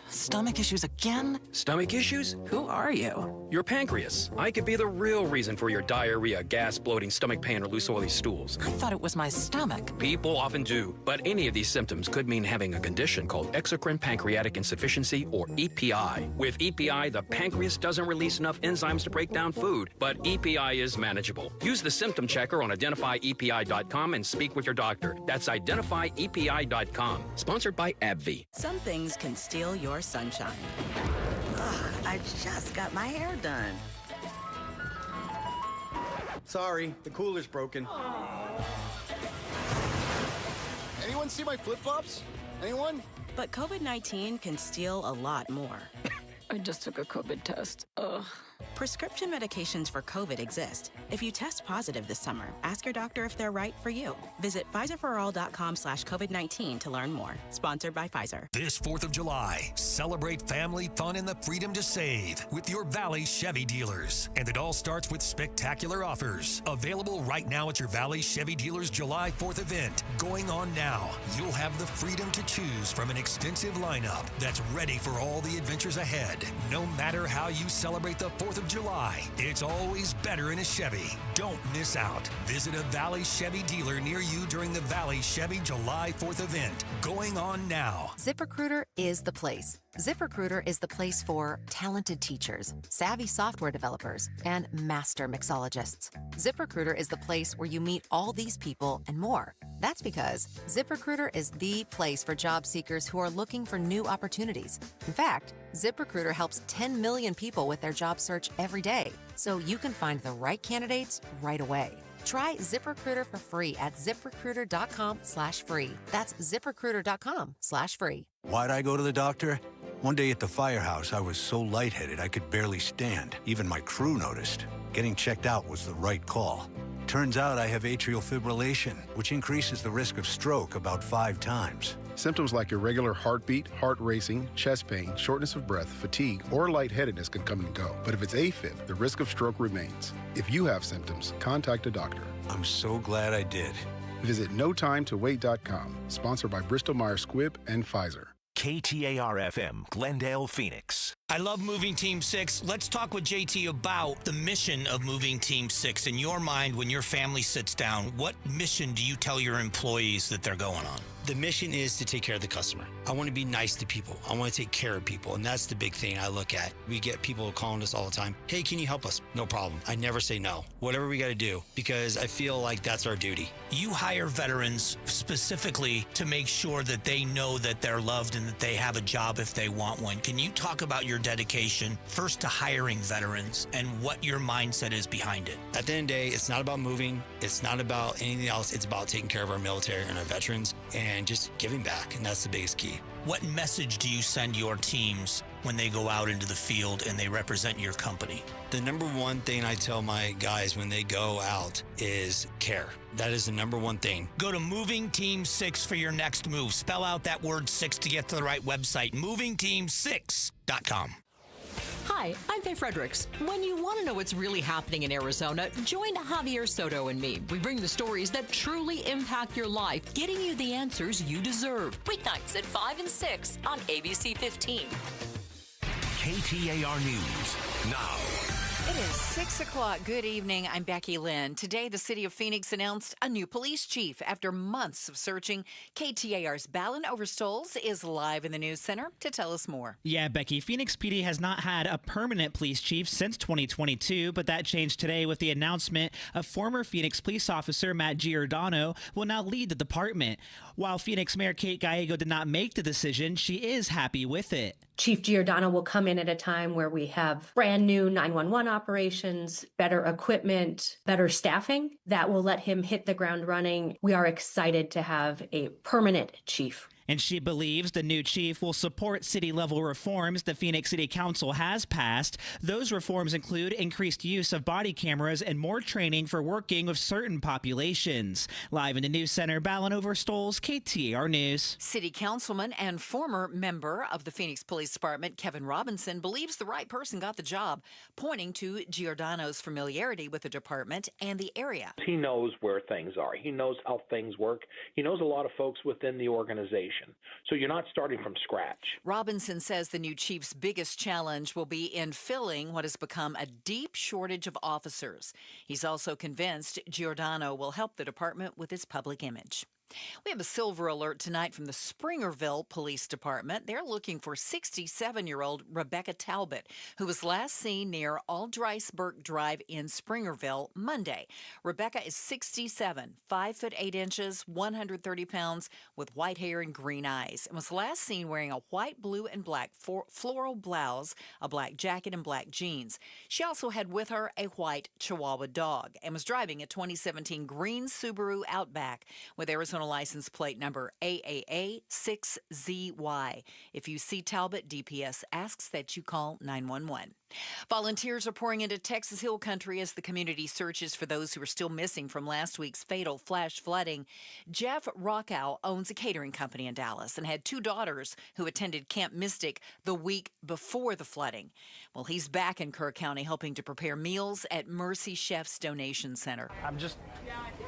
Stomach issues again? Stomach issues? Who are you? Your pancreas. I could be the real reason for your diarrhea, gas, bloating, stomach pain, or loose oily stools. I thought it was my stomach. People often do, but any of these symptoms could mean having a condition called exocrine pancreatic insufficiency, or EPI. With EPI, the pancreas doesn't release enough enzymes to break down food, but EPI is manageable. Use the symptom checker on identifyepi.com and speak with your doctor. That's identifyepi.com. Sponsored by AbbVie. Some things can steal your sunshine. Ugh, I just got my hair done. Sorry, the cooler's broken. Anyone see my flip-flops? Anyone? But COVID-19 can steal a lot more. I just took a COVID test. Ugh. Prescription medications for COVID exist. If you test positive this summer, ask your doctor if they're right for you. Visit PfizerForAll.com/COVID-19 to learn more. Sponsored by Pfizer. This 4th of July, celebrate family fun and the freedom to save with your Valley Chevy dealers. And it all starts with spectacular offers. Available right now at your Valley Chevy dealers July 4th event. Going on now. You'll have the freedom to choose from an extensive lineup that's ready for all the adventures ahead. No matter how you celebrate the 4th of July, it's always better in a Chevy. Don't miss out. Visit a Valley Chevy dealer near you during the Valley Chevy July 4th event. Going on now. ZipRecruiter is the place. ZipRecruiter is the place for talented teachers, savvy software developers, and master mixologists. ZipRecruiter is the place where you meet all these people and more. That's because ZipRecruiter is the place for job seekers who are looking for new opportunities. In fact, ZipRecruiter helps 10 million people with their job search every day, so you can find the right candidates right away. Try ZipRecruiter for free at ZipRecruiter.com/free. That's ZipRecruiter.com/free. Why'd I go to the doctor? One day at the firehouse, I was so lightheaded I could barely stand. Even my crew noticed. Getting checked out was the right call. Turns out I have atrial fibrillation, which increases the risk of stroke about 5 times. Symptoms like irregular heartbeat, heart racing, chest pain, shortness of breath, fatigue, or lightheadedness can come and go. But if it's AFib, the risk of stroke remains. If you have symptoms, contact a doctor. I'm so glad I did. Visit NoTimeToWait.com. Sponsored by Bristol-Myers Squibb and Pfizer. KTAR-FM, Glendale, Phoenix. I love Moving Team 6. Let's talk with JT about the mission of Moving Team 6. In your mind, when your family sits down, what mission do you tell your employees that they're going on? The mission is to take care of the customer. I want to be nice to people. I want to take care of people. And that's the big thing I look at. We get people calling us all the time. Hey, can you help us? No problem. I never say no. Whatever we got to do, because I feel like that's our duty. You hire veterans specifically to make sure that they know that they're loved and that they have a job if they want one. Can you talk about your dedication first to hiring veterans and what your mindset is behind it? At the end of the day, it's not about moving. It's not about anything else. It's about taking care of our military and our veterans and just giving back. And that's the biggest key. What message do you send your teams when they go out into the field and they represent your company? The number one thing I tell my guys when they go out is care. That is the number one thing. Go to Moving Team 6 for your next move. Spell out that word 6 to get to the right website. MovingTeam6.com. Hi, I'm Faye Fredericks. When you want to know what's really happening in Arizona, join Javier Soto and me. We bring the stories that truly impact your life, getting you the answers you deserve. Weeknights at 5 and 6 on ABC 15. KTAR News now. It is 6 o'clock. Good evening. I'm Becky Lynn. Today, the city of Phoenix announced a new police chief. After months of searching, KTAR's Balin Overstoles is live in the news center to tell us more. Yeah, Becky, Phoenix PD has not had a permanent police chief since 2022, but that changed today with the announcement of former Phoenix police officer Matt Giordano will now lead the department. While Phoenix Mayor Kate Gallego did not make the decision, she is happy with it. Chief Giordano will come in at a time where we have brand new 911 operations, better equipment, better staffing that will let him hit the ground running. We are excited to have a permanent chief. And she believes the new chief will support city-level reforms the Phoenix City Council has passed. Those reforms include increased use of body cameras and more training for working with certain populations. Live in the news center, Balin Overstoles, KTAR News. City councilman and former member of the Phoenix Police Department, Kevin Robinson, believes the right person got the job, pointing to Giordano's familiarity with the department and the area. He knows where things are. He knows how things work. He knows a lot of folks within the organization. So you're not starting from scratch. Robinson says the new chief's biggest challenge will be in filling what has become a deep shortage of officers. He's also convinced Giordano will help the department with its public image. We have a silver alert tonight from the Springerville Police Department. They're looking for 67-year-old Rebecca Talbot, who was last seen near Aldreisberg Drive in Springerville Monday. Rebecca is 67, 5 foot 8 inches, 130 pounds, with white hair and green eyes, and was last seen wearing a white, blue, and black floral blouse, a black jacket, and black jeans. She also had with her a white Chihuahua dog and was driving a 2017 green Subaru Outback with Arizona license plate number AAA6ZY. If you see Talbot, DPS asks that you call 911. Volunteers are pouring into Texas Hill Country as the community searches for those who are still missing from last week's fatal flash flooding. Jeff Rockow owns a catering company in Dallas and had 2 daughters who attended Camp Mystic the week before the flooding. Well, he's back in Kerr County helping to prepare meals at Mercy Chef's Donation Center. I'm just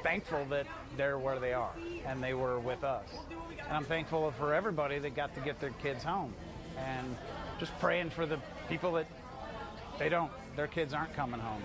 thankful that they're where they are and they were with us. And I'm thankful for everybody that got to get their kids home, and just praying for the people that their kids aren't coming home.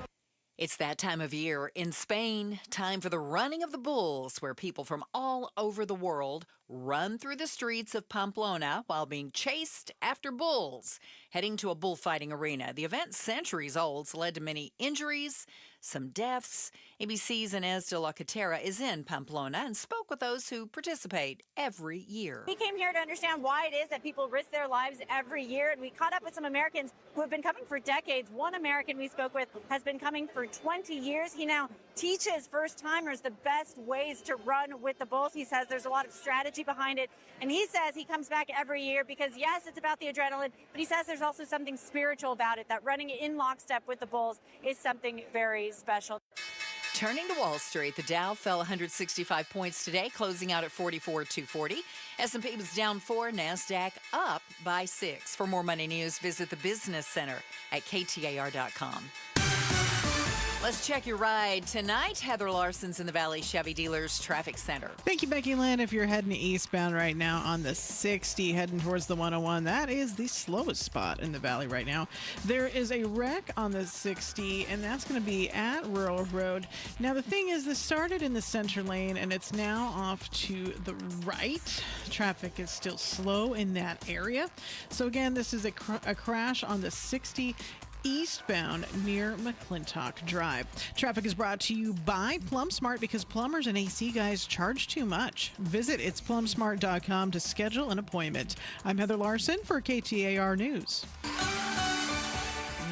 It's that time of year in Spain, time for the running of the bulls, where people from all over the world run through the streets of Pamplona while being chased after bulls, heading to a bullfighting arena. The event, centuries old, led to many injuries, some deaths. ABC's Inez de la Catera is in Pamplona and spoke with those who participate every year. We came here to understand why it is that people risk their lives every year, and we caught up with some Americans who have been coming for decades. One American we spoke with has been coming for 20 years. He now teaches first-timers the best ways to run with the bulls. He says there's a lot of strategy behind it, and he says he comes back every year because, yes, it's about the adrenaline, but he says there's also something spiritual about it, that running in lockstep with the bulls is something very special. Turning to Wall Street, the Dow fell 165 points today, closing out at 44,240. S&P was down 4, NASDAQ up by 6. For more money news, visit the Business Center at KTAR.com. Let's check your ride tonight. Heather Larson's in the Valley Chevy Dealers Traffic Center. Thank you, Becky Lynn. If you're heading eastbound right now on the 60, heading towards the 101, that is the slowest spot in the Valley right now. There is a wreck on the 60, and that's going to be at Rural Road. Now, the thing is, this started in the center lane, and it's now off to the right. Traffic is still slow in that area. So, again, this is a crash on the 60 eastbound near McClintock Drive. Traffic is brought to you by PlumSmart, because plumbers and AC guys charge too much. Visit itsplumsmart.com to schedule an appointment. I'm Heather Larson for KTAR News.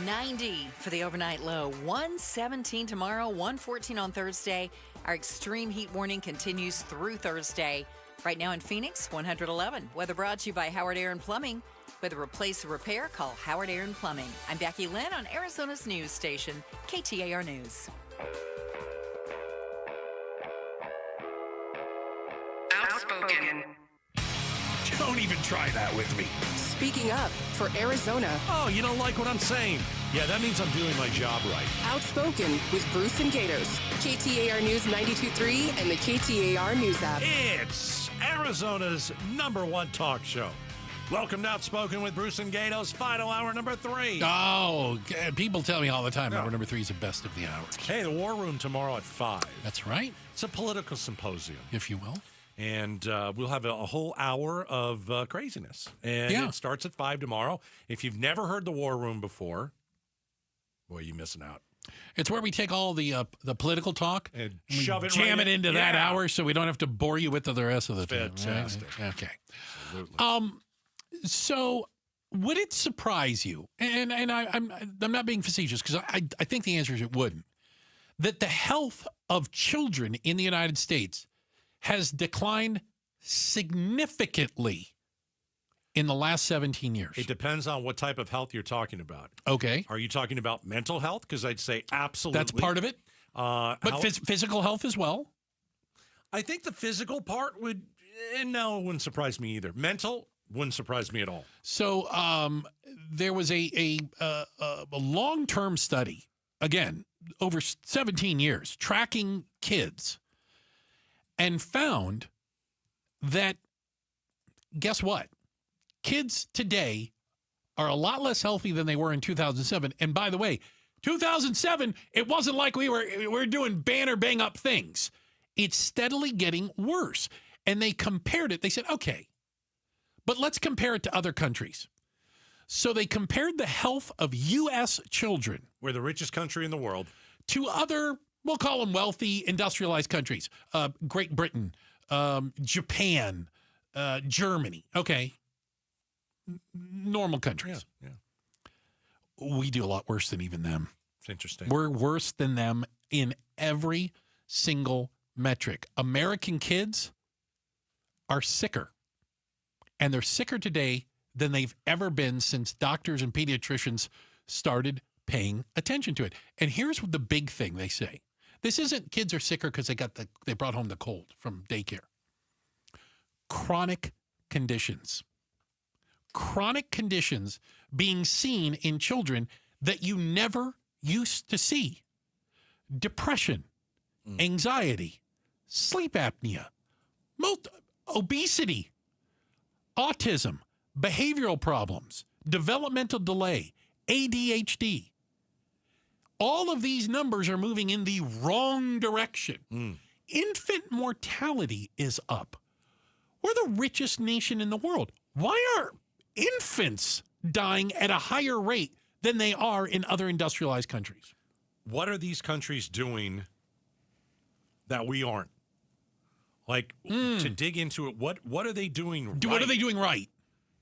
90 for the overnight low, 117 tomorrow, 114 on Thursday. Our extreme heat warning continues through Thursday. Right now in Phoenix, 111. Weather brought to you by Howard Aaron Plumbing. Whether replace or repair, call Howard Aaron Plumbing. I'm Becky Lynn on Arizona's news station, KTAR News. Outspoken. Don't even try that with me. Speaking up for Arizona. Oh, you don't like what I'm saying? Yeah, that means I'm doing my job right. Outspoken with Bruce and Gatos. KTAR News 92.3 and the KTAR News app. It's Arizona's #1 talk show. Welcome to Outspoken with Bruce and Gatos, final hour number 3. Oh, people tell me all the time hour number 3 is the best of the hours. Hey, the War Room tomorrow at 5. That's right. It's a political symposium, if you will. And we'll have a whole hour of craziness. And it starts at 5 tomorrow. If you've never heard the War Room before, boy, you're missing out. It's where we take all the political talk and shove it, jam it into that hour, so we don't have to bore you with the rest of the time. Fantastic. Right? Okay. Absolutely. So would it surprise you? And I'm not being facetious because I think the answer is it wouldn't. That the health of children in the United States has declined significantly in the last 17 years. It depends on what type of health you're talking about. Okay. Are you talking about mental health? Because I'd say absolutely. That's part of it. But physical health as well? I think the physical part would, no, it wouldn't surprise me either. Mental wouldn't surprise me at all. So there was a long-term study, again, over 17 years, tracking kids, and found that, guess what? Kids today are a lot less healthy than they were in 2007. And by the way, 2007, it wasn't like we were doing banner bang up things. It's steadily getting worse. And they compared it. They said, okay, but let's compare it to other countries. So they compared the health of U.S. children. We're the richest country in the world. To other, we'll call them wealthy, industrialized countries. Great Britain, Japan, Germany. Okay. Normal countries. Yeah. We do a lot worse than even them. It's interesting. We're worse than them in every single metric. American kids are sicker. And they're sicker today than they've ever been since doctors and pediatricians started paying attention to it. And here's the big thing they say. This isn't kids are sicker because they brought home the cold from daycare. Chronic conditions. Chronic conditions being seen in children that you never used to see. Depression, anxiety, sleep apnea, obesity, autism, behavioral problems, developmental delay, ADHD. All of these numbers are moving in the wrong direction. Infant mortality is up. We're the richest nation in the world. Why are infants dying at a higher rate than they are in other industrialized countries? What are these countries doing that we aren't? Like, to dig into it, what are they doing right? What are they doing right?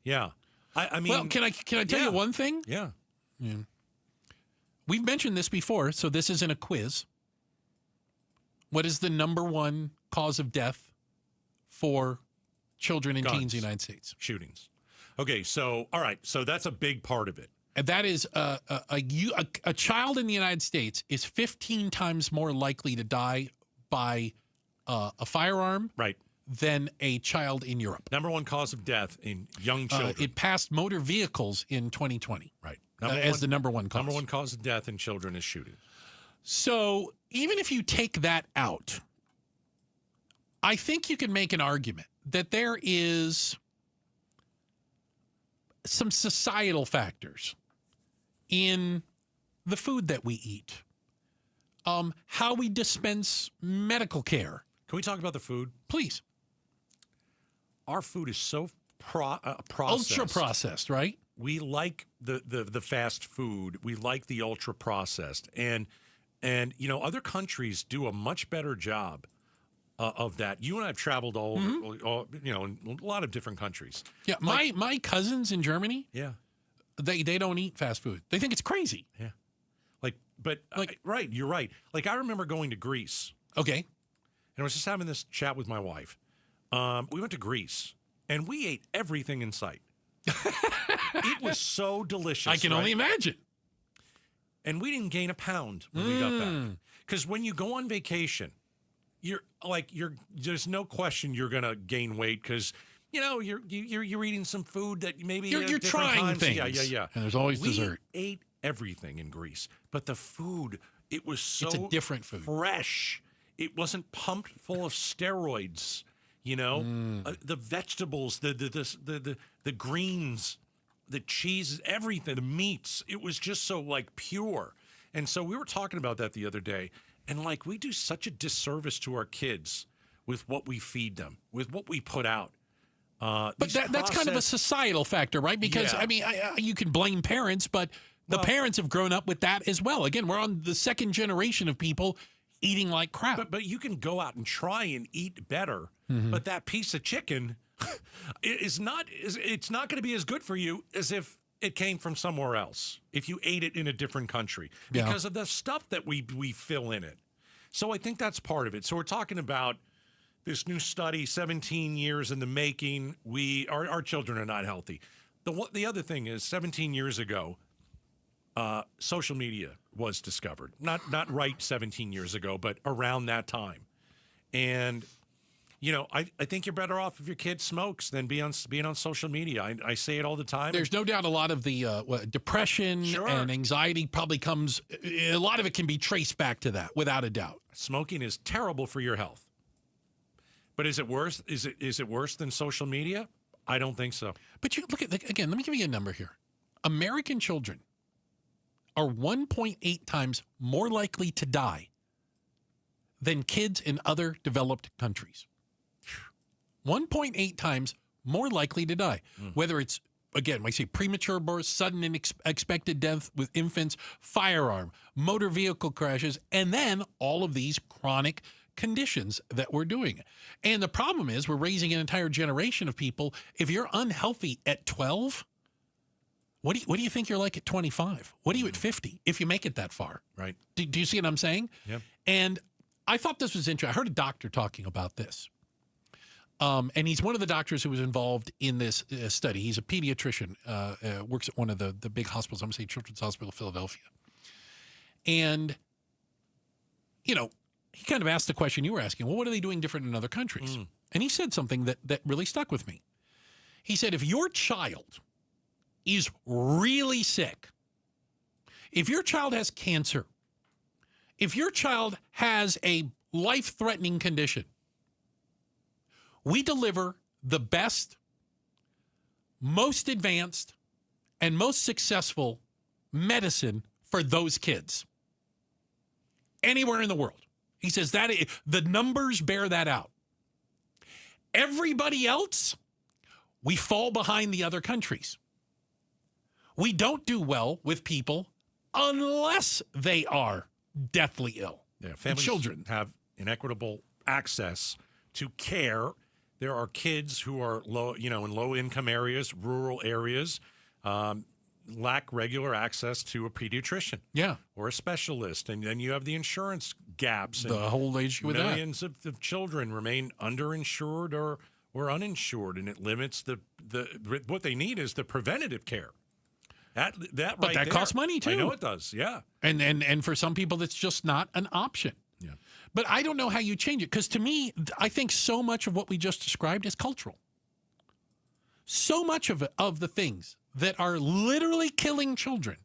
Yeah. I mean... Well, can I tell you one thing? Yeah. We've mentioned this before, so this isn't a quiz. What is the number one cause of death for children and teens in the United States? Shootings. Okay, so, all right, so that's a big part of it. And that is a child in the United States is 15 times more likely to die by a firearm than a child in Europe. Number one cause of death in young children. It passed motor vehicles in 2020. Right. As the number one cause. Number one cause of death in children is shooting. So even if you take that out, I think you can make an argument that there is some societal factors in the food that we eat, how we dispense medical care. Can we talk about the food? Please. Our food is so processed. Ultra processed, right? We like the fast food. We like the ultra processed. And you know, other countries do a much better job of that. You and I have traveled all you know, in a lot of different countries. Yeah, my cousins in Germany, they don't eat fast food. They think it's crazy. Yeah. Right, you're right. Like, I remember going to Greece. Okay. And I was just having this chat with my wife. We went to Greece, and we ate everything in sight. It was so delicious. I can only imagine. And we didn't gain a pound when we got back. Because when you go on vacation, there's no question you're going to gain weight because, you know, you're eating some food that maybe you're trying times. things. Yeah. And there's always dessert. We ate everything in Greece, but the food, it was so it's a different food. Fresh. It wasn't pumped full of steroids. the vegetables, the greens, the cheese, everything, the meats. It was just so like pure. And so we were talking about that the other day. And like we do such a disservice to our kids with what we feed them, with what we put out. But that's kind of a societal factor, right? Because, I mean, you can blame parents, but the parents have grown up with that as well. Again, we're on the second generation of people eating like crap. But you can go out and try and eat better. But that piece of chicken it's not going to be as good for you as if it came from somewhere else, if you ate it in a different country, because of the stuff that we fill in it. So I think that's part of it. So we're talking about this new study, 17 years in the making. Our children are not healthy. The other thing is 17 years ago, social media was discovered. Not right 17 years ago, but around that time. And, I think you're better off if your kid smokes than being on social media. I say it all the time. There's no doubt a lot of the depression and anxiety probably comes, a lot of it can be traced back to that, without a doubt. Smoking is terrible for your health. But is it worse? Is it worse than social media? I don't think so. But you look at, again, let me give you a number here. American children are 1.8 times more likely to die than kids in other developed countries. 1.8 times more likely to die. Whether it's, again, when I say premature birth, sudden and unexpected death with infants, firearm, motor vehicle crashes, and then all of these chronic conditions that we're doing. And the problem is we're raising an entire generation of people. If you're unhealthy at 12, what do you think you're like at 25? What are you at 50 if you make it that far? Right. Do you see what I'm saying? Yeah. And I thought this was interesting. I heard a doctor talking about this. And he's one of the doctors who was involved in this study. He's a pediatrician, works at one of the big hospitals, I'm going to say Children's Hospital of Philadelphia. And, he kind of asked the question you were asking, well, what are they doing different in other countries? And he said something that really stuck with me. He said, if your child is really sick, if your child has cancer, if your child has a life-threatening condition, we deliver the best, most advanced, and most successful medicine for those kids anywhere in the world. He says that the numbers bear that out. Everybody else, we fall behind the other countries. We don't do well with people unless they are deathly ill. Yeah, families children have inequitable access to care. There are kids who are low, in low-income areas, rural areas, lack regular access to a pediatrician, or a specialist, and then you have the insurance gaps. The whole issue with that. Millions of children remain underinsured or uninsured, and it limits what they need is the preventative care. But right that costs money too. I know it does. Yeah, and for some people, that's just not an option. Yeah. But I don't know how you change it, because to me, I think so much of what we just described is cultural. So much of the things that are literally killing children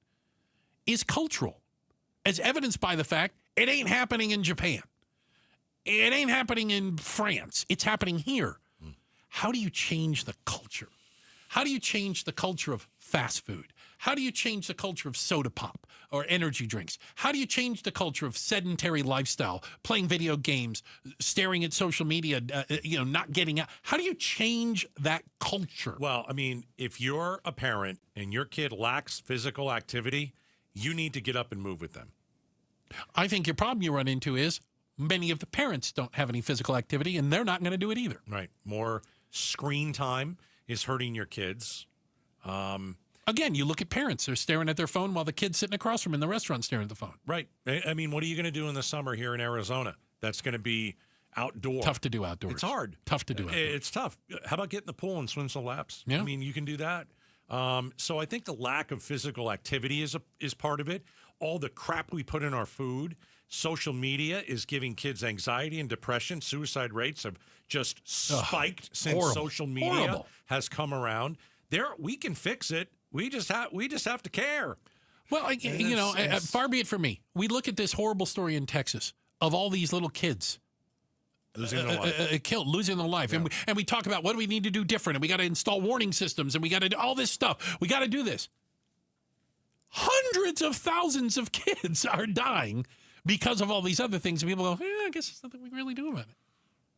is cultural, as evidenced by the fact it ain't happening in Japan. It ain't happening in France. It's happening here. How do you change the culture? How do you change the culture of fast food? How do you change the culture of soda pop or energy drinks? How do you change the culture of sedentary lifestyle, playing video games, staring at social media, not getting out? How do you change that culture? Well, I mean, if you're a parent and your kid lacks physical activity, you need to get up and move with them. I think your problem you run into is many of the parents don't have any physical activity, and they're not going to do it either. Right. More screen time is hurting your kids. Again, you look at parents. They're staring at their phone while the kid's sitting across from them in the restaurant staring at the phone. Right. I mean, what are you going to do in the summer here in Arizona? That's going to be outdoor. Tough to do outdoors. It's hard. Tough to do outdoors. It's tough. How about getting in the pool and swim some laps? Yeah. I mean, you can do that. So I think the lack of physical activity is part of it. All the crap we put in our food. Social media is giving kids anxiety and depression. Suicide rates have just spiked since social media has come around. We can fix it. We just have to care. Well, far be it from me. We look at this horrible story in Texas of all these little kids Losing their life. Killed, losing their life. Yeah. And we talk about what do we need to do different, and we got to install warning systems, and we got to do all this stuff. We got to do this. Hundreds of thousands of kids are dying because of all these other things. And people go, I guess there's nothing we can really do about it.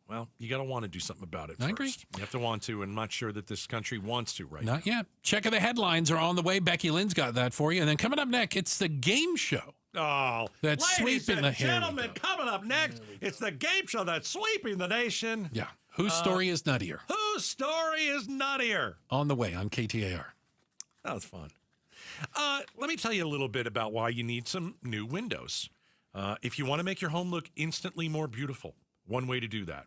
Well, you got to want to do something about it I first. agree. You have to want to, and I'm not sure that this country wants to right now. Not yet. Check of the headlines are on the way. Becky Lynn's got that for you. And then coming up next, it's the game show. Oh, that's ladies sweeping and the gentlemen, coming up next, it's the game show that's sweeping the nation. Yeah. Whose story is nuttier? Whose story is nuttier? On the way on KTAR. That was fun. Let me tell you a little bit about why you need some new windows. If you want to make your home look instantly more beautiful, one way to do that.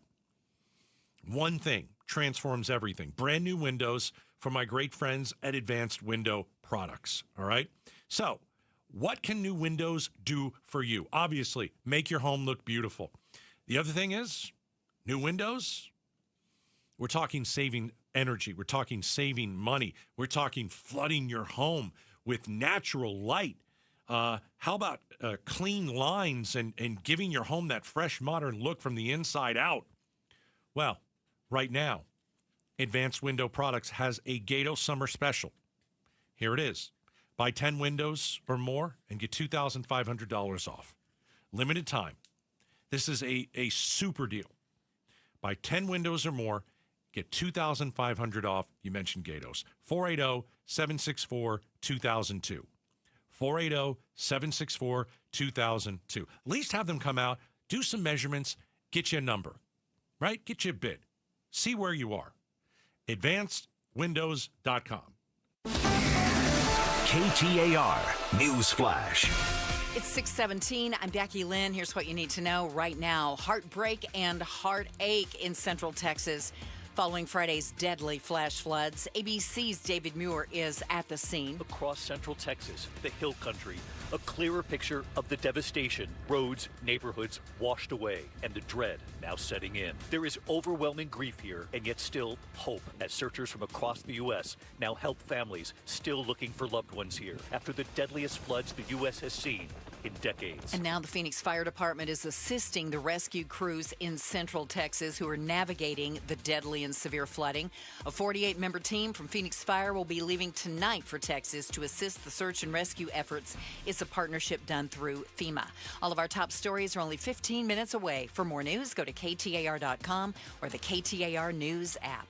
One thing transforms everything. Brand new windows from my great friends at Advanced Window Products. All right? So, what can new windows do for you? Obviously, make your home look beautiful. The other thing is, new windows, we're talking saving energy. We're talking saving money. We're talking flooding your home with natural light. How about clean lines and giving your home that fresh, modern look from the inside out? Well, right now, Advanced Window Products has a Gato Summer Special. Here it is. Buy 10 windows or more and get $2,500 off. Limited time. This is a super deal. Buy 10 windows or more, get $2,500 off. You mentioned Gatos. 480-764-2002. 480-764-2002. At least have them come out, do some measurements, get you a number, right? Get you a bid. See where you are. AdvancedWindows.com. KTAR News Flash. It's 6:17. I'm Becky Lynn. Here's what you need to know right now. Heartbreak and heartache in Central Texas following Friday's deadly flash floods. ABC's David Muir is at the scene. Across Central Texas, the hill country, a clearer picture of the devastation. Roads, neighborhoods washed away, and the dread now setting in. There is overwhelming grief here, and yet still hope as searchers from across the U.S. now help families still looking for loved ones here after the deadliest floods the U.S. has seen in decades. And now the Phoenix Fire Department is assisting the rescue crews in Central Texas who are navigating the deadly and severe flooding. A 48-member team from Phoenix Fire will be leaving tonight for Texas to assist the search and rescue efforts. It's a partnership done through FEMA. All of our top stories are only 15 minutes away. For more news, go to KTAR.com or the KTAR News app.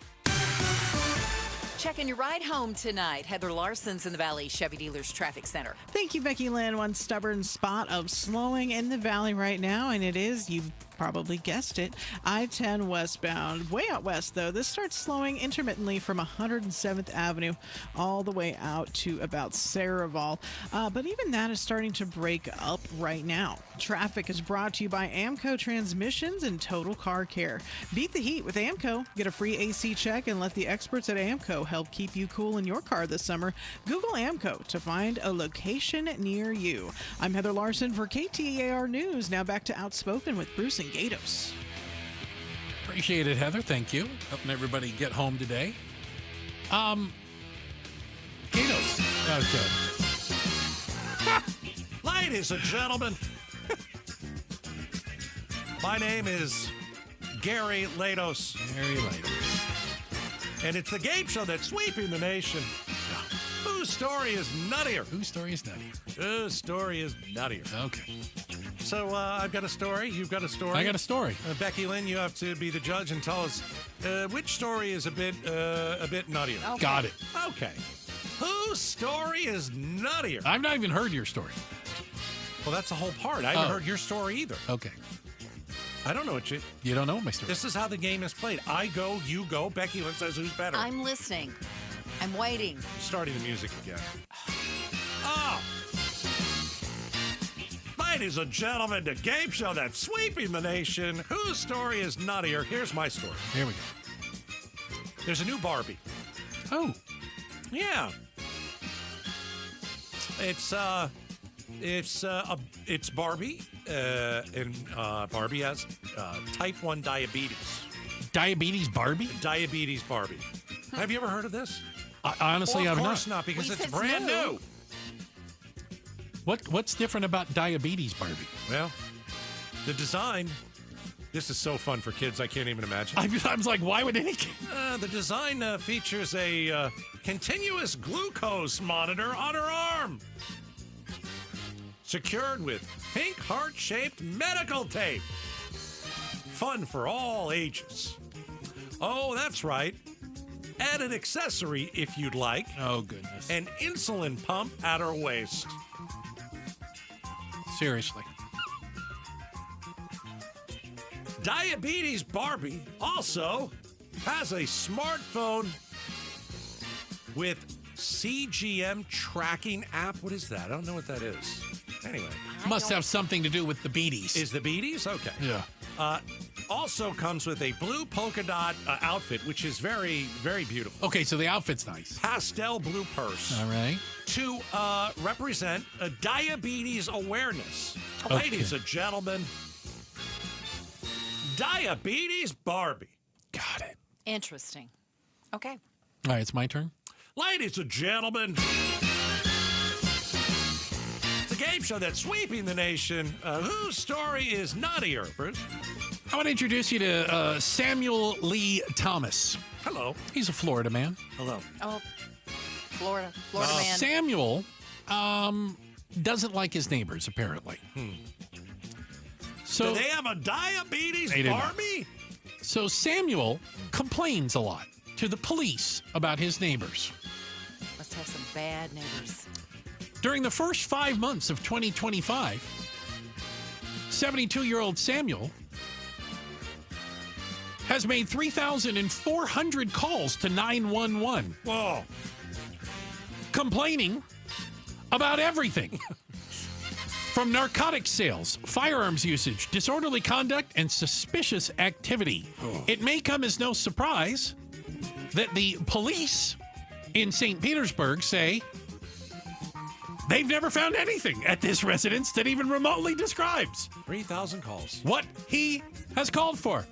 Checking your ride home tonight. Heather Larson's in the Valley Chevy Dealers Traffic Center. Thank you, Becky Lynn. One stubborn spot of slowing in the valley right now, and it is, you've probably guessed it, I-10 westbound. Way out west, though, this starts slowing intermittently from 107th Avenue all the way out to about Saraval. But even that is starting to break up right now. Traffic is brought to you by AMCO Transmissions and Total Car Care. Beat the heat with AMCO. Get a free AC check and let the experts at AMCO help keep you cool in your car this summer. Google AMCO to find a location near you. I'm Heather Larson for KTAR News. Now back to Outspoken with Bruce and Gatos. Appreciate it, Heather. Thank you. Helping everybody get home today. Gatos. Okay. Ladies and gentlemen, my name is Gary Latos. Gary Latos. And it's the game show that's sweeping the nation. Whose story is nuttier? Whose story is nuttier? Whose story is nuttier? Okay. So I've got a story. You've got a story. I got a story. Becky Lynn, you have to be the judge and tell us which story is a bit nuttier. Okay. Got it. Okay. Whose story is nuttier? I've not even heard your story. Well, that's the whole part. I haven't heard your story either. Okay. I don't know what you don't know my story. This is how the game is played. I go, you go. Becky Lynn says who's better. I'm listening. I'm waiting. Starting the music again. Oh! Ladies and gentlemen, the game show that's sweeping the nation. Whose story is nuttier? Here's my story. Here we go. There's a new Barbie. Oh. Yeah. It's Barbie, and Barbie has type 1 diabetes. Diabetes Barbie? Diabetes Barbie. Have you ever heard of this? Honestly, I've not. Of course not, because it's brand new. What's different about Diabetes Barbie? Well, the design This is so fun for kids, I can't even imagine. I was like, why would any kid? The design features a continuous glucose monitor on her arm. Secured with pink heart-shaped medical tape. Fun for all ages. Oh, that's right. Add an accessory if you'd like. Oh, goodness. An insulin pump at her waist. Seriously. Diabetes Barbie also has a smartphone with CGM tracking app. What is that? I don't know what that is. Anyway. Must have something to do with the beaties. Is the beaties? Okay. Yeah. Also comes with a blue polka dot outfit, which is very, very beautiful. Okay, so the outfit's nice. Pastel blue purse. All right. To represent diabetes awareness. Okay. Ladies and gentlemen, Diabetes Barbie. Got it. Interesting. Okay. All right, it's my turn. Ladies and gentlemen, it's a game show that's sweeping the nation. Whose story is nuttier, Bruce? I want to introduce you to Samuel Lee Thomas. Hello. He's a Florida man. Hello. Oh, Florida man. Samuel doesn't like his neighbors, apparently. So do they have a diabetes They do not. Barbie? So Samuel complains a lot to the police about his neighbors. Must have some bad neighbors. During the first 5 months of 2025, 72-year-old Samuel has made 3,400 calls to 911. Whoa. Complaining about everything. From narcotics sales, firearms usage, disorderly conduct, and suspicious activity. It may come as no surprise that the police in St. Petersburg say they've never found anything at this residence that even remotely describes 3,000 calls. what he has called for.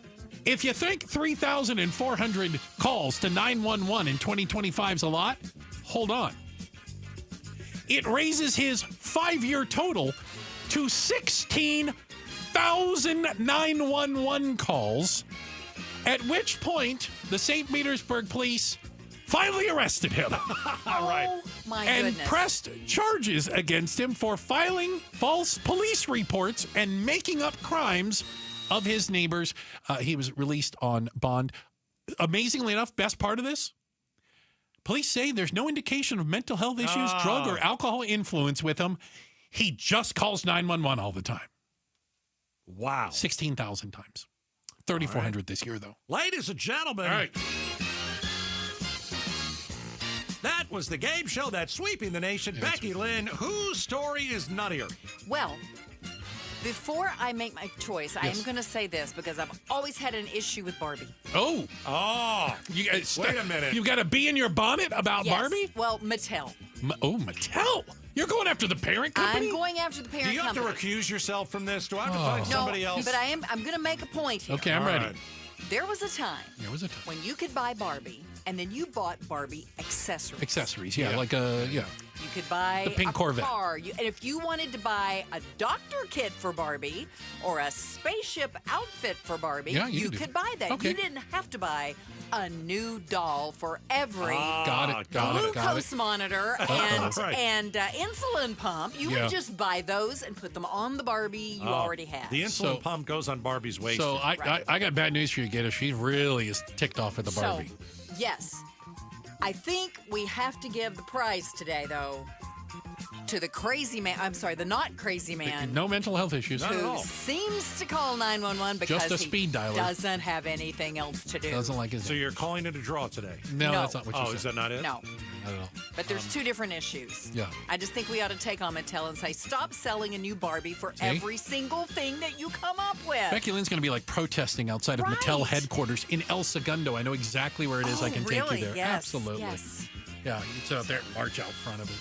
If you think 3,400 calls to 911 in 2025 is a lot, hold on. It raises his 5-year total to 16,000 911 calls, at which point the St. Petersburg police finally arrested him. All right. My and goodness. pressed charges against him for filing false police reports and making up crimes of his neighbors. He was released on bond. Amazingly enough, best part of this, police say there's no indication of mental health issues, drug or alcohol influence with him. He just calls 911 all the time. Wow. 16,000 times. 3,400 this year, though. Ladies and gentlemen. All right. That was the game show that's sweeping the nation. Yeah, Becky Lynn, whose story is nuttier? Well, before I make my choice, I Yes. am going to say this because I've always had an issue with Barbie. Oh. Wait a minute. You got a bee in your bonnet about Yes. Barbie? Well, Mattel. Mattel? You're going after the parent company? I'm going after the parent Do you have company. to recuse yourself from this? Do I have to find somebody else? But I'm going to make a point here. Okay, I'm ready. All right. There was a time There was a time. when you could buy Barbie, and then you bought Barbie accessories. Accessories, yeah, like a, yeah. You could buy The pink a Corvette. car. And if you wanted to buy a doctor kit for Barbie or a spaceship outfit for Barbie, Yeah, you you could do could buy that. Okay. You didn't have to buy a new doll for every Got it, got it. glucose monitor and Right. and insulin pump. You Yeah. would just buy those and put them on the Barbie you already had. The insulin So- pump goes on Barbie's waist. So I got bad news for you, Gator. She really is ticked off at the So, Barbie. yes. I think we have to give the prize today, though, to the crazy man. I'm sorry, the not crazy man. No mental health issues. Who seems to call 911 because Just a speed dialer. he doesn't have anything else to do. Doesn't like his So you're calling it a draw today? No, No. that's not what you Oh, said. is that not it? No. Not at all. But there's two different issues. Yeah. I just think we ought to take on Mattel and say, stop selling a new Barbie for See? every single thing that you come up with. Becky Lynn's going to be like protesting outside of Mattel headquarters in El Segundo. I know exactly where it is. I can take really? you there. Yes, Absolutely. yes. Yeah, you can sit out there and march out front of it.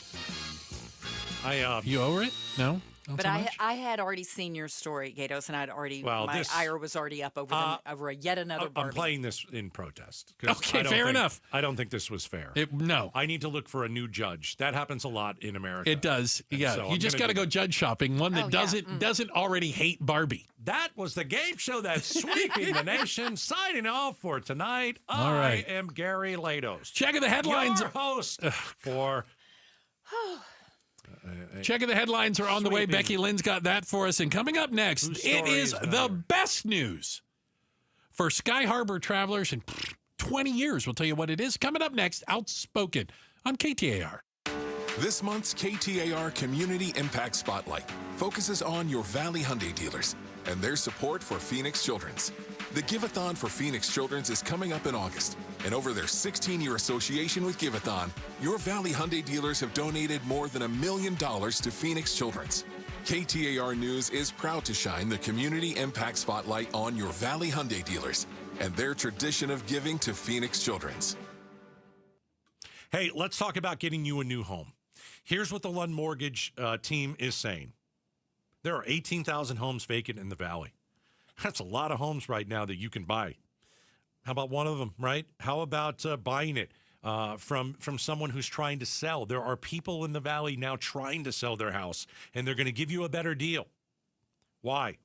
I You over it? No? But I had already seen your story, Gatos, and my ire was already up over yet another Barbie. I'm playing this in protest. Okay, fair enough. I don't think this was fair. No. I need to look for a new judge. That happens a lot in America. It does. Yeah. So you just got to go judge shopping. One that doesn't already hate Barbie. That was the game show that's sweeping the nation. Signing off for tonight. All right. I am Gary Latos. Checking the headlines. Your host for... Checking the headlines are on the way. Becky Lynn's got that for us. And coming up next, it is the best news for Sky Harbor travelers in 20 years. We'll tell you what it is. Coming up next, Outspoken on KTAR. This month's KTAR Community Impact Spotlight focuses on your Valley Hyundai dealers and their support for Phoenix Children's. The Give-a-thon for Phoenix Children's is coming up in August, and over their 16-year association with Give-a-thon, your Valley Hyundai dealers have donated more than $1 million to Phoenix Children's. KTAR News is proud to shine the Community Impact Spotlight on your Valley Hyundai dealers and their tradition of giving to Phoenix Children's. Hey, let's talk about getting you a new home. Here's what the Lund Mortgage team is saying. There are 18,000 homes vacant in the Valley. That's a lot of homes right now that you can buy. How about one of them, right? How about buying it from someone who's trying to sell? There are people in the Valley now trying to sell their house, and they're going to give you a better deal. Why?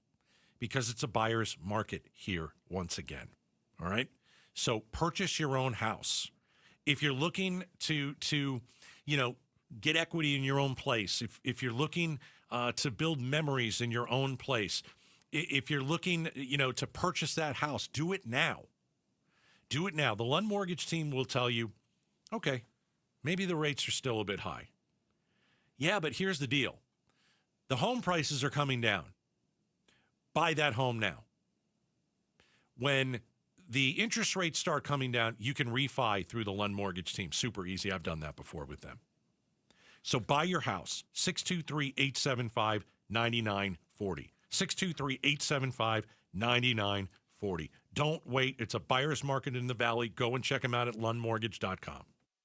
Because it's a buyer's market here once again, all right? So purchase your own house. If you're looking to get equity in your own place, if you're looking to build memories in your own place, if you're looking, to purchase that house, do it now. Do it now. The Lund Mortgage team will tell you, okay, maybe the rates are still a bit high. Yeah, but here's the deal. The home prices are coming down. Buy that home now. When the interest rates start coming down, you can refi through the Lund Mortgage team. Super easy. I've done that before with them. So buy your house, 623-875-9940. 623-875-9940. Don't wait. It's a buyer's market in the Valley. Go and check them out at lundmortgage.com.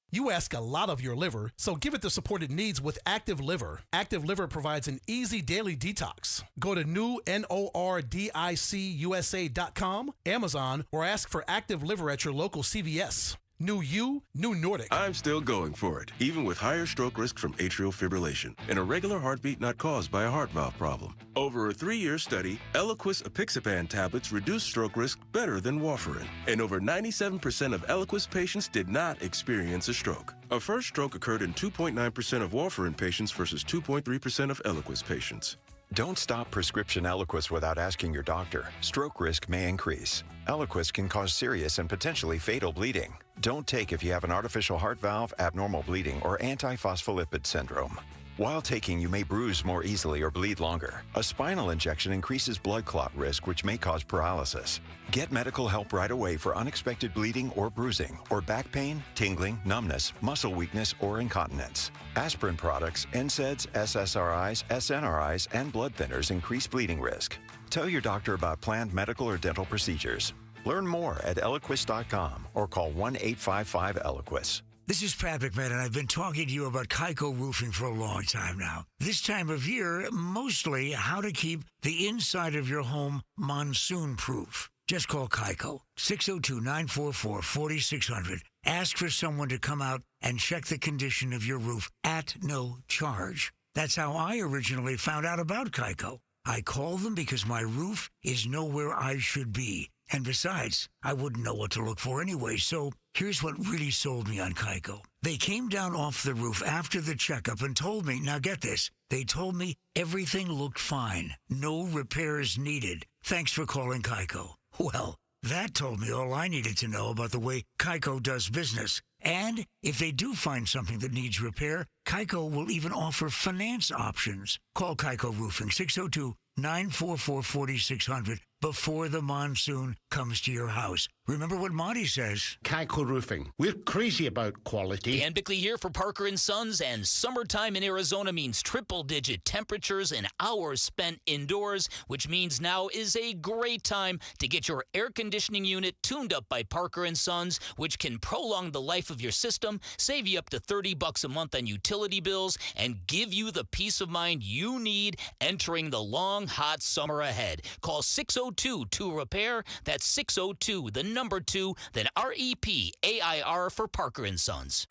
You ask a lot of your liver, so give it the support it needs with Active Liver. Active Liver provides an easy daily detox. Go to NORDICUSA.com, Amazon, or ask for Active Liver at your local CVS. New you, new Nordic. I'm still going for it, even with higher stroke risk from atrial fibrillation, an irregular heartbeat not caused by a heart valve problem. Over a 3-year study, Eliquis apixaban tablets reduced stroke risk better than warfarin, and over 97% of Eliquis patients did not experience a stroke. A first stroke occurred in 2.9% of warfarin patients versus 2.3% of Eliquis patients. Don't stop prescription Eliquis without asking your doctor. Stroke risk may increase. Eliquis can cause serious and potentially fatal bleeding. Don't take if you have an artificial heart valve, abnormal bleeding, or antiphospholipid syndrome. While taking, you may bruise more easily or bleed longer. A spinal injection increases blood clot risk, which may cause paralysis. Get medical help right away for unexpected bleeding or bruising, or back pain, tingling, numbness, muscle weakness, or incontinence. Aspirin products, NSAIDs, SSRIs, SNRIs, and blood thinners increase bleeding risk. Tell your doctor about planned medical or dental procedures. Learn more at Eliquis.com or call 1-855-ELIQUIS. This is Pat McMahon, and I've been talking to you about Kaiko Roofing for a long time now. This time of year, mostly how to keep the inside of your home monsoon-proof. Just call Kaiko, 602-944-4600. Ask for someone to come out and check the condition of your roof at no charge. That's how I originally found out about Kaiko. I called them because my roof is nowhere I should be. And besides, I wouldn't know what to look for anyway, so here's what really sold me on Kaiko. They came down off the roof after the checkup and told me, now get this, they told me everything looked fine. No repairs needed. Thanks for calling Kaiko. Well, that told me all I needed to know about the way Kaiko does business. And if they do find something that needs repair, Kaiko will even offer finance options. Call Kaiko Roofing, 602-944-4600. before the monsoon comes to your house. Remember what Monty says. Kaiko Roofing. We're crazy about quality. Dan Bickley here for Parker & Sons, and summertime in Arizona means triple-digit temperatures and hours spent indoors, which means now is a great time to get your air conditioning unit tuned up by Parker & Sons, which can prolong the life of your system, save you up to $30 a month on utility bills, and give you the peace of mind you need entering the long, hot summer ahead. Call 602-2-REPAIR. That's 602, the number 2, then REPAIR for Parker & Sons.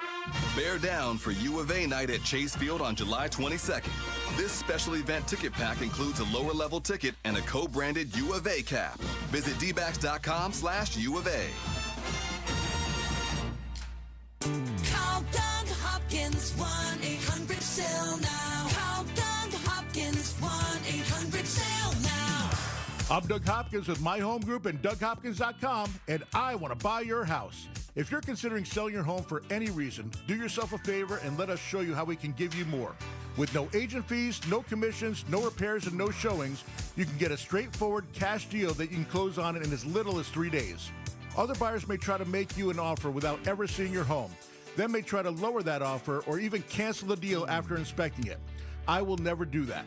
Bear down for U of A night at Chase Field on July 22nd. This special event ticket pack includes a lower level ticket and a co-branded U of A cap. Visit dbacks.com/U of A. Call Doug Hopkins 1-800-SAIL now. Call Doug Hopkins 1-800-SAIL now. I'm Doug Hopkins with My Home Group and DougHopkins.com, and I want to buy your house. If you're considering selling your home for any reason, do yourself a favor and let us show you how we can give you more. With no agent fees, no commissions, no repairs, and no showings, you can get a straightforward cash deal that you can close on in as little as 3 days. Other buyers may try to make you an offer without ever seeing your home. They may try to lower that offer or even cancel the deal after inspecting it. I will never do that.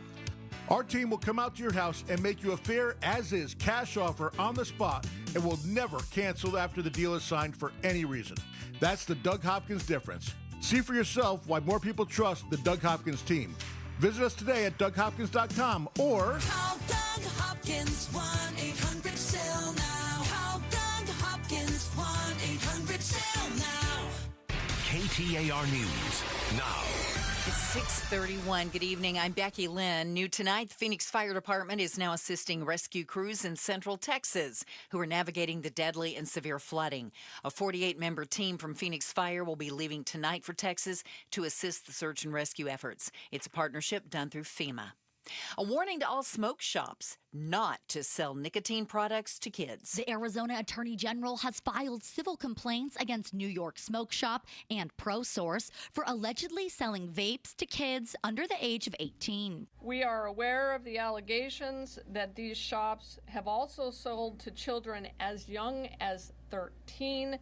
Our team will come out to your house and make you a fair as-is cash offer on the spot and will never cancel after the deal is signed for any reason. That's the Doug Hopkins difference. See for yourself why more people trust the Doug Hopkins team. Visit us today at DougHopkins.com or Call Doug Hopkins 1-800-SAIL now. Call Doug Hopkins 1-800-SAIL now. KTAR News now. It's 6:31. Good evening. I'm Becky Lynn. New tonight, the Phoenix Fire Department is now assisting rescue crews in central Texas who are navigating the deadly and severe flooding. A 48-member team from Phoenix Fire will be leaving tonight for Texas to assist the search and rescue efforts. It's a partnership done through FEMA. A warning to all smoke shops not to sell nicotine products to kids. The Arizona Attorney General has filed civil complaints against New York Smoke Shop and ProSource for allegedly selling vapes to kids under the age of 18. We are aware of the allegations that these shops have also sold to children as young as 13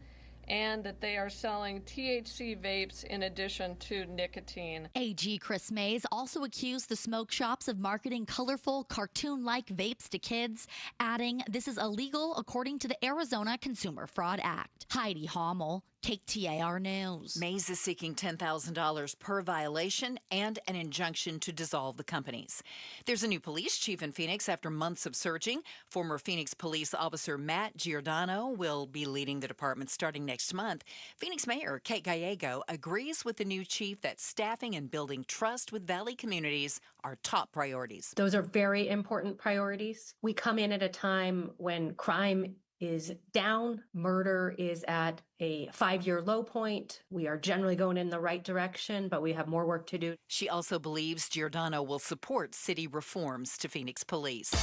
and that they are selling THC vapes in addition to nicotine. AG Chris Mays also accused the smoke shops of marketing colorful, cartoon-like vapes to kids, adding this is illegal according to the Arizona Consumer Fraud Act. Heidi Hommel, KTAR News. Mays is seeking $10,000 per violation and an injunction to dissolve the companies. There's a new police chief in Phoenix after months of searching. Former Phoenix police officer Matt Giordano will be leading the department starting next month. Phoenix Mayor Kate Gallego agrees with the new chief that staffing and building trust with Valley communities are top priorities. Those are very important priorities. We come in at a time when crime is down. Murder is at a 5-year low point. We are generally going in the right direction, but we have more work to do. She also believes Giordano will support city reforms to Phoenix police.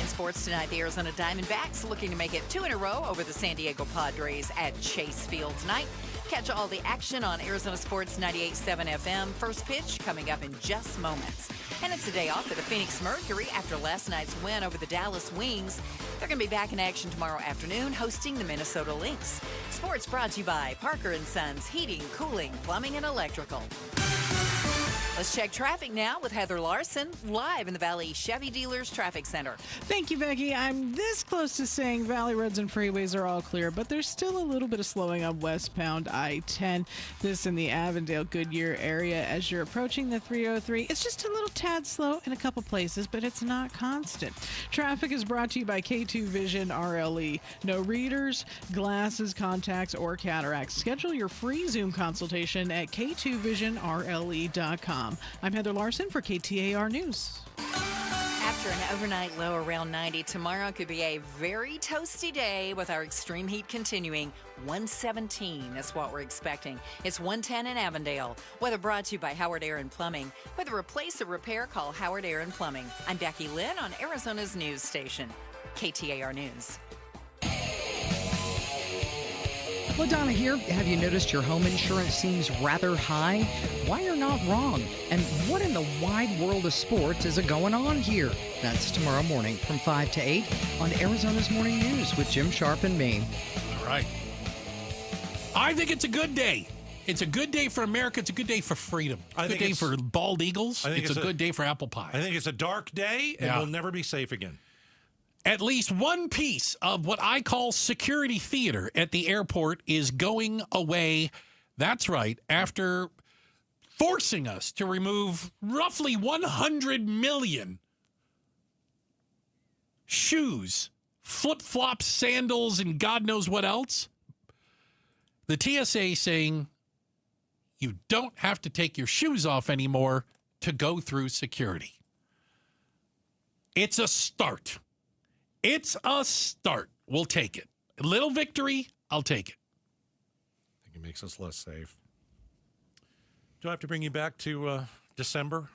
In sports tonight, the Arizona Diamondbacks looking to make it 2 in a row over the San Diego Padres at Chase Field tonight. Catch all the action on Arizona Sports 98.7 FM. First pitch coming up in just moments. And it's a day off for the Phoenix Mercury after last night's win over the Dallas Wings. They're going to be back in action tomorrow afternoon hosting the Minnesota Lynx. Sports brought to you by Parker & Sons Heating, Cooling, Plumbing, and Electrical. Let's check traffic now with Heather Larson, live in the Valley Chevy Dealers Traffic Center. Thank you, Becky. I'm this close to saying Valley roads and freeways are all clear, but there's still a little bit of slowing on westbound I-10. This in the Avondale-Goodyear area as you're approaching the 303. It's just a little tad slow in a couple places, but it's not constant. Traffic is brought to you by K2 Vision RLE. No readers, glasses, contacts, or cataracts. Schedule your free Zoom consultation at k2visionrle.com. I'm Heather Larson for KTAR News. After an overnight low around 90, tomorrow could be a very toasty day with our extreme heat continuing. 117 is what we're expecting. It's 110 in Avondale. Weather brought to you by Howard Air and Plumbing. Whether replace or repair, call Howard Air and Plumbing. I'm Becky Lynn on Arizona's news station, KTAR News. LaDonna here. Have you noticed your home insurance seems rather high? Why you're not wrong? And what in the wide world of sports is going on here? That's tomorrow morning from 5 to 8 on Arizona's Morning News with Jim Sharp and me. All right. I think it's a good day. It's a good day for America. It's a good day for freedom. It's a good day for bald eagles. It's a good day for apple pie. I think it's a dark day, and we'll never be safe again. At least one piece of what I call security theater at the airport is going away. That's right. After forcing us to remove roughly 100 million shoes, flip-flops, sandals, and God knows what else, the TSA saying you don't have to take your shoes off anymore to go through security. It's a start. It's a start. We'll take it. A little victory, I'll take it. I think it makes us less safe. Do I have to bring you back to December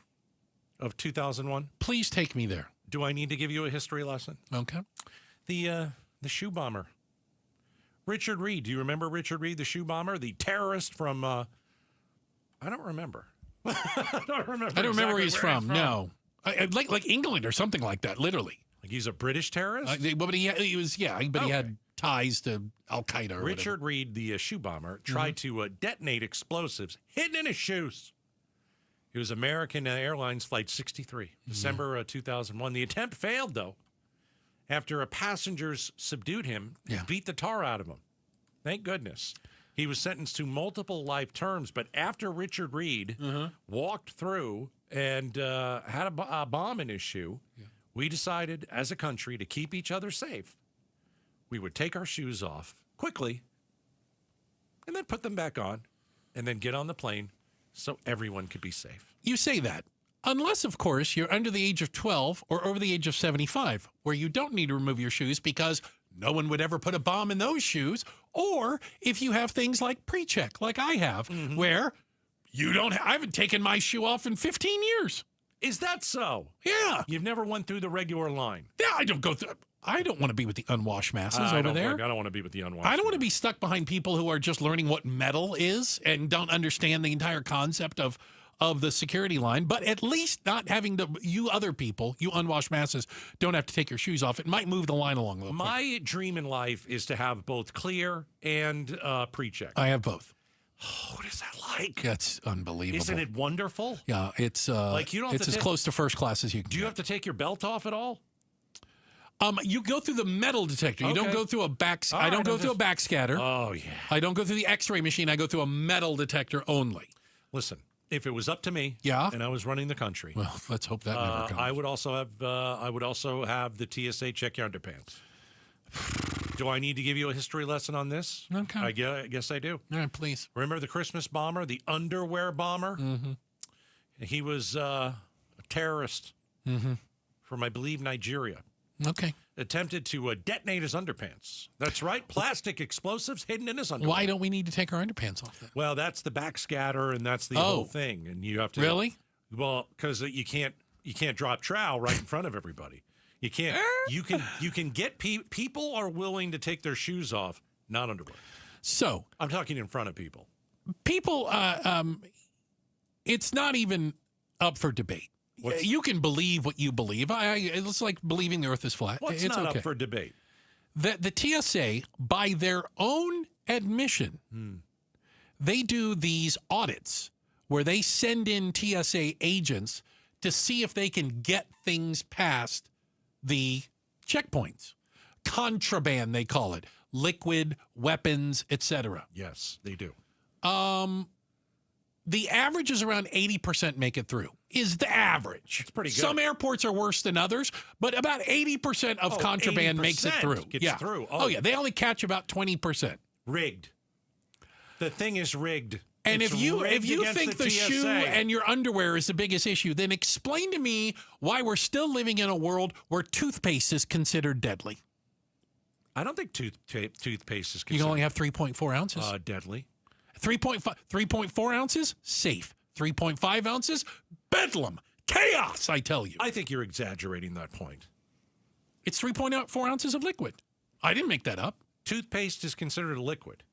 of 2001? Please take me there. Do I need to give you a history lesson? Okay. The shoe bomber. Richard Reed. Do you remember Richard Reed, the shoe bomber? The terrorist from, I don't remember. I don't remember where he's from. No. Like England or something like that, literally. Like he's a British terrorist? But he had ties to Al-Qaeda or Richard Reed, the shoe bomber, tried to detonate explosives hidden in his shoes. It was American Airlines Flight 63, December 2001. The attempt failed, though, after passengers subdued him and beat the tar out of him. Thank goodness. He was sentenced to multiple life terms, but after Richard Reed walked through and had a bomb in his shoe, we decided as a country to keep each other safe. We would take our shoes off quickly and then put them back on and then get on the plane so everyone could be safe. You say that. Unless, of course, you're under the age of 12 or over the age of 75, where you don't need to remove your shoes because no one would ever put a bomb in those shoes. Or if you have things like pre-check, like I have, where you don't. I haven't taken my shoe off in 15 years. Is that so? Yeah. You've never went through the regular line? Yeah, I don't go through. I don't want to be with the unwashed masses over there. I don't want to be with the unwashed. I don't want to be stuck behind people who are just learning what metal is and don't understand the entire concept of the security line, but at least not having to, you other people, you unwashed masses, don't have to take your shoes off. It might move the line along a little bit. My dream in life is to have both clear and pre-check. I have both. Oh, what is that like? That's unbelievable. Isn't it wonderful? Yeah, it's like you don't. It's as close to first class as you can. Do you have to take your belt off at all? You go through the metal detector. You don't go through a back. I don't go through a backscatter. Oh yeah. I don't go through the X-ray machine. I go through a metal detector only. Listen, if it was up to me, and I was running the country, well, let's hope that never comes. I would also have the TSA check your underpants. Do I need to give you a history lesson on this? Okay. I guess I do. All right, please. Remember the Christmas bomber, the underwear bomber? Mm-hmm. He was a terrorist from, I believe, Nigeria. Okay. Attempted to detonate his underpants. That's right. Plastic explosives hidden in his underwear. Why don't we need to take our underpants off then? Well, that's the backscatter, and that's the whole thing. And you have to really. Well, because you can't drop trowel right in front of everybody. You can't. You can get people are willing to take their shoes off, not underwear. So I'm talking in front of people. People, it's not even up for debate. You can believe what you believe. It's like believing the earth is flat. What's it's not okay. up for debate? That the TSA, by their own admission, they do these audits where they send in TSA agents to see if they can get things past the checkpoints. Contraband, they call it. Liquid, weapons, etc. Yes, they do. The average is around 80% make it through, is the average. It's pretty good. Some airports are worse than others, but about 80% of contraband makes it through. Gets through. Oh, yeah. They only catch about 20%. Rigged. The thing is rigged. And it's if you rigged think the TSA. shoe and your underwear is the biggest issue, then explain to me why we're still living in a world where toothpaste is considered deadly. I don't think toothpaste is considered. You can only have 3.4 ounces. Deadly. 3.4 ounces, safe. 3.5 ounces, bedlam, chaos, I tell you. I think you're exaggerating that point. It's 3.4 ounces of liquid. I didn't make that up. Toothpaste is considered a liquid.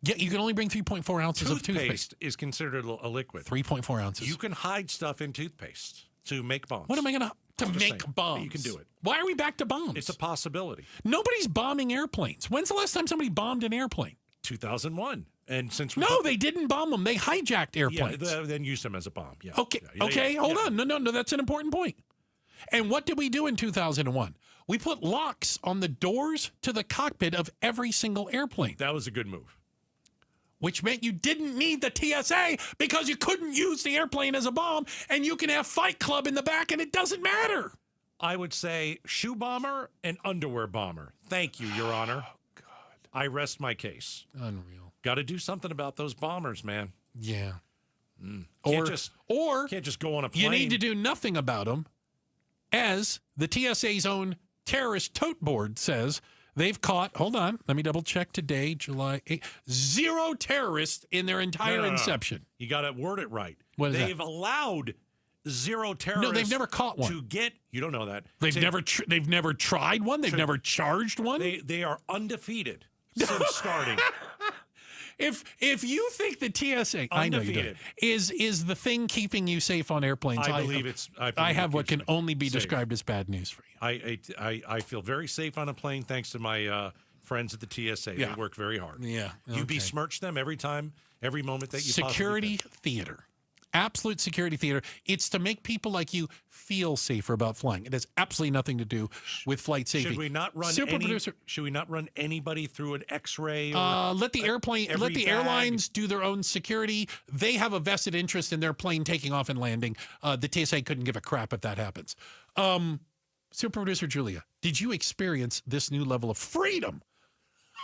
Yeah, you can only bring 3.4 ounces of toothpaste. Is considered a liquid. 3.4 ounces. You can hide stuff in toothpaste to make bombs. What am I going to make bombs? You can do it. Why are we back to bombs? It's a possibility. Nobody's bombing airplanes. When's the last time somebody bombed an airplane? 2001. And since they didn't bomb them. They hijacked airplanes. Yeah, then used them as a bomb. Yeah. Okay. Hold on. No. That's an important point. And what did we do in 2001? We put locks on the doors to the cockpit of every single airplane. That was a good move. Which meant you didn't need the TSA because you couldn't use the airplane as a bomb, and you can have Fight Club in the back, and it doesn't matter. I would say shoe bomber and underwear bomber. Thank you, Your Honor. Oh, God. I rest my case. Unreal. Got to do something about those bombers, man. Yeah. Can't just go on a plane. You need to do nothing about them, as the TSA's own terrorist tote board says. They've caught, hold on, let me double check today, July 8th, 0 terrorists in their entire inception. You got to word it right. What is They've allowed 0 terrorists. No, they've never caught one. You don't know that. They've never tried one. They've never charged one. They are undefeated since starting. If you think the TSA, I know you do, is the thing keeping you safe on airplanes, I believe it's. I have what can only be described as bad news for you. I feel very safe on a plane thanks to my friends at the TSA. Yeah. They work very hard. Yeah, You besmirch them every moment that you security theater. Absolute security theater. It's to make people like you feel safer about flying. It has absolutely nothing to do with flight safety. Should we not run anybody through an X-ray? Let the airlines do their own security. They have a vested interest in their plane taking off and landing. The TSA couldn't give a crap if that happens. Super producer Julia, did you experience this new level of freedom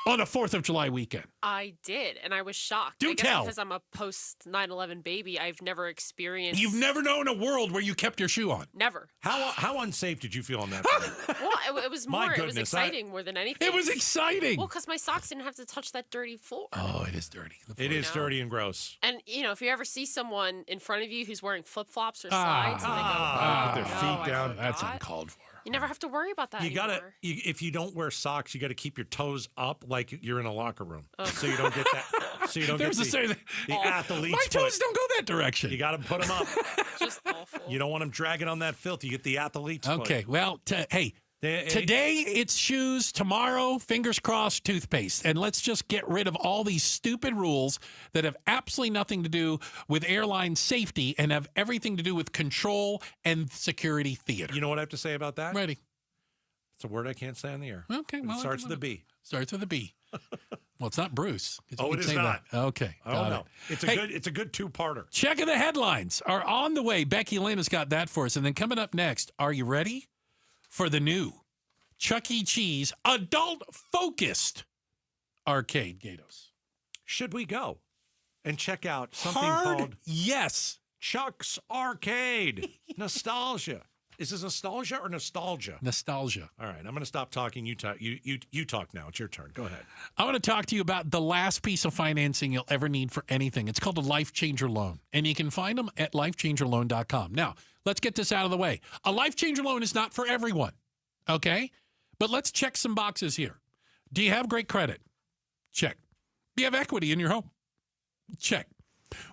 on a 4th of July weekend? I did, and I was shocked. Do tell. Because I'm a post 9/11 baby, I've never experienced. You've never known a world where you kept your shoe on. Never. How unsafe did you feel on that? Well, it was more. It was exciting more than anything. It was exciting. Well, because my socks didn't have to touch that dirty floor. Oh, it is dirty. It is dirty and gross. And if you ever see someone in front of you who's wearing flip flops or slides, and they go, with their feet down, that's uncalled for. You never have to worry about that anymore. If you don't wear socks, you got to keep your toes up like you're in a locker room, so you don't get that. So you don't get the athlete's My toes don't go that direction. You got to put them up. Just awful. You don't want them dragging on that filth. You get the athlete's foot. Okay, well, hey. Today it's shoes, tomorrow, fingers crossed, toothpaste. And let's just get rid of all these stupid rules that have absolutely nothing to do with airline safety and have everything to do with control and security theater. You know what I have to say about that? Ready. It's a word I can't say on the air. Okay, well. It starts with a B. Starts with a B. Well, it's not Bruce. Oh, it is not. That. Okay. Oh, no. It's a good two-parter. Checking the headlines are on the way. Becky Lynn has got that for us. And then coming up next, are you ready for the new Chuck E. Cheese adult-focused arcade, Gatos? Should we go and check out something called Yes, Chuck's Arcade? Nostalgia. Is this nostalgia or nostalgia? Nostalgia. All right, I'm going to stop talking. You talk. You talk now. It's your turn. Go ahead. I want to talk to you about the last piece of financing you'll ever need for anything. It's called a Life Changer loan, and you can find them at lifechangerloan.com. Now, let's get this out of the way. A Life Changer loan is not for everyone, okay? But let's check some boxes here. Do you have great credit? Check. Do you have equity in your home? Check.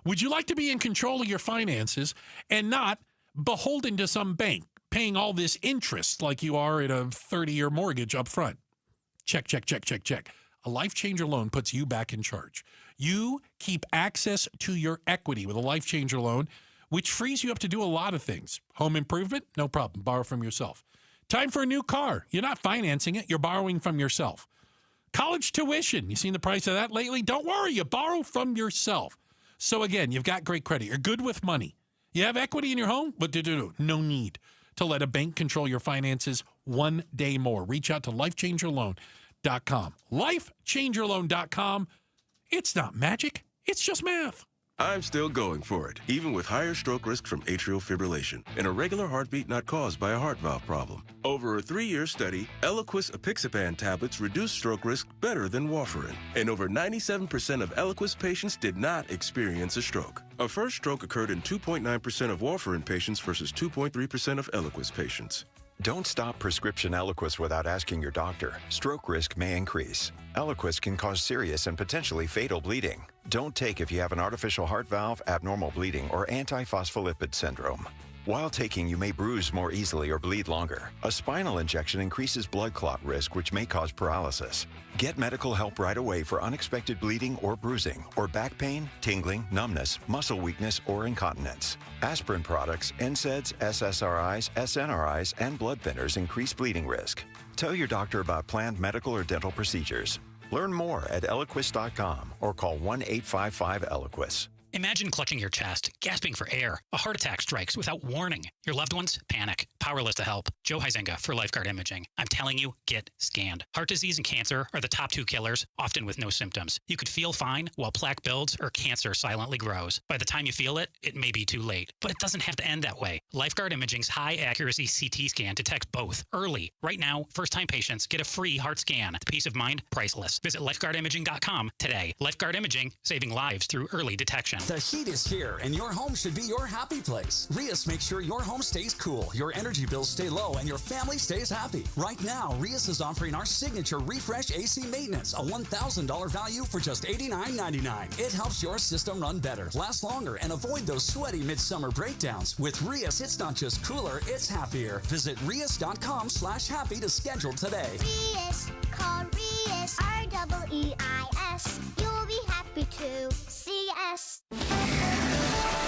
Would you like to be in control of your finances and not beholden to some bank paying all this interest like you are at a 30-year mortgage up front? Check, check, check, check, check. A Life Changer loan puts you back in charge. You keep access to your equity with a Life Changer loan, which frees you up to do a lot of things. Home improvement? No problem. Borrow from yourself. Time for a new car. You're not financing it. You're borrowing from yourself. College tuition. You seen the price of that lately? Don't worry. You borrow from yourself. So again, you've got great credit. You're good with money. You have equity in your home? What to do? No need to let a bank control your finances one day more. Reach out to lifechangerloan.com. Lifechangerloan.com. It's not magic. It's just math. I'm still going for it, even with higher stroke risk from atrial fibrillation, an irregular heartbeat not caused by a heart valve problem. Over a 3-year study, Eliquis apixaban tablets reduced stroke risk better than warfarin, and over 97% of Eliquis patients did not experience a stroke. A first stroke occurred in 2.9% of warfarin patients versus 2.3% of Eliquis patients. Don't stop prescription Eliquis without asking your doctor. Stroke risk may increase. Eliquis can cause serious and potentially fatal bleeding. Don't take if you have an artificial heart valve, abnormal bleeding, or antiphospholipid syndrome. While taking, you may bruise more easily or bleed longer. A spinal injection increases blood clot risk, which may cause paralysis. Get medical help right away for unexpected bleeding or bruising, or back pain, tingling, numbness, muscle weakness, or incontinence. Aspirin products, NSAIDs, SSRIs, SNRIs, and blood thinners increase bleeding risk. Tell your doctor about planned medical or dental procedures. Learn more at Eliquis.com or call 1-855-ELIQUIS. Imagine clutching your chest, gasping for air. A heart attack strikes without warning. Your loved ones panic, powerless to help. Joe Huizenga for Lifeguard Imaging. I'm telling you, get scanned. Heart disease and cancer are the top 2 killers, often with no symptoms. You could feel fine while plaque builds or cancer silently grows. By the time you feel it, it may be too late. But it doesn't have to end that way. Lifeguard Imaging's high-accuracy CT scan detects both early. Right now, first-time patients get a free heart scan. The peace of mind, priceless. Visit lifeguardimaging.com today. Lifeguard Imaging, saving lives through early detection. The heat is here, and your home should be your happy place. Rias makes sure your home stays cool, your energy bills stay low, and your family stays happy. Right now, Rias is offering our signature Refresh AC Maintenance, a $1,000 value for just $89.99. It helps your system run better, last longer, and avoid those sweaty midsummer breakdowns. With Rias, it's not just cooler, it's happier. Visit Rias.com/happy to schedule today. Rias, call Rias, REEIS. You'll be happy to see us.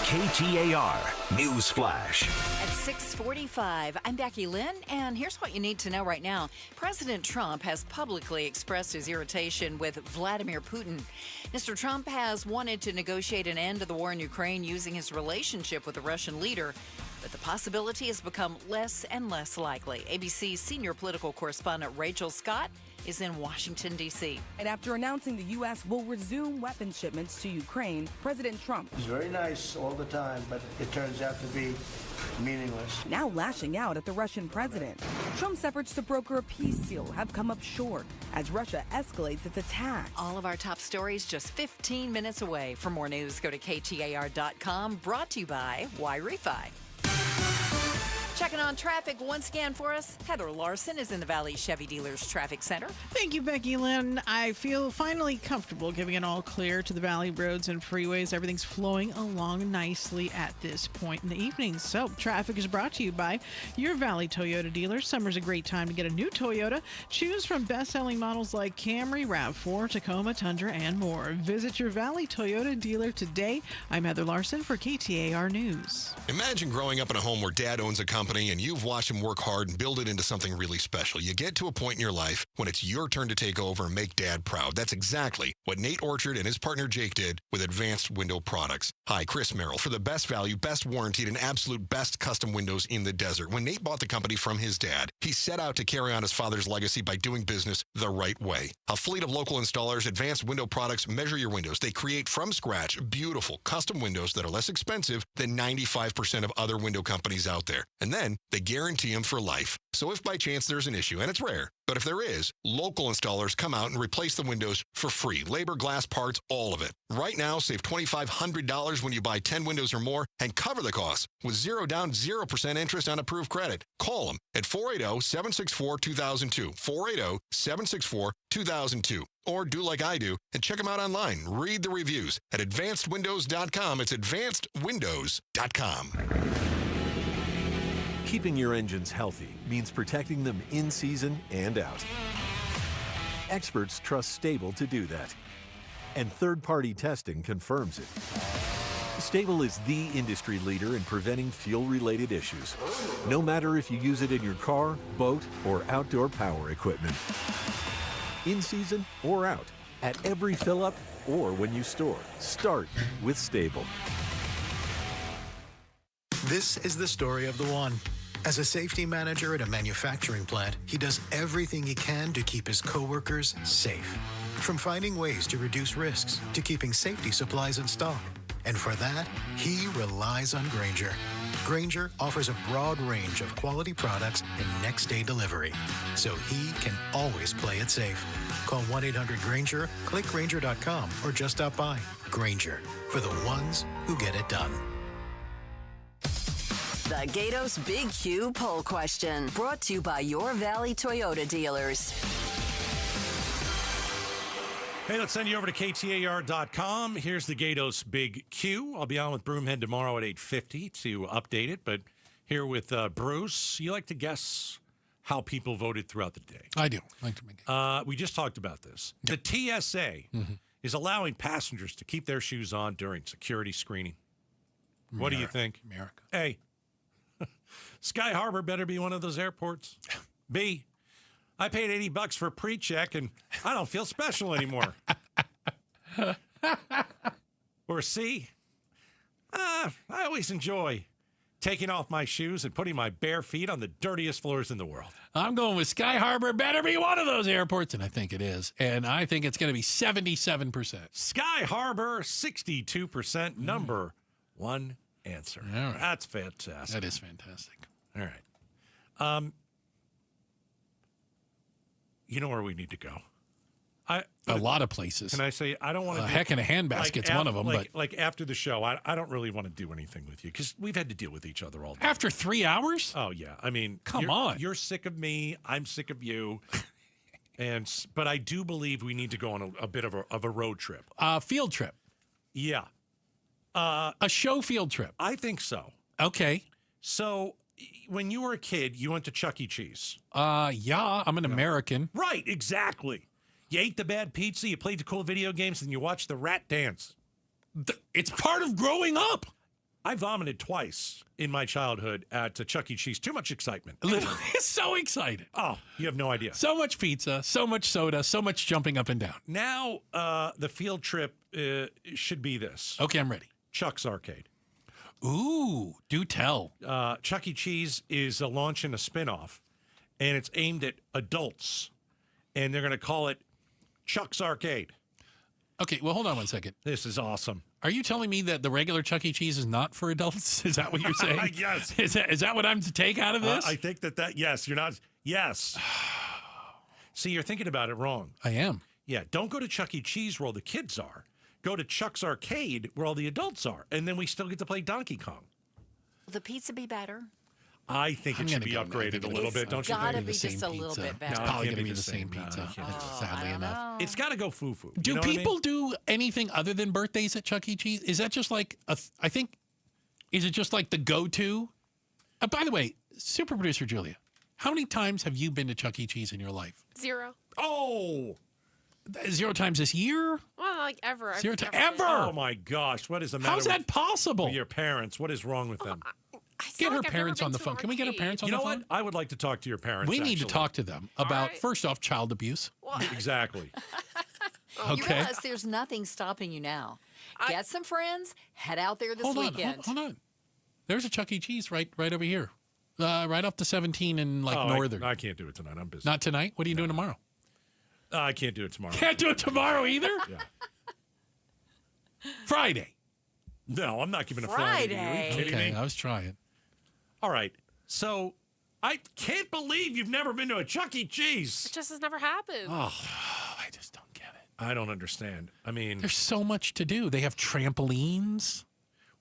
KTAR News Flash. At 6:45, I'm Becky Lynn, and here's what you need to know right now. President Trump has publicly expressed his irritation with Vladimir Putin. Mr. Trump has wanted to negotiate an end to the war in Ukraine using his relationship with the Russian leader, but the possibility has become less and less likely. ABC's senior political correspondent Rachel Scott is in Washington, D.C. And after announcing the U.S. will resume weapons shipments to Ukraine, President Trump is very nice all the time, but it turns out to be meaningless. Now lashing out at the Russian president. Trump's efforts to broker a peace deal have come up short as Russia escalates its attacks. All of our top stories just 15 minutes away. For more news, go to KTAR.com. Brought to you by Y-Refi. Checking on traffic once again for us, Heather Larson is in the Valley Chevy Dealers Traffic Center. Thank you, Becky Lynn. I feel finally comfortable giving it all clear to the Valley roads and freeways. Everything's flowing along nicely at this point in the evening. So, traffic is brought to you by your Valley Toyota dealer. Summer's a great time to get a new Toyota. Choose from best-selling models like Camry, RAV4, Tacoma, Tundra, and more. Visit your Valley Toyota dealer today. I'm Heather Larson for KTAR News. Imagine growing up in a home where Dad owns a company and you've watched him work hard and build it into something really special. You get to a point in your life when it's your turn to take over and make Dad proud. That's exactly what Nate Orchard and his partner Jake did with Advanced Window Products. Hi, Chris Merrill for the best value, best warranted, and absolute best custom windows in the desert. When Nate bought the company from his dad, he set out to carry on his father's legacy by doing business the right way. A fleet of local installers, Advanced Window Products measure your windows. They create from scratch beautiful custom windows that are less expensive than 95% of other window companies out there. And then they guarantee them for life. So if by chance there's an issue, and it's rare, but if there is, local installers come out and replace the windows for free. Labor, glass, parts, all of it. Right now, save $2,500 when you buy 10 windows or more and cover the cost with 0 down, 0% interest on approved credit. Call them at 480-764-2002. 480-764-2002. Or do like I do and check them out online. Read the reviews at advancedwindows.com. It's advancedwindows.com. Keeping your engines healthy means protecting them in season and out. Experts trust Stable to do that. And third-party testing confirms it. Stable is the industry leader in preventing fuel-related issues, no matter if you use it in your car, boat, or outdoor power equipment. In season or out, at every fill-up or when you store, start with Stable. This is the story of the one. As a safety manager at a manufacturing plant, he does everything he can to keep his coworkers safe. From finding ways to reduce risks to keeping safety supplies in stock. And for that, he relies on Grainger. Grainger offers a broad range of quality products and next-day delivery, so he can always play it safe. Call 1-800-GRAINGER, click Grainger.com, or just stop by. Grainger, for the ones who get it done. The Gatos Big Q poll question, brought to you by your Valley Toyota dealers. Hey, let's send you over to KTAR.com. Here's the Gatos Big Q. I'll be on with Broomhead tomorrow at 8:50 to update it. But here with Bruce, you like to guess how people voted throughout the day. I do. I like to make it. We just talked about this. Yep. The TSA is allowing passengers to keep their shoes on during security screening. What do you think? America. A, Sky Harbor better be one of those airports. B, I paid $80 for a pre-check and I don't feel special anymore. Or C, I always enjoy taking off my shoes and putting my bare feet on the dirtiest floors in the world. I'm going with Sky Harbor better be one of those airports, and I think it is. And I think it's going to be 77%. Sky Harbor, 62%, number one answer. All right. That's fantastic. That is fantastic. All right. You know where we need to go? A lot of places. Can I say, I don't want to... Heck in a handbasket's one of them. Like after the show, I don't really want to do anything with you because we've had to deal with each other all day. After 3 hours? Oh, yeah. I mean... Come on. You're sick of me. I'm sick of you. But I do believe we need to go on a bit of a road trip. Field trip. Yeah. A show field trip. I think so. Okay. So... When you were a kid, you went to Chuck E. Cheese. Yeah, I'm an American. Right, exactly. You ate the bad pizza, you played the cool video games, and you watched the rat dance. It's part of growing up. I vomited twice in my childhood at Chuck E. Cheese. Too much excitement. So excited. Oh, you have no idea. So much pizza, so much soda, so much jumping up and down. Now, the field trip should be this. Okay, I'm ready. Chuck's Arcade. Ooh, do tell. Chuck E. Cheese is launching a spinoff, and it's aimed at adults, and they're going to call it Chuck's Arcade. Okay, well, hold on one second. This is awesome. Are you telling me that the regular Chuck E. Cheese is not for adults? Is that what you're saying? Yes. Is that what I'm to take out of this? I think yes, you're not. Yes. See, you're thinking about it wrong. I am. Yeah, don't go to Chuck E. Cheese where all the kids are. Go to Chuck's Arcade where all the adults are, and then we still get to play Donkey Kong. Will the pizza be better? I think it should be upgraded a little bit, don't you think? It's got to be just a little bit better. It's probably going to be the same pizza, sadly enough. It's got to go foo-foo. Do people do anything other than birthdays at Chuck E. Cheese? Is that just like, is it just like the go-to? By the way, super producer Julia, how many times have you been to Chuck E. Cheese in your life? 0. Oh! 0 times this year? Well, like ever. 0 times ever? Oh, my gosh. What is the matter How's that possible? with your parents? What is wrong with them? Get her parents on the phone. Can we get her parents on the phone? You know what? I would like to talk to your parents, We need to talk to them about, first off, child abuse. Exactly. You realize there's nothing stopping you now. Get some friends, head out there this weekend. Hold on. There's a Chuck E. Cheese right over here. Right off the 17 in Northern. I can't do it tonight. I'm busy. Not tonight? What are you doing tomorrow? I can't do it tomorrow. Can't do it tomorrow either? Yeah. Friday. No, I'm not giving a Friday to you. Are you kidding me? I was trying. All right. So I can't believe you've never been to a Chuck E. Cheese. It just has never happened. Oh, I just don't get it. I don't understand. I mean, there's so much to do. They have trampolines.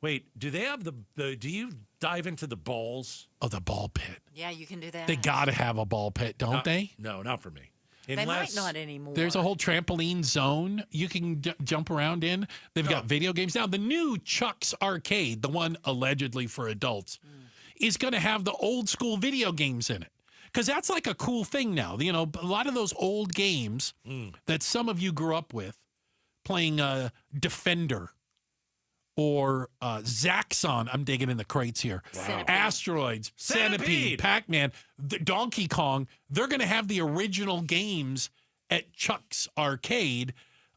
Wait, do they have do you dive into the balls? Oh, the ball pit. Yeah, you can do that. They got to have a ball pit, don't they? No, not for me. They might not anymore. There's a whole trampoline zone you can jump around in. They've got video games. Now, the new Chuck's Arcade, the one allegedly for adults, is going to have the old school video games in it. Because that's like a cool thing now. You know, a lot of those old games that some of you grew up with, playing Defender or Zaxxon, I'm digging in the crates here. Wow. Asteroids, Centipede, Pac-Man, Donkey Kong. They're going to have the original games at Chuck's Arcade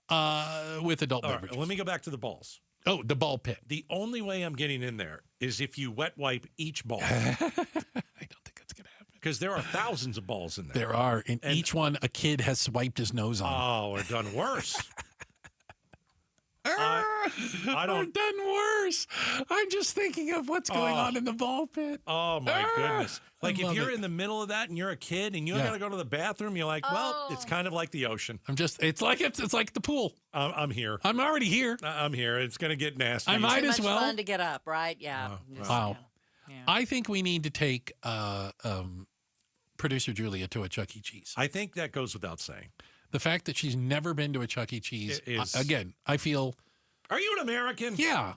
with adult beverages. Right, let me go back to the balls. Oh, the ball pit. The only way I'm getting in there is if you wet wipe each ball. I don't think that's going to happen. Because there are thousands of balls in there. There are. And each one a kid has swiped his nose on. Oh, or done worse. I don't. Done worse. I'm just thinking of what's going on in the ball pit. Oh my goodness! Like if you're in the middle of that and you're a kid and you got to go to the bathroom, you're like, well, it's kind of like the ocean. It's like the pool. I'm here. I'm already here. I'm here. It's gonna get nasty. I might as well. Fun to get up, right? Yeah. Wow. I think we need to take producer Julia to a Chuck E. Cheese. I think that goes without saying. The fact that she's never been to a Chuck E. Cheese, again, I feel... Are you an American? Yeah.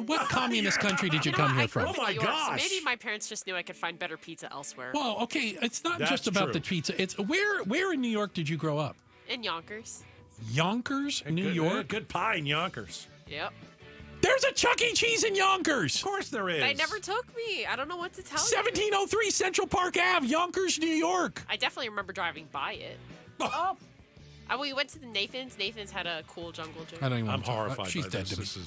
What communist country did you come here from? Oh, my gosh. So maybe my parents just knew I could find better pizza elsewhere. Well, okay, it's not That's just about true. the pizza. It's where in New York did you grow up? In Yonkers. Yonkers, New York? Good pie in Yonkers. Yep. There's a Chuck E. Cheese in Yonkers. Of course there is. They never took me. I don't know what to tell 1703 Central Park Ave, Yonkers, New York. I definitely remember driving by it. Oh. We went to the Nathan's. Nathan's had a cool jungle gym. I don't even I'm want to talk about- horrified She's by dead this. to me.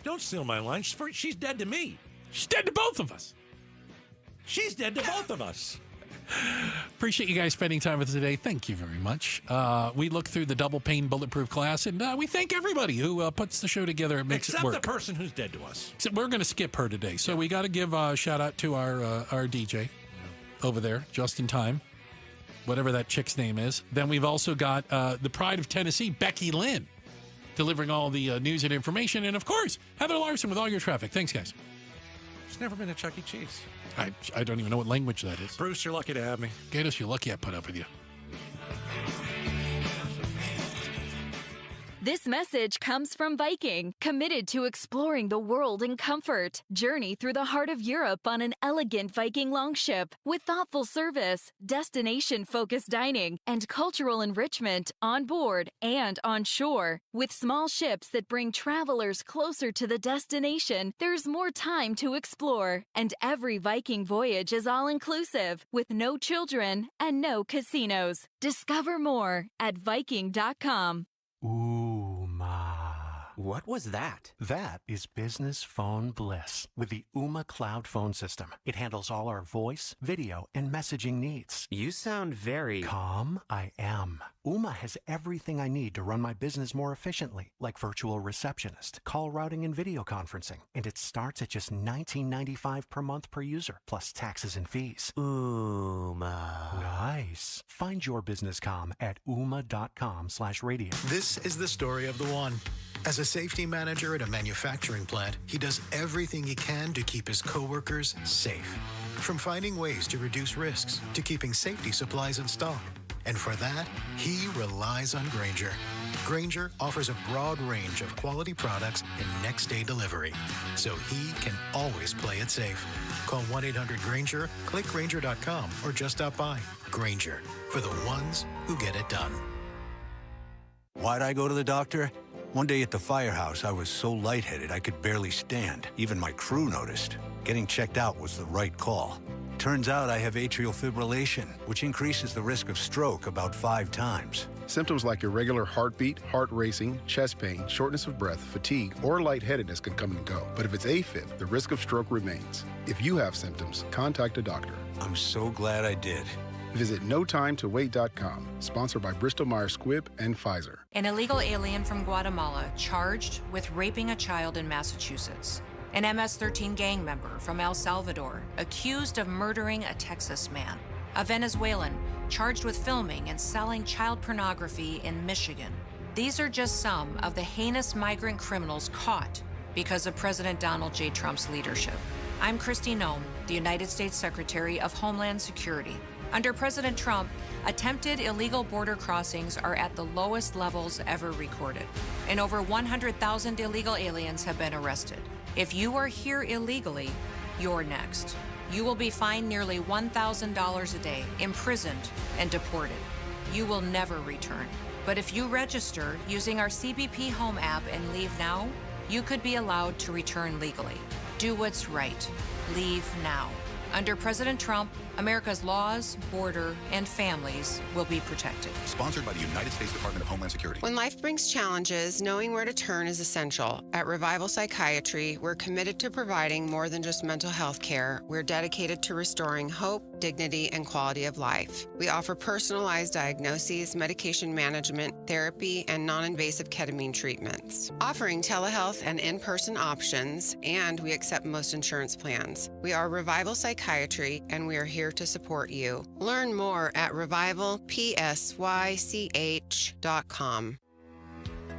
Don't steal my line. She's dead to me. She's dead to both of us. She's dead to both of us. Appreciate you guys spending time with us today. Thank you very much. We look through the double pane bulletproof class, and we thank everybody who puts the show together and makes Except it work. the person who's dead to us. Except we're going to skip her today, so we got to give a shout out to our DJ over there, just in time, whatever that chick's name is. Then we've also got the pride of Tennessee, Becky Lynn, delivering all the news and information, and of course Heather Larson with all your traffic. Thanks, guys. She's never been to Chuck E. Cheese. I don't even know what language that is. Bruce, you're lucky to have me. Gatos, you're lucky I put up with you. This message comes from Viking, committed to exploring the world in comfort. Journey through the heart of Europe on an elegant Viking longship with thoughtful service, destination-focused dining, and cultural enrichment on board and on shore. With small ships that bring travelers closer to the destination, there's more time to explore. And every Viking voyage is all-inclusive, with no children and no casinos. Discover more at Viking.com. What was that? That is business phone bliss with the Ooma Cloud Phone System. It handles all our voice, video, and messaging needs. You sound very... Calm, I am. Ooma has everything I need to run my business more efficiently, like virtual receptionist, call routing, and video conferencing. And it starts at just $19.95 per month per user, plus taxes and fees. Ooma. Nice. Find your business comm at ooma.com/radio. This is the story of the one. As a safety manager at a manufacturing plant, he does everything he can to keep his coworkers safe. From finding ways to reduce risks to keeping safety supplies in stock. And for that, he relies on Grainger. Grainger offers a broad range of quality products and next-day delivery, so he can always play it safe. Call 1-800-GRAINGER, click Grainger.com, or just stop by. Grainger, for the ones who get it done. Why'd I go to the doctor? One day at the firehouse, I was so lightheaded I could barely stand. Even my crew noticed. Getting checked out was the right call. Turns out I have atrial fibrillation, which increases the risk of stroke about 5 times. Symptoms like irregular heartbeat, heart racing, chest pain, shortness of breath, fatigue, or lightheadedness can come and go. But if it's AFib, the risk of stroke remains. If you have symptoms, contact a doctor. I'm so glad I did. Visit NoTimeToWait.com, sponsored by Bristol-Myers Squibb and Pfizer. An illegal alien from Guatemala charged with raping a child in Massachusetts. An MS-13 gang member from El Salvador accused of murdering a Texas man. A Venezuelan charged with filming and selling child pornography in Michigan. These are just some of the heinous migrant criminals caught because of President Donald J. Trump's leadership. I'm Kristi Noem, the United States Secretary of Homeland Security. Under President Trump, attempted illegal border crossings are at the lowest levels ever recorded, and over 100,000 illegal aliens have been arrested. If you are here illegally, you're next. You will be fined nearly $1,000 a day, imprisoned, and deported. You will never return. But if you register using our CBP Home app and leave now, you could be allowed to return legally. Do what's right. Leave now. Under President Trump, America's laws, border, and families will be protected. Sponsored by the United States Department of Homeland Security. When life brings challenges, knowing where to turn is essential. At Revival Psychiatry, we're committed to providing more than just mental health care. We're dedicated to restoring hope, dignity, and quality of life. We offer personalized diagnoses, medication management, therapy, and non-invasive ketamine treatments. Offering telehealth and in-person options, and we accept most insurance plans. We are Revival Psychiatry, and we are here to support you. Learn more at revivalpsych.com.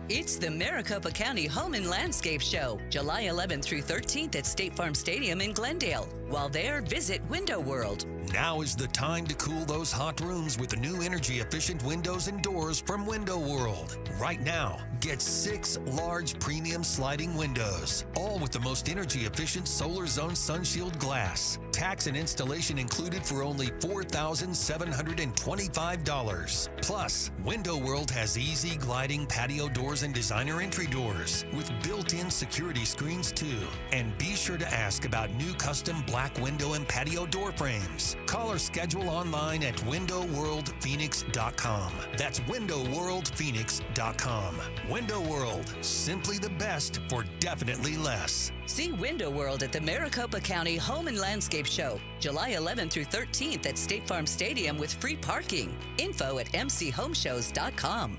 It's the Maricopa County Home and Landscape Show, July 11th through 13th at State Farm Stadium in Glendale. While there, visit Window World. Now is the time to cool those hot rooms with the new energy-efficient windows and doors from Window World. Right now, get 6 large premium sliding windows, all with the most energy-efficient Solar Zone Sunshield glass. Tax and installation included for only $4,725. Plus, Window World has easy gliding patio doors and designer entry doors with built-in security screens too. And be sure to ask about new custom black window and patio door frames. Call or schedule online at windowworldphoenix.com. That's windowworldphoenix.com. Window World, simply the best for definitely less. See Window World at the Maricopa County Home and Landscape Show, July 11th through 13th at State Farm Stadium with free parking. Info at mchomeshows.com.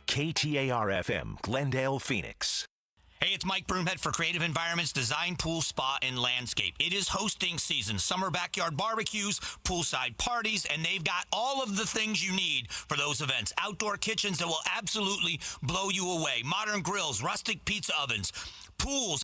KTAR-FM, Glendale, Phoenix. Hey, it's Mike Broomhead for Creative Environments Design, Pool, Spa, and Landscape. It is hosting season, summer backyard barbecues, poolside parties, and they've got all of the things you need for those events. Outdoor kitchens that will absolutely blow you away. Modern grills, rustic pizza ovens, pools,